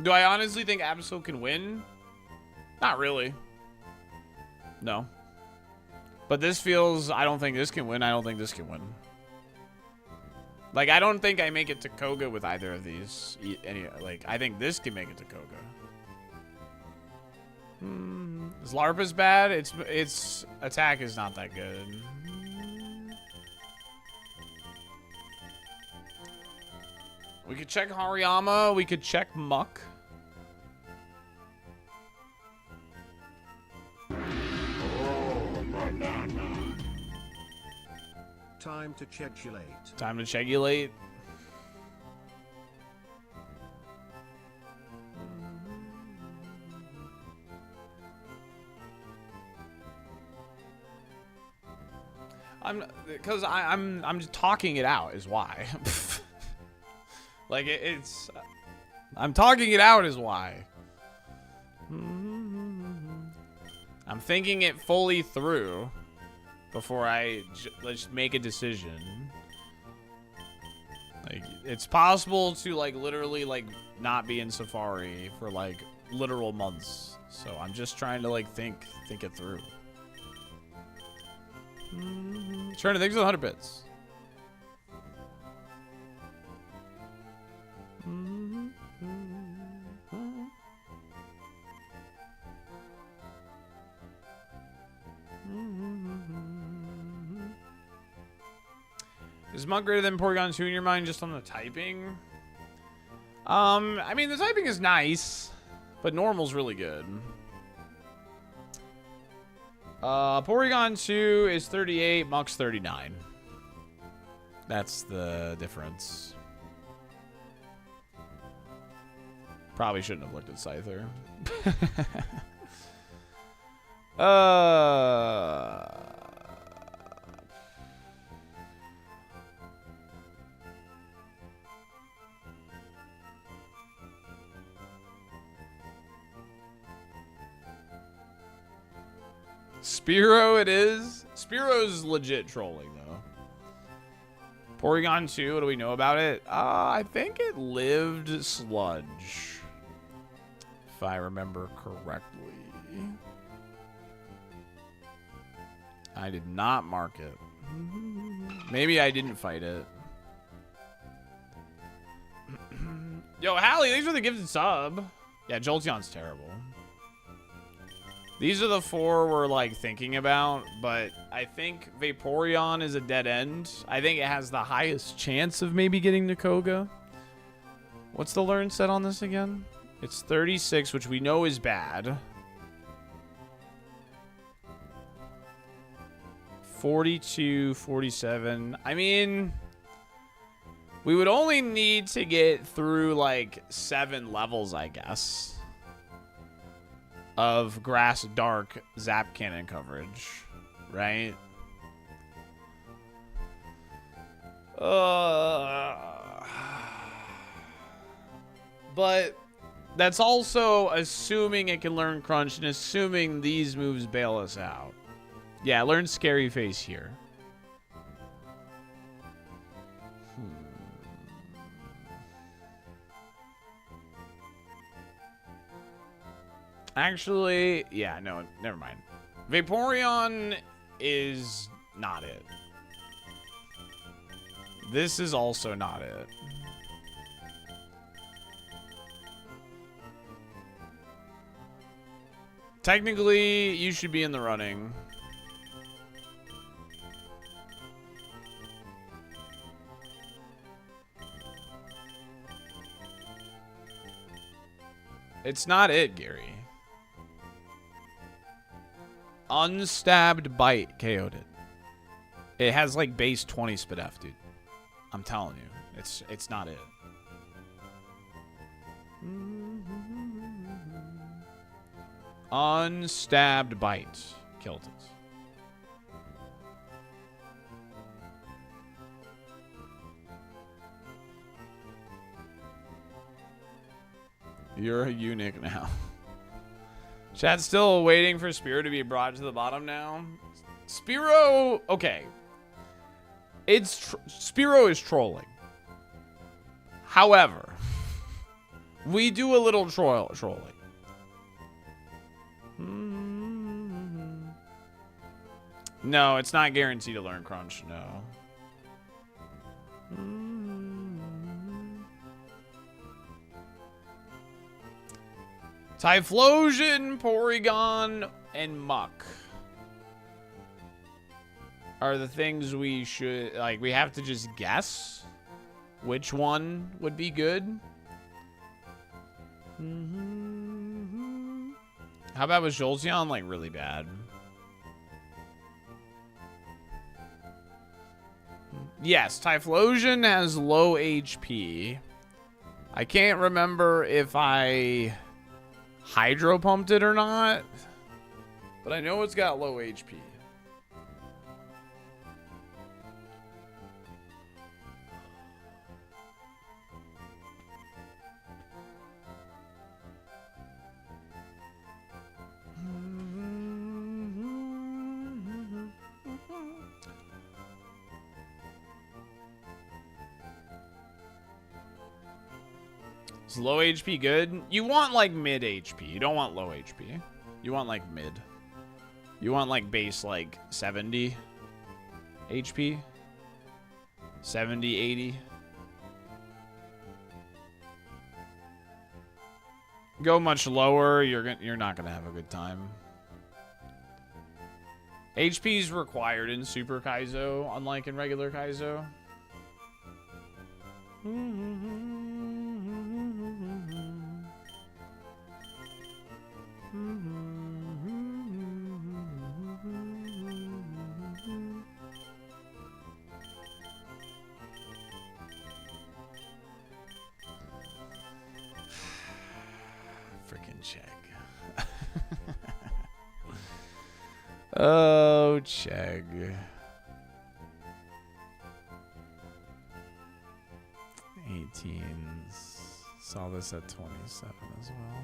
Do I honestly think Absol can win? Not really. No. But this feels, I don't think this can win. I don't think this can win. Like, I don't think I make it to Koga with either of these. Like, I think this can make it to Koga. Is Larpa's bad? Its attack is not that good. We could check Hariyama. We could check Muck.
Time to chegulate.
Time to chegulate. I'm just talking it out is why. Like it's I'm talking it out is why. I'm thinking it fully through before I let's make a decision. Like, it's possible to, like, literally, like, not be in Safari for, like, literal months. So I'm just trying to, like, think it through. Trying to think of 100 bits. Is Monk greater than Porygon 2 in your mind just on the typing? I mean, the typing is nice, but normal's really good. Porygon 2 is 38, Monk's 39. That's the difference. Probably shouldn't have looked at Scyther. Spearow it is. Spearow's legit trolling, though. Porygon 2, what do we know about it? I think it lived Sludge. If I remember correctly. I did not mark it. Maybe I didn't fight it. Yo, Hallie, thanks for the gifted sub. Yeah, Jolteon's terrible. These are the 4 we're, like, thinking about, but I think Vaporeon is a dead end. I think it has the highest chance of maybe getting to Koga. What's the learn set on this again? It's 36, which we know is bad. 42, 47. I mean, we would only need to get through, like, 7 levels, I guess, of Grass Dark Zap Cannon coverage, right? But that's also assuming it can learn Crunch and assuming these moves bail us out. Yeah, learn Scary Face here. Actually, yeah, no, never mind. Vaporeon is not it. This is also not it. Technically, you should be in the running. It's not it, Gary. Unstabbed Bite KO'd it. It has like base 20 Spit F, dude. I'm telling you. It's not it. Unstabbed Bite killed it. You're a eunuch now. Chat's still waiting for Spearow to be brought to the bottom now. Spearow, okay. Spearow is trolling. However, we do a little trolling. No, it's not guaranteed to learn Crunch, no. Typhlosion, Porygon, and Muck are the things we should, like, we have to just guess which one would be good. How about was Jolteon, like, really bad? Yes, Typhlosion has low HP. I can't remember if I Hydro Pumped it or not, but I know it's got low HP. Is low HP good? You want like mid HP. You don't want low HP. You want like mid. You want like base like 70 HP. 70, 80. Go much lower, you're not gonna have a good time. HP is required in Super Kaizo, unlike in regular Kaizo. Freaking check. Oh, Chegg. 18s. Saw this at 27 as well.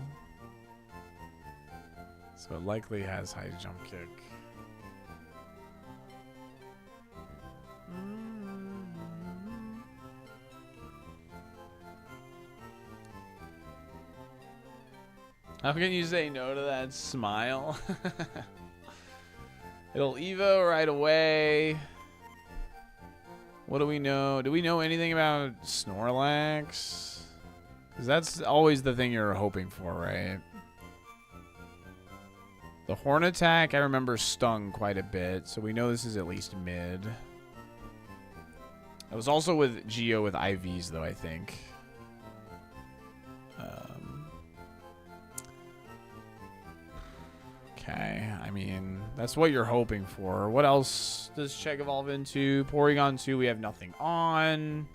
So it likely has high jump kick. How can you say no to that smile? It'll Evo right away. What do we know? Do we know anything about Snorlax? Because that's always the thing you're hoping for, right? The Horn Attack, I remember, stung quite a bit. So we know this is at least mid. It was also with Geo with IVs, though, I think. Okay, I mean, that's what you're hoping for. What else does Chegg evolve into? Porygon 2, we have nothing on.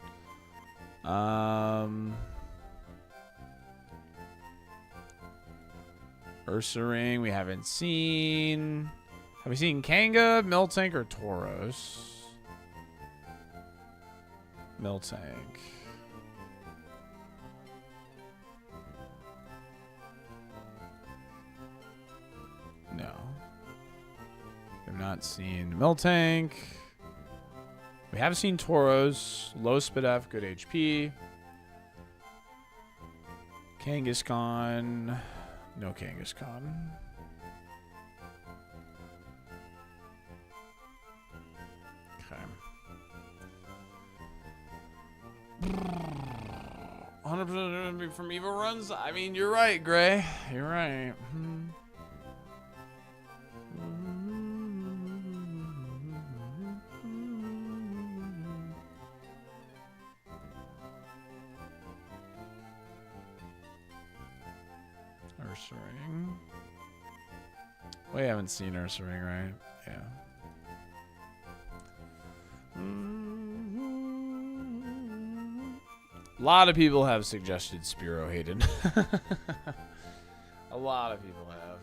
Ursaring, we haven't seen. Have we seen Kanga, Miltank, or Tauros? Miltank. No. We've not seen Miltank. We have seen Tauros. Low Spit F, good HP. Kangaskhan. No Kangaskhan. Okay. 100% from Evo runs? I mean, you're right, Gray. You're right. Ursaring. We haven't seen Ursaring, right? Yeah. A lot of people have suggested Spearow Hayden. A lot of people have.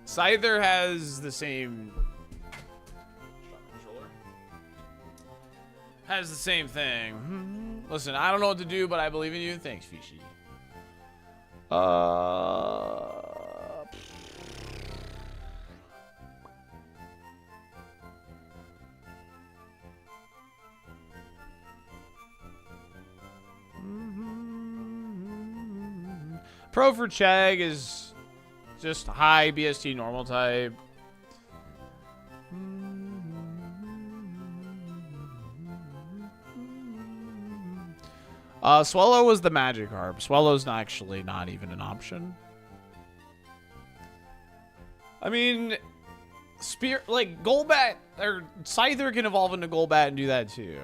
Scyther has the same... Has the same thing. Listen, I don't know what to do, but I believe in you. Thanks, Fishy. Pro for Chegg is just high BST normal type. Swallow was the Magikarp. Swallow's actually not even an option. I mean, Golbat or Scyther can evolve into Golbat and do that too.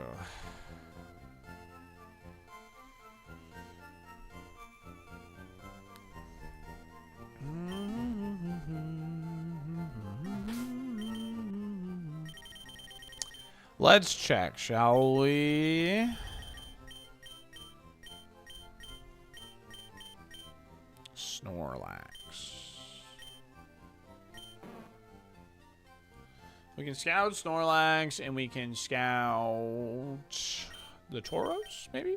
Let's check, shall we? Snorlax. We can scout Snorlax, and we can scout the Tauros, maybe?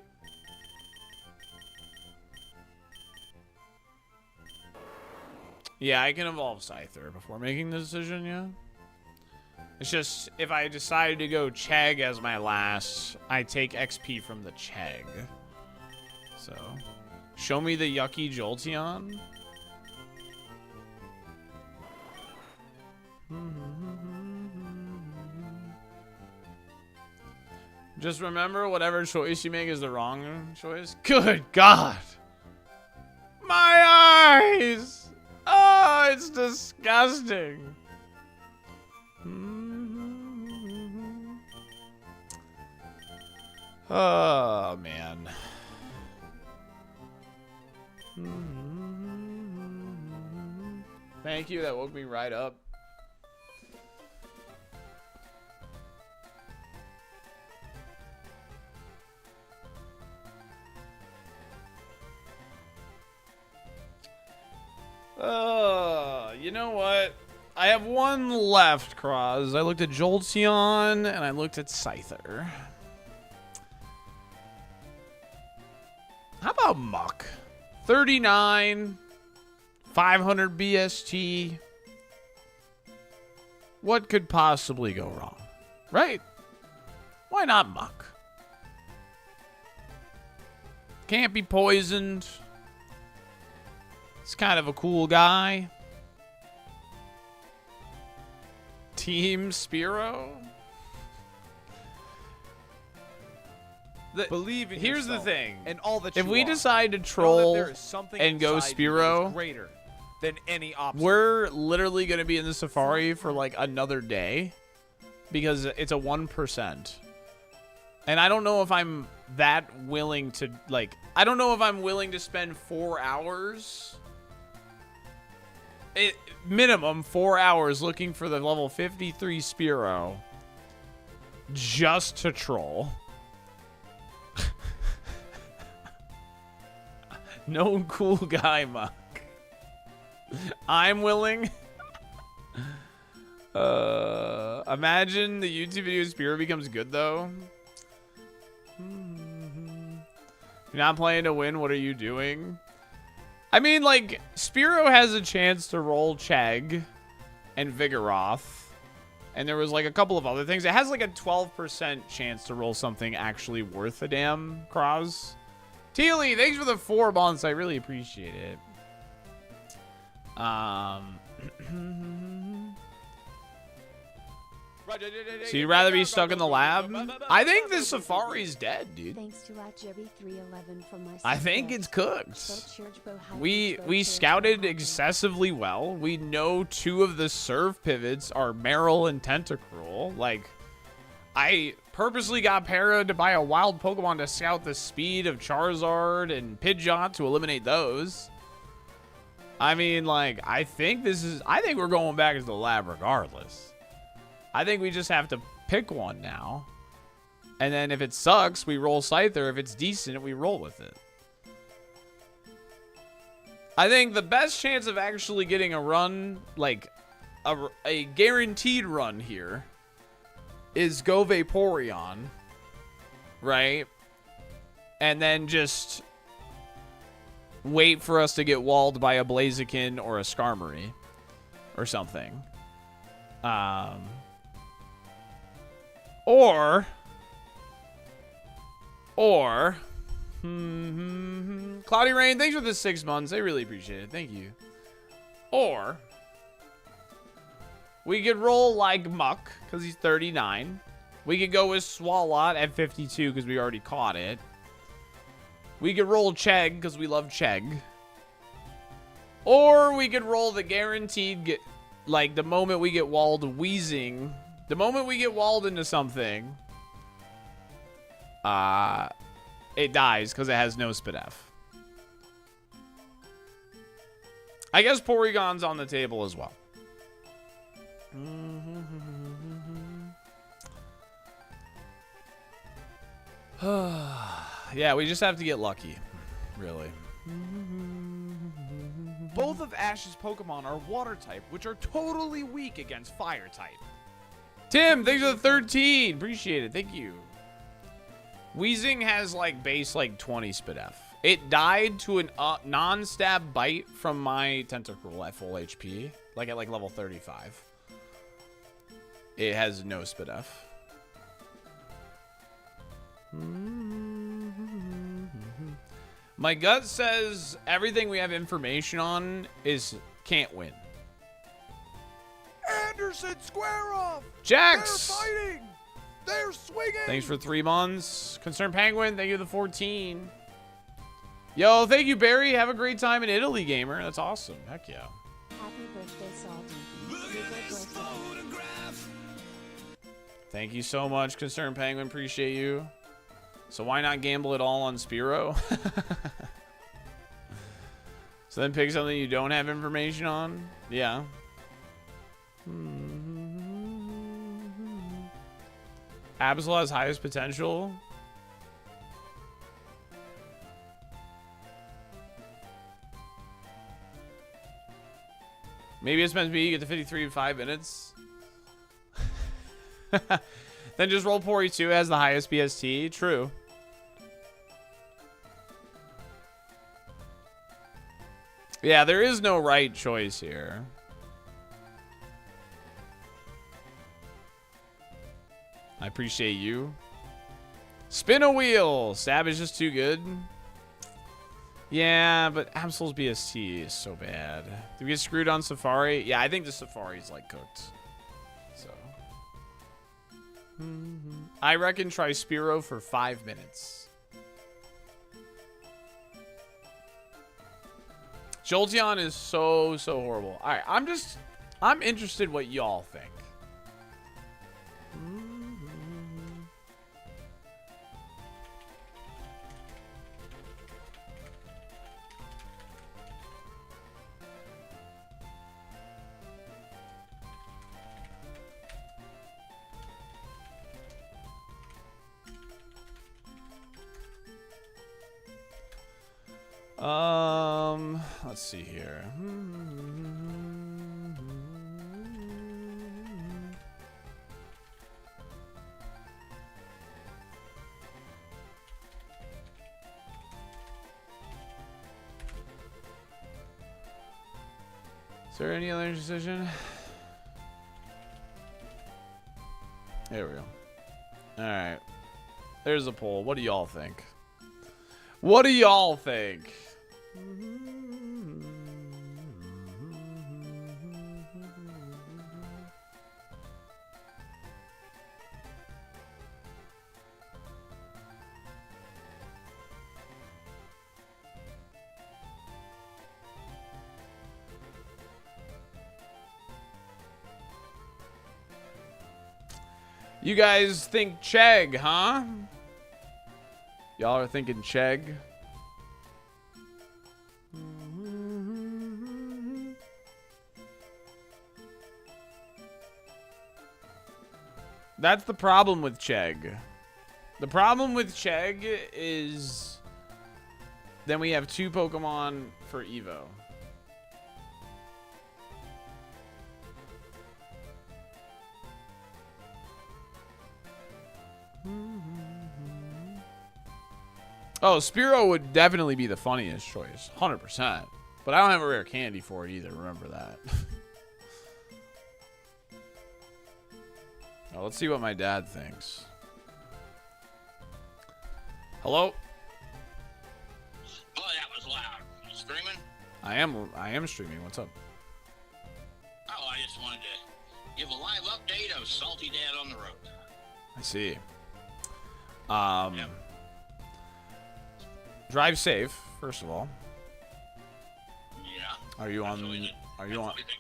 Yeah, I can evolve Scyther before making the decision, yeah. It's just, if I decided to go Chegg as my last, I take XP from the Chegg. So, show me the yucky Jolteon. Just remember, whatever choice you make is the wrong choice. Good God! My eyes! Oh, it's disgusting. Oh, man. Thank you, that woke me right up. You know what? I have one left, Cross. I looked at Jolteon, and I looked at Scyther. How about Muck? 39, 500 BST. What could possibly go wrong? Right? Why not Muck? Can't be poisoned. He's kind of a cool guy. Team Spearow?
Believe in
Here's the
yourself
thing.
and all that
If
you
we
are.
decide to
Know that
troll
there is something
and go
inside you that is
Spearow,
greater than any obstacle.
we're literally going to be in the safari for like another day because it's a 1%. And I don't know if I'm that willing to, like, I don't know if I'm willing to spend 4 hours, minimum 4 hours looking for the level 53 Spearow just to troll. No cool guy, Muck. I'm willing. Imagine the YouTube video Spearow becomes good, though. If you're not playing to win, what are you doing? I mean, like, Spearow has a chance to roll Chegg and Vigoroth. And there was, like, a couple of other things. It has, like, a 12% chance to roll something actually worth a damn, Cross. Teely, thanks for the 4 months. I really appreciate it. So you'd rather be stuck in the lab? I think this safari's dead, dude.
Thanks to @Jebby311 from my
I think it's cooked. We scouted excessively well. We know 2 of the serve pivots are Meryl and Tentacruel. Like, I purposely got Para to buy a wild Pokemon to scout the speed of Charizard and Pidgeot to eliminate those. I mean, like, I think we're going back to the lab regardless. I think we just have to pick one now. And then if it sucks, we roll Scyther. If it's decent, we roll with it. I think the best chance of actually getting a run, like a guaranteed run here, is go Vaporeon, right? And then just wait for us to get walled by a Blaziken or a Skarmory or something. Or Cloudy Rain, thanks for the 6 months. I really appreciate it. Thank you. Or we could roll like Muck because he's 39. We could go with Swalot at 52 because we already caught it. We could roll Chegg because we love Chegg. Or we could roll the guaranteed, like the moment we get walled, Wheezing. The moment we get walled into something, it dies because it has no Spidef. I guess Porygon's on the table as well. Yeah, we just have to get lucky, really.
Both of Ash's Pokemon are water type, which are totally weak against fire type.
Tim, thanks for the 13. Appreciate it. Thank you. Wheezing has like base like 20 Spidef. It died to a non-stab bite from my Tentacruel at full HP, like at like level 35. It has no SPDF. My gut says everything we have information on is can't win.
Anderson, square off!
Jax!
They're fighting! They're swinging!
Thanks for 3 months. Concerned Penguin, thank you for the 14. Yo, thank you, Barry. Have a great time in Italy, gamer. That's awesome. Heck yeah.
Happy birthday, Salty. Happy birthday.
Thank you so much, Concerned Penguin. Appreciate you. So why not gamble it all on Spiro? So then pick something you don't have information on? Yeah. Absol has highest potential. Maybe it's meant to be you get to 53 in 5 minutes. Then just roll Pori 2 has the highest BST. True. Yeah, there is no right choice here. I appreciate you. Spin a wheel. Stab is just too good. Yeah, but Absol's BST is so bad. Did we get screwed on Safari? Yeah, I think the Safari's like cooked. So. I reckon try Spiro for 5 minutes. Jolteon is so horrible. All right, I'm interested what y'all think. Let's see here. Is there any other decision? There we go. All right. There's a poll. What do y'all think? What do y'all think? You guys think Chegg, huh? Y'all are thinking Chegg? That's the problem with Chegg. The problem with Chegg is then we have 2 Pokemon for Evo. Oh, Spearow would definitely be the funniest choice. 100%. But I don't have a rare candy for it either. Remember that. Oh, let's see what my dad thinks. Hello?
Oh, that was loud. You streaming?
I am streaming. What's up?
Oh, I just wanted to give a live update of Salty Dad on the road.
I see.
Yep.
Drive safe, first of all.
Yeah.
Are you on?
Absolutely.
Are you on?
Absolutely.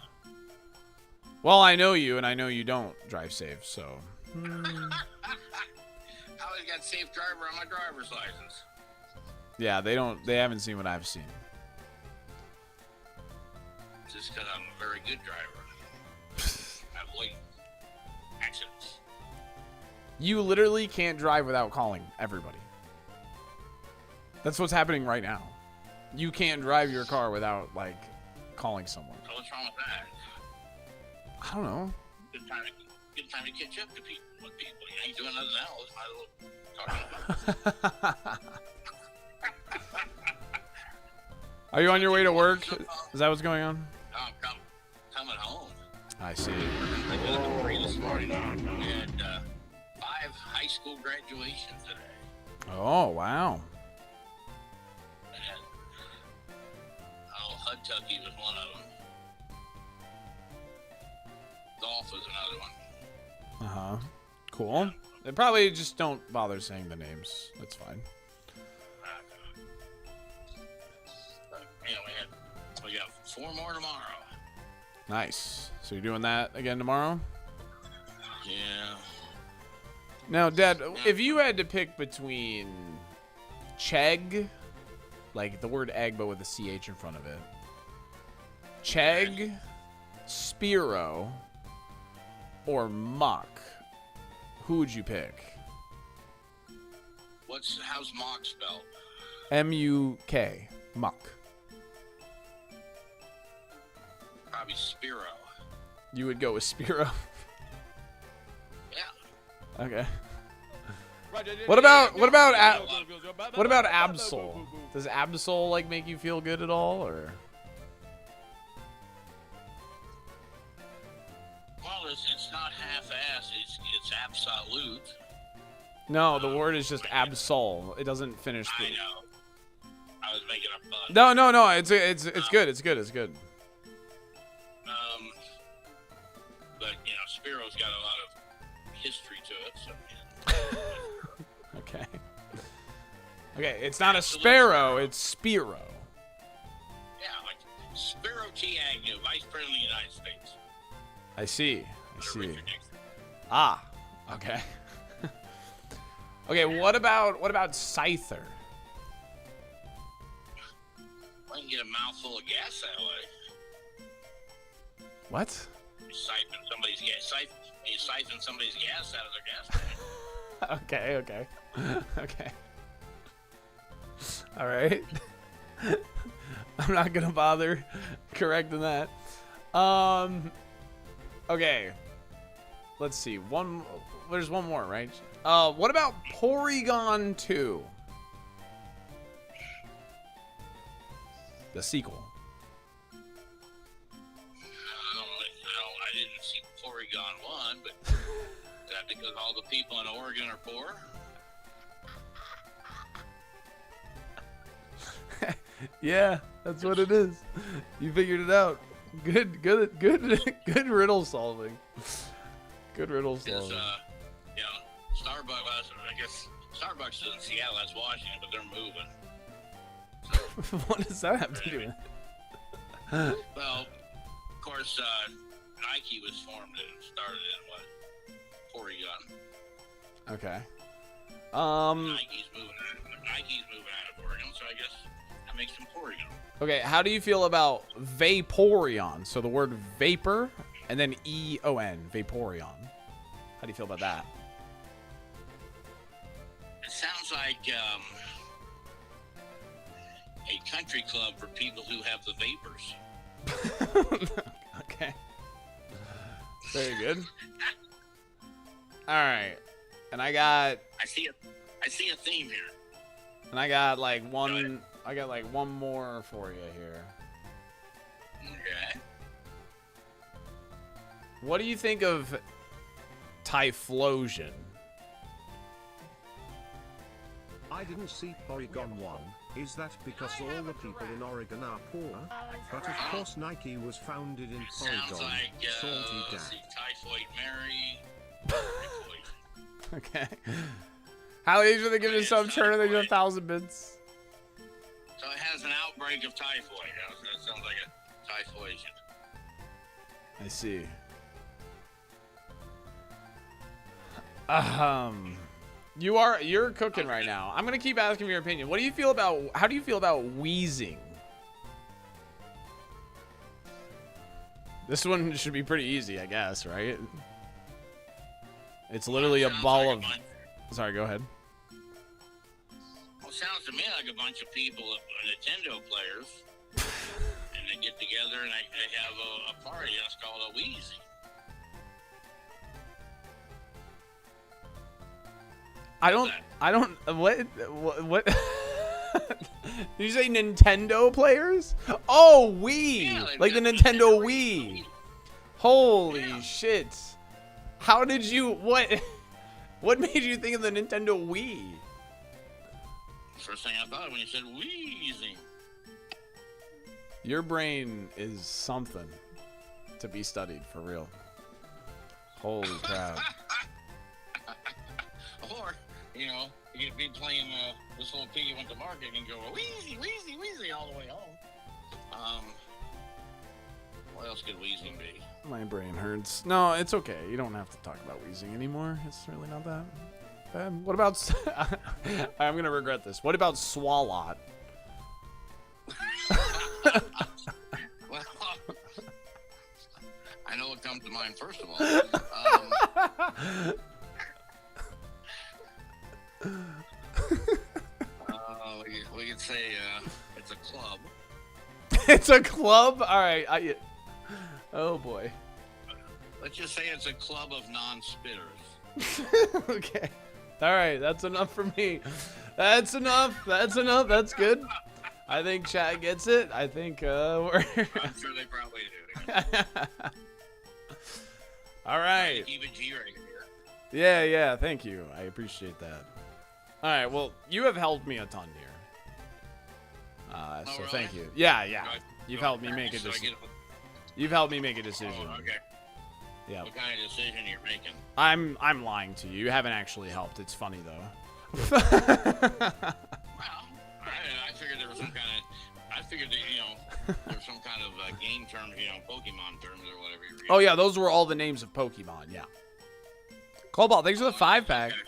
Well, I know you, and I know you don't drive safe, so.
I always got safe driver on my driver's license.
Yeah, they don't. They haven't seen what I've seen.
Just because I'm a very good driver. I avoid accidents.
You literally can't drive without calling everybody. That's what's happening right now. You can't drive your car without, like, calling someone.
So what's wrong with that?
I don't know.
Good time to catch up to people. With people, you ain't doing nothing else. Might as well talk about it.
Are you on your way to work? Is that what's going on?
I'm coming home.
I see.
I did the 3 this morning. We had 5 high school graduations today.
Oh, wow.
And, Hudtucky was one of them. Golf was another one.
Uh-huh. Cool. They probably just don't bother saying the names. That's fine.
We got 4 more tomorrow.
Nice. So you're doing that again tomorrow?
Yeah.
Now, Dad, if you had to pick between Chegg, like the word egg but with a CH in front of it, Chegg, Spiro, or Muck, who would you pick?
How's mock spelled?
M-U-K, Muck.
Probably Spiro.
You would go with Spiro?
Yeah.
Okay. What about Absol? Does Absol like make you feel good at all, or?
Well, it's not half-assed. It's absolute.
No, the word is just Absol. It doesn't finish.
I know. I was making a fun.
No. It's good. It's good.
But Spiro's got a lot of history to it. So.
Okay. Okay, it's not a sparrow, it's Spiro.
Yeah, like Spiro T. Agnew, Vice President of the United States.
I see.
Richard Nixon.
Ah, okay. Okay, what about Scyther?
I can get a mouthful of gas that way.
What?
You siphon somebody's gas. You siphon somebody's gas out of their gas tank.
Okay. All right. I'm not gonna bother correcting that. Okay. Let's see. There's one more, right? What about Porygon 2? The sequel.
I didn't see Porygon 1, but is that because all the people in Oregon are poor?
Yeah, that's what it is. You figured it out. Good riddle solving. Good riddle solving.
Starbucks, I guess Starbucks is in Seattle, that's Washington, but they're moving.
What does that have to do with it?
Well, of course, Nike was formed and started in Porygon.
Okay.
Nike's moving out of Oregon, so I guess that makes them Porygon.
Okay, how do you feel about Vaporeon? So the word vapor and then E-O-N, Vaporeon. How do you feel about that?
It sounds like a country club for people who have the vapors.
Okay. Very good. All right. And I see a theme here. And I got like one more for you here.
Okay.
What do you think of Typhlosion?
I didn't see Porygon 1. Is that because all the people in Oregon are poor? But of course Nike was founded in
Sounds
Porygon.
like
Salty
let's see,
Dad.
Typhoid Mary.
Okay. How easy they give you some turn they do 1,000 bits?
So it has an outbreak of typhoid. That sounds like a typhoid.
I see. You're cooking right now. I'm gonna keep asking your opinion. How do you feel about wheezing? This one should be pretty easy, I guess, right? It's literally a ball of... Sorry, go ahead.
Well, it sounds to me like a bunch of people, Nintendo players, and they get together and they have a party that's called a Wheezy.
What? Did you say Nintendo players? Oh, Wii!
Yeah,
like the Nintendo Wii. Holy shit. How did you, what made you think of the Nintendo Wii?
First thing I thought when you said wheezing.
Your brain is something to be studied, for real. Holy crap.
Or, you know, you could be playing this little piggy went to market and go wheezy, wheezy, wheezy all the way home. What else could wheezing be?
My brain hurts. No, it's okay. You don't have to talk about wheezing anymore. It's really not that bad. What about... I'm going to regret this. What about swalot?
Well, I know what comes to mind first of all. We could say it's a club.
It's a club? All right. Oh, boy.
Let's just say it's a club of non-spitters.
Okay. All right. That's enough for me. That's enough. That's enough. That's good. I think chat gets it. I think we're...
I'm sure they probably do.
All right.
Keep it G right here.
Yeah. Thank you. I appreciate that. All right. Well, you have helped me a ton here. So
really?
thank you. Yeah. You've helped me make a decision. You've helped me make a decision.
Oh, okay.
Yeah.
What kind of decision you're making?
I'm lying to you. You haven't actually helped. It's funny though.
Well, I figured there was some kind of. I figured that there's some kind of game terms, Pokemon terms or whatever.
Oh yeah, those were all the names of Pokemon. Yeah. Cobalt, thanks for the 5-pack.
Okay.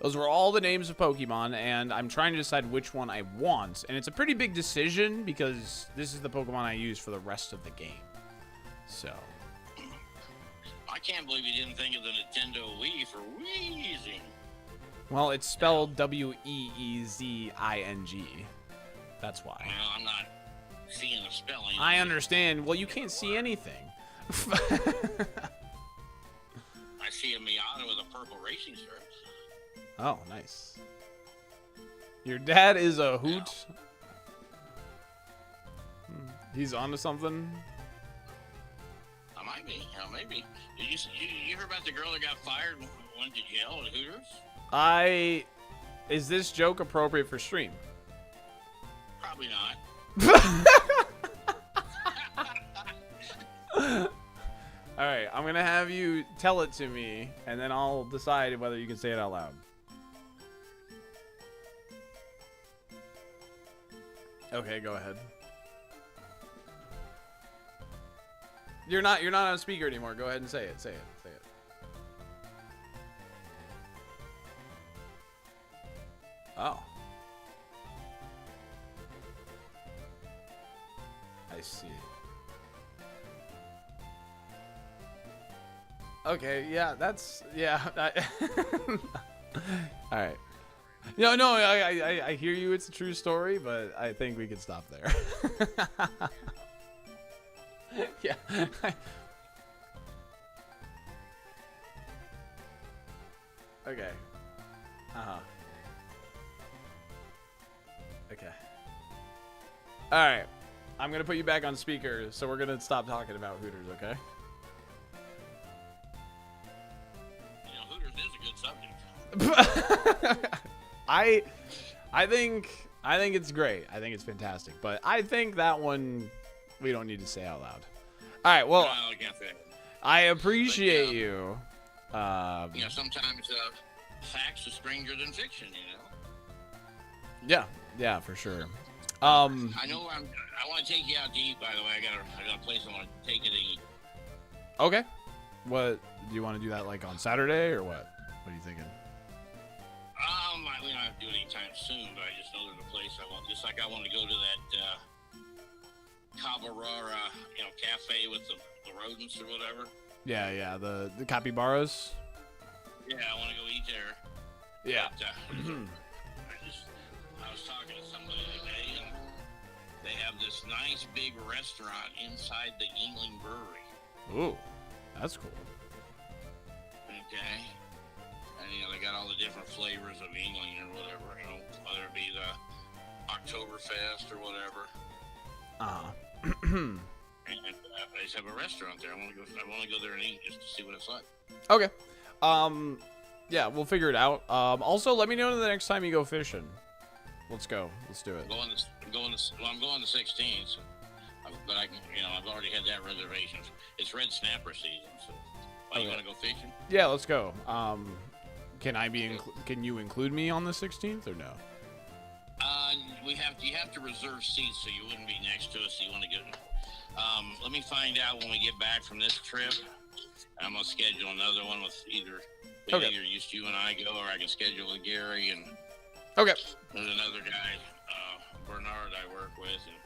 Those were all the names of Pokemon, and I'm trying to decide which one I want. And it's a pretty big decision because this is the Pokemon I use for the rest of the game. So.
I can't believe you didn't think of the Nintendo Wii for wheezing.
Well, it's spelled Weezing. That's why.
Well, I'm not seeing the spelling.
I understand. Well, you can't see anything.
I see a Miata with a purple racing strip.
Oh, nice. Your dad is a hoot. He's onto something.
I might be. Maybe. Did you hear about the girl that got fired and went to jail at Hooters?
Is this joke appropriate for stream?
Probably not.
All right, I'm gonna have you tell it to me, and then I'll decide whether you can say it out loud. Okay, go ahead. You're not on a speaker anymore. Go ahead and say it. Say it. Oh. I see. Okay, yeah, that's, yeah. All right. No, I hear you. It's a true story, but I think we can stop there. Yeah. Okay. Okay. All right. I'm gonna put you back on speaker, so we're gonna stop talking about Hooters, okay?
Hooters is a good subject.
I think it's great. I think it's fantastic, but I think that one we don't need to say out loud. All right. Well,
No, I can't say it.
I appreciate you.
Sometimes facts are stranger than fiction.
Yeah, for sure.
I know. I want to take you out to eat. By the way, I got a place I want to take you to eat.
Okay. What do you want to do that like on Saturday or what? What are you thinking?
We don't have to do it anytime soon, but I just know there's a place I want. Just like I want to go to that Cabarara, cafe with the rodents or whatever.
Yeah, the capybaras.
Yeah, I want to go eat there.
Yeah.
But, I was talking to somebody today, and they have this nice big restaurant inside the Yingling Brewery.
Ooh, that's cool.
Okay. And, they got all the different flavors of Yingling or whatever, whether it be the Oktoberfest or whatever. And I just have a restaurant there. I want to go there and eat just to see what it's like.
Okay. Yeah, we'll figure it out. Also, let me know the next time you go fishing. Let's go. Let's do it.
I'm going the 16th, but I've already had that reservation. It's red snapper season, so. You want to go fishing?
Yeah, let's go. Can you include me on the 16th or no?
You have to reserve seats, so you wouldn't be next to us. So you want to get. Let me find out when we get back from this trip. I'm gonna schedule another one with either just you and I go, or I can schedule with Gary and.
Okay.
There's another guy, Bernard, I work with, and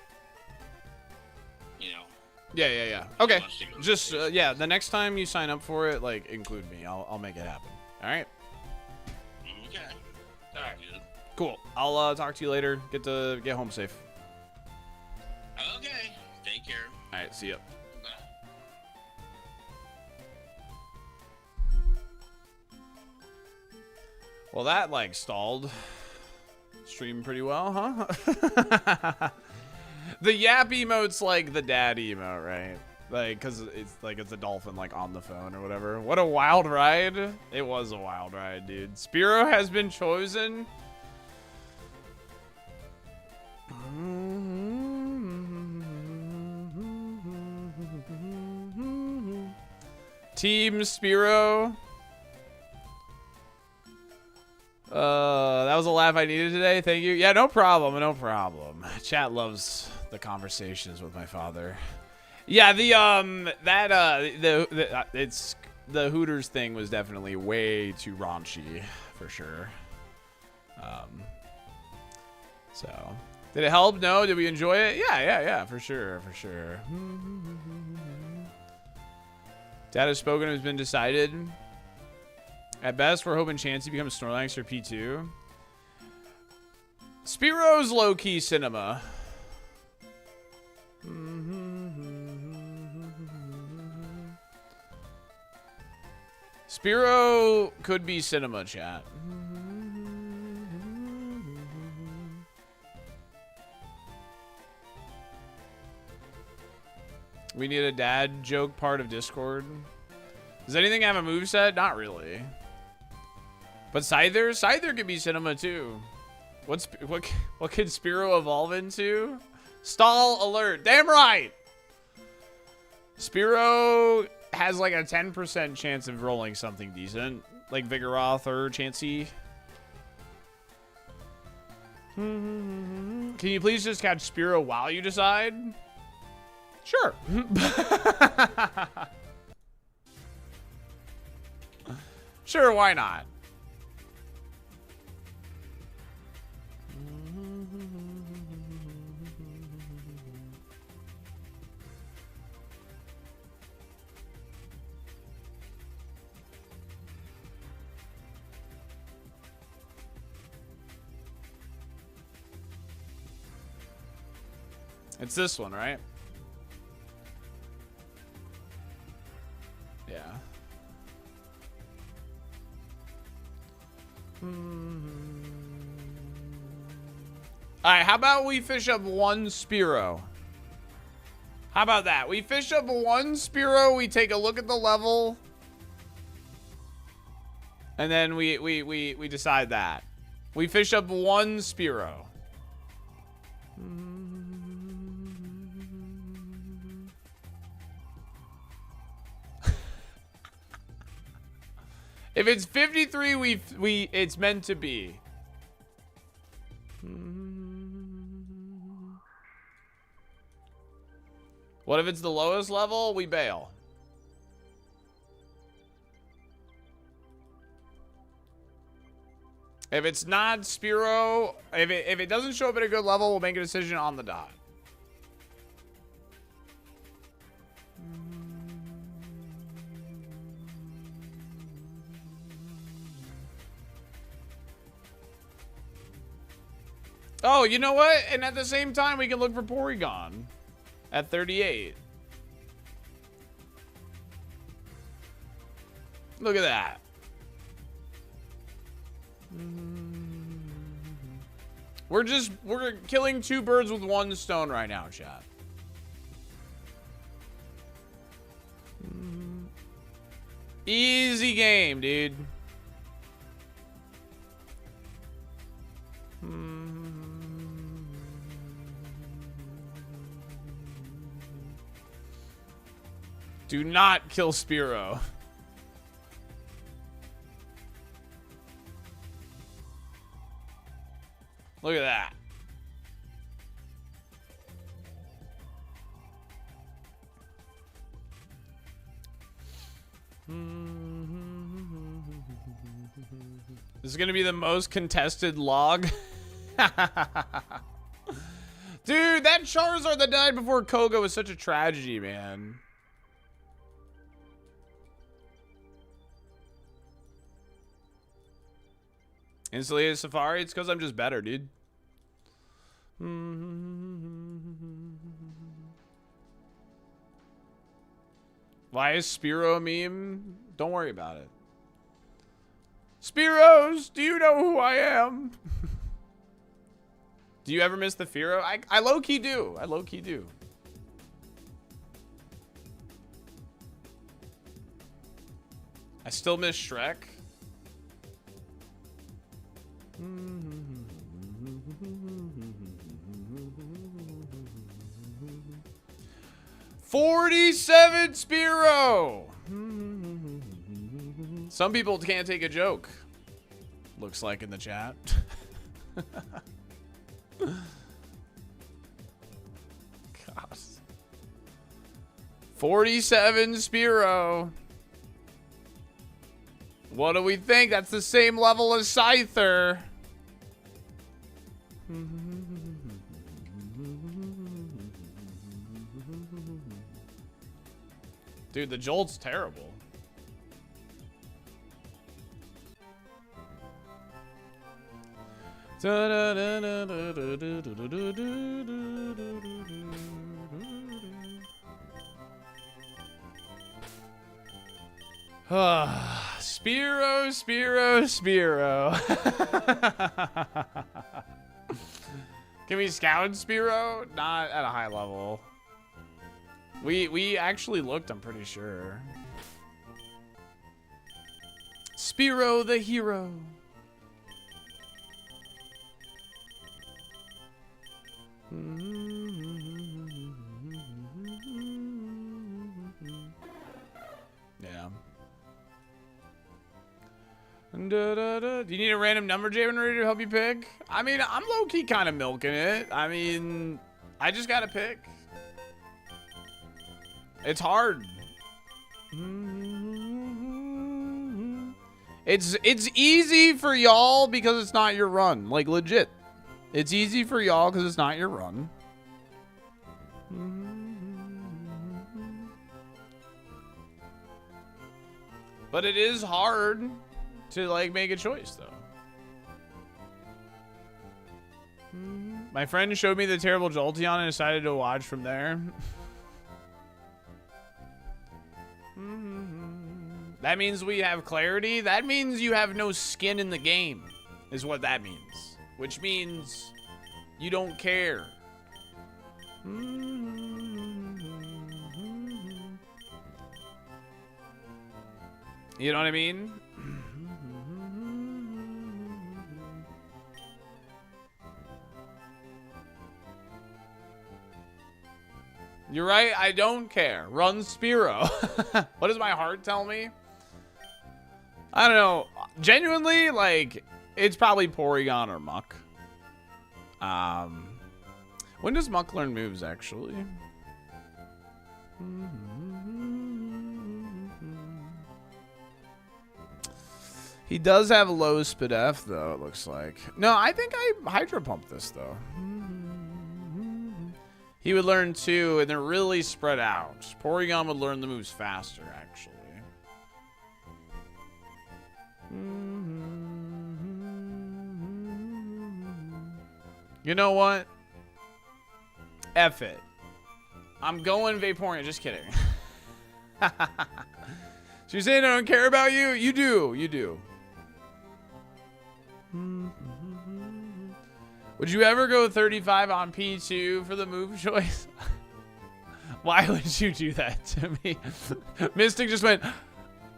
Yeah. Okay. Just the next time you sign up for it, like include me. I'll make it happen. All right.
Okay. All right. Good.
Cool. I'll talk to you later. Get home safe.
Okay. Take care.
All right. See ya.
Bye.
Well, that like stalled. Stream pretty well, huh? The yap emote's like the dad emote, right? Like, cause it's a dolphin like on the phone or whatever. What a wild ride! It was a wild ride, dude. Spiro has been chosen. Team Spiro. That was a laugh I needed today. Thank you. Yeah, no problem. No problem. Chat loves the conversations with my father. Yeah, the Hooters thing was definitely way too raunchy for sure. So did it help? No. Did we enjoy it? Yeah, for sure. Dad has spoken. Has been decided. At best, we're hoping Chansey becomes Snorlax or P2. Spiro's low-key cinema. Spiro could be cinema, chat. We need a dad joke part of Discord. Does anything have a moveset? Not really. But Scyther could be cinema too. What could Spiro evolve into? Stall alert. Damn right. Spiro has like a 10% chance of rolling something decent, like Vigoroth or Chansey. Can you please just catch Spiro while you decide? Sure. Sure, why not? It's this one, right? Yeah. Alright, how about we fish up one Spiro? How about that? We fish up one Spiro, we take a look at the level, and then we decide that. We fish up one Spiro. If it's 53, it's meant to be. What if it's the lowest level? We bail. If it's not Spiro, if it doesn't show up at a good level, we'll make a decision on the dot. Oh, you know what? And at the same time, we can look for Porygon at 38. Look at that. We're killing two birds with one stone right now, chat. Easy game, dude. Do not kill Spearow. Look at that. This is gonna be the most contested log. Dude, that Charizard that died before Koga was such a tragedy, man. Instantly a Safari, it's because I'm just better, dude. Why is Spearow a meme? Don't worry about it. Spearows, do you know who I am? Do you ever miss the Fearow? I low-key do. I low-key do. I still miss Shrek. 47 Spearow. Some people can't take a joke. Looks like in the chat. God. 47 Spearow. What do we think? That's the same level as Scyther. Dude, the Jolt's terrible. Spearow, Spearow, Spearow. Can we scout Spearow? Not at a high level. We actually looked, I'm pretty sure. Spearow the hero. Yeah. Do you need a random number generator to help you pick? I mean, I'm low-key kind of milking it. I mean, I just gotta pick. It's hard. It's easy for y'all because it's not your run. Like, legit. It's easy for y'all because it's not your run. But it is hard to, like, make a choice, though. My friend showed me the terrible Jolteon and decided to watch from there. That means we have clarity. That means you have no skin in the game, is what that means. Which means you don't care. You know what I mean? You're right, I don't care. Run Spearow. What does my heart tell me? I don't know. Genuinely, like, it's probably Porygon or Muck. When does Muck learn moves, actually? He does have low SpDef, though, it looks like. No, I think I Hydro Pump this, though. He would learn two, and they're really spread out. Porygon would learn the moves faster, actually. You know what? F it. I'm going Vaporeon. Just kidding. So you're saying I don't care about you? You do. You do. Would you ever go 35 on P2 for the move choice? Why would you do that to me? Mystic just went,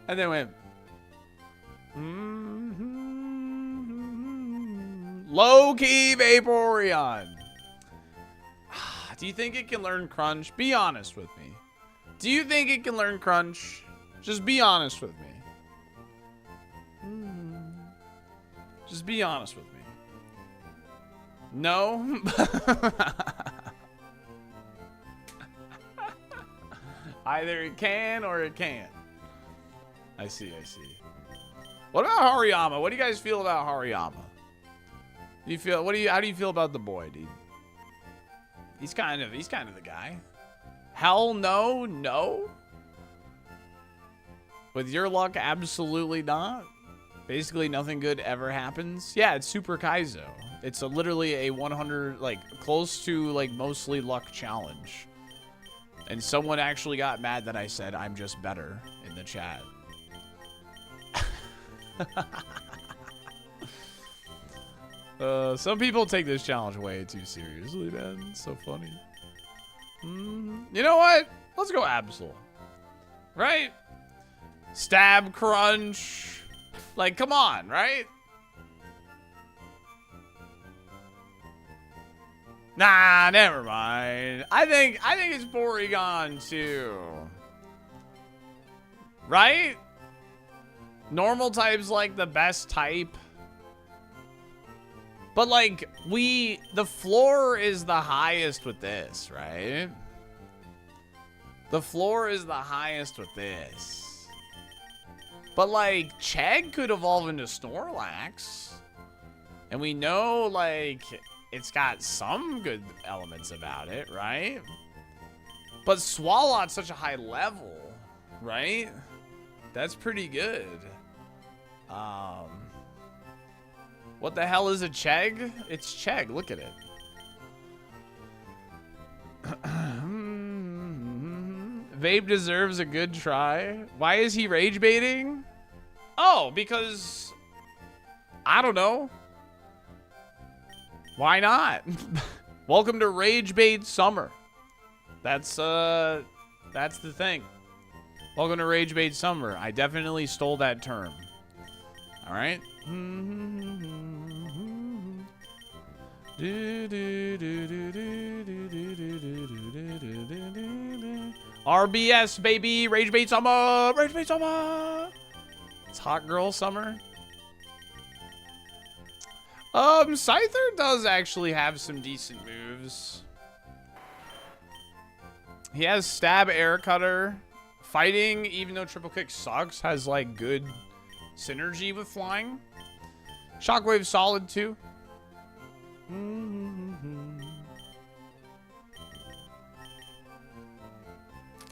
And then went. Low-key Vaporeon. Do you think it can learn Crunch? Be honest with me. Do you think it can learn Crunch? Just be honest with me. Just be honest with me. No? Either it can or it can't. I see, I see. What about Hariyama? What do you guys feel about Hariyama? Do you feel how do you feel about the boy, dude? He's kind of the guy. Hell no, no. With your luck, absolutely not. Basically, nothing good ever happens. Yeah, it's Super Kaizo. It's literally a 100, like, close to, like, mostly luck challenge. And someone actually got mad that I said I'm just better in the chat. Some people take this challenge way too seriously, man. It's so funny. You know what? Let's go Absol. Right? Stab Crunch. Like, come on, right? Nah, never mind. I think it's Porygon too. Right? Normal type's like the best type. But like, the floor is the highest with this, right? The floor is the highest with this. But like, Chegg could evolve into Snorlax. And we know like, it's got some good elements about it, right? But Swalot's such a high level, right? That's pretty good. What the hell is a Chegg? It's Chegg. Look at it. Vape deserves a good try. Why is he rage baiting? Oh, because I don't know. Why not? Welcome to Rage Bait Summer. That's the thing. Welcome to Rage Bait Summer. I definitely stole that term. All right. RBS baby, Rage Bait Summer, Rage Bait Summer. It's Hot Girl Summer. Scyther does actually have some decent moves. He has Stab, Air Cutter. Fighting, even though Triple Kick sucks, has like good synergy with flying. Shockwave's solid too.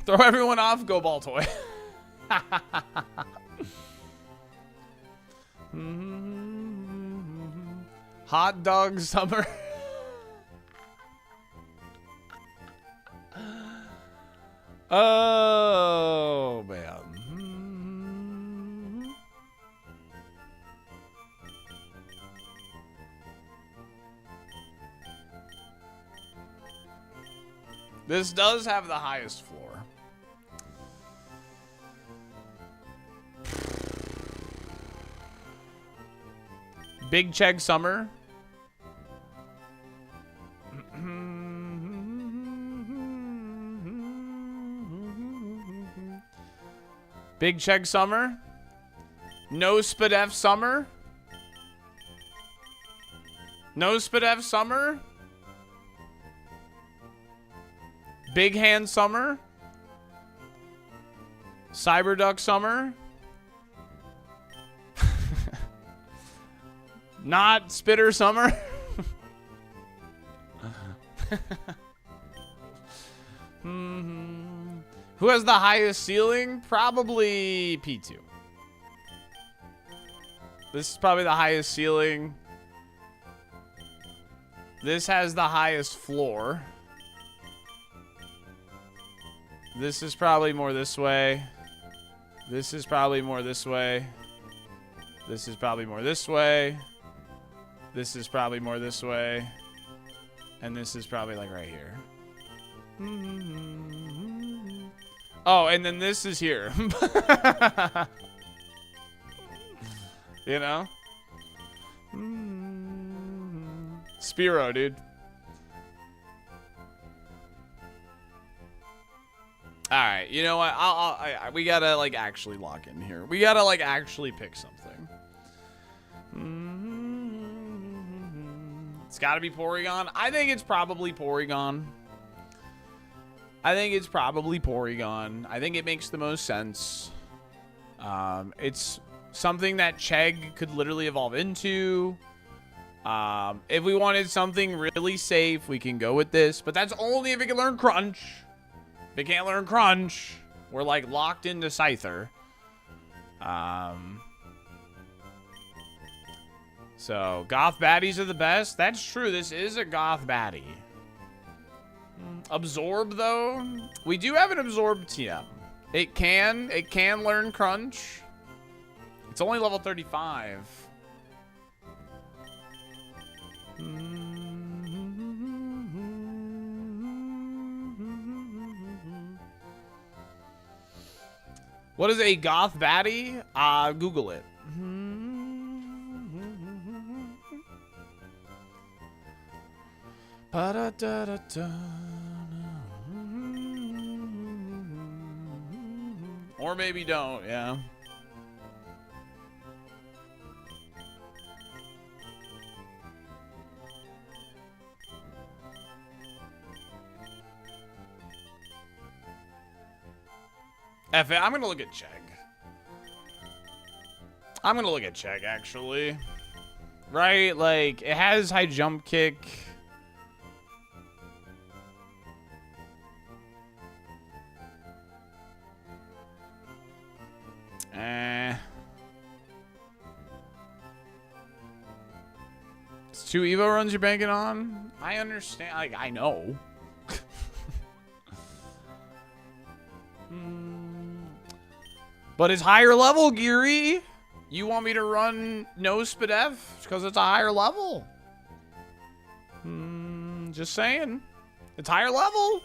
Throw everyone off, go ball toy. Hot dog summer. Oh, man. This does have the highest floor. Big Chegg Summer. Big Chegg Summer. No Spadef Summer. No Spadef Summer. Big Hand Summer. Cyberduck Summer. Not Spitter Summer. Who has the highest ceiling? Probably P2. This is probably the highest ceiling. This has the highest floor. This is probably more this way. This is probably more this way. This is probably more this way. This is probably more this way. And this is probably like right here. Oh, and then this is here. You know? Spearow, dude. All right, you know what? We gotta like actually lock in here. We gotta like actually pick something. It's gotta be Porygon. I think it's probably Porygon. I think it's probably Porygon. I think it makes the most sense. It's something that Chegg could literally evolve into. If we wanted something really safe, we can go with this. But that's only if it can learn Crunch. If it can't learn Crunch, we're like locked into Scyther. So, Goth baddies are the best. That's true. This is a Goth baddie. Absorb, though. We do have an Absorb TM. It can learn Crunch. It's only level 35. What is a Goth baddie? Google it. Or maybe don't, yeah. F it, I'm gonna look at Chegg. I'm gonna look at Chegg, actually. Right, like, it has high jump kick. It's 2 Evo runs you're banking on? I understand, like, I know. But it's higher level, Geary. You want me to run no Spadef because it's a higher level? Just saying. It's higher level.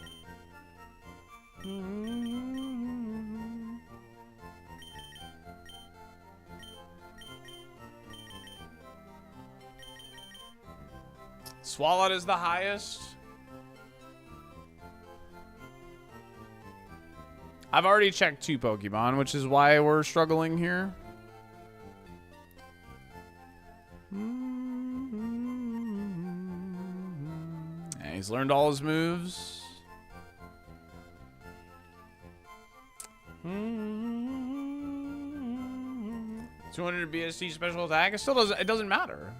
Swalot is the highest. I've already checked 2 Pokemon, which is why we're struggling here. Yeah, he's learned all his moves. 200 BSC special attack. It still doesn't. It doesn't matter.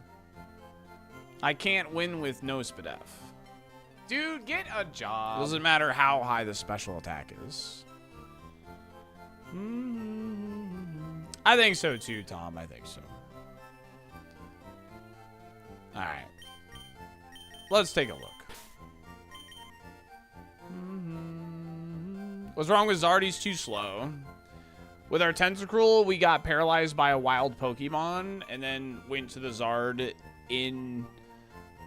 I can't win with no Spadef. Dude, get a job. Doesn't matter how high the special attack is. I think so too, Tom. I think so. All right. Let's take a look. What's wrong with Zard? He's too slow. With our Tentacruel, we got paralyzed by a wild Pokemon and then went to the Zard in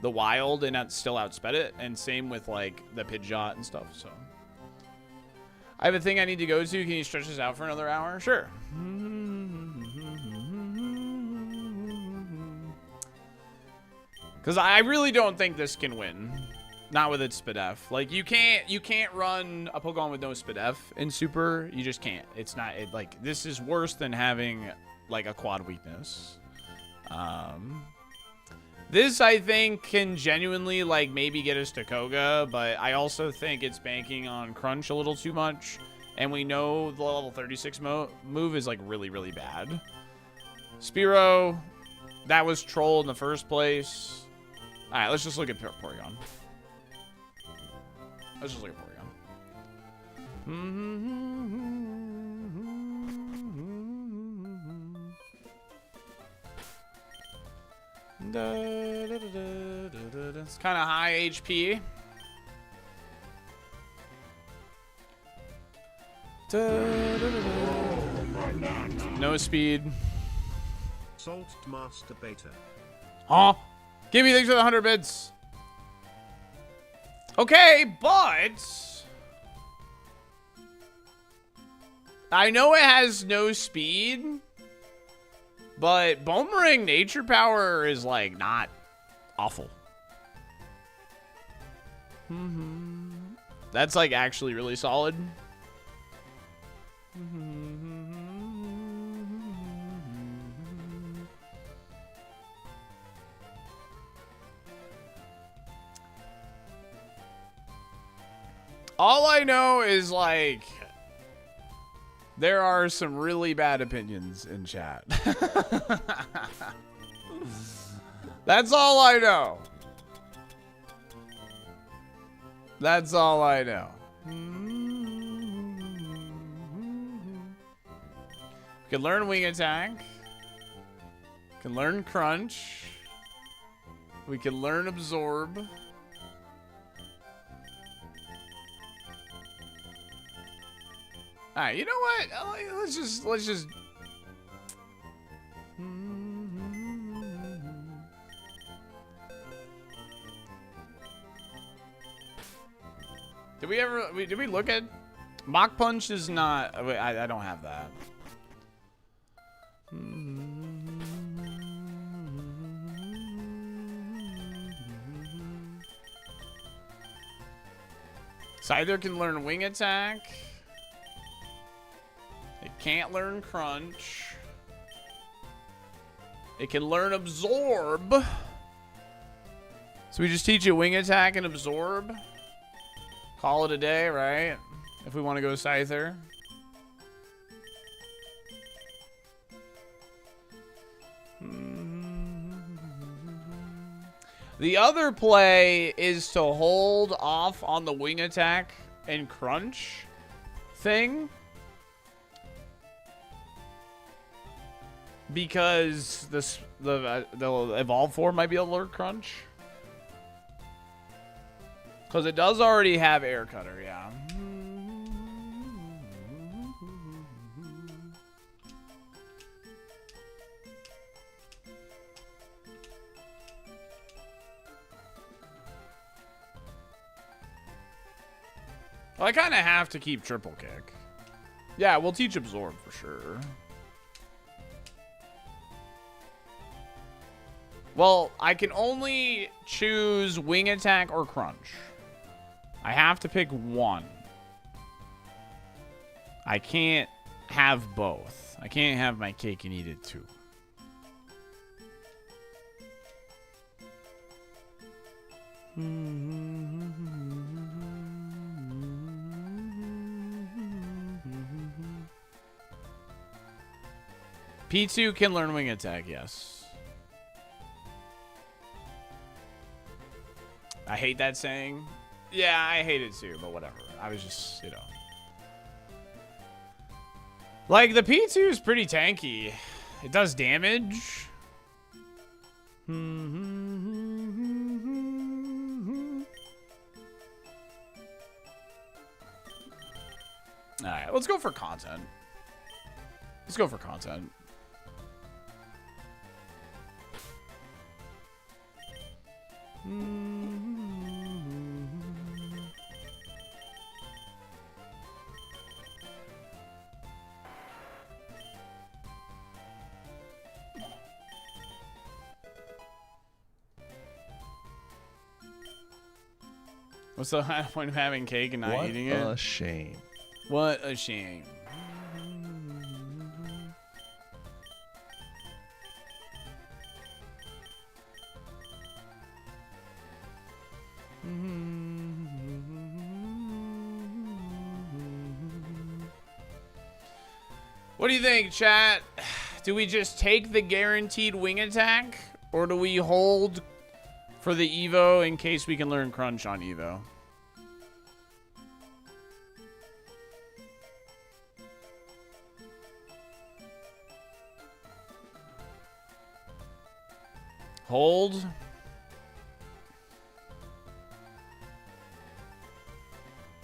the wild and still outsped it. And same with like the Pidgeot and stuff. So I have a thing I need to go to. Can you stretch this out for another hour? Sure. Because I really don't think this can win. Not with its Spadef. Like, you can't run a Pokemon with no Spadef in Super. You just can't. It's not, like, this is worse than having, like, a quad weakness. This, I think, can genuinely, like, maybe get us to Koga, but I also think it's banking on Crunch a little too much. And we know the level 36 move is, like, really, really bad. Spearow, that was troll in the first place. All right, let's just look at Porygon. Let's just look at Porygon. It's kind of high HP. No speed.
Salt Master Beta.
Huh? Give me things for the 100 bids. Okay, but I know it has no speed, but Boomerang Nature Power is, like, not awful. That's, like, actually really solid. All I know is, like, there are some really bad opinions in chat. That's all I know. That's all I know. We can learn Wing Attack. We can learn Crunch. We can learn Absorb. Alright, you know what? Let's just. Did we look at Mach Punch? Is not. I don't have that. Scyther can learn Wing Attack. It can't learn Crunch. It can learn Absorb. So we just teach it Wing Attack and Absorb. Call it a day, right? If we want to go Scyther. The other play is to hold off on the Wing Attack and Crunch thing. Because the evolved form might be able to learn Crunch. Because it does already have Air Cutter, yeah. Well, I kind of have to keep Triple Kick. Yeah, we'll teach Absorb for sure. Well, I can only choose Wing Attack or Crunch. I have to pick one. I can't have both. I can't have my cake and eat it too. P2 can learn Wing Attack, yes. I hate that saying. Yeah, I hate it too, but whatever. I was just, you know. Like, the P2 is pretty tanky. It does damage. Alright, let's go for content. Let's go for content. What's the point of having cake and not eating it?
What a shame.
What a shame. What do you think, chat? Do we just take the guaranteed Wing Attack? Or do we hold for the Evo in case we can learn Crunch on Evo? Hold.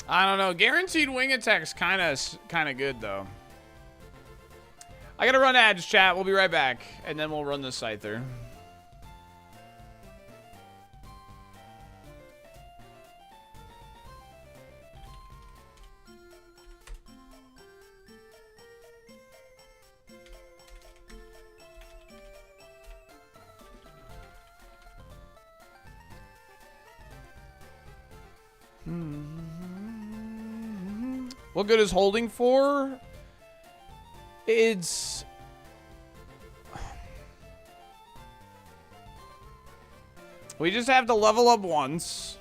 I don't know. Guaranteed Wing Attack's kind of good though. I gotta run ads, chat. We'll be right back, and then we'll run the Scyther. What good is holding for? It's... We just have to level up once.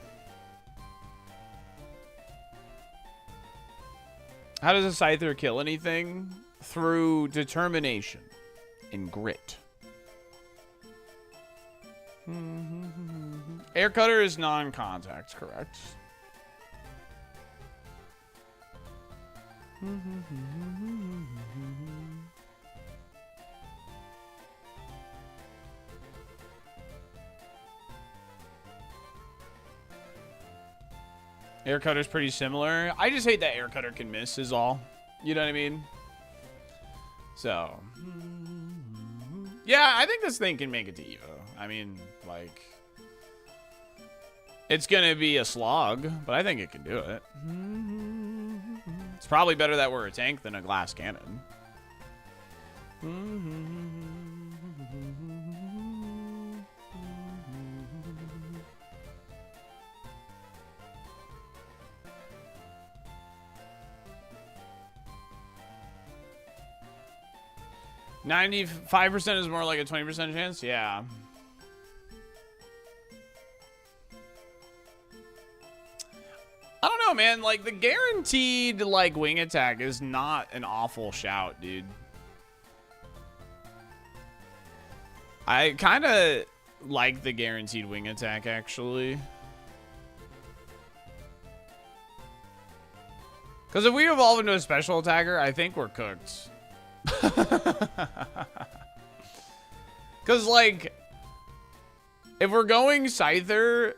How does a Scyther kill anything? Through determination and grit. Air Cutter is non-contact, correct? Air Cutter's pretty similar. I just hate that Air Cutter can miss is all. You know what I mean? So. Yeah, I think this thing can make it to Evo. I mean, like. It's going to be a slog, but I think it can do it. It's probably better that we're a tank than a glass cannon. Mm-hmm. 95% is more like a 20% chance? Yeah. I don't know, man. Like, the guaranteed, like, wing attack is not an awful shout, dude. I kind of like the guaranteed wing attack, actually. Because if we evolve into a special attacker, I think we're cooked. Because, like, if we're going Scyther,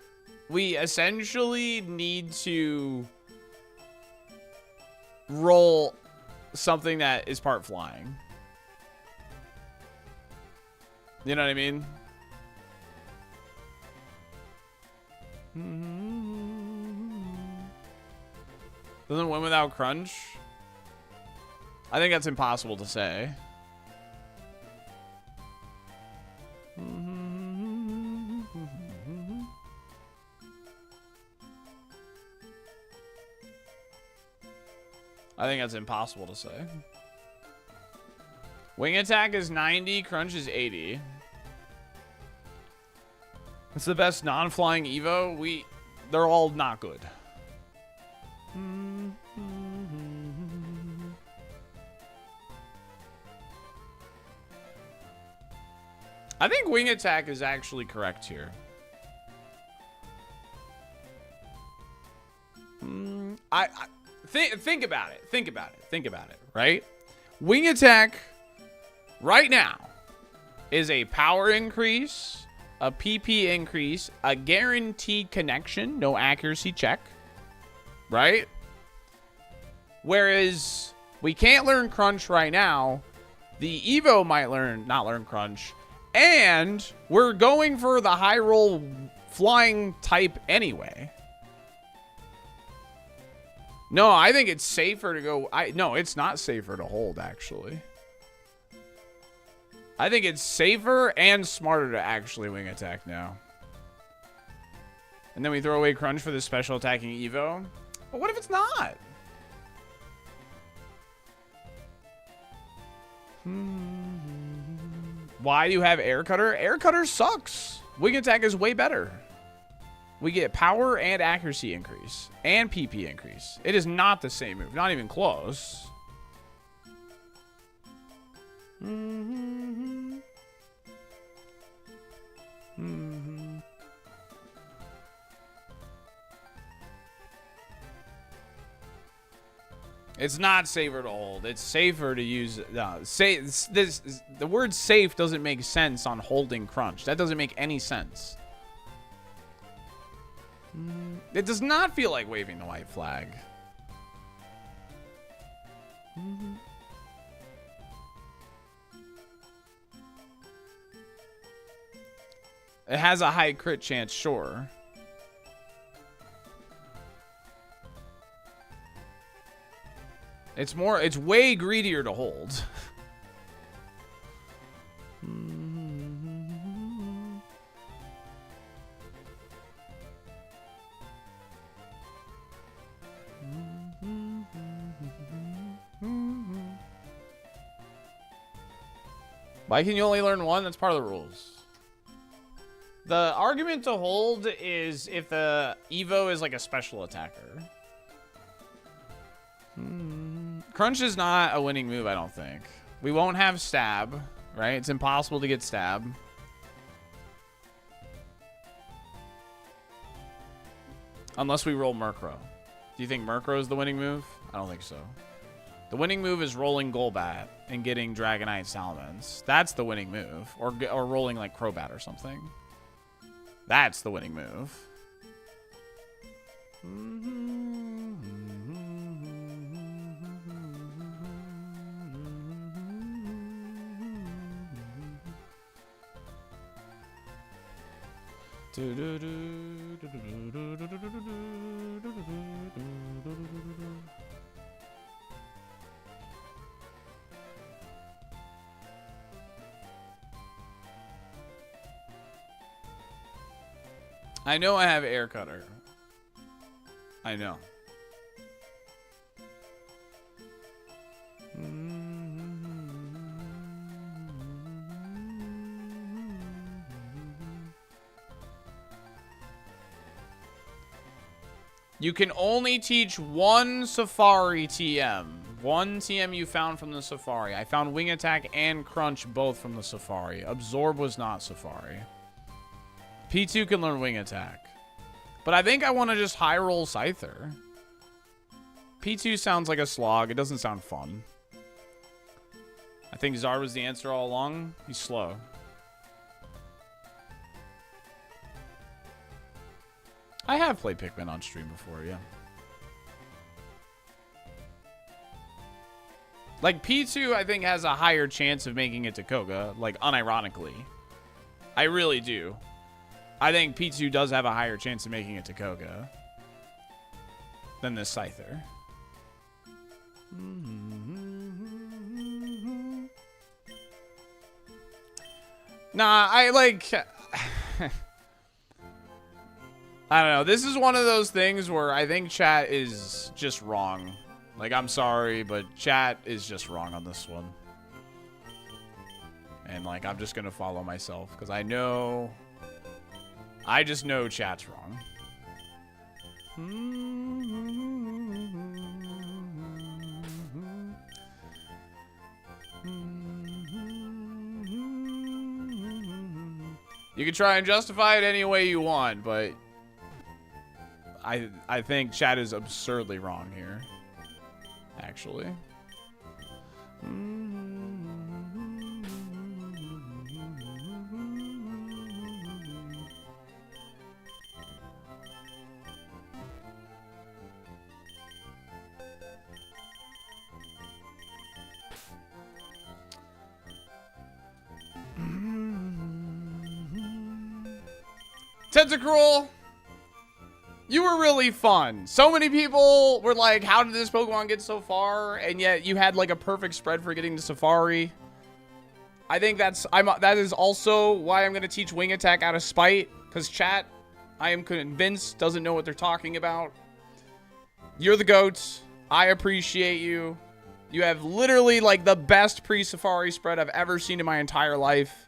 we essentially need to roll something that is part flying. You know what I mean? Doesn't win without crunch? I think that's impossible to say. I think that's impossible to say. Wing attack is 90, crunch is 80. It's the best non-flying Evo. They're all not good. I think wing attack is actually correct here. Think about it. Think about it. Think about it, right? Wing attack right now is a power increase, a PP increase, a guaranteed connection, no accuracy check, right? Whereas we can't learn crunch right now. The Evo might not learn crunch. And we're going for the high roll flying type anyway. No, I think it's safer to go. No, it's not safer to hold, actually. I think it's safer and smarter to actually wing attack now. And then we throw away crunch for the special attacking Evo. But what if it's not? Why do you have air cutter? Air cutter sucks. Wing attack is way better. We get power and accuracy increase and PP increase. It is not the same move. Not even close. It's not safer to hold. It's safer to use. The word safe doesn't make sense on holding crunch. That doesn't make any sense. It does not feel like waving the white flag. It has a high crit chance, sure. It's way greedier to hold. Why can you only learn one? That's part of the rules. The argument to hold is if the Evo is like a special attacker. Crunch is not a winning move, I don't think. We won't have stab, right? It's impossible to get stab. Unless we roll Murkrow. Do you think Murkrow is the winning move? I don't think so. The winning move is rolling Golbat and getting Dragonite Salamence. That's the winning move. Or rolling like Crobat or something. That's the winning move. I know I have Air Cutter. I know. You can only teach one Safari TM. One TM you found from the Safari. I found Wing Attack and Crunch both from the Safari. Absorb was not Safari. P2 can learn Wing Attack. But I think I want to just high roll Scyther. P2 sounds like a slog. It doesn't sound fun. I think Zard was the answer all along. He's slow. I have played Pikmin on stream before, yeah. Like, P2, I think, has a higher chance of making it to Koga, like, unironically. I really do. I think P2 does have a higher chance of making it to Koga than this Scyther. Nah, I like... I don't know. This is one of those things where I think chat is just wrong. Like, I'm sorry, but chat is just wrong on this one. And, like, I'm just going to follow myself because I know... I just know chat's wrong. You can try and justify it any way you want, but I think chat is absurdly wrong here, actually. Tentacruel, you were really fun. So many people were like, how did this Pokemon get so far? And yet you had like a perfect spread for getting to Safari. I think that is also why I'm going to teach Wing Attack out of spite. Because chat, I am convinced, doesn't know what they're talking about. You're the GOAT. I appreciate you. You have literally like the best pre-Safari spread I've ever seen in my entire life.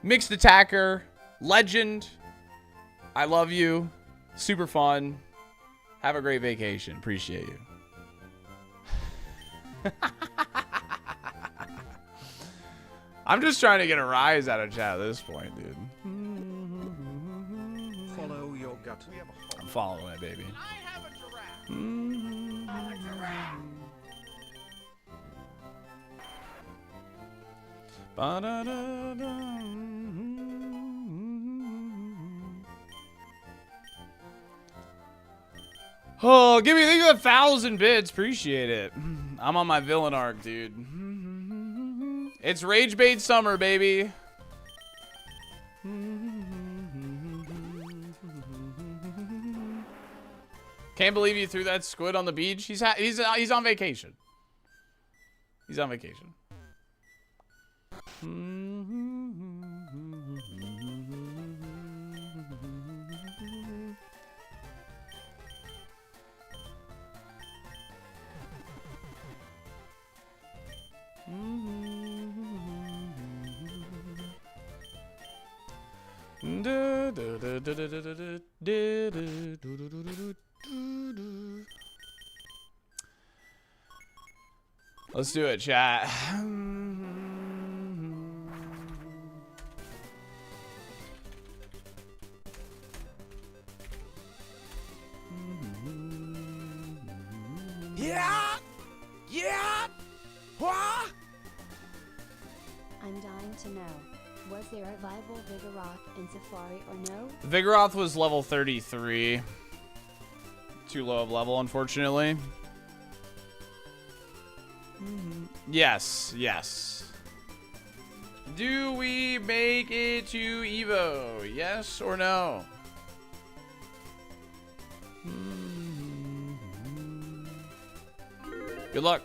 Mixed attacker. Legend. I love you. Super fun. Have a great vacation. Appreciate you. I'm just trying to get a rise out of chat at this point, dude.
Follow your gut.
I'm following it, baby.
I have a giraffe. A giraffe.
Oh, give me 1,000 bits. Appreciate it. I'm on my villain arc, dude. It's Rage Bait Summer, baby. Can't believe you threw that squid on the beach. He's on vacation. He's on vacation. Let's do it, chat.
Yeah! Yeah! Wah!
I'm dying to know. Was there a viable Vigoroth in Safari or no?
Vigoroth was level 33. Too low of level, unfortunately. Yes, yes. Do we make it to Evo? Yes or no? Good luck.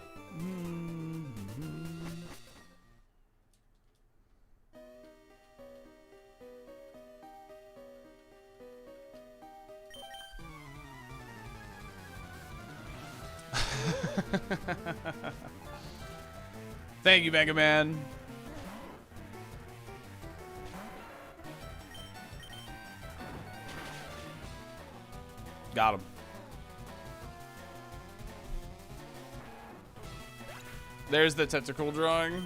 Thank you, Mega Man. Got him. There's the tentacle drawing.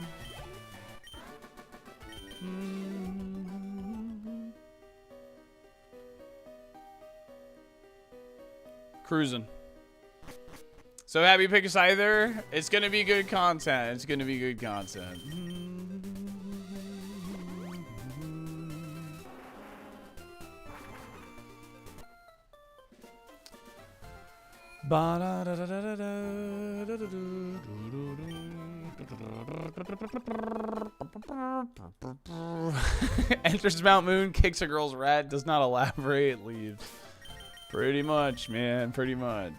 Cruising. So happy pick us either. It's gonna be good content. It's gonna be good content. Enters Mount Moon, kicks a girl's rat, does not elaborate, leaves. Pretty much, man. Pretty much.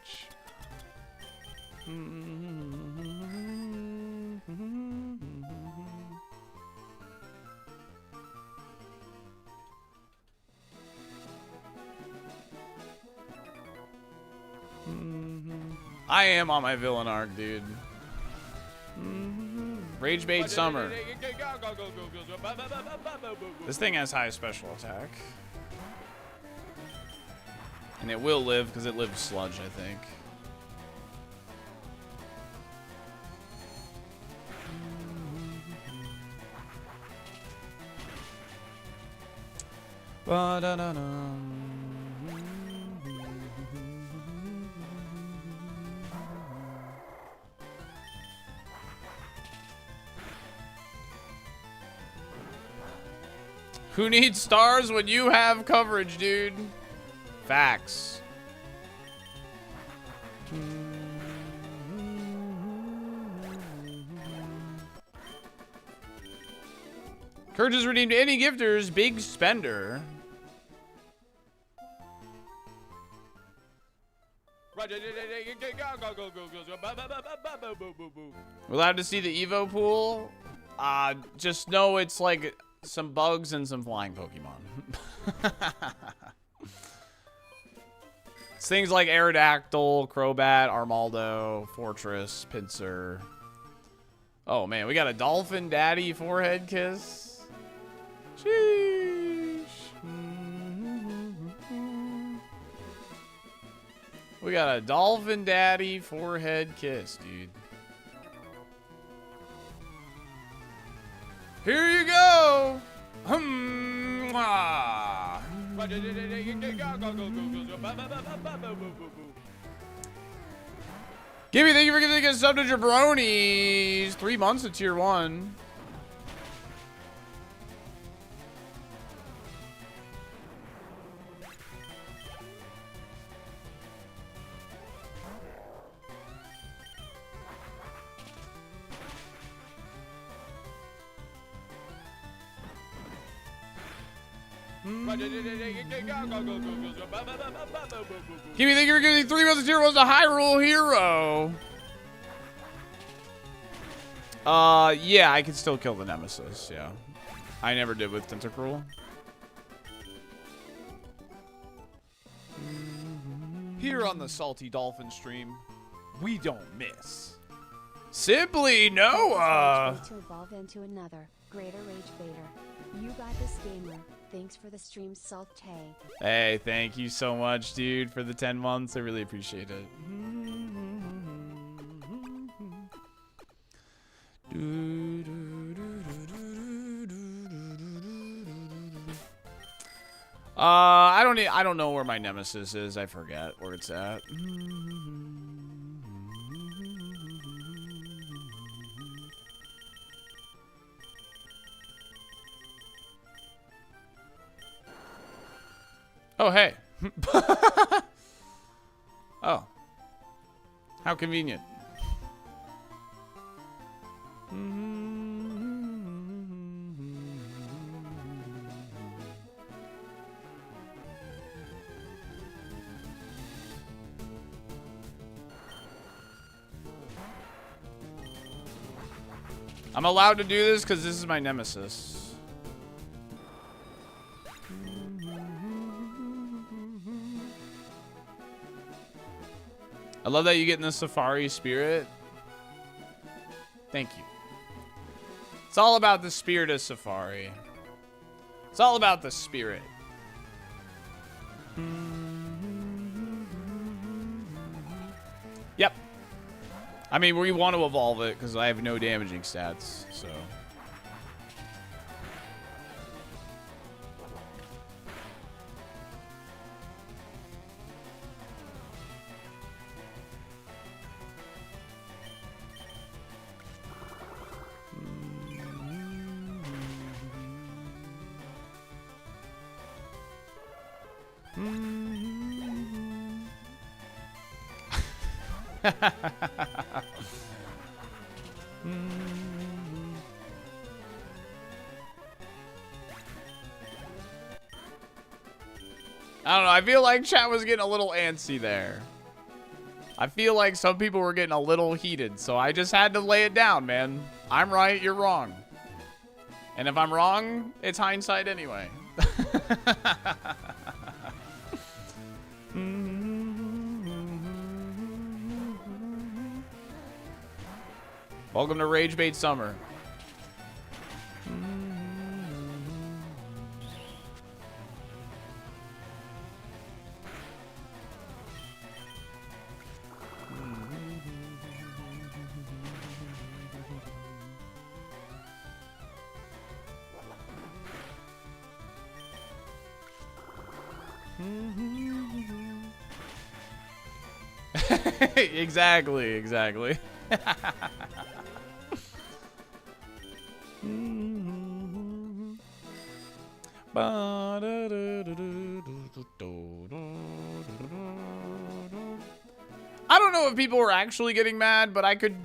I am on my villain arc, dude. Rage Bait Summer. This thing has high special attack. And it will live because it lives sludge, I think. Who needs stars when you have coverage, dude? Facts. Courage is redeemed to any gifters. Big spender. We're allowed to see the Evo pool. Just know it's like some bugs and some flying Pokemon. It's things like Aerodactyl, Crobat, Armaldo, Fortress, Pinsir. Oh man, we got a Dolphin Daddy forehead kiss. Sheesh. We got a Dolphin Daddy forehead kiss, dude. Here you go. Gibby, thank you for getting a sub to Jabronis. 3 months of tier 1. Gimme, thank you for giving 3 months of tier 1 to Hyrule Hero. Yeah, I can still kill the Nemesis, yeah. I never did with Tentacruel.
Here on the SaltyDolphin stream, we don't miss.
Simply Noah.
To evolve into another greater rage baiter. You got this, gamer. Thanks for the stream, Salte.
Hey, thank you so much, dude, for the 10 months. I really appreciate it. I don't know where my nemesis is. I forget where it's at. Oh, hey. Oh. How convenient. I'm allowed to do this because this is my nemesis. I love that you get in the safari spirit. Thank you. It's all about the spirit of safari. It's all about the spirit. Yep. I mean, we want to evolve it because I have no damaging stats, so. I don't know. I feel like chat was getting a little antsy there. I feel like some people were getting a little heated, so I just had to lay it down, man. I'm right, you're wrong. And if I'm wrong, it's hindsight anyway. Welcome to Rage Bait Summer. Exactly. I don't know if people were actually getting mad, but I could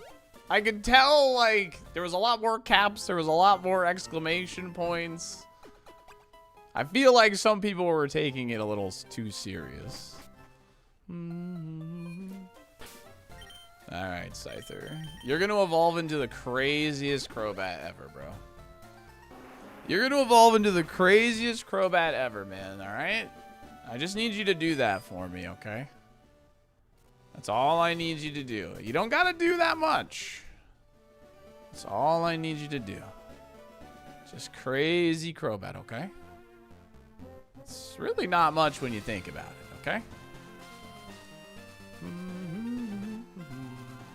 tell, like, there was a lot more caps, there was a lot more exclamation points. I feel like some people were taking it a little too serious. Alright, Scyther. You're gonna evolve into the craziest Crobat ever, bro. You're gonna evolve into the craziest Crobat ever, man, alright? I just need you to do that for me, okay? That's all I need you to do. You don't gotta do that much. That's all I need you to do. Just crazy Crobat, okay? It's really not much when you think about it, okay?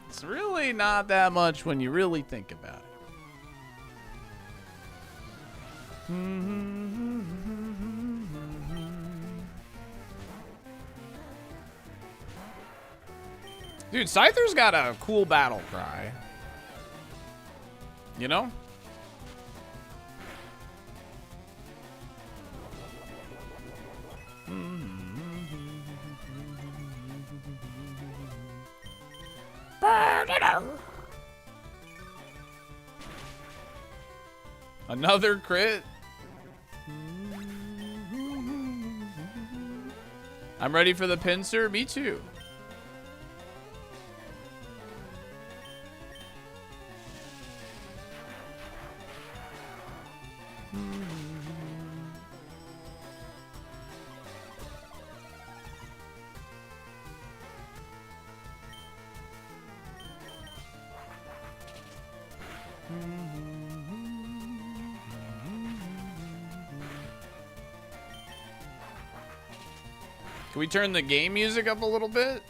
It's really not that much when you really think about it. Dude, Scyther's got a cool battle cry. You know? Another crit. I'm ready for the pincer. Me too. Can we turn the game music up a little bit?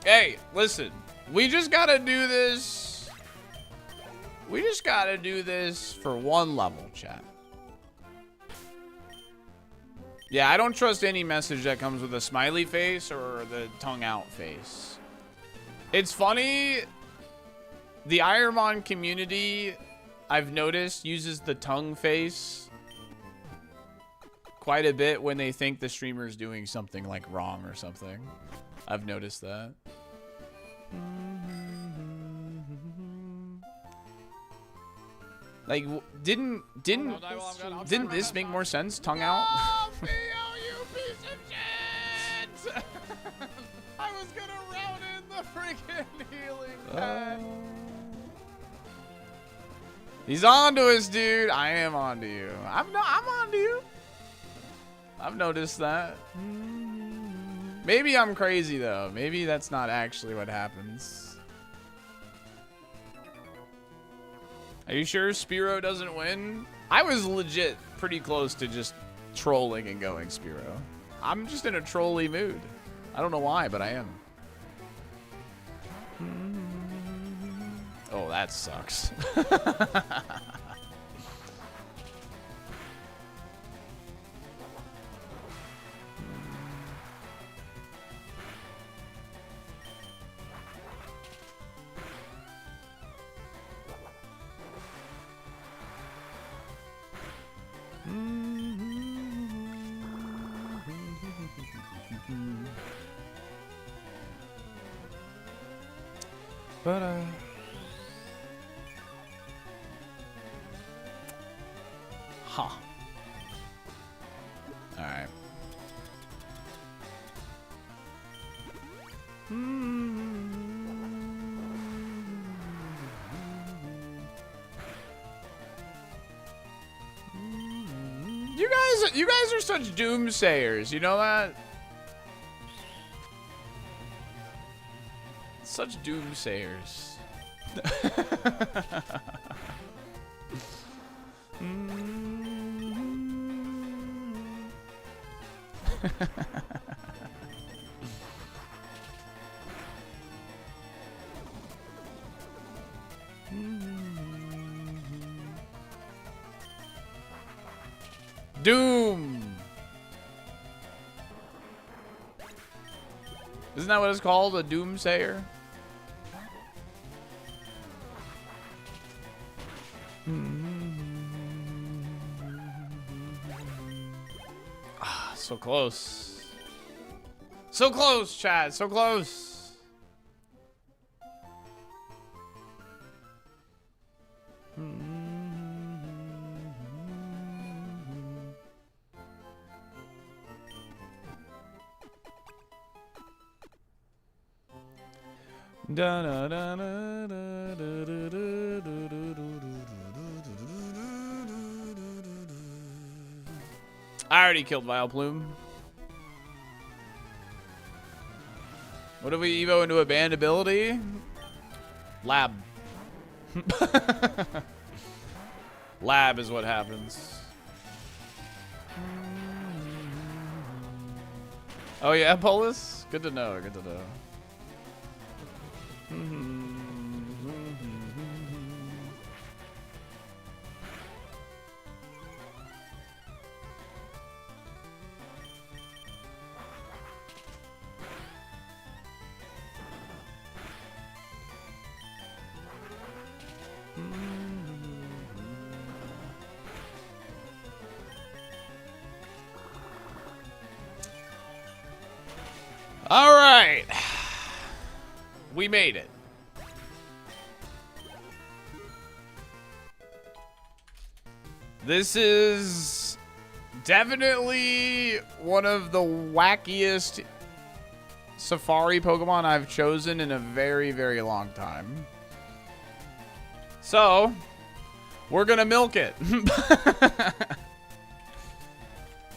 Hey, listen. We just gotta do this. We just gotta do this for one level, chat. Yeah, I don't trust any message that comes with a smiley face or the tongue out face. It's funny. The ironMON community, I've noticed, uses the tongue face quite a bit when they think the streamer's doing something like wrong or something. I've noticed that. Like, didn't this make more sense? Tongue out?
Oh, Theo, you piece of shit! I was gonna route in the freaking healing pad.
He's on to us, dude. I am on to you. I'm on to you. I've noticed that. Maybe I'm crazy, though. Maybe that's not actually what happens. Are you sure Spiro doesn't win? I was legit pretty close to just trolling and going Spiro. I'm just in a trolly mood. I don't know why, but I am. Oh, that sucks. But huh. All right. You guys are such doomsayers, you know that? Such doomsayers. Doom. Isn't that what it's called? A doomsayer? Ah, so close. So close, Chad. So close. I already killed Vileplume. What if we evo into a banned ability? Lab. Lab is what happens. Oh yeah, Polis? Good to know, good to know. All right. We made it. This is definitely one of the wackiest Safari Pokemon I've chosen in a very, very long time. So, we're gonna milk it.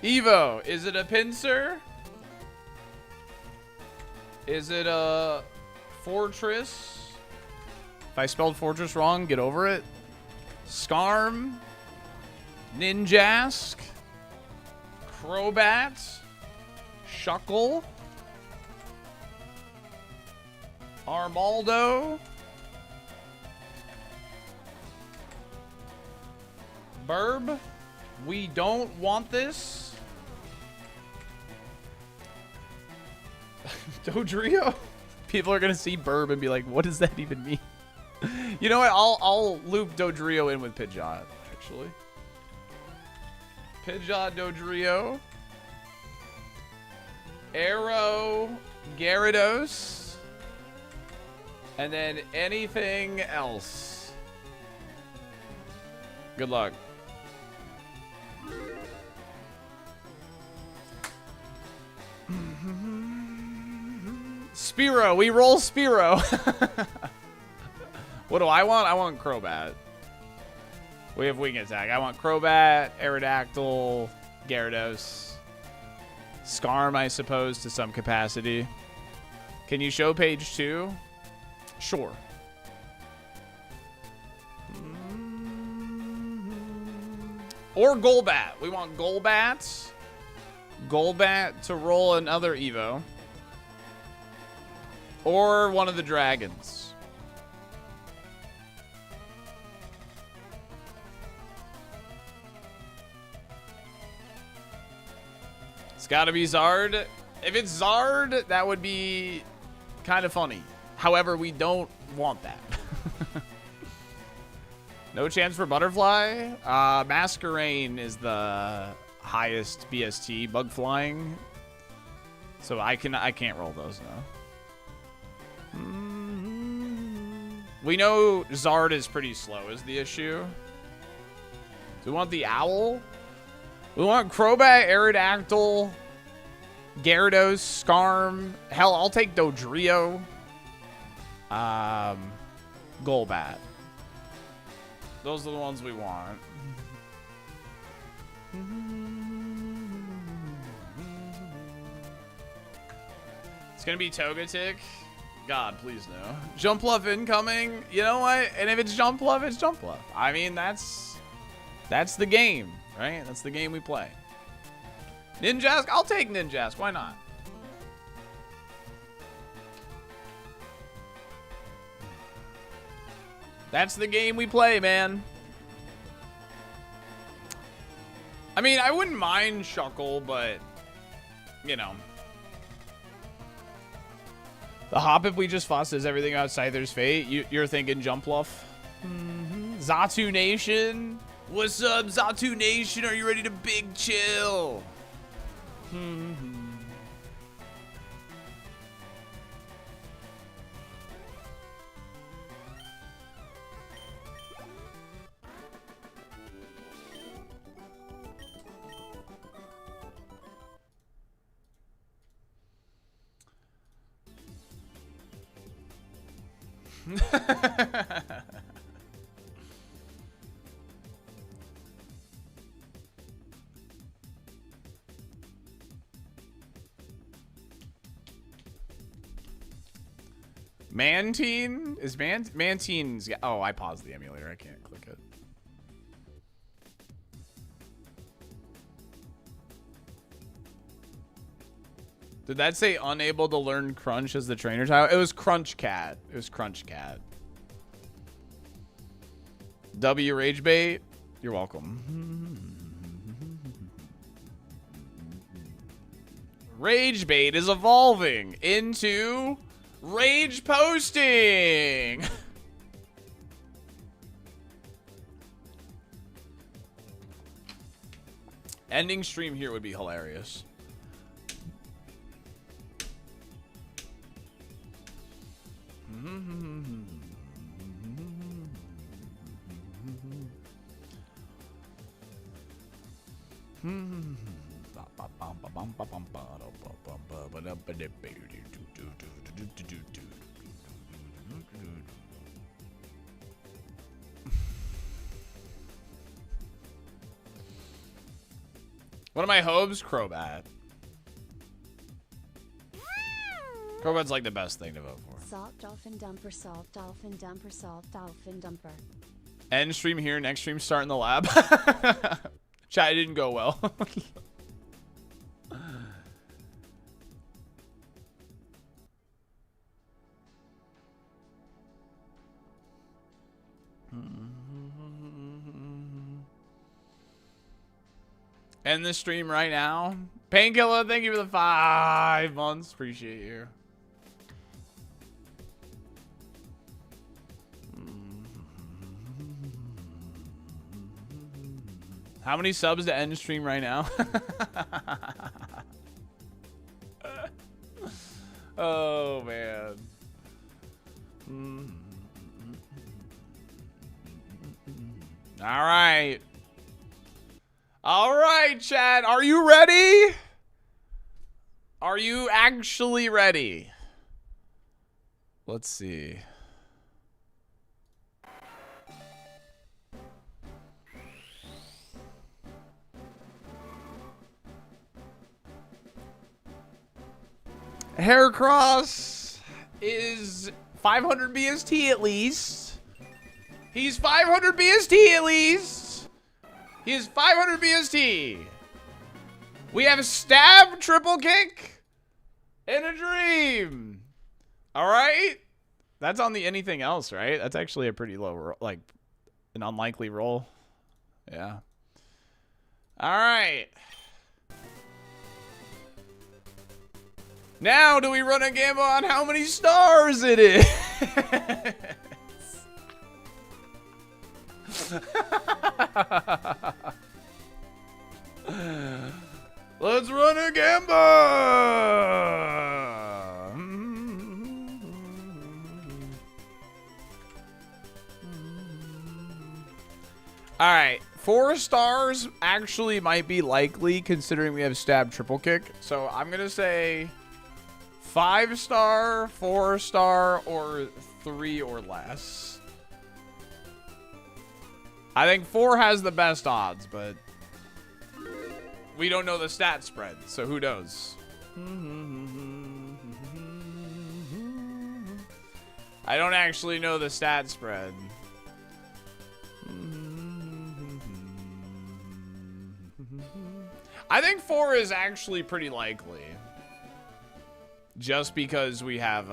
Evo, is it a pincer? Is it a fortress? If I spelled fortress wrong, get over it. Scarm. Ninjask. Crobat. Shuckle. Armaldo. Burb. We don't want this. Dodrio? People are gonna see Burb and be like, what does that even mean? You know what? I'll loop Dodrio in with Pidgeot, actually. Pidgeot, Dodrio. Arrow, Gyarados. And then anything else. Good luck. Spearow, we roll Spearow. What do I want? I want Crobat. We have Wing Attack. I want Crobat, Aerodactyl, Gyarados, Scarm, I suppose, to some capacity. Can you show page 2? Sure. Or Golbat. We want Golbat. Golbat to roll another Evo. Or one of the dragons. It's gotta be Zard. If it's Zard, that would be kind of funny. However, we don't want that. No chance for Butterfly. Masquerain is the highest BST bug flying. So I can't roll those now. We know Zard is pretty slow is the issue. Do we want the Owl? We want Crobat, Aerodactyl, Gyarados, Scarm. Hell, I'll take Dodrio. Golbat. Those are the ones we want. It's gonna be Togetic. God, please no. Jumpluff incoming. You know what? And if it's Jumpluff, it's Jumpluff. I mean, that's the game, right? That's the game we play. Ninjask? I'll take Ninjask. Why not? That's the game we play, man. I mean, I wouldn't mind Shuckle, but, you know. The Hop, if we just fusses everything outside there's fate, you're thinking Jumpluff. Zatu Nation. What's up, Zatu Nation? Are you ready to big chill? Mantine? Is Mantine's... Oh, I paused the emulator. I can't click it. Did that say unable to learn Crunch as the trainer title? It was Crunch Cat. It was Crunch Cat. W Rage Bait. You're welcome. Rage Bait is evolving into Rage Posting. Ending stream here would be hilarious. One of my hopes, Crobat. Crobat's like the best thing to vote for.
Salt Dolphin Dumper, Salt Dolphin Dumper, Salt Dolphin Dumper.
End stream here, next stream start in the lab. Chat, it didn't go well. End the stream right now. Painkiller, thank you for the 5 months. Appreciate you. How many subs to end stream right now? Oh, man. All right. All right, chat. Are you ready? Are you actually ready? Let's see. Heracross is 500 BST at least. He's 500 BST at least. He is 500 BST. We have a stab, triple kick, and a dream. All right. That's on the anything else, right? That's actually a pretty low, like an unlikely roll. Yeah. All right. Now, do we run a gamble on how many stars it is? Let's run a gamble. All right, 4 stars actually might be likely considering we have stab triple kick. So I'm gonna say 5-star, 4-star, or 3 or less. I think 4 has the best odds, but we don't know the stat spread, so who knows? I don't actually know the stat spread. I think 4 is actually pretty likely. Just because we have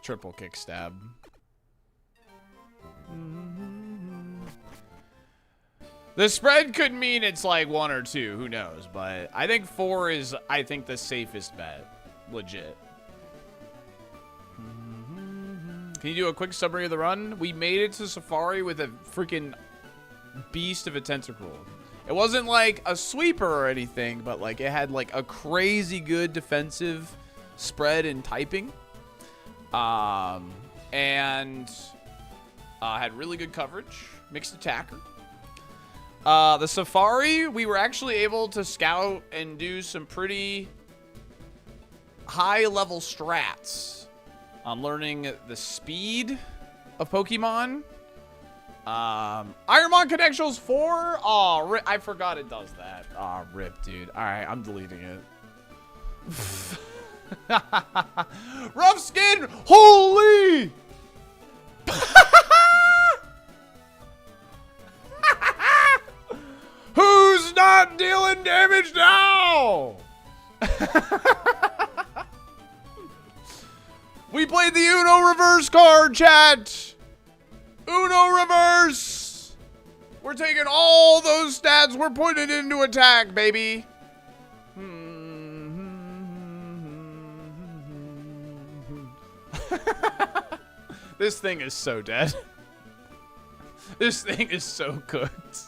triple kick stab. The spread could mean it's like 1 or 2, who knows, but I think 4 is, I think, the safest bet. Legit. Can you do a quick summary of the run? We made it to Safari with a freaking beast of a Tentacruel. It wasn't like a sweeper or anything, but like it had like a crazy good defensive spread and typing. And had really good coverage, mixed attacker. The Safari, we were actually able to scout and do some pretty high level strats on learning the speed of Pokemon. ironMON Connections 4? Oh, I forgot it does that. Oh, rip, dude. Alright, I'm deleting it. Rough skin! Holy! Who's not dealing damage now? We played the Uno reverse card, chat. Uno reverse. We're taking all those stats. We're putting it into attack, baby. This thing is so dead. This thing is so cooked.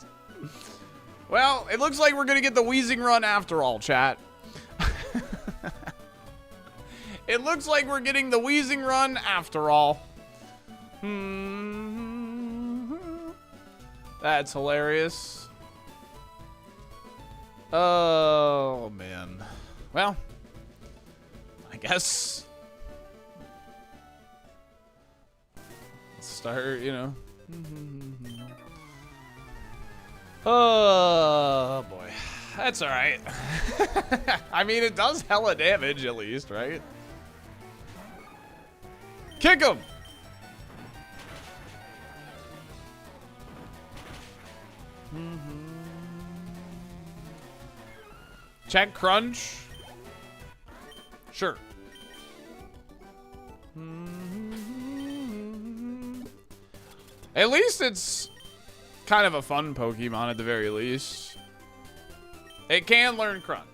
Well, it looks like we're going to get the Wheezing run after all, chat. It looks like we're getting the Wheezing run after all. That's hilarious. Oh, man. Well, I guess. Let's start, you know. Oh, boy. That's all right. I mean, it does hella damage at least, right? Kick him! Check crunch. Sure. At least it's kind of a fun Pokemon at the very least. It can learn crunch.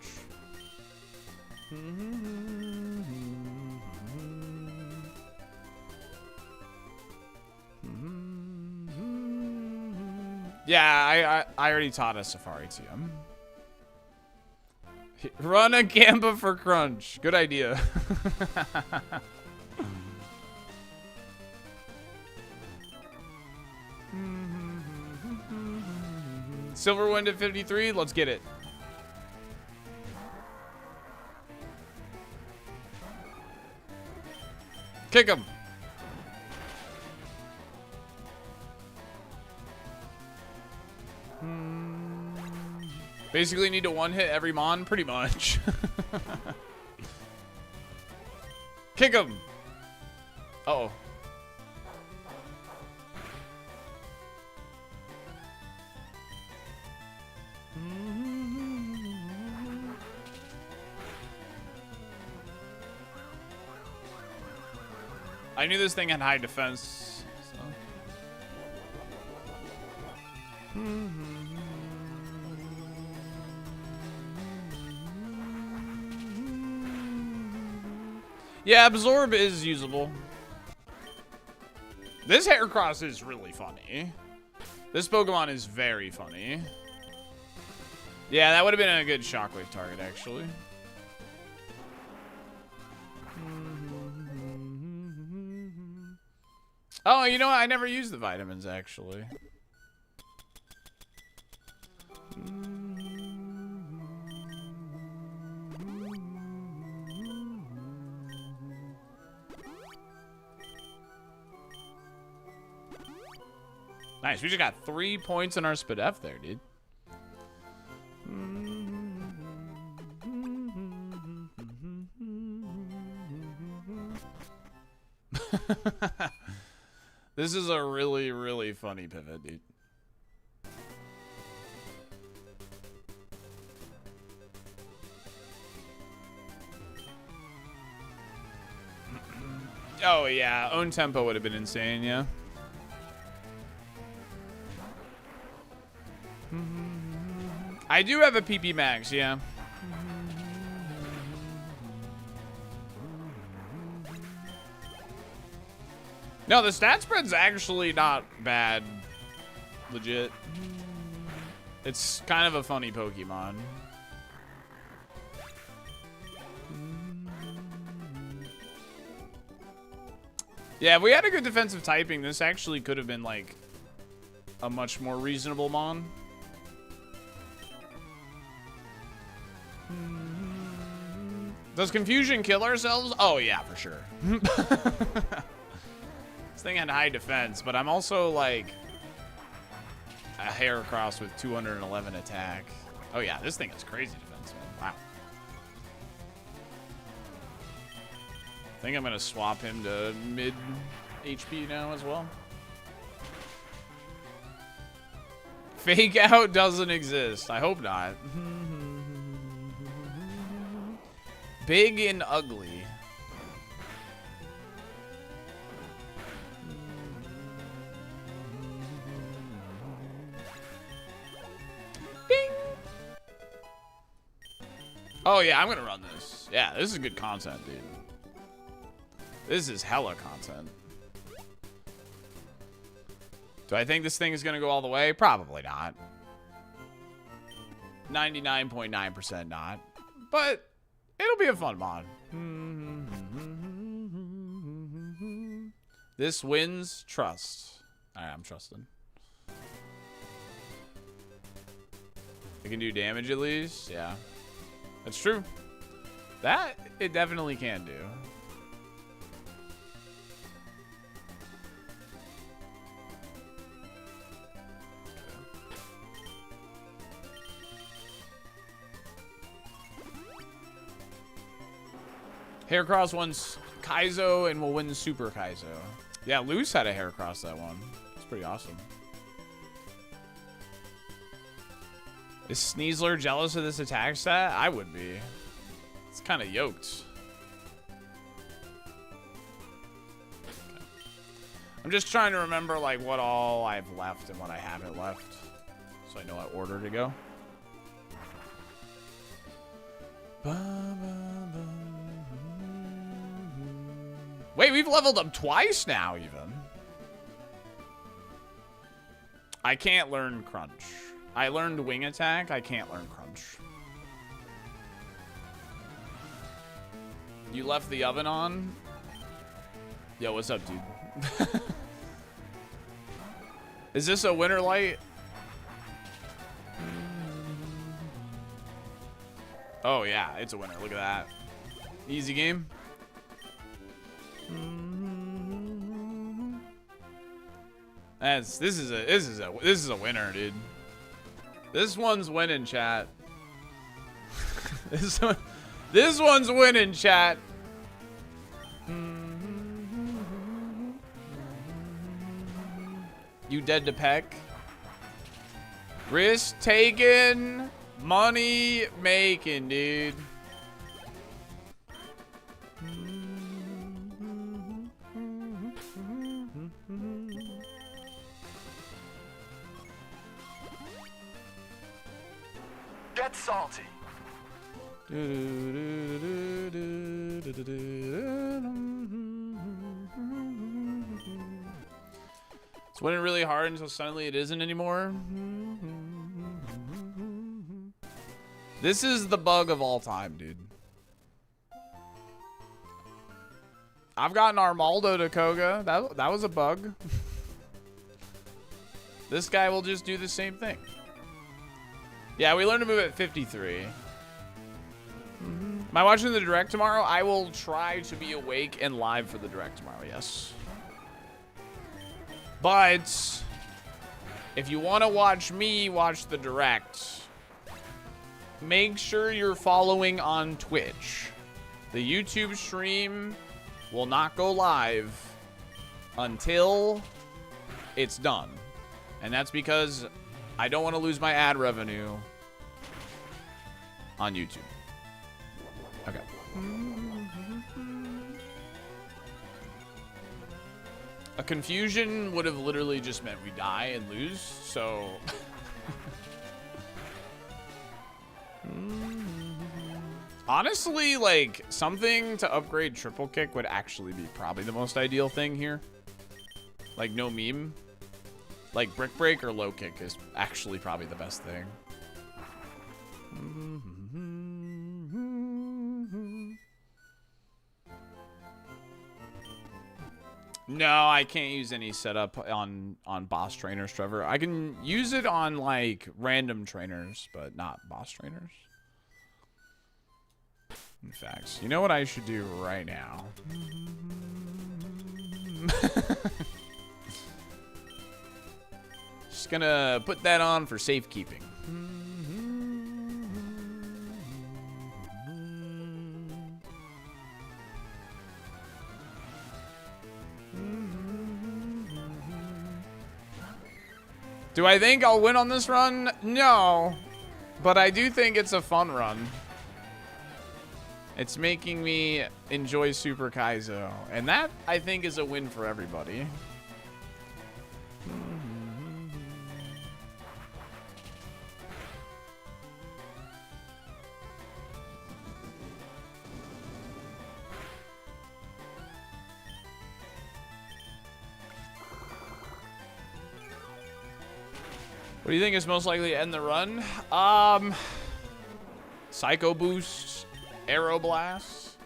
Yeah, I already taught a Safari to him. Run a Gamba for crunch. Good idea. Silverwind at 53. Let's get it. Kick him. Basically need to one-hit every Mon, pretty much. Kick him. Uh-oh. I knew this thing had high defense. So. Yeah, Absorb is usable. This Heracross is really funny. This Pokemon is very funny. Yeah, that would have been a good Shockwave target, actually. Oh, you know what? I never used the vitamins, actually. Nice. We just got 3 points in our Spadef there, dude. This is a really, really funny pivot, dude. Oh, yeah. Own tempo would have been insane, yeah. I do have a PP Max, yeah. No, the stat spread's actually not bad. Legit. It's kind of a funny Pokemon. Yeah, if we had a good defensive typing, this actually could have been like a much more reasonable Mon. Does Confusion kill ourselves? Oh yeah, for sure. This thing had high defense, but I'm also like a Heracross with 211 attack. Oh yeah, this thing has crazy defense, man. Wow. I think I'm gonna swap him to mid HP now as well. Fake out doesn't exist. I hope not. Big and ugly. Ding. Oh yeah, I'm gonna run this. Yeah, this is good content, dude. This is hella content. Do I think this thing is gonna go all the way? Probably not. 99.9% not. But it'll be a fun mod. This wins trust. Alright, I'm trusting. It can do damage at least. Yeah. That's true. That it definitely can do. Heracross wins Kaizo and will win Super Kaizo. Yeah, Luce had a Heracross that one. It's pretty awesome. Is Sneasler jealous of this attack stat? I would be. It's kind of yoked. Okay. I'm just trying to remember like what all I've left and what I haven't left, so I know what order to go. Wait, we've leveled up twice now, even. I can't learn Crunch. I learned Wing Attack. I can't learn Crunch. You left the oven on? Yo, what's up, dude? Is this a winter light? Oh, yeah, it's a winner. Look at that. Easy game. This is a winner, dude. This one's winning, chat. this one's winning, chat. You dead to peck? Risk taking, money making, dude.
Get salty.
It's winning really hard until suddenly it isn't anymore. This is the bug of all time, dude. I've gotten Armaldo to Koga. That was a bug. This guy will just do the same thing. Yeah, we learned to move at 53. Am I watching the direct tomorrow? I will try to be awake and live for the direct tomorrow, yes. But if you want to watch me watch the direct, make sure you're following on Twitch. The YouTube stream will not go live until it's done. And that's because I don't want to lose my ad revenue on YouTube. Okay. A confusion would have literally just meant we die and lose, so... Honestly, like, something to upgrade triple kick would actually be probably the most ideal thing here. Like, no meme. Like, brick break or low kick is actually probably the best thing. No, I can't use any setup on boss trainers, Trevor. I can use it on, like, random trainers, but not boss trainers. In fact, you know what I should do right now? Just gonna put that on for safekeeping. Do I think I'll win on this run? No. But I do think it's a fun run. It's making me enjoy Super Kaizo. And that, I think, is a win for everybody. What do you think is most likely to end the run? Psycho Boost, Arrow Blast.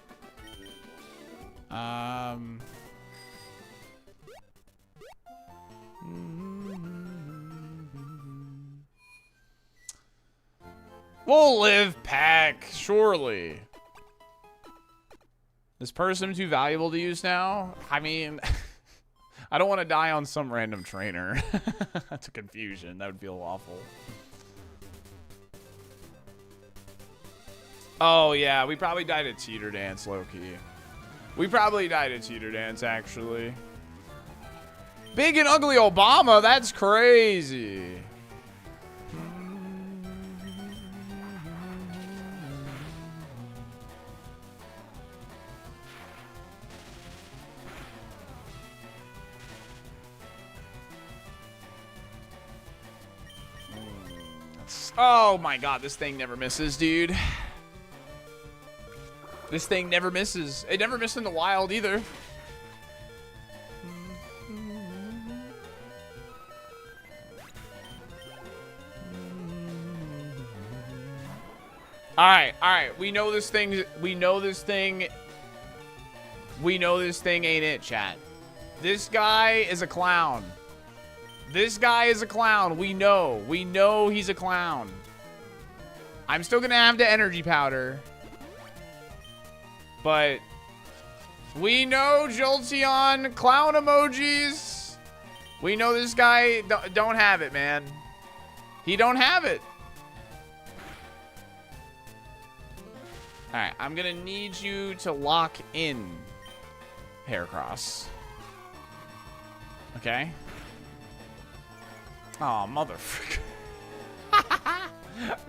We'll live pack, surely. This person too valuable to use now? I mean... I don't want to die on some random trainer. That's a confusion. That would feel awful. Oh, yeah. We probably died at Teeter Dance, low-key. We probably died at Cheater Dance, actually. Big and ugly Obama, that's crazy. Oh my god, this thing never misses, dude. This thing never misses. It never missed in the wild either. Alright. We know this thing ain't it, chat. This guy is a clown. This guy is a clown. We know he's a clown. I'm still gonna have the energy powder. But we know Jolteon clown emojis. We know this guy don't have it, man. He don't have it. Alright, I'm gonna need you to lock in Heracross. Okay? Oh, motherfucker.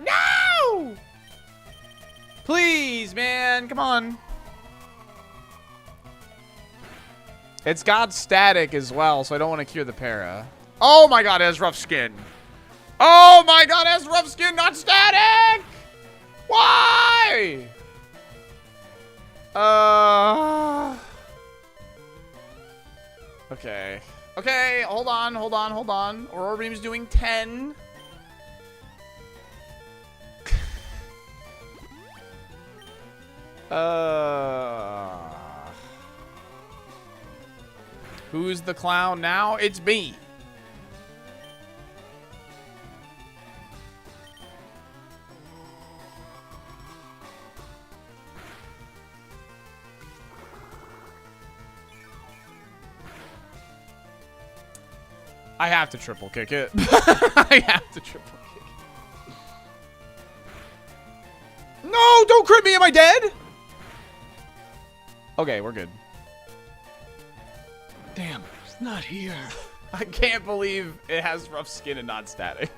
No! Please, man. Come on. It's got static as well, so I don't want to cure the para. Oh my god, it has rough skin. Oh my god, it has rough skin, not static! Why? Okay. Okay, hold on. Aurora Beam's doing 10. Who's the clown now? It's me. I have to triple kick it. I have to triple kick it. No, don't crit me. Am I dead? Okay, we're good.
Damn, it's not here.
I can't believe it has rough skin and not static.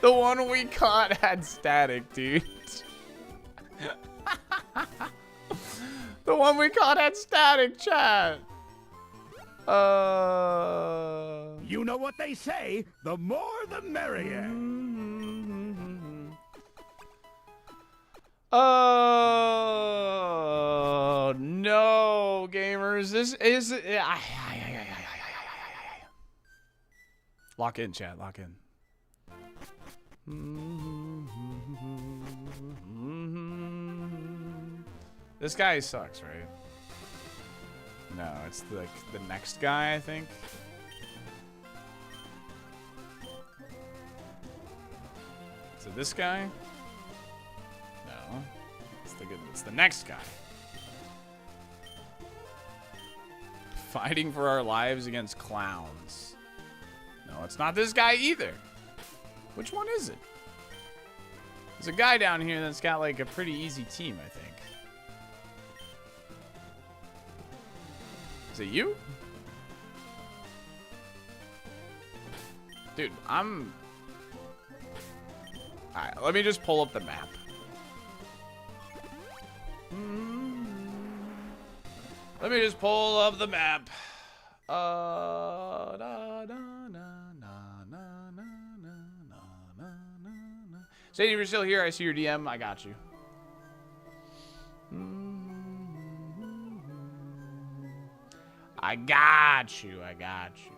The one we caught had static, dude. The one we caught had static, chat.
You know what they say, the more the merrier.
Oh no, gamers! This is lock in, chat. Lock in. This guy sucks, right? No, it's like the next guy, I think. Is it this guy? No. It's the next guy. Fighting for our lives against clowns. No, it's not this guy either. Which one is it? There's a guy down here that's got like a pretty easy team, I think. Is it you? Dude, I'm... Alright, let me just pull up the map. Let me just pull up the map. Sadie, if you're still here, I see your DM. I got you. I got you. I got you.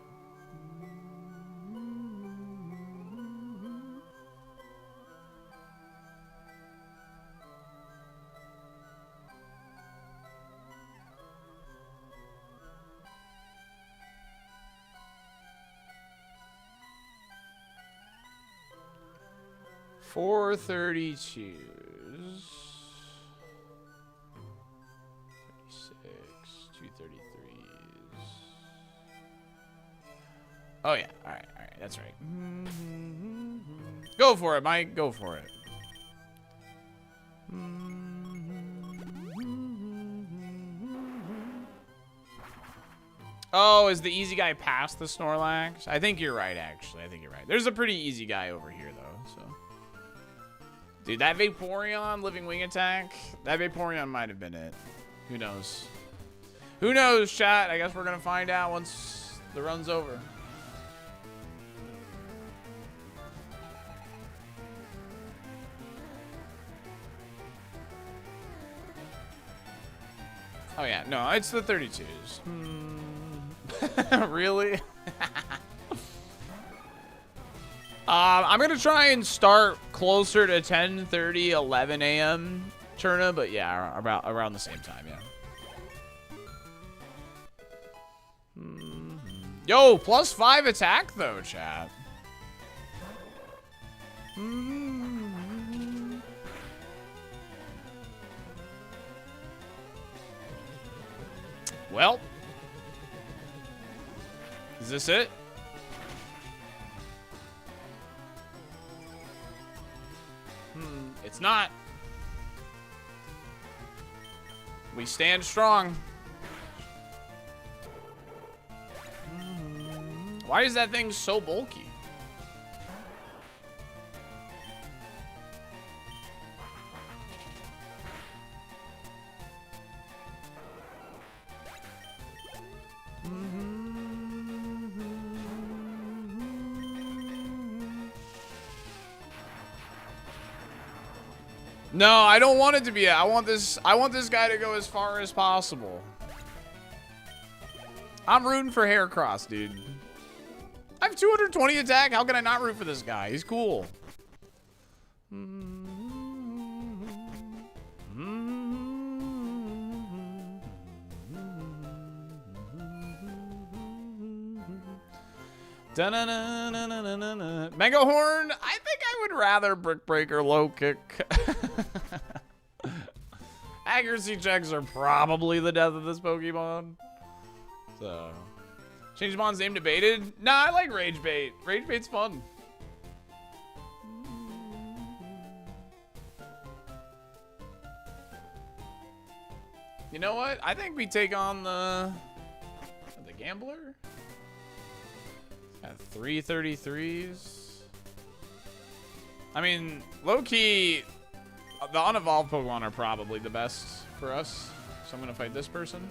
Four 32s. 36, 233s. Oh yeah, all right, that's right. Go for it, Mike. Go for it. Oh, is the easy guy past the Snorlax? I think you're right, actually. I think you're right. There's a pretty easy guy over here, though, so. Dude, that Vaporeon, Living Wing attack, that Vaporeon might have been it. Who knows? Who knows, chat? I guess we're going to find out once the run's over. Oh, yeah. No, it's the 32s. Really? I'm going to try and start closer to 10:30, 11 a.m. Cherna, but yeah, around the same time, yeah. Yo, +5 attack, though, chat. Well, is this it? It's not. We stand strong. Why is that thing so bulky? No, I don't want it to be. I want this guy to go as far as possible. I'm rooting for Heracross, dude. I have 220 attack. How can I not root for this guy? He's cool. Mega Horn, I think I would rather Brick Breaker low kick. Accuracy checks are probably the death of this Pokemon. So, change Mon's name debated? Nah, I like Rage Bait. Rage Bait's fun. You know what? I think we take on the Gambler. Got 333s. I mean, low-key, the unevolved Pokemon are probably the best for us. So I'm going to fight this person.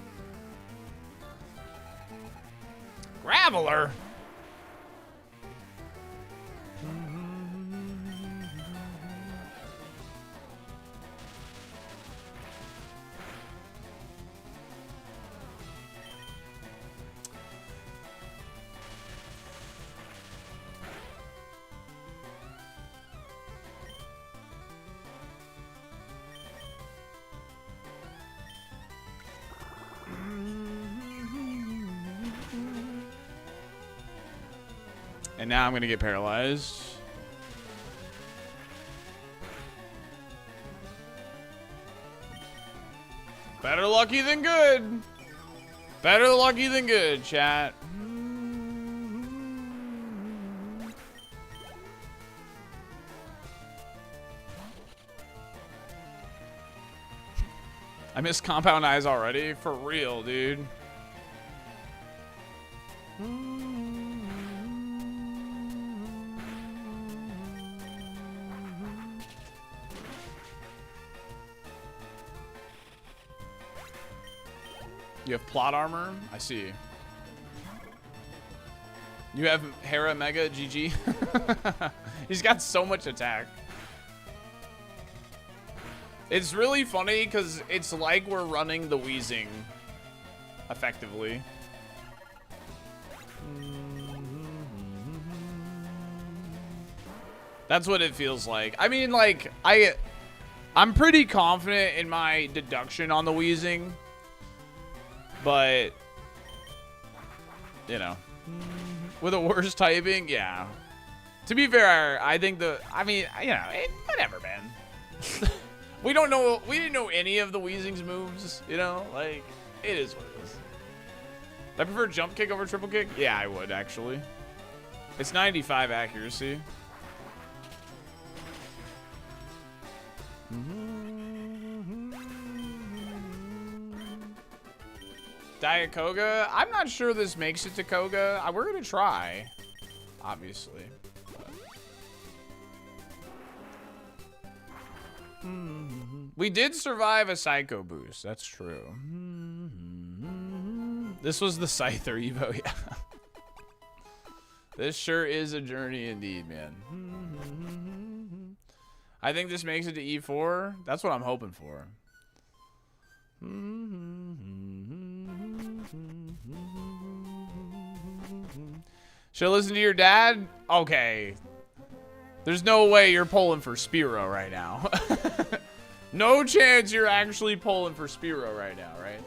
Graveler? And now I'm going to get paralyzed. Better lucky than good. Better lucky than good, chat. I missed Compound Eyes already? For real, dude. You have plot armor? I see. You have Hera Mega GG. He's got so much attack. It's really funny because it's like we're running the Weezing effectively. That's what it feels like. I mean, like, I'm pretty confident in my deduction on the Weezing. But, you know, with a worse typing, yeah. To be fair, I think I mean, you know, whatever, man. We didn't know any of the Weezing's moves, you know? Like, it is what it is. I prefer jump kick over triple kick? Yeah, I would, actually. It's 95 accuracy. Diet Koga? I'm not sure this makes it to Koga. We're gonna try, obviously. We did survive a Psycho boost. That's true. This was the Scyther Evo, yeah. This sure is a journey indeed, man. I think this makes it to E4. That's what I'm hoping for. Should I listen to your dad? Okay. There's no way you're pulling for Spearow right now. No chance you're actually pulling for Spearow right now, right?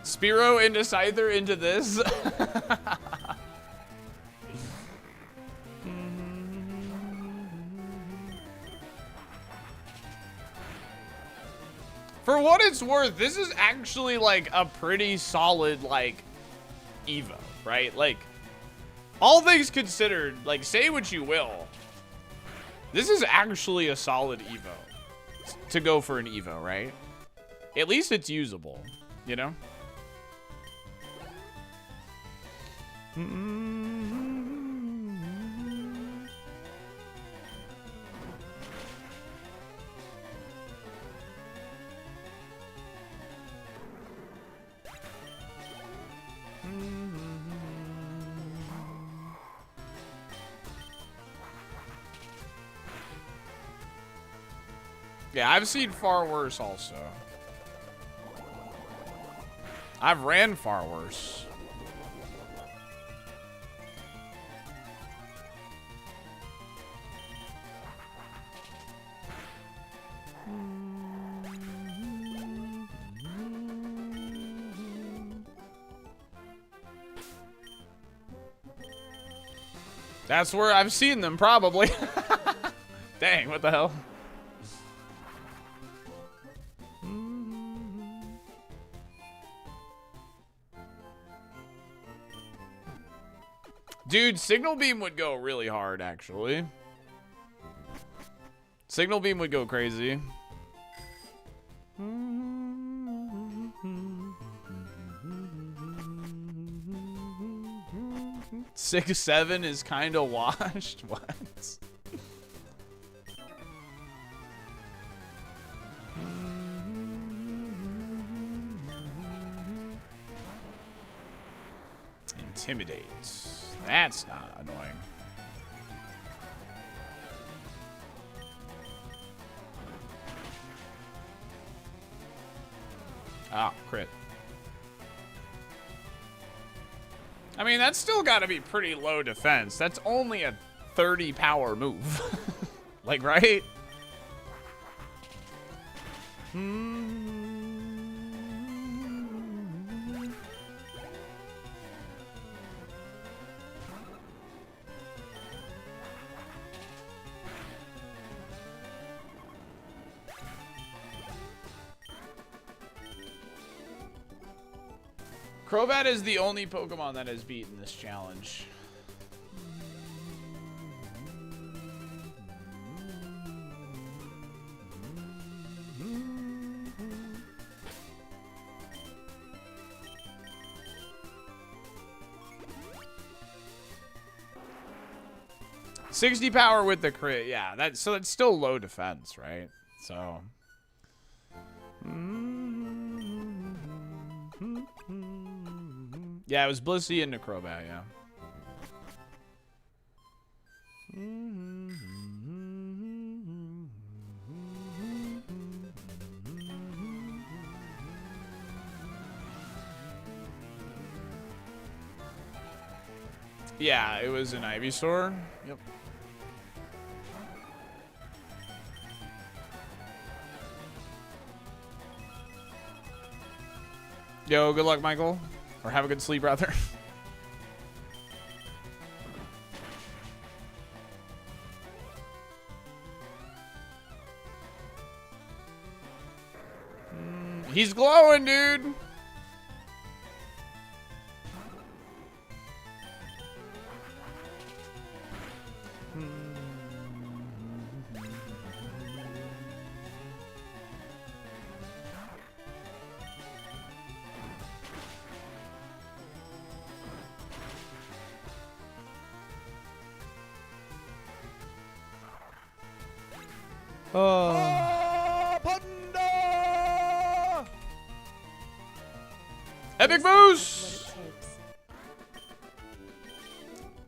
Spearow into Scyther into this? For what it's worth, this is actually like a pretty solid like Evo, right? Like, all things considered, like, say what you will, this is actually a solid Evo to go for an Evo, right? At least it's usable, you know? Yeah, I've seen far worse also. I've ran far worse. That's where I've seen them, probably. Dang, what the hell? Dude, Signal Beam would go really hard, actually. Signal Beam would go crazy. 6-7 is kind of washed. What? Intimidate. That's not annoying. Ah, crit. I mean, that's still got to be pretty low defense. That's only a 30 power move. Like, right? Crobat is the only Pokemon that has beaten this challenge. $60 power with the crit, yeah. That's still low defense, right? So. Yeah, it was Blissey into Crobat, yeah. Yeah, it was an Ivysaur. Yep. Yo, good luck, Michael. Or have a good sleep, rather. He's glowing, dude. Oh.
Panda!
Epic
This is
boost!
what it takes.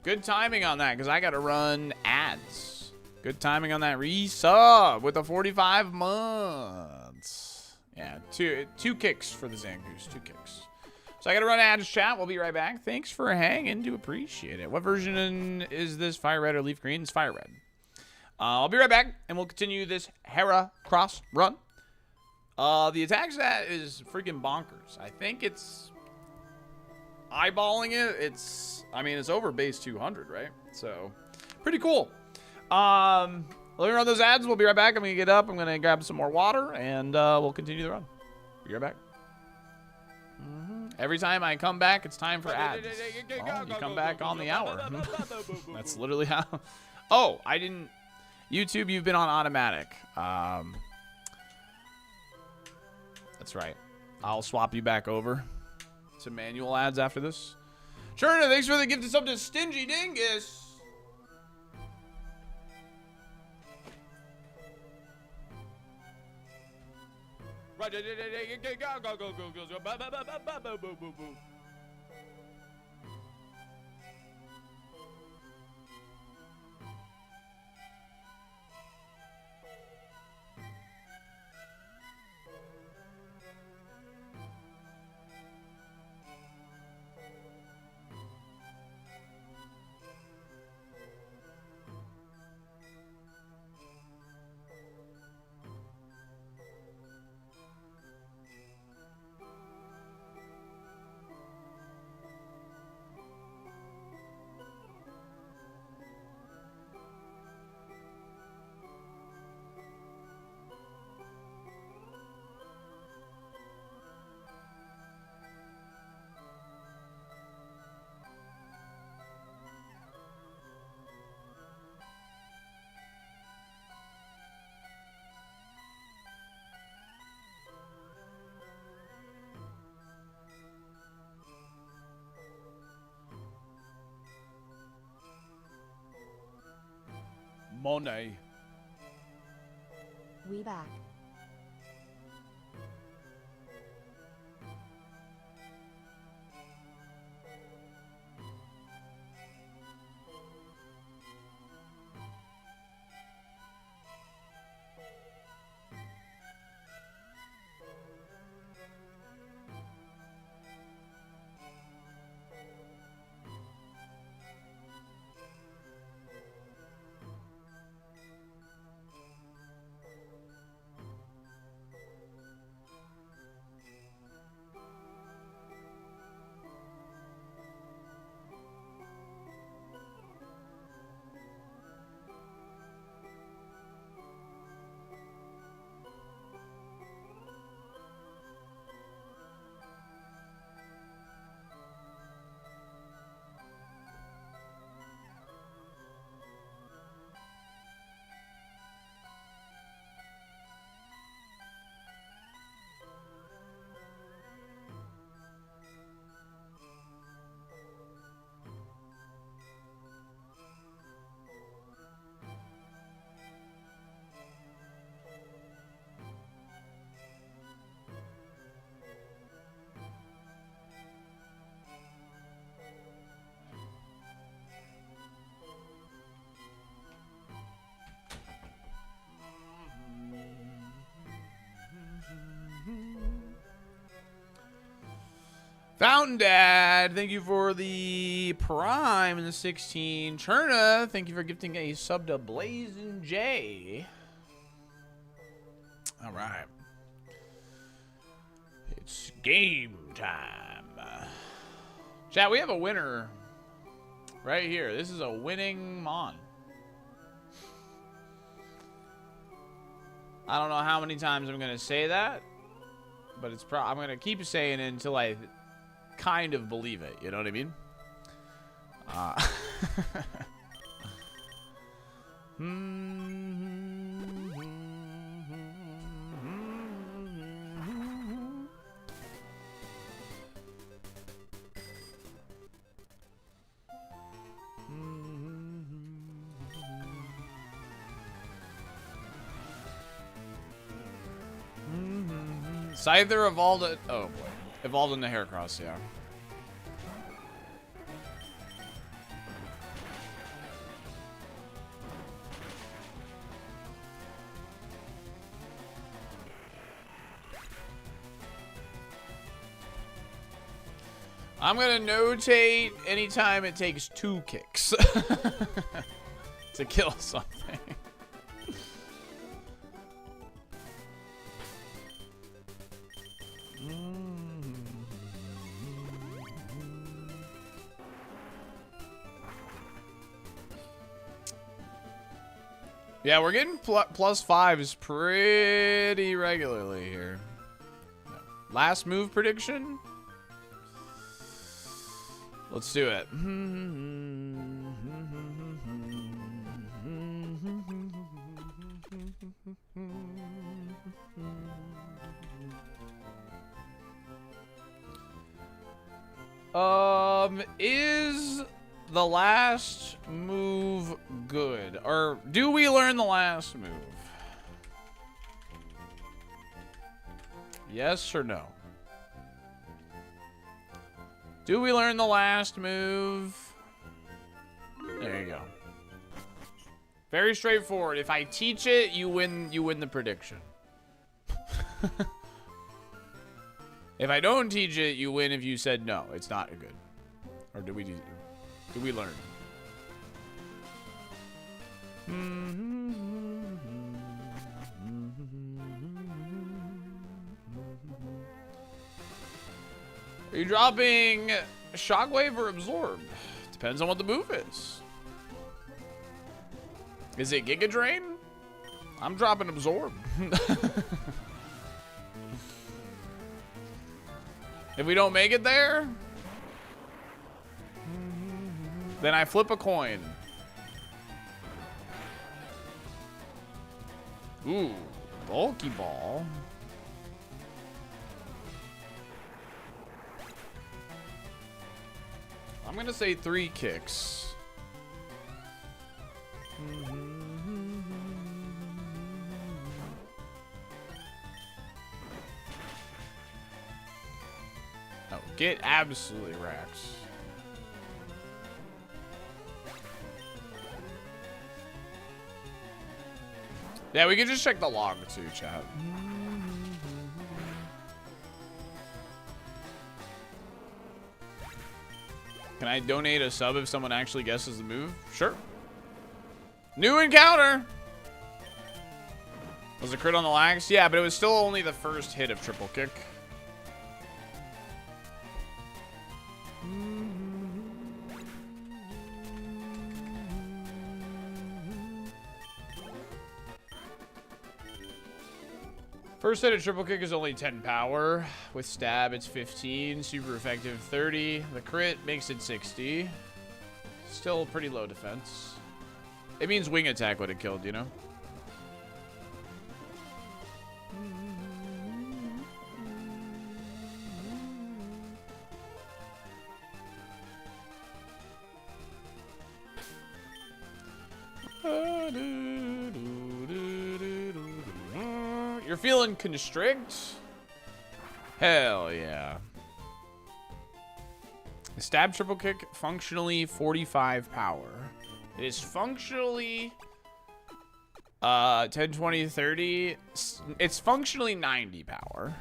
Good timing on that, because I got to run ads. Good timing on that resub with the 45 months. Yeah, two kicks for the Zangoose. 2 kicks. So I got to run ads, chat. We'll be right back. Thanks for hanging. Do appreciate it. What version is this? Fire red or leaf green? It's fire red. I'll be right back, and we'll continue this Hera cross run. The attack stat is freaking bonkers. I think it's eyeballing it. I mean, it's over base 200, right? So, pretty cool. Let me run those ads. We'll be right back. I'm going to get up. I'm going to grab some more water, and we'll continue the run. Be right back. Every time I come back, it's time for ads. Well, you come back on the hour. That's literally how. Oh, I didn't. YouTube, you've been on automatic. That's right. I'll swap you back over to manual ads after this. Cherna, thanks for the gift of sub to Stingy Dingus. Monet.
We back.
Fountain Dad, thank you for the Prime and the 16. Cherna, thank you for gifting a sub to Blazin' J. All right. It's game time. Chat, we have a winner right here. This is a winning Mon. I don't know how many times I'm going to say that, but I'm going to keep saying it until I kind of believe it. You know what I mean? Scyther evolved it. Oh boy. Evolved into Heracross, yeah. I'm gonna notate anytime it takes 2 kicks to kill something. Yeah, we're getting +5s pretty regularly here. Last move prediction? Let's do it. Is the last move good? Or do we learn the last move? Yes or no? Do we learn the last move? There you go. Very straightforward. If I teach it, you win the prediction. If I don't teach it, you win if you said no, it's not good. Or do we learn? Are you dropping Shockwave or Absorb? Depends on what the move is. Is it Giga Drain? I'm dropping Absorb. If we don't make it there, then I flip a coin. Ooh, bulky ball. I'm gonna say 3 kicks. Oh, get absolutely wrecked. Yeah, we can just check the log too, chat. Can I donate a sub if someone actually guesses the move? Sure. New encounter! Was it crit on the lags? Yeah, but it was still only the first hit of triple kick. First hit of triple kick is only 10 power. With stab, it's 15. Super effective, 30. The crit makes it 60. Still pretty low defense. It means wing attack would have killed, you know? You're feeling constrict? Hell yeah. Stab triple kick, functionally 45 power. It is functionally 10, 20, 30. It's functionally 90 power.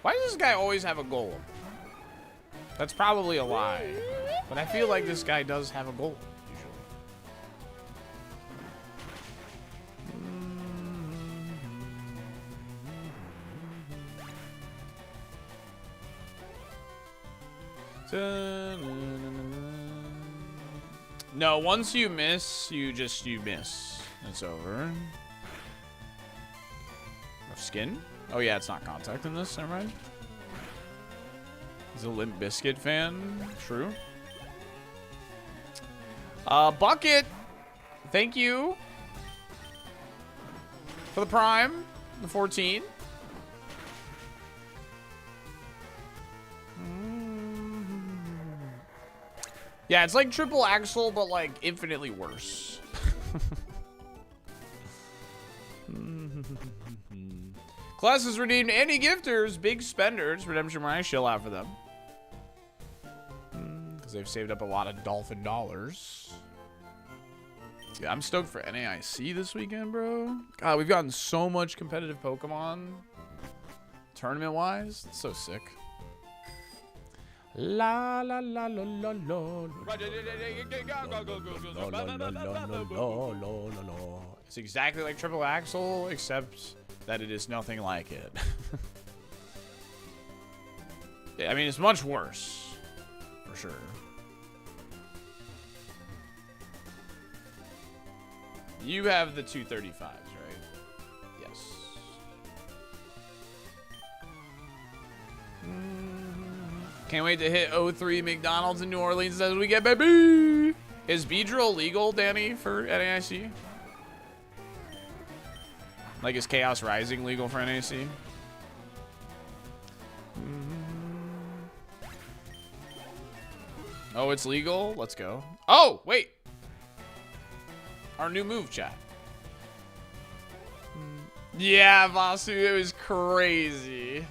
Why does this guy always have a golem? That's probably a lie. But I feel like this guy does have a golem, usually. No, once you miss, you miss. It's over. Rough skin? Oh yeah, it's not contact in this, never mind. He's a Limp Bizkit fan, true. Bucket Thank you for the Prime, the 14. Yeah, it's like triple axle, but like infinitely worse. Classes redeemed any gifters, big spenders. Redemption when I shill out for them. Because they've saved up a lot of dolphin dollars. Yeah, I'm stoked for NAIC this weekend, bro. God, we've gotten so much competitive Pokemon. Tournament-wise. It's so sick. La la la la la la. It's exactly like triple axle, except that it is nothing like it. Yeah, I mean, it's much worse, for sure. You have the 235s, right? Yes. Can't wait to hit 03 McDonald's in New Orleans as we get, baby. Is Beedrill legal, Danny, for NAIC? Like, is Chaos Rising legal for NAIC? Oh, it's legal? Let's go. Oh, wait. Our new move, chat. Yeah, Vasu, it was crazy.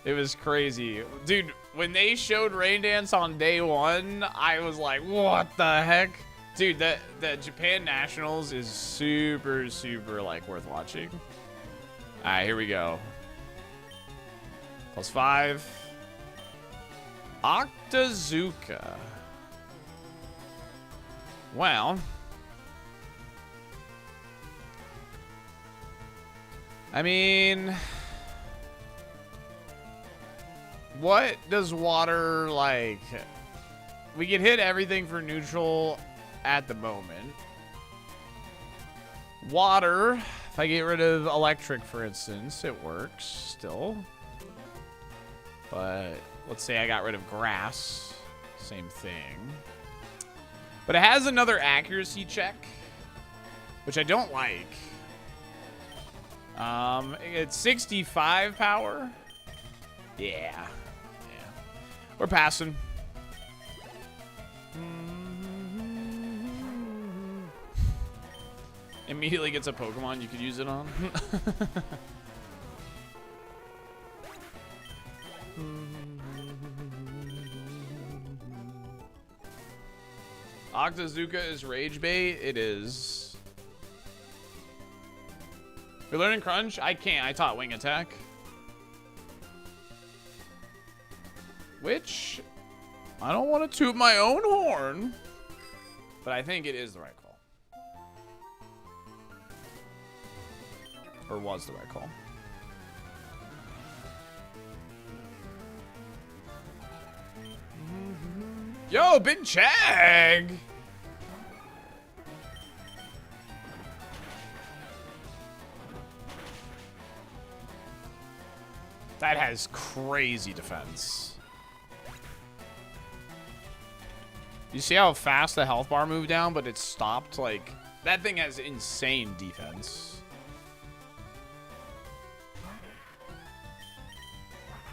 It was crazy. Dude, when they showed Rain Dance on day one, I was like, what the heck? Dude, the Japan Nationals is super, super, like, worth watching. All right, here we go. +5. Octazuka. Well, I mean, what does water like? We can hit everything for neutral at the moment. Water, if I get rid of electric, for instance, it works still. But let's say I got rid of grass, same thing. But it has another accuracy check, which I don't like. It's 65 power. Yeah. We're passing. Immediately gets a Pokemon you could use it on. Octazuka is Rage Bait? It is. You're learning Crunch? I can't. I taught Wing Attack. Which, I don't want to toot my own horn, but I think it is the right call. Or was the right call. Yo, Big Chag! That has crazy defense. You see how fast the health bar moved down, but it stopped? Like, that thing has insane defense.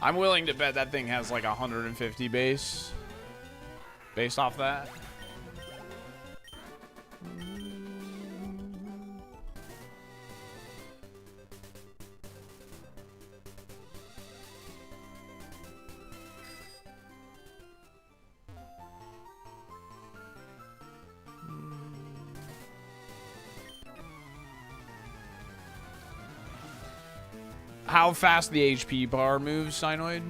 I'm willing to bet that thing has like 150 base. Based off that. How fast the HP bar moves, Cynoid?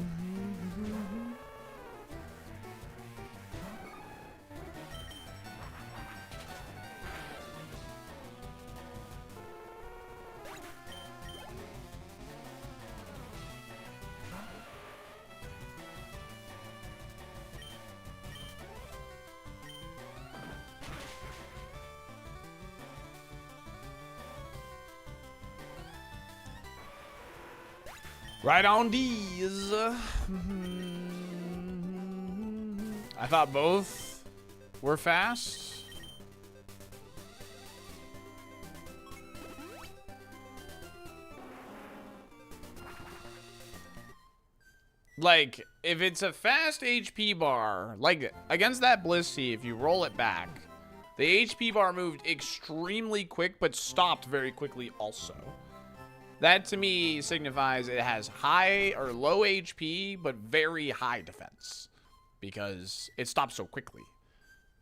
Right on these. I thought both were fast. Like, if it's a fast HP bar, like, against that Blissey, if you roll it back, the HP bar moved extremely quick, but stopped very quickly also. That, to me, signifies it has high or low HP, but very high defense. Because it stops so quickly.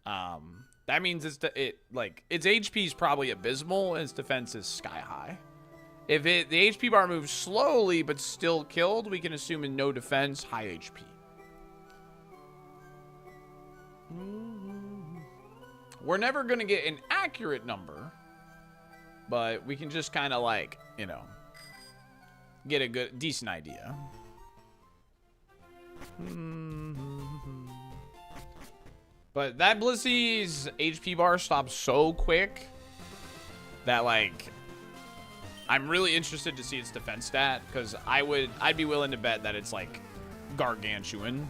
That means its HP is probably abysmal, and its defense is sky high. If the HP bar moves slowly but still killed, we can assume in no defense, high HP. We're never going to get an accurate number, but we can just kind of like, you know, get a decent idea. But that Blissey's HP bar stops so quick that, like, I'm really interested to see its defense stat, because I'd be willing to bet that it's like gargantuan.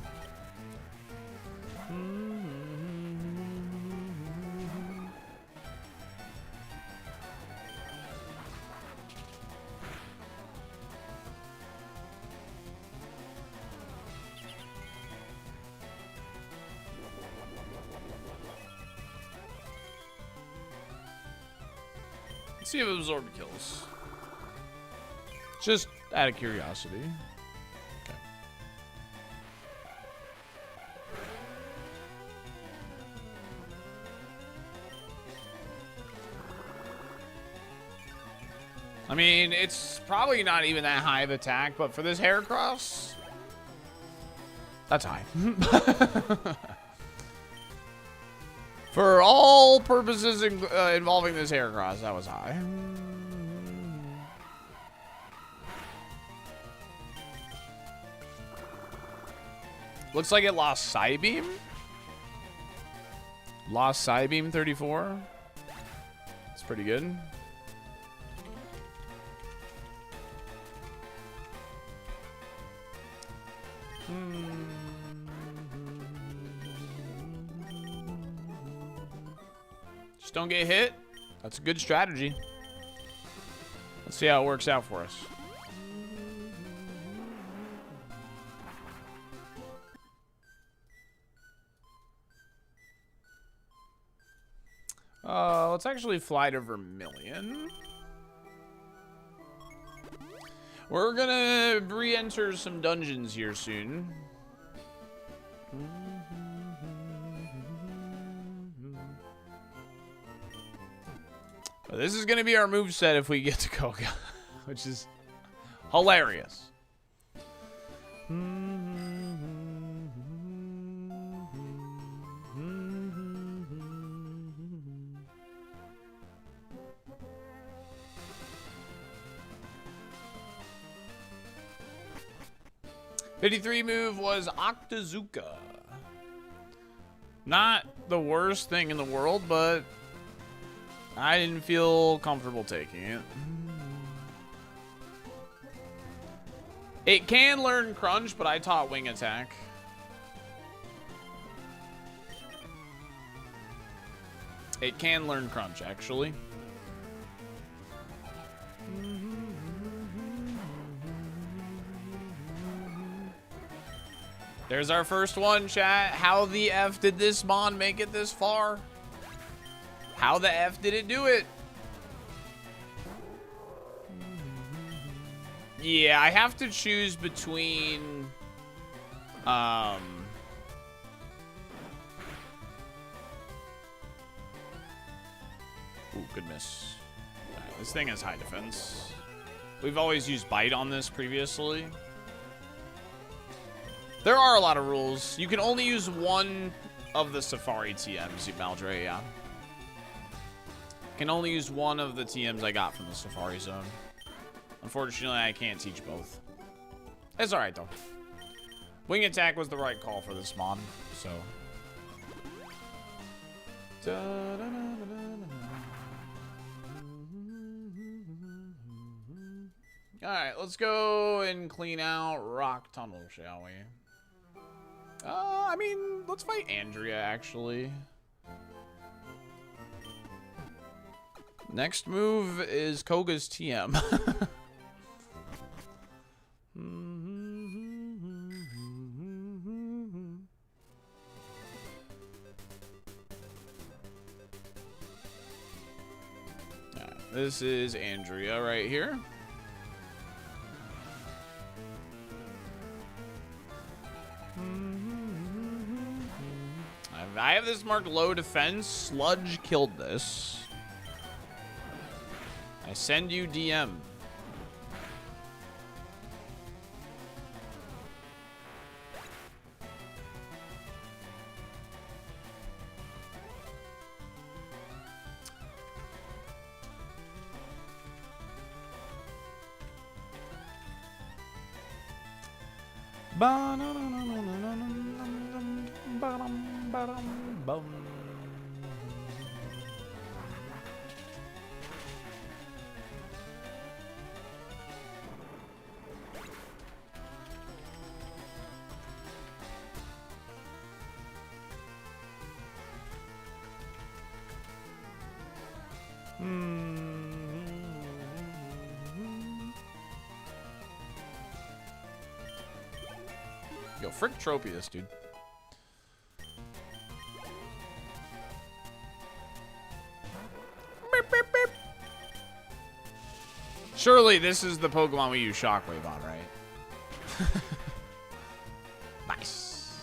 Let's see if it absorbed kills. Just out of curiosity. Okay. I mean, it's probably not even that high of attack, but for this Heracross, that's high. For all purposes involving this Heracross, that was high. Looks like it lost Psybeam. Lost Psybeam 34. That's pretty good. Just don't get hit. That's a good strategy. Let's see how it works out for us. Let's actually fly to Vermilion. We're gonna re-enter some dungeons here soon. Well, this is gonna be our moveset if we get to Koga, which is hilarious. 53 move was Octazooka. Not the worst thing in the world, but I didn't feel comfortable taking it. It can learn Crunch, but I taught Wing Attack. It can learn Crunch, actually. There's our first one, chat. How the F did this Mon make it this far? How the F did it do it? Yeah, I have to choose between... Ooh, good miss. Right, this thing has high defense. We've always used Bite on this previously. There are a lot of rules. You can only use one of the Safari TMs, Maldre, yeah. Can only use one of the TMs I got from the Safari Zone. Unfortunately, I can't teach both. It's alright, though. Wing Attack was the right call for this Mon, so... Alright, let's go and clean out Rock Tunnel, shall we? I mean, let's fight Andrea, actually. Next move is Koga's TM. This is Andrea right here. I have this marked low defense. Sludge killed this. I send you DM. Yo, frick Tropius, dude. Beep, beep, beep. Surely this is the Pokemon we use Shockwave on, right? Nice.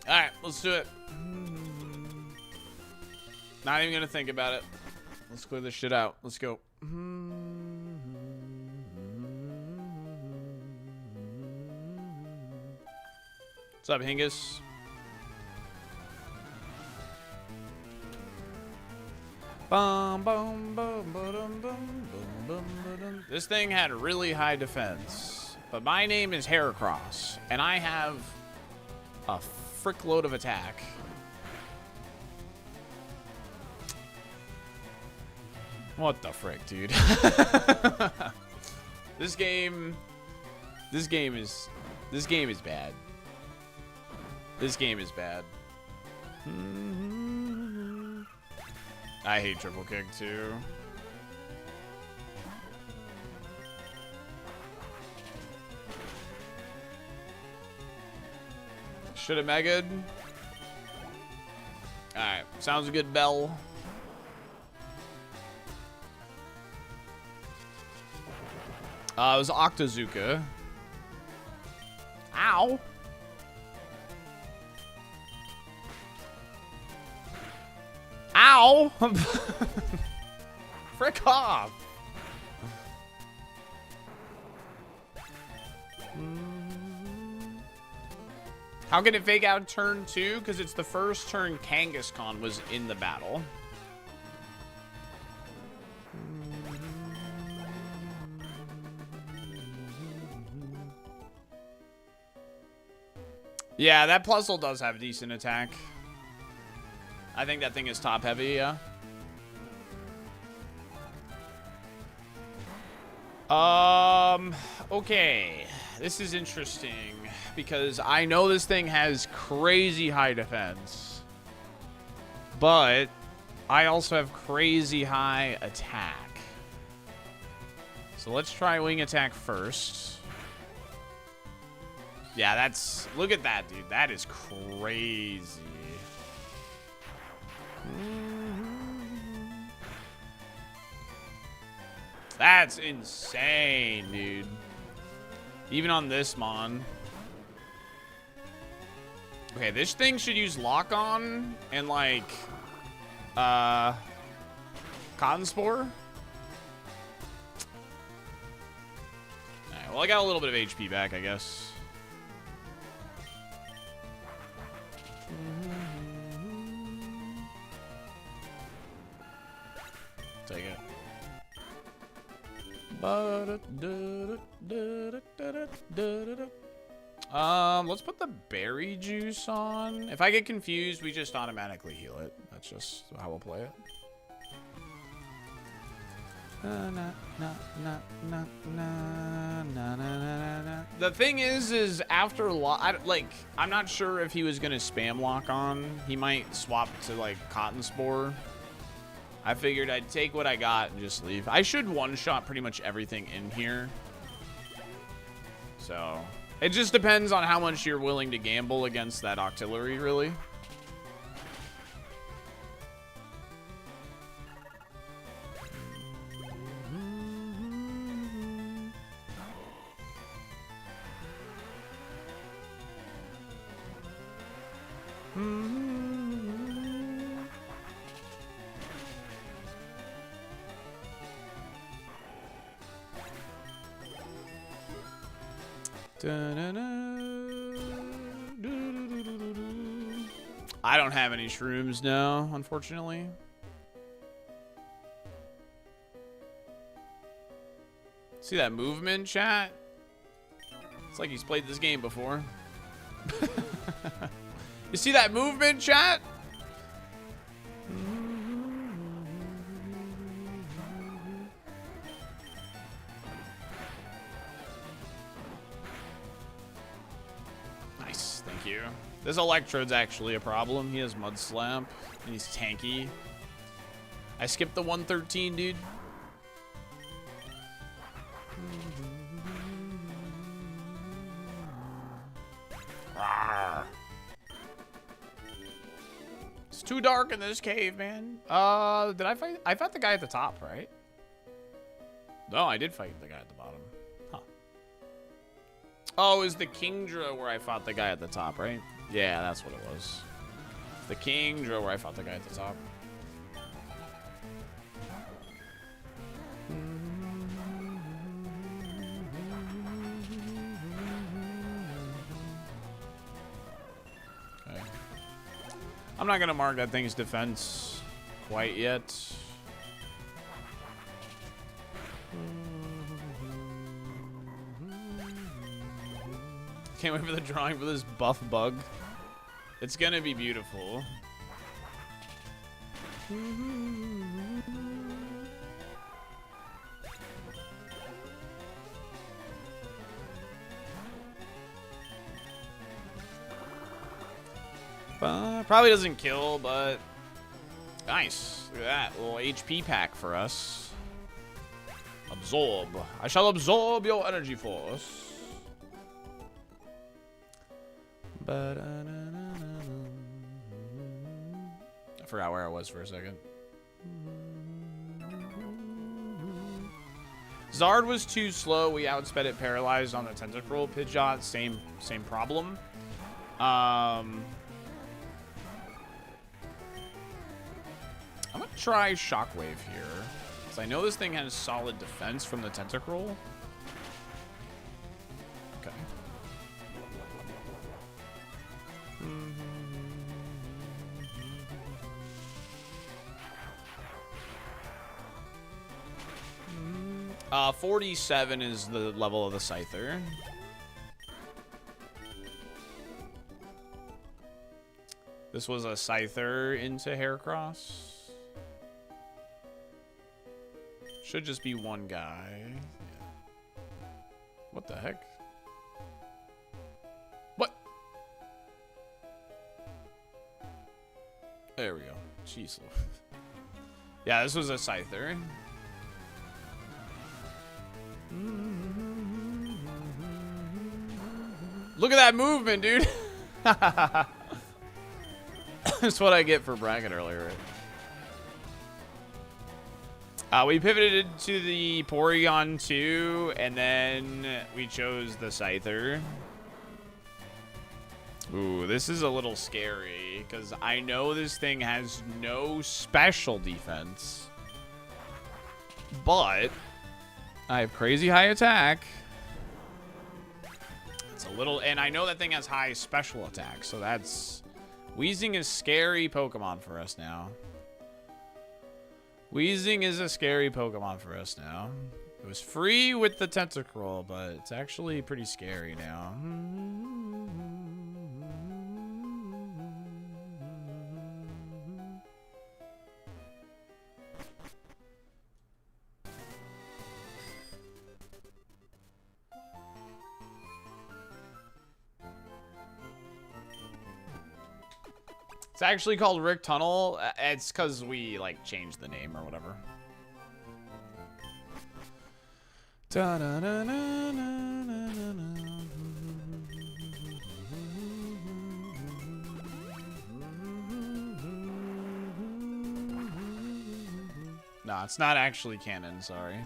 Alright, let's do it. Not even gonna think about it. Let's clear this shit out. Let's go. What's up, Hingus? Bum, bum, bum, ba-dum, bum, bum, bum, ba-dum. This thing had really high defense, but my name is Heracross, and I have a frick load of attack. What the frick, dude? This game is bad. This game is bad. I hate triple kick too. Should have megaed. Alright, sounds good, Bell. It was Octazooka. Ow! Ow! Frick off! How can it fake out turn 2? Because it's the first turn Kangaskhan was in the battle. Yeah, that Plusle does have decent attack. I think that thing is top heavy, yeah. Okay. This is interesting because I know this thing has crazy high defense, but I also have crazy high attack. So let's try wing attack first. Yeah, that's... Look at that, dude. That is crazy. That's insane, dude. Even on this Mon. Okay, this thing should use Lock On and, like, Cotton Spore. Alright, well, I got a little bit of HP back, I guess. Take it. Let's put the berry juice on. If I get confused, we just automatically heal it. That's just how we'll play it. The thing is after I'm not sure if he was gonna spam lock on. He might swap to like cotton spore. I figured I'd take what I got and just leave. I should one-shot pretty much everything in here. So it just depends on how much you're willing to gamble against that artillery, really. I don't have any shrooms now, unfortunately. See that movement, chat? It's like he's played this game before. You see that movement, chat? Nice, thank you. This Electrode's actually a problem. He has Mud Slap, and he's tanky. I skipped the 113, dude. It's too dark in this cave, man. Did I fight? I fought the guy at the top, right? No, I did fight the guy at the bottom. Huh. Oh, it was the Kingdra where I fought the guy at the top, right? Yeah, that's what it was. The Kingdra where I fought the guy at the top. Okay. I'm not gonna mark that thing's defense quite yet. Can't wait for the drawing for this buff bug. It's gonna be beautiful. Probably doesn't kill, but nice. Look at that little HP pack for us. Absorb. I shall absorb your energy force. I forgot where I was for a second. Zard was too slow. We outsped it paralyzed on the tentacle. Pidgeot, same problem. I'm gonna try Shockwave here, because I know this thing has solid defense from the tentacle. Okay. 47 is the level of the Scyther. This was a Scyther into Heracross. Should just be one guy. Yeah. What the heck? What? There we go. Jeez. Yeah, this was a Scyther. Look at that movement, dude. That's what I get for bragging earlier. We pivoted to the Porygon 2, and then we chose the Scyther. Ooh, this is a little scary, because I know this thing has no special defense. But I have crazy high attack. It's a little, and I know that thing has high special attack, so that's... Weezing is scary Pokemon for us now. Weezing is a scary Pokemon for us now. was free with the tentacle, but it's actually pretty scary now. It's actually called Rick Tunnel. It's because we, like, changed the name or whatever. No, it's not actually canon, sorry.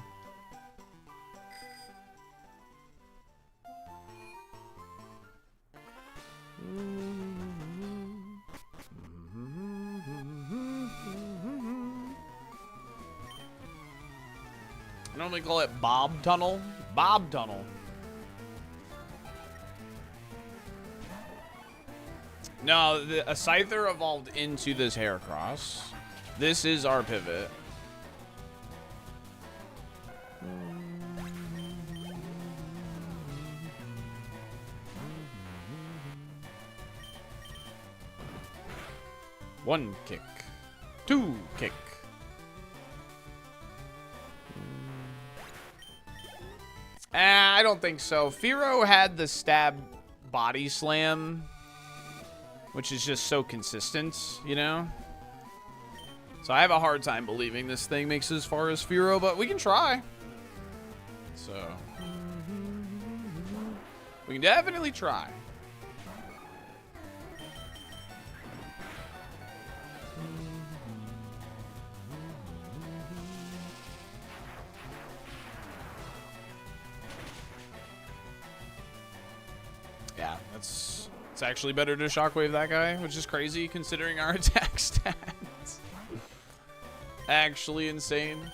I normally call it Bob Tunnel. Bob Tunnel. No, a Scyther evolved into this Heracross. This is our pivot. One kick. Two kick. I don't think so. Firo had the stab body slam, which is just so consistent, you know? So I have a hard time believing this thing makes it as far as Firo, but we can try. So we can definitely try. Yeah, it's actually better to shockwave that guy, which is crazy considering our attack stats. Actually insane.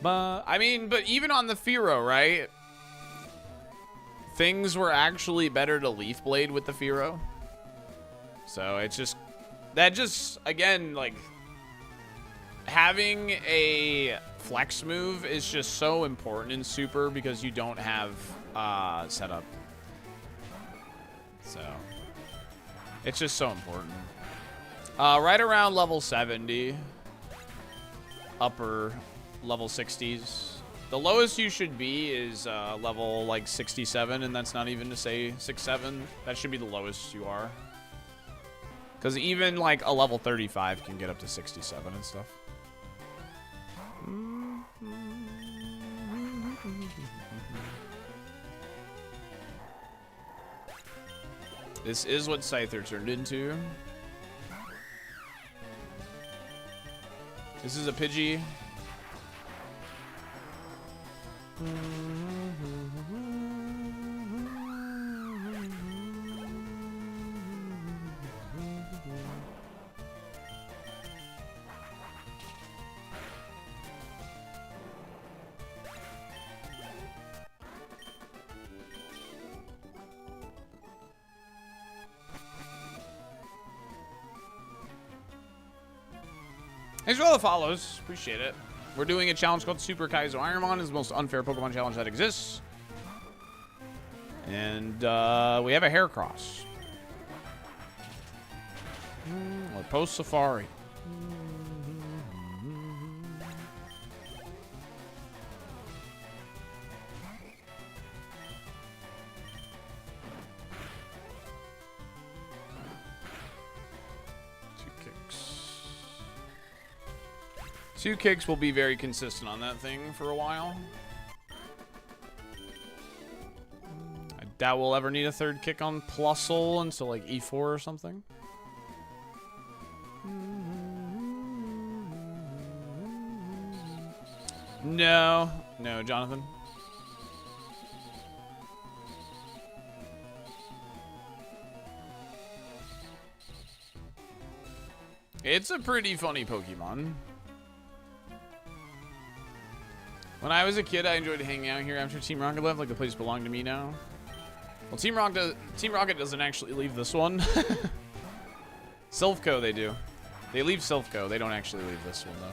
But I mean, but even on the Firo, right? Things were actually better to Leaf Blade with the Firo. So it's just, that just, again, like, having a flex move is just so important in Super because you don't have setup. So it's just so important. Right around level 70, upper level 60s. The lowest you should be is level like 67, and that's not even to say 6-7. That should be the lowest you are. Because even like a level 35 can get up to 67 and stuff. This is what Scyther turned into. This is a Pidgey. Thanks for all the follows. Appreciate it. We're doing a challenge called Super KAIZO ironMON. It's the most unfair Pokemon challenge that exists. And we have a Heracross. Or Post Safari. Two kicks will be very consistent on that thing for a while. I doubt we'll ever need a third kick on Plusle until like E4 or something. No, Jonathan. It's a pretty funny Pokemon. When I was a kid, I enjoyed hanging out here after Team Rocket left, like the place belonged to me now. Well, Team Rocket doesn't actually leave this one. Silphco, they do. They leave Silphco. They don't actually leave this one, though.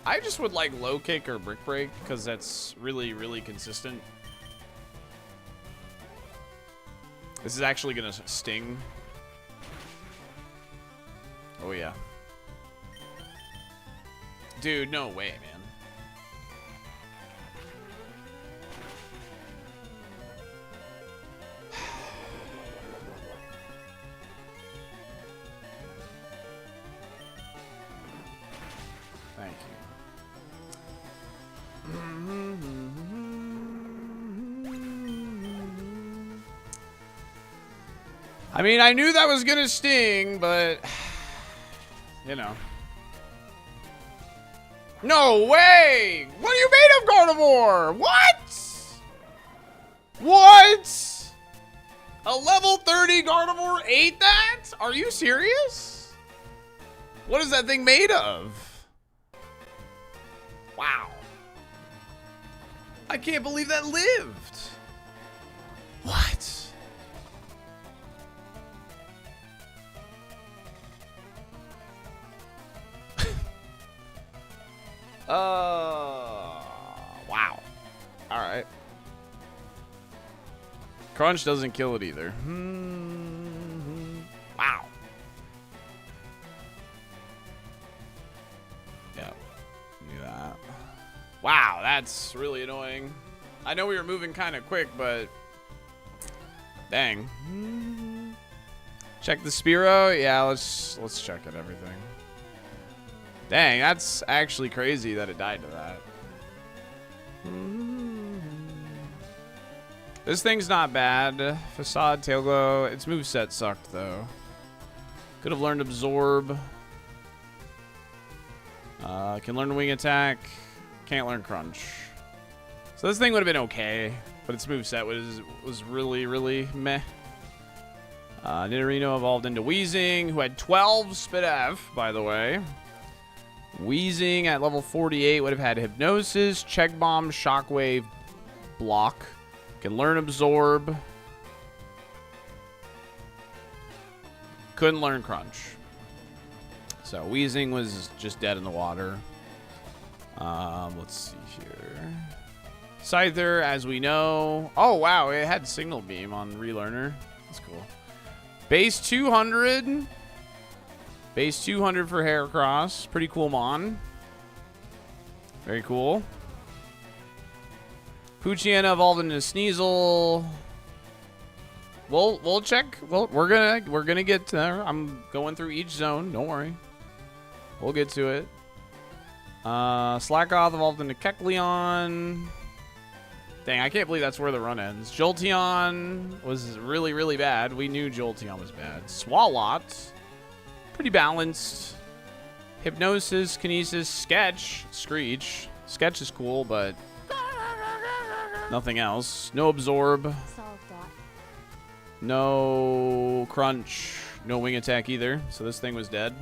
I just would like low kick or brick break because that's really, really consistent. This is actually going to sting. Oh, yeah. Dude, no way, man. Thank you. I mean, I knew that was gonna sting, but you know. No way! What are you made of, Gardevoir? What? What? A level 30 Gardevoir ate that? Are you serious? What is that thing made of? Wow. I can't believe that lived. What? Wow. All right. Crunch doesn't kill it either. Wow. Yeah. Do that. Wow, that's really annoying. I know we were moving kind of quick, but dang. Check the Spearow. Yeah, let's check it. Everything. Dang, that's actually crazy that it died to that. This thing's not bad. Facade, Tail Glow. Its moveset sucked, though. Could have learned Absorb. Can learn Wing Attack. Can't learn Crunch. So this thing would have been okay, but its moveset was really, really meh. Nidorino evolved into Weezing, who had 12 Spit F, by the way. Weezing at level 48 would have had Hypnosis, Check Bomb, Shockwave, Block. Can learn Absorb. Couldn't learn Crunch. So Weezing was just dead in the water. Let's see here. Scyther, as we know. Oh, wow. It had Signal Beam on Relearner. That's cool. Base 200. Base 200 for Heracross. Pretty cool Mon. Very cool. Poochyena evolved into Sneasel. We'll check. Well, we're gonna get there. I'm going through each zone. Don't worry. We'll get to it. Slackoth evolved into Kecleon. Dang, I can't believe that's where the run ends. Jolteon was really, really bad. We knew Jolteon was bad. Swalot. Pretty balanced. Hypnosis, Kinesis, Sketch, Screech. Sketch is cool, but nothing else. No Absorb. No Crunch. No Wing Attack either. So this thing was dead.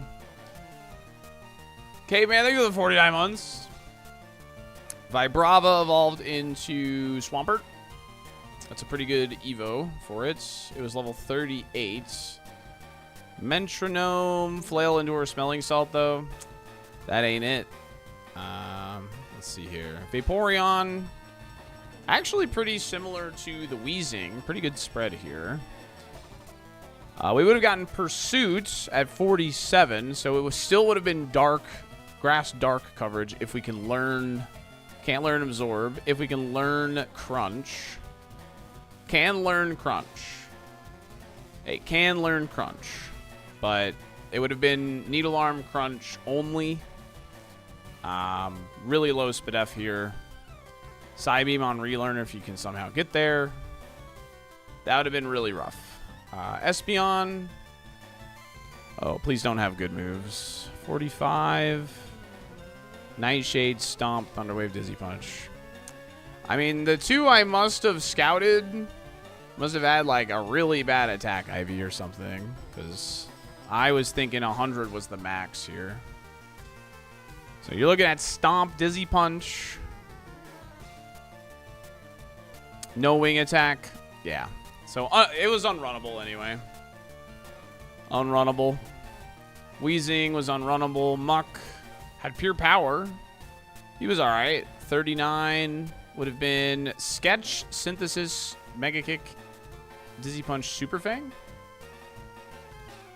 Okay, man, thank you for the 49 months. Vibrava evolved into Swampert. That's a pretty good Evo for it. It was level 38. Metronome, Flail into her Smelling Salt, though. That ain't it. Let's see here. Vaporeon. Actually pretty similar to the Weezing. Pretty good spread here. We would have gotten Pursuit at 47, so it still would have been dark, grass dark coverage if we can learn... Can't learn Absorb. If we can learn Crunch. Can learn Crunch. It can learn Crunch. But it would have been Needle Arm Crunch only. Really low Spidef here. Psybeam on Relearner if you can somehow get there. That would have been really rough. Espeon. Oh, please don't have good moves. 45. Nightshade, Stomp, Thunderwave, Dizzy Punch. I mean, the two I must have scouted must have had like a really bad attack IV or something. Because I was thinking 100 was the max here. So you're looking at Stomp, Dizzy Punch. No wing attack. Yeah. So it was unrunnable anyway. Unrunnable. Wheezing was unrunnable. Muck had pure power. He was alright. 39 would have been Sketch, Synthesis, Mega Kick, Dizzy Punch, Super Fang?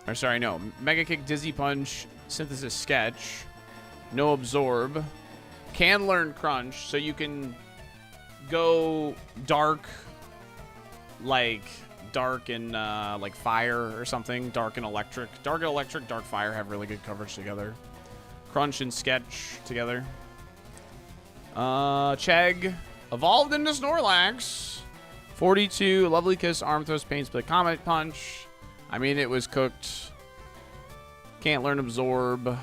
Or sorry, no. Mega Kick, Dizzy Punch, Synthesis, Sketch. No Absorb. Can learn Crunch, so you can go dark, like dark and like fire or something. Dark and electric. Dark and electric, dark fire have really good coverage together. Crunch and Sketch together. Chegg evolved into Snorlax. 42, Lovely Kiss, Arm Thrust, Pain Split, Comet Punch. I mean, it was cooked. Can't learn Absorb.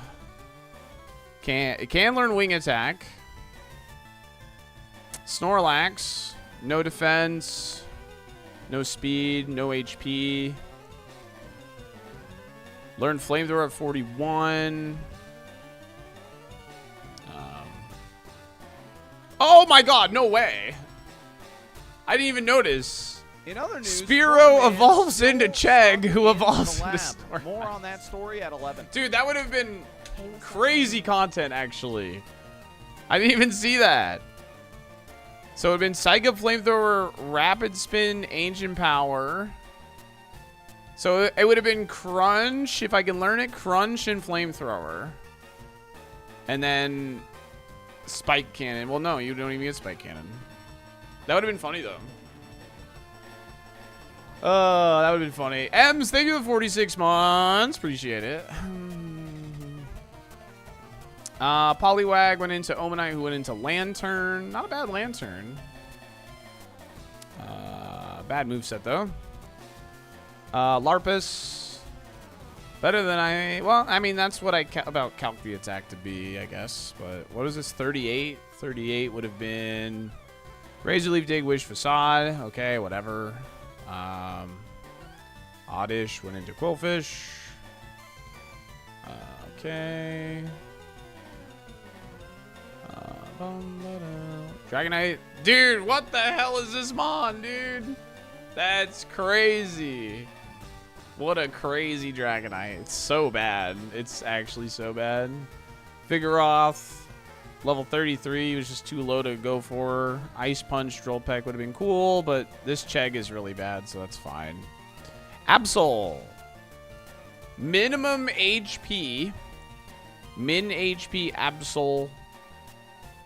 It can learn Wing Attack. Snorlax, no defense, no speed, no HP. Learn Flamethrower at 41. Oh my god, no way. I didn't even notice.
In other news,
Spearow evolves into Chegg, who evolves into Snorlax.
More on that story at 11.
Dude, that would have been crazy content, actually. I didn't even see that. So it would have been Psychic Flamethrower, Rapid Spin, Ancient Power. So it would have been Crunch, if I can learn it, Crunch and Flamethrower. And then Spike Cannon. Well, no, you don't even get Spike Cannon. That would have been funny, though. That would have been funny. Ems, thank you for the 46 months. Appreciate it. Poliwag went into Omanite, who went into Lantern. Not a bad Lantern. Bad moveset, though. Larpus. Better than well, I mean, that's what I about calc the attack to be, I guess. But what is this? 38? 38 would have been Razor Leaf, Dig, Wish, Facade. Okay, whatever. Oddish went into Quillfish. Okay. Dragonite. Dude, what the hell is this mon, dude? That's crazy. What a crazy Dragonite. It's so bad. It's actually so bad. Vigoroth. Level 33 was just too low to go for. Ice Punch, Drill Peck would have been cool, but this Chegg is really bad, so that's fine. Absol. Minimum HP. Min HP Absol.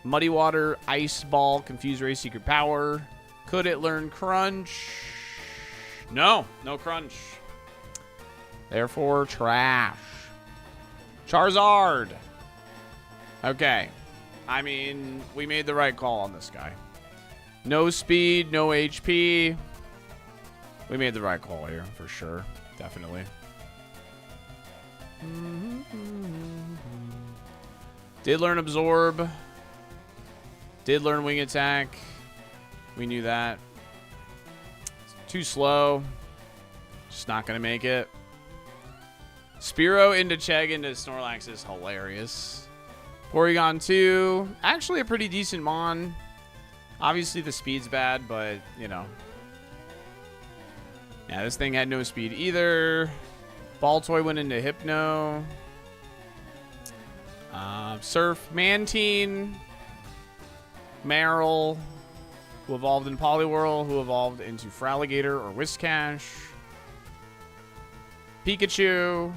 Muddy Water, Ice Ball, Confuse Ray, Secret Power. Could it learn Crunch? No, no Crunch. Therefore, trash. Charizard. Okay. I mean, we made the right call on this guy. No speed, no HP. We made the right call here, for sure. Definitely. Did learn Absorb. Did learn Wing Attack. We knew that. Too slow. Just not going to make it. Spearow into Chegg into Snorlax is hilarious. Porygon 2. Actually a pretty decent mon. Obviously the speed's bad, but, you know. Yeah, this thing had no speed either. Baltoy went into Hypno. Surf. Mantine. Marill, who evolved in Poliwhirl, who evolved into Fraligator or Whiscash. Pikachu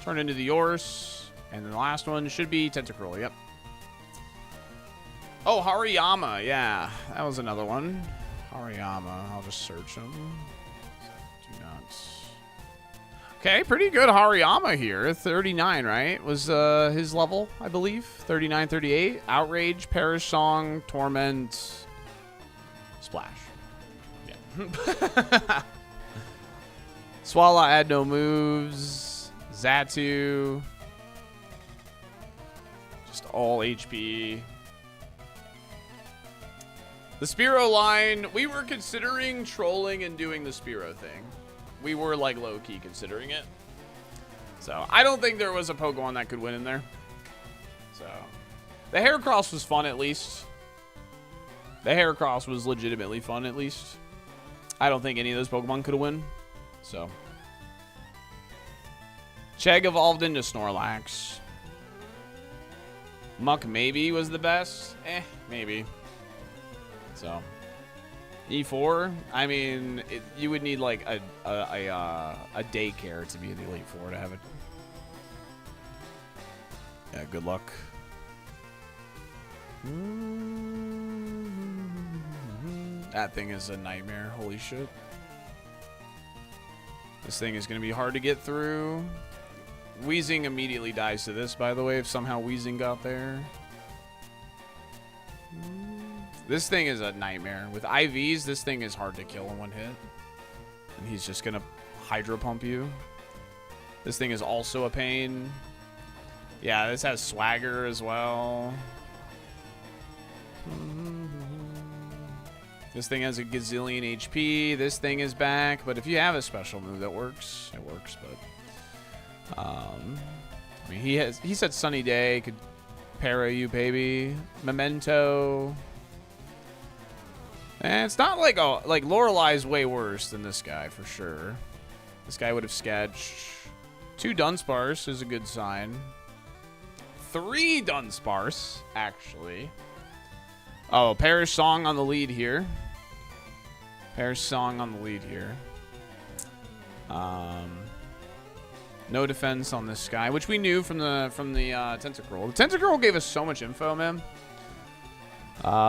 turned into the Yorse. And then the last one should be Tentacruel, yep. Oh, Hariyama, yeah. That was another one. Hariyama, I'll just search him. Do not. Okay, pretty good Hariyama here. 39, right? Was his level, I believe. 39, 38. Outrage, Perish Song, Torment, Splash. Yeah. Swallow had no moves. Xatu. Just all HP. The Spearow line, we were considering trolling and doing the Spearow thing. We were like low-key considering it. So I don't think there was a Pokemon that could win in there. So The Heracross was fun, at least. The Heracross was legitimately fun, at least. I don't think any of those Pokemon could have won. So. Chegg evolved into Snorlax. Muck maybe was the best. Maybe. So. E4, I mean, you would need like a daycare to be in the Elite Four to have it. Yeah, good luck. That thing is a nightmare. Holy shit. This thing is going to be hard to get through. Weezing immediately dies to this, by the way, if somehow Weezing got there. This thing is a nightmare. With IVs, this thing is hard to kill in one hit. And he's just going to Hydro Pump you. This thing is also a pain. Yeah, this has Swagger as well. This thing has a gazillion HP. This thing is back. But if you have a special move that works, it works. But I mean, he said Sunny Day could para you, baby. Memento. And it's not like Lorelei's way worse than this guy for sure. This guy would have sketched. 2 Dunsparce is a good sign. 3 Dunsparce, actually. Oh, Perish Song on the lead here. Perish Song on the lead here. No defense on this guy, which we knew from the Tentacruel. The Tentacruel gave us so much info, man.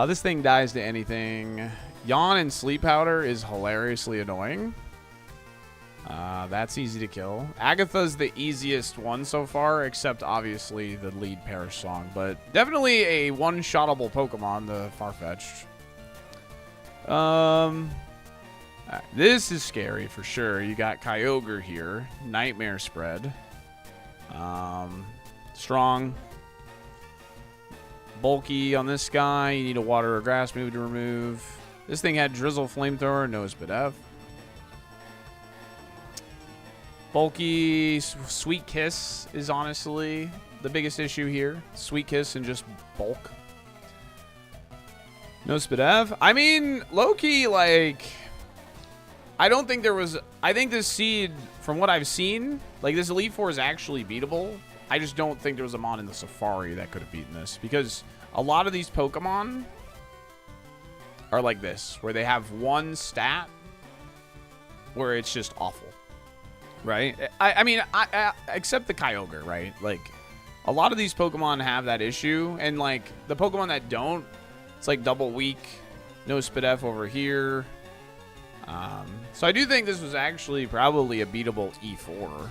This thing dies to anything. Yawn and Sleep Powder is hilariously annoying. That's easy to kill. Agatha's the easiest one so far, except obviously the lead Perish Song. But definitely a one-shottable Pokemon, the Farfetch'd. This is scary for sure. You got Kyogre here. Nightmare Spread. Strong. Bulky on this guy. You need a Water or Grass move to remove. This thing had Drizzle, Flamethrower, no Spadef. Bulky, Sweet Kiss is honestly the biggest issue here. Sweet Kiss and just bulk. No Spadef. I mean, low-key, like, I don't think there was... I think this seed, from what I've seen, like, this Elite Four is actually beatable. I just don't think there was a mon in the Safari that could have beaten this. Because a lot of these Pokemon are like this, where they have one stat where it's just awful. Right? I mean, except the Kyogre, right? Like, a lot of these Pokemon have that issue. And, like, the Pokemon that don't, it's like double weak. No Spadef over here. So I do think this was actually probably a beatable E4.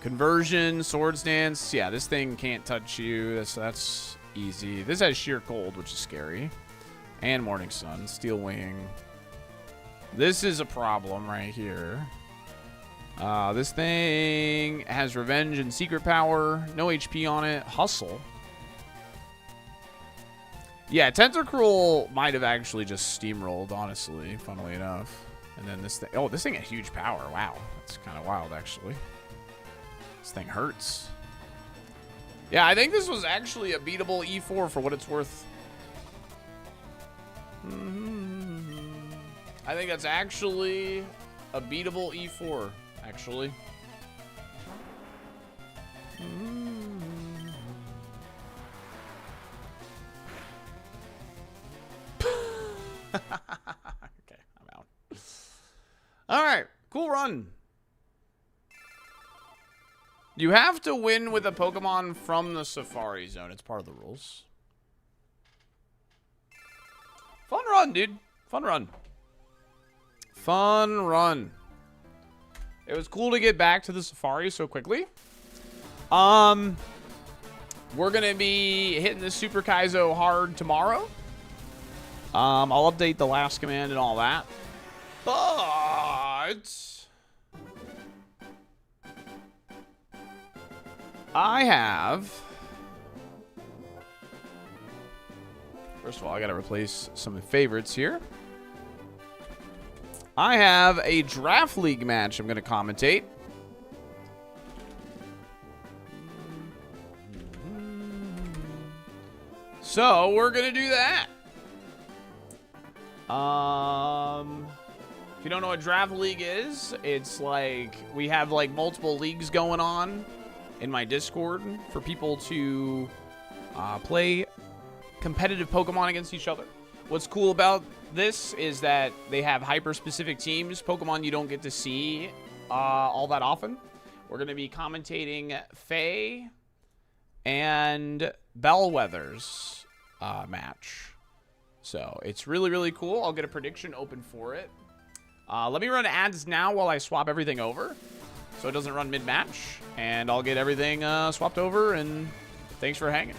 Conversion, Swords Dance. Yeah, this thing can't touch you. That's easy. This has Sheer Cold, which is scary. And Morning Sun. Steel Wing. This is a problem right here. This thing has Revenge and Secret Power. No HP on it. Hustle. Yeah, Tentacruel might have actually just steamrolled, honestly, funnily enough. And then this thing... Oh, this thing had huge power. Wow. That's kind of wild, actually. This thing hurts. Yeah, I think this was actually a beatable E4 for what it's worth. I think that's actually a beatable E4, actually. Okay, I'm out. All right, cool run. You have to win with a Pokemon from the Safari Zone. It's part of the rules. Fun run, dude. Fun run. Fun run. It was cool to get back to the Safari so quickly. We're gonna be hitting the Super Kaizo hard tomorrow. I'll update the last command and all that. But I have... First of all, I gotta replace some favorites here. I have a Draft League match I'm gonna commentate. So we're gonna do that. If you don't know what Draft League is, it's like we have like multiple leagues going on in my Discord for people to play competitive Pokemon against each other. What's cool about this is that they have hyper-specific teams, Pokemon you don't get to see all that often. We're going to be commentating Faye and Bellwether's match. So it's really, really cool. I'll get a prediction open for it. Let me run ads now while I swap everything over so it doesn't run mid-match. And I'll get everything swapped over, and thanks for hanging.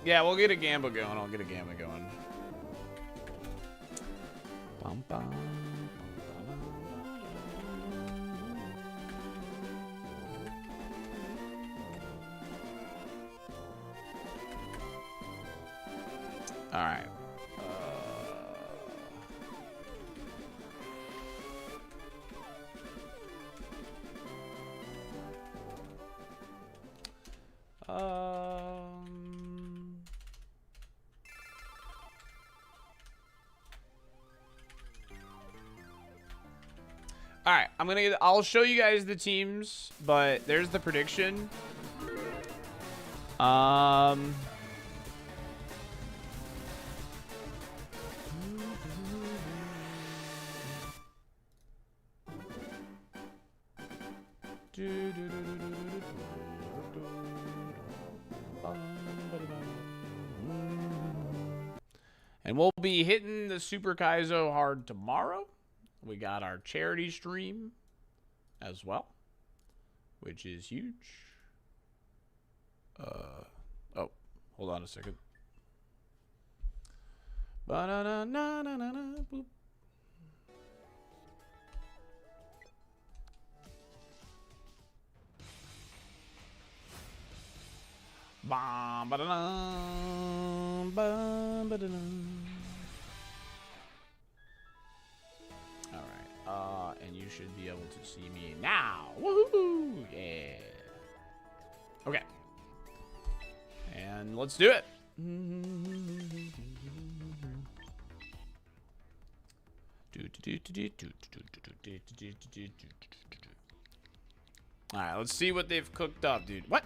Yeah, we'll get a Gamba going. I'll get a Gamba going. Bum, bum. All right. All right, I'll show you guys the teams, but there's the prediction. And we'll be hitting the Super Kaizo hard tomorrow. We got our charity stream as well, which is huge. Oh, hold on a second. Ba-da-da-na-na-na-na, boop. Bam, ba-da-dum, bam, ba-da-dum. All right, and you should be able to see me now. Woohoo! Yeah. Okay. And let's do it. All right, let's see what they've cooked up, dude. What?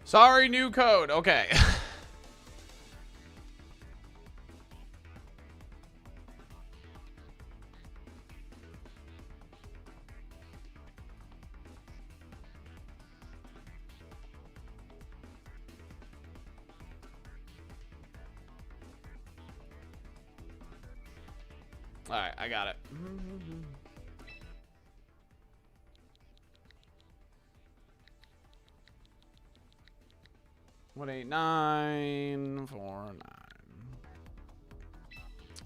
Sorry, new code. Okay. All right, I got it. 18949.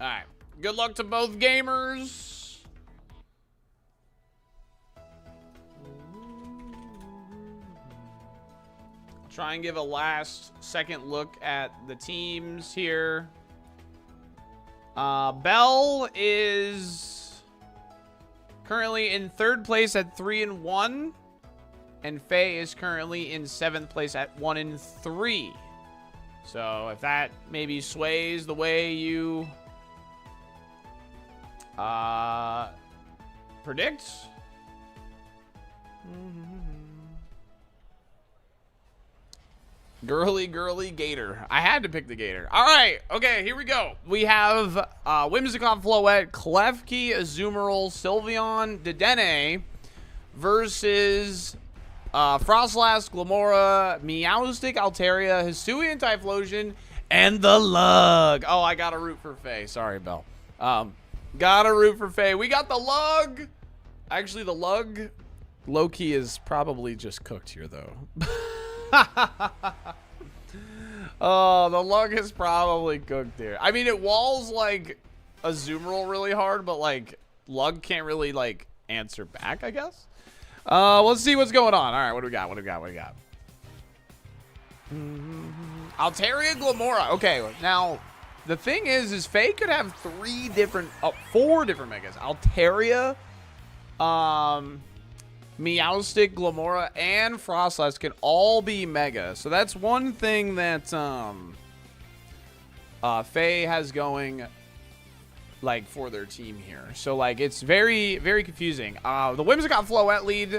All right. Good luck to both gamers. Try and give a last second look at the teams here. Bell is currently in 3rd place at 3-1. And Faye is currently in 7th place at 1-3. So if that maybe sways the way you predict. Girly Gator. I had to pick the Gator. All right. Okay, here we go. We have Whimsicott, Floette, Klefki, Azumarill, Sylveon, Dedenne versus Frostlass, Glamora, Meowstic, Altaria, Hisuian, Typhlosion, and the Lug. Oh, I got to root for Faye. Sorry, Belle. Gotta root for Faye. We got the lug. Actually, the lug, low-key, is probably just cooked here, though. Oh, the lug is probably cooked here. I mean, it walls, like, a zoom roll really hard, but, like, lug can't really, like, answer back, I guess. Let's see what's going on. All right, what do we got? What do we got? What do we got? Altaria Glamora. Okay, now, the thing is Faye could have four different megas. Altaria, Meowstic, Glamora, and Frostlass can all be mega. So that's one thing that Faye has going, like, for their team here. So, like, it's very, very confusing. The Whimsicott Floette lead,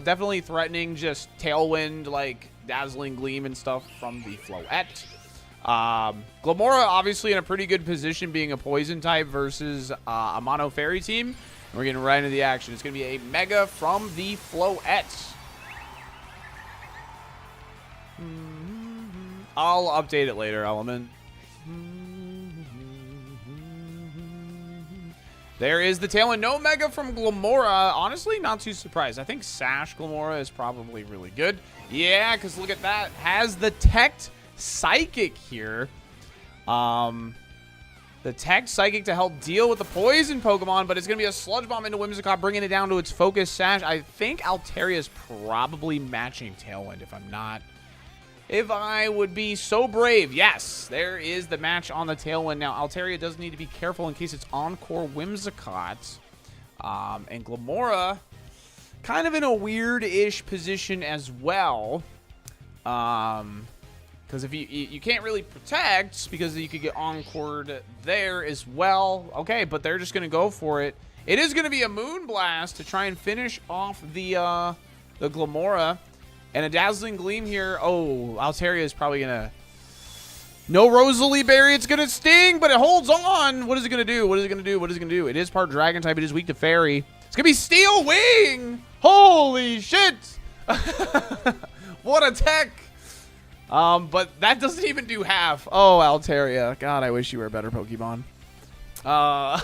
definitely threatening just Tailwind, like, Dazzling Gleam and stuff from the Floette. Glamora obviously in a pretty good position being a poison type versus a mono fairy team. We're getting right into the action. It's going to be a mega from the Floette. I'll update it later, Element. There is the Tailwind. No mega from Glamora. Honestly, not too surprised. I think Sash Glamora is probably really good. Yeah, because look at that. Has the Tech Psychic here. The Tech Psychic to help deal with the poison Pokemon, but it's going to be a Sludge Bomb into Whimsicott, bringing it down to its focus Sash. I think Altaria is probably matching Tailwind if I would be so brave. Yes, there is the match on the Tailwind. Now, Altaria does need to be careful in case it's Encore Whimsicott. And Glamora, kind of in a weird-ish position as well. Because if you can't really protect, because you could get Encored there as well. Okay, but they're just going to go for it. It is going to be a Moonblast to try and finish off the Glamora. And a Dazzling Gleam here. Oh, Altaria is probably going to... No Rosalie Berry. It's going to sting, but it holds on. What is it going to do? What is it going to do? What is it going to do? It is part Dragon type. It is weak to Fairy. It's going to be Steel Wing. Holy shit. What a tech. But that doesn't even do half. Oh, Altaria. God, I wish you were a better Pokemon. Oh,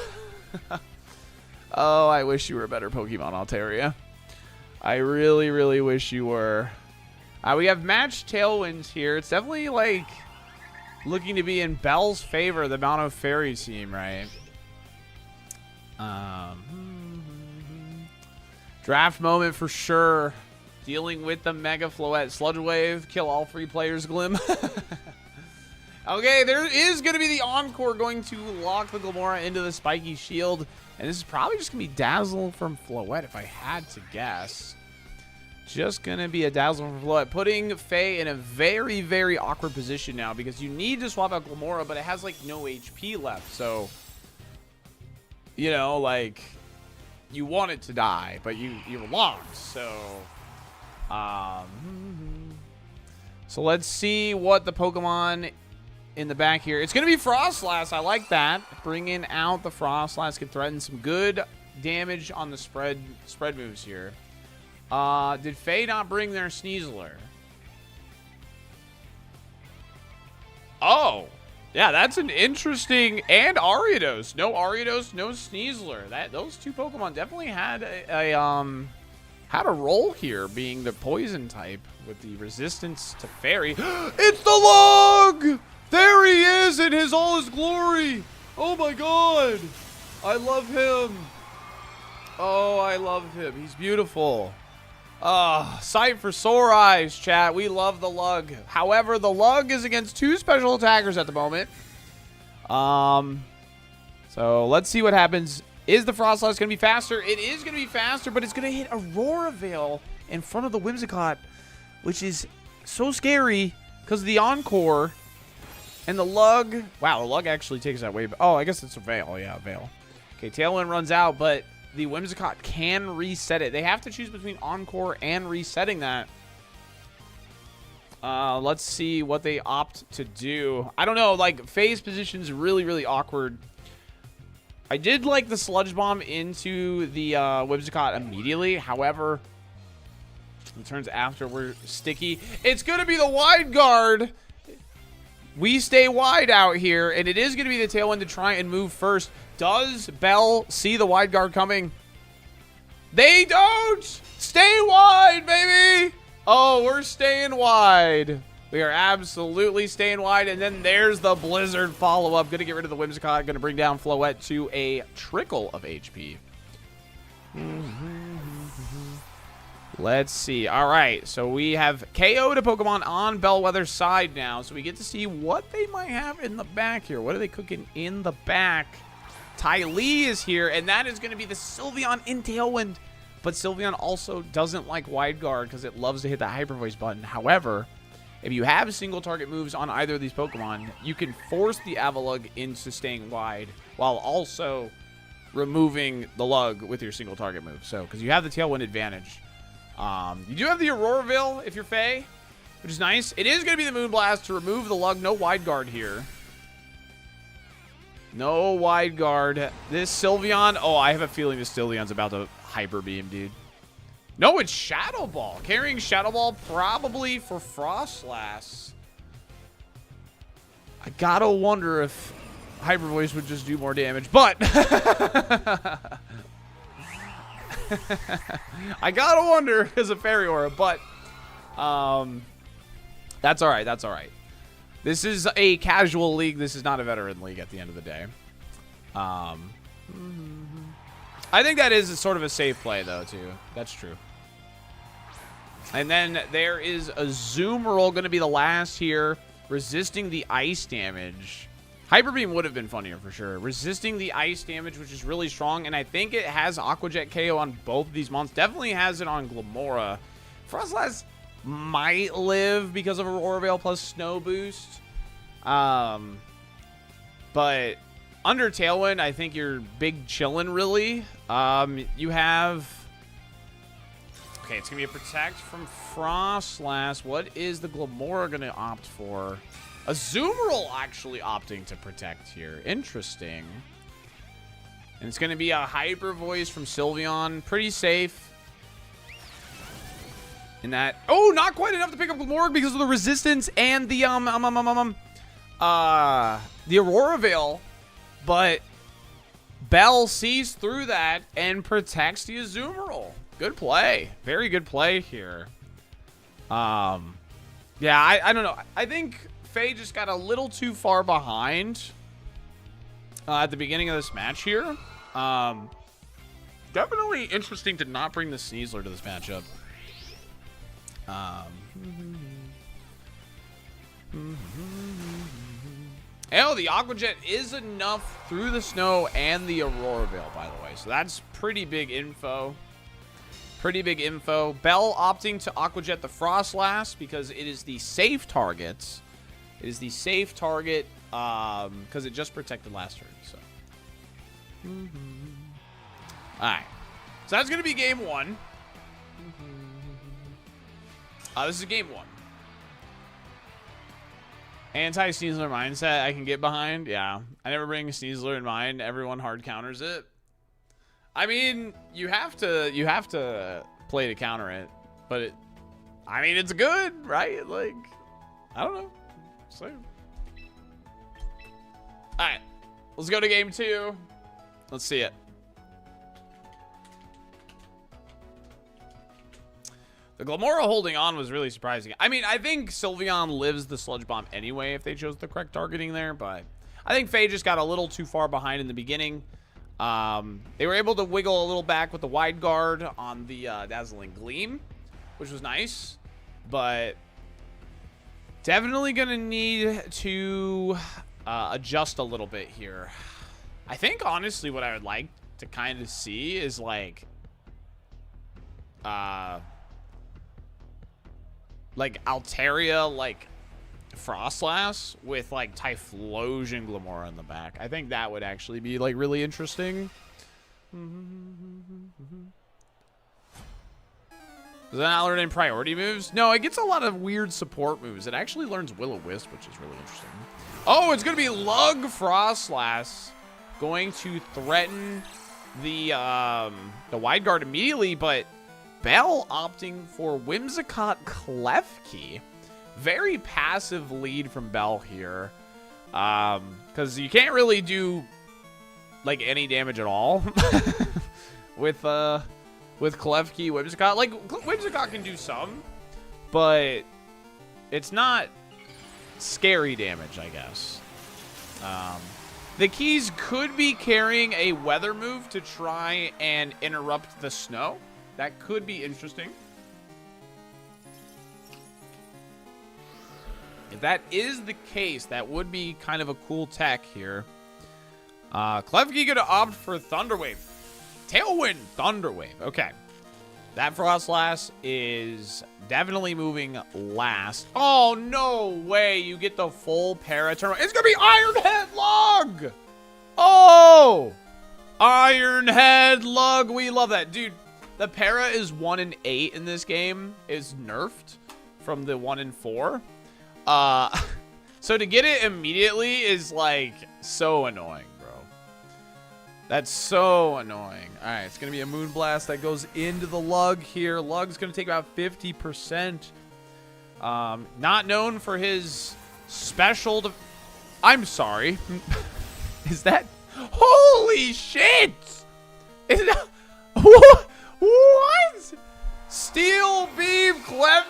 I wish you were a better Pokemon, Altaria. I really, really wish you were. We have matched Tailwinds here. It's definitely, like, looking to be in Belle's favor, the Mono Fairy team, right? Draft moment for sure. Dealing with the Mega Floette. Sludge Wave. Kill all 3 players, Glim. Okay, there is going to be the Encore going to lock the Glamora into the Spiky Shield. And this is probably just going to be Dazzle from Floette if I had to guess. Just going to be a Dazzle from Floette. Putting Faye in a very, very awkward position now because you need to swap out Glamora, but it has, like, no HP left. So, you know, like, you want it to die, but you're locked. So... So let's see what the Pokemon in the back here. It's going to be Frostlass. I like that. Bringing out the Frostlass can threaten some good damage on the spread moves here. Did Faye not bring their Sneasler? Oh, yeah, that's an interesting... And Ariados. No Ariados, no Sneasler. Those 2 Pokemon definitely had a role here, being the poison type with the resistance to Fairy. It's the Lug! There he is in all his glory. Oh my god. I love him. Oh, I love him. He's beautiful. Sight for sore eyes, chat. We love the Lug. However, the Lug is against 2 special attackers at the moment. So let's see what happens. Is the Frostlass going to be faster? It is going to be faster, but it's going to hit Aurora Veil in front of the Whimsicott, which is so scary because of the Encore and the Lug. Wow, the Lug actually takes that way. Oh, I guess it's a Veil. Yeah, Veil. Okay, Tailwind runs out, but the Whimsicott can reset it. They have to choose between Encore and resetting that. Let's see what they opt to do. I don't know. Like, Faye's position is really, really awkward. I did like the Sludge Bomb into the Whimsicott immediately. However, the turns after were sticky. It's going to be the Wide Guard. We stay wide out here, and it is going to be the Tailwind to try and move first. Does Bell see the wide guard coming? They don't! Stay wide, baby! Oh, we're staying wide. We are absolutely staying wide. And then there's the Blizzard follow-up. Going to get rid of the Whimsicott. Going to bring down Floette to a trickle of HP. Let's see. All right. So we have KO'd a Pokemon on Bellwether's side now. So we get to see what they might have in the back here. What are they cooking in the back? Ty Lee is here, and that is going to be the Sylveon in Tailwind. But Sylveon also doesn't like Wide Guard because it loves to hit the Hyper Voice button. However, if you have single target moves on either of these Pokemon, you can force the Avalugg into staying wide while also removing the Lug with your single target move. So, because you have the Tailwind advantage. You do have the Aurora Veil if you're Fae, which is nice. It is going to be the Moonblast to remove the Lug. No Wide Guard here. No Wide Guard. This Sylveon. Oh, I have a feeling this Sylveon's about to Hyper Beam, dude. No, it's Shadow Ball. Carrying Shadow Ball probably for Frostlass. I gotta wonder if Hyper Voice would just do more damage, but I gotta wonder because of Fairy Aura, but that's all right. That's all right. This is a casual league. This is not a veteran league at the end of the day. I think that is sort of a safe play, though, too. That's true. And then there is a Azumarill going to be the last here, resisting the ice damage. Hyper Beam would have been funnier for sure. Resisting the ice damage, which is really strong, and I think it has Aqua Jet KO on both of these monsters. Definitely has it on Glamora. Frostlass might live because of Aurora Veil plus Snow Boost. But under Tailwind, I think you're big chillin', really. You have... Okay, it's going to be a Protect from Frostlass. What is the Glamora going to opt for? Azumarill actually opting to Protect here. Interesting. And it's going to be a Hyper Voice from Sylveon. Pretty safe. In that... Oh, not quite enough to pick up Glamora because of the resistance and the, the Aurora Veil. But Bell sees through that and protects the Azumarill. Good play. Very good play here. Yeah, I don't know. I think Faye just got a little too far behind at the beginning of this match here. Definitely interesting to not bring the Sneasler to this matchup. Oh, the Aqua Jet is enough through the snow and the Aurora Veil, by the way. So that's pretty big info. Pretty big info. Bell opting to Aqua Jet the Frostlass because it is the safe target. It is the safe target because it just protected last turn. So, all right. So that's going to be game one. This is game one. Anti-Sneasler mindset I can get behind. Yeah. I never bring Sneasler in mind. Everyone hard counters it. I mean, you have to play to counter it. But I mean, it's good, right? Like, I don't know. So. Alright. Let's go to game two. Let's see it. The Glamora holding on was really surprising. I mean, I think Sylveon lives the Sludge Bomb anyway if they chose the correct targeting there, but I think Faye just got a little too far behind in the beginning. They were able to wiggle a little back with the Wide Guard on the Dazzling Gleam, which was nice, but definitely going to need to adjust a little bit here. I think, honestly, what I would like to kind of see is, like Altaria, like Frostlass with like Typhlosion Glamora in the back. I think that would actually be like really interesting. Does that not learn any priority moves? No, it gets a lot of weird support moves. It actually learns Will-O-Wisp, which is really interesting. Oh, it's gonna be Lug Frostlass going to threaten the Wide Guard immediately, but Bell opting for Whimsicott Klefki. Very passive lead from Bell here. Because you can't really do like any damage at all with Klefki, Whimsicott. Like Whimsicott can do some, but it's not scary damage, I guess. The keys could be carrying a weather move to try and interrupt the snow. That could be interesting. If that is the case, that would be kind of a cool tech here. Klefki gonna opt for Thunderwave. Tailwind Thunderwave. Okay. That Frostlass is definitely moving last. Oh, no way. You get the full para turn. It's going to be Ironhead Lug. Oh, Ironhead Lug. We love that. Dude, the para is 1 in 8 in this game. Is nerfed from the 1 in 4. So to get it immediately is like so annoying. That's so annoying. All right, it's going to be a Moonblast that goes into the Lug here. Lug's going to take about 50%. Not known for his special... I'm sorry. Is that... Holy shit! Is that... What? Steel Beam Klefki?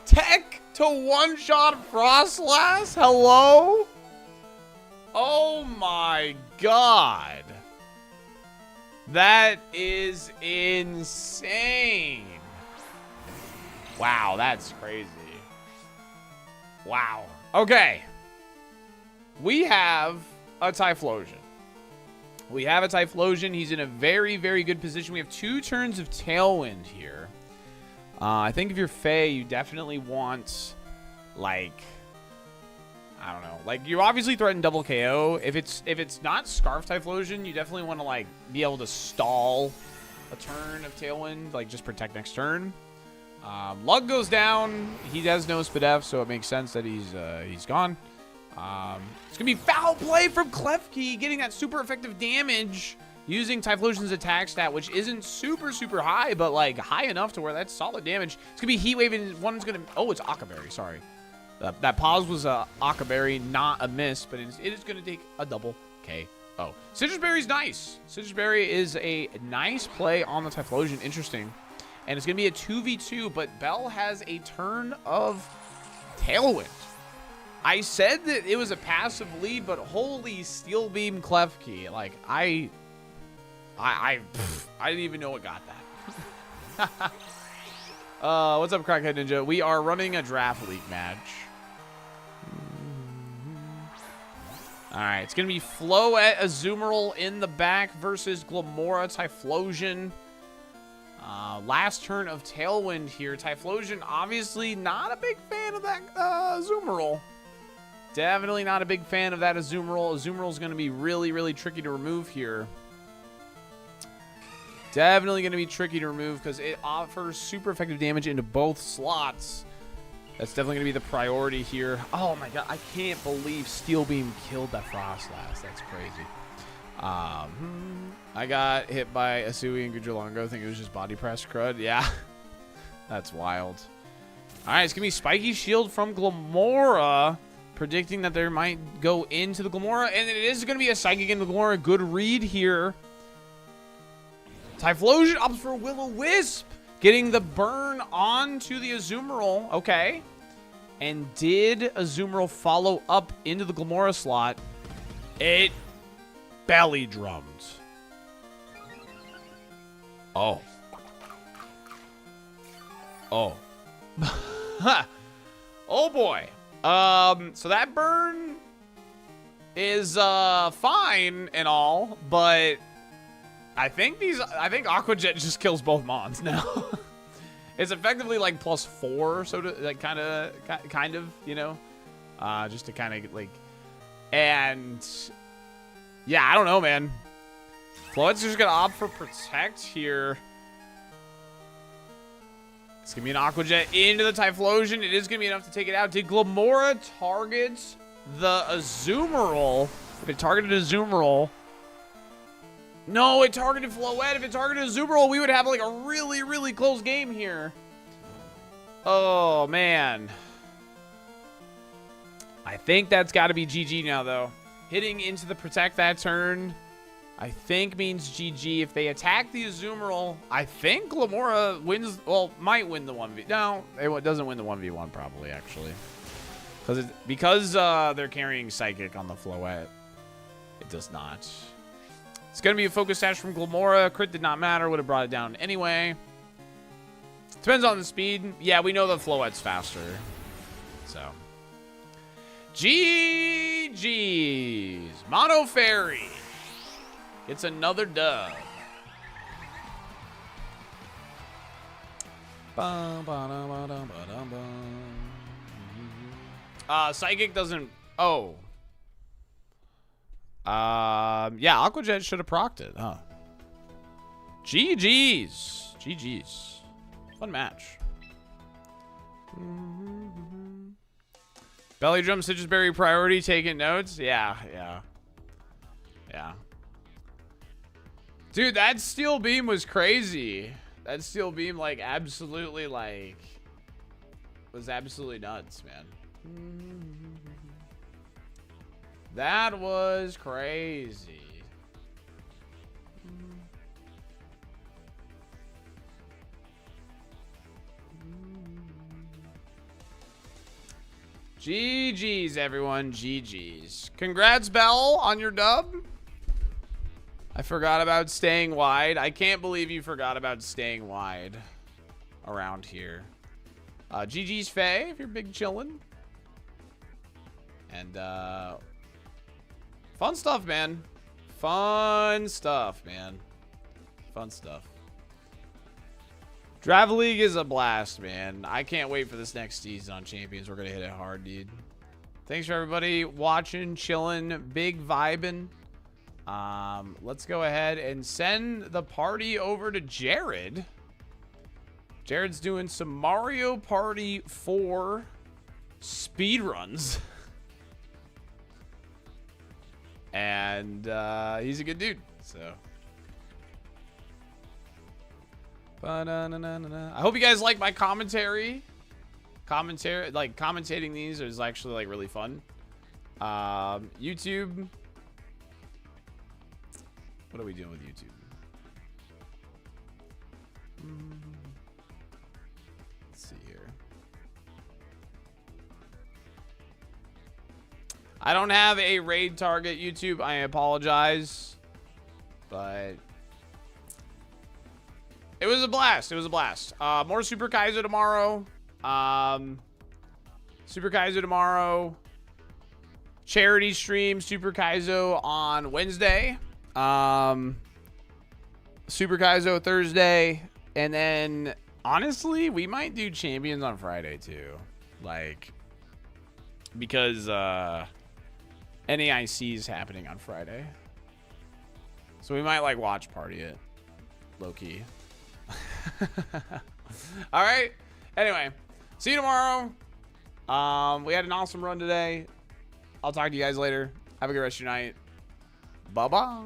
Tech to one-shot Frostlass? Hello? Oh my god. That is insane. Wow, that's crazy. Wow. Okay. We have a Typhlosion. He's in a very, very good position. We have 2 turns of Tailwind here. I think if you're Faye, you definitely want, like... I don't know. Like, you obviously threaten double KO. If it's not Scarf Typhlosion, you definitely want to, like, be able to stall a turn of Tailwind. Like, just protect next turn. Lug goes down. He has no Spadef, so it makes sense that he's gone. It's going to be Foul Play from Klefki, getting that super effective damage using Typhlosion's attack stat, which isn't super, super high, but, like, high enough to where that's solid damage. It's going to be Heat Wave, and one's going to... Oh, it's Akaberry, sorry. That pause was a Akaberry, not a miss, but it is going to take a double KO. Citrus Berry's nice. Citrus Berry is a nice play on the Typhlosion. Interesting. And it's going to be a 2v2, but Bell has a turn of Tailwind. I said that it was a passive lead, but holy Steel Beam Klefki. Like, I didn't even know what got that. What's up, Crackhead Ninja? We are running a Draft League match. Alright, it's going to be Floette Azumarill in the back versus Glamora Typhlosion. Last turn of Tailwind here. Typhlosion, obviously not a big fan of that Azumarill. Definitely not a big fan of that Azumarill. Azumarill's going to be really, really tricky to remove here. Definitely going to be tricky to remove because it offers super effective damage into both slots. That's definitely going to be the priority here. Oh my god, I can't believe Steel Beam killed that Frostlass. That's crazy. I got hit by Asui and Gudrolongo. I think it was just body press crud. Yeah. That's wild. Alright, it's going to be Spiky Shield from Glamora. Predicting that there might go into the Glamora. And it is going to be a Psychic into Glamora. Good read here. Typhlosion opts for Will-O-Wisp. Getting the burn onto the Azumarill. Okay. And did Azumarill follow up into the Glamora slot? It belly drummed. Oh. Oh. Oh boy. So that burn is fine and all, but I think Aqua Jet just kills both Mons now. It's effectively like +4, so to, like kind of, you know, just to kind of like, and yeah, I don't know, man. Floette's just gonna opt for Protect here. It's gonna be an Aqua Jet into the Typhlosion. It is gonna be enough to take it out. Did Glamora target the Azumarill? If it targeted Azumarill. No, it targeted Floette. If it targeted Azumarill, we would have like a really, really close game here. Oh, man. I think that's got to be GG now, though. hitting into the protect that turn, I think means GG. If they attack the Azumarill, I think Glamora wins. Well, might win the 1v. No, it doesn't win the 1v1 probably, actually. Because they're carrying Psychic on the Floette. It does not. It's going to be a focus dash from Glamora. Crit did not matter. Would have brought it down anyway. Depends on the speed. Yeah, we know the Floette's faster. So. GG's. Mono Fairy. It's another dub. Psychic doesn't... Oh. Yeah, Aqua Jet should have procced it, huh? GG's. GG's. Fun match. Belly Drum, Citrusberry priority, taking notes. Yeah. Dude, that Steel Beam was crazy. That Steel Beam, like, absolutely, like, was absolutely nuts, man. That was crazy. GG's, everyone. GG's. Congrats, Bell, on your dub. I forgot about staying wide. I can't believe you forgot about staying wide around here. GG's, Faye, if you're big chillin'. And, fun stuff, man. Fun stuff, man. Fun stuff. Draft League is a blast, man. I can't wait for this next season on Champions. We're going to hit it hard, dude. Thanks for everybody watching, chilling, big vibing. Let's go ahead and send the party over to Jared. Jared's doing some Mario Party 4 speedruns. And he's a good dude, so. I hope you guys like my commentary. Like, commentating these is actually, like, really fun. YouTube. What are we doing with YouTube? Let's see here. I don't have a raid target, YouTube. I apologize. But it was a blast. It was a blast. More Super Kaizo tomorrow. Super Kaizo tomorrow. Charity stream, Super Kaizo on Wednesday. Super Kaizo Thursday. And then, honestly, we might do Champions on Friday, too. Like, because, NAIC is happening on Friday. So we might, like, watch party it. Low-key. Alright. Anyway. See you tomorrow. We had an awesome run today. I'll talk to you guys later. Have a good rest of your night. Bye-bye.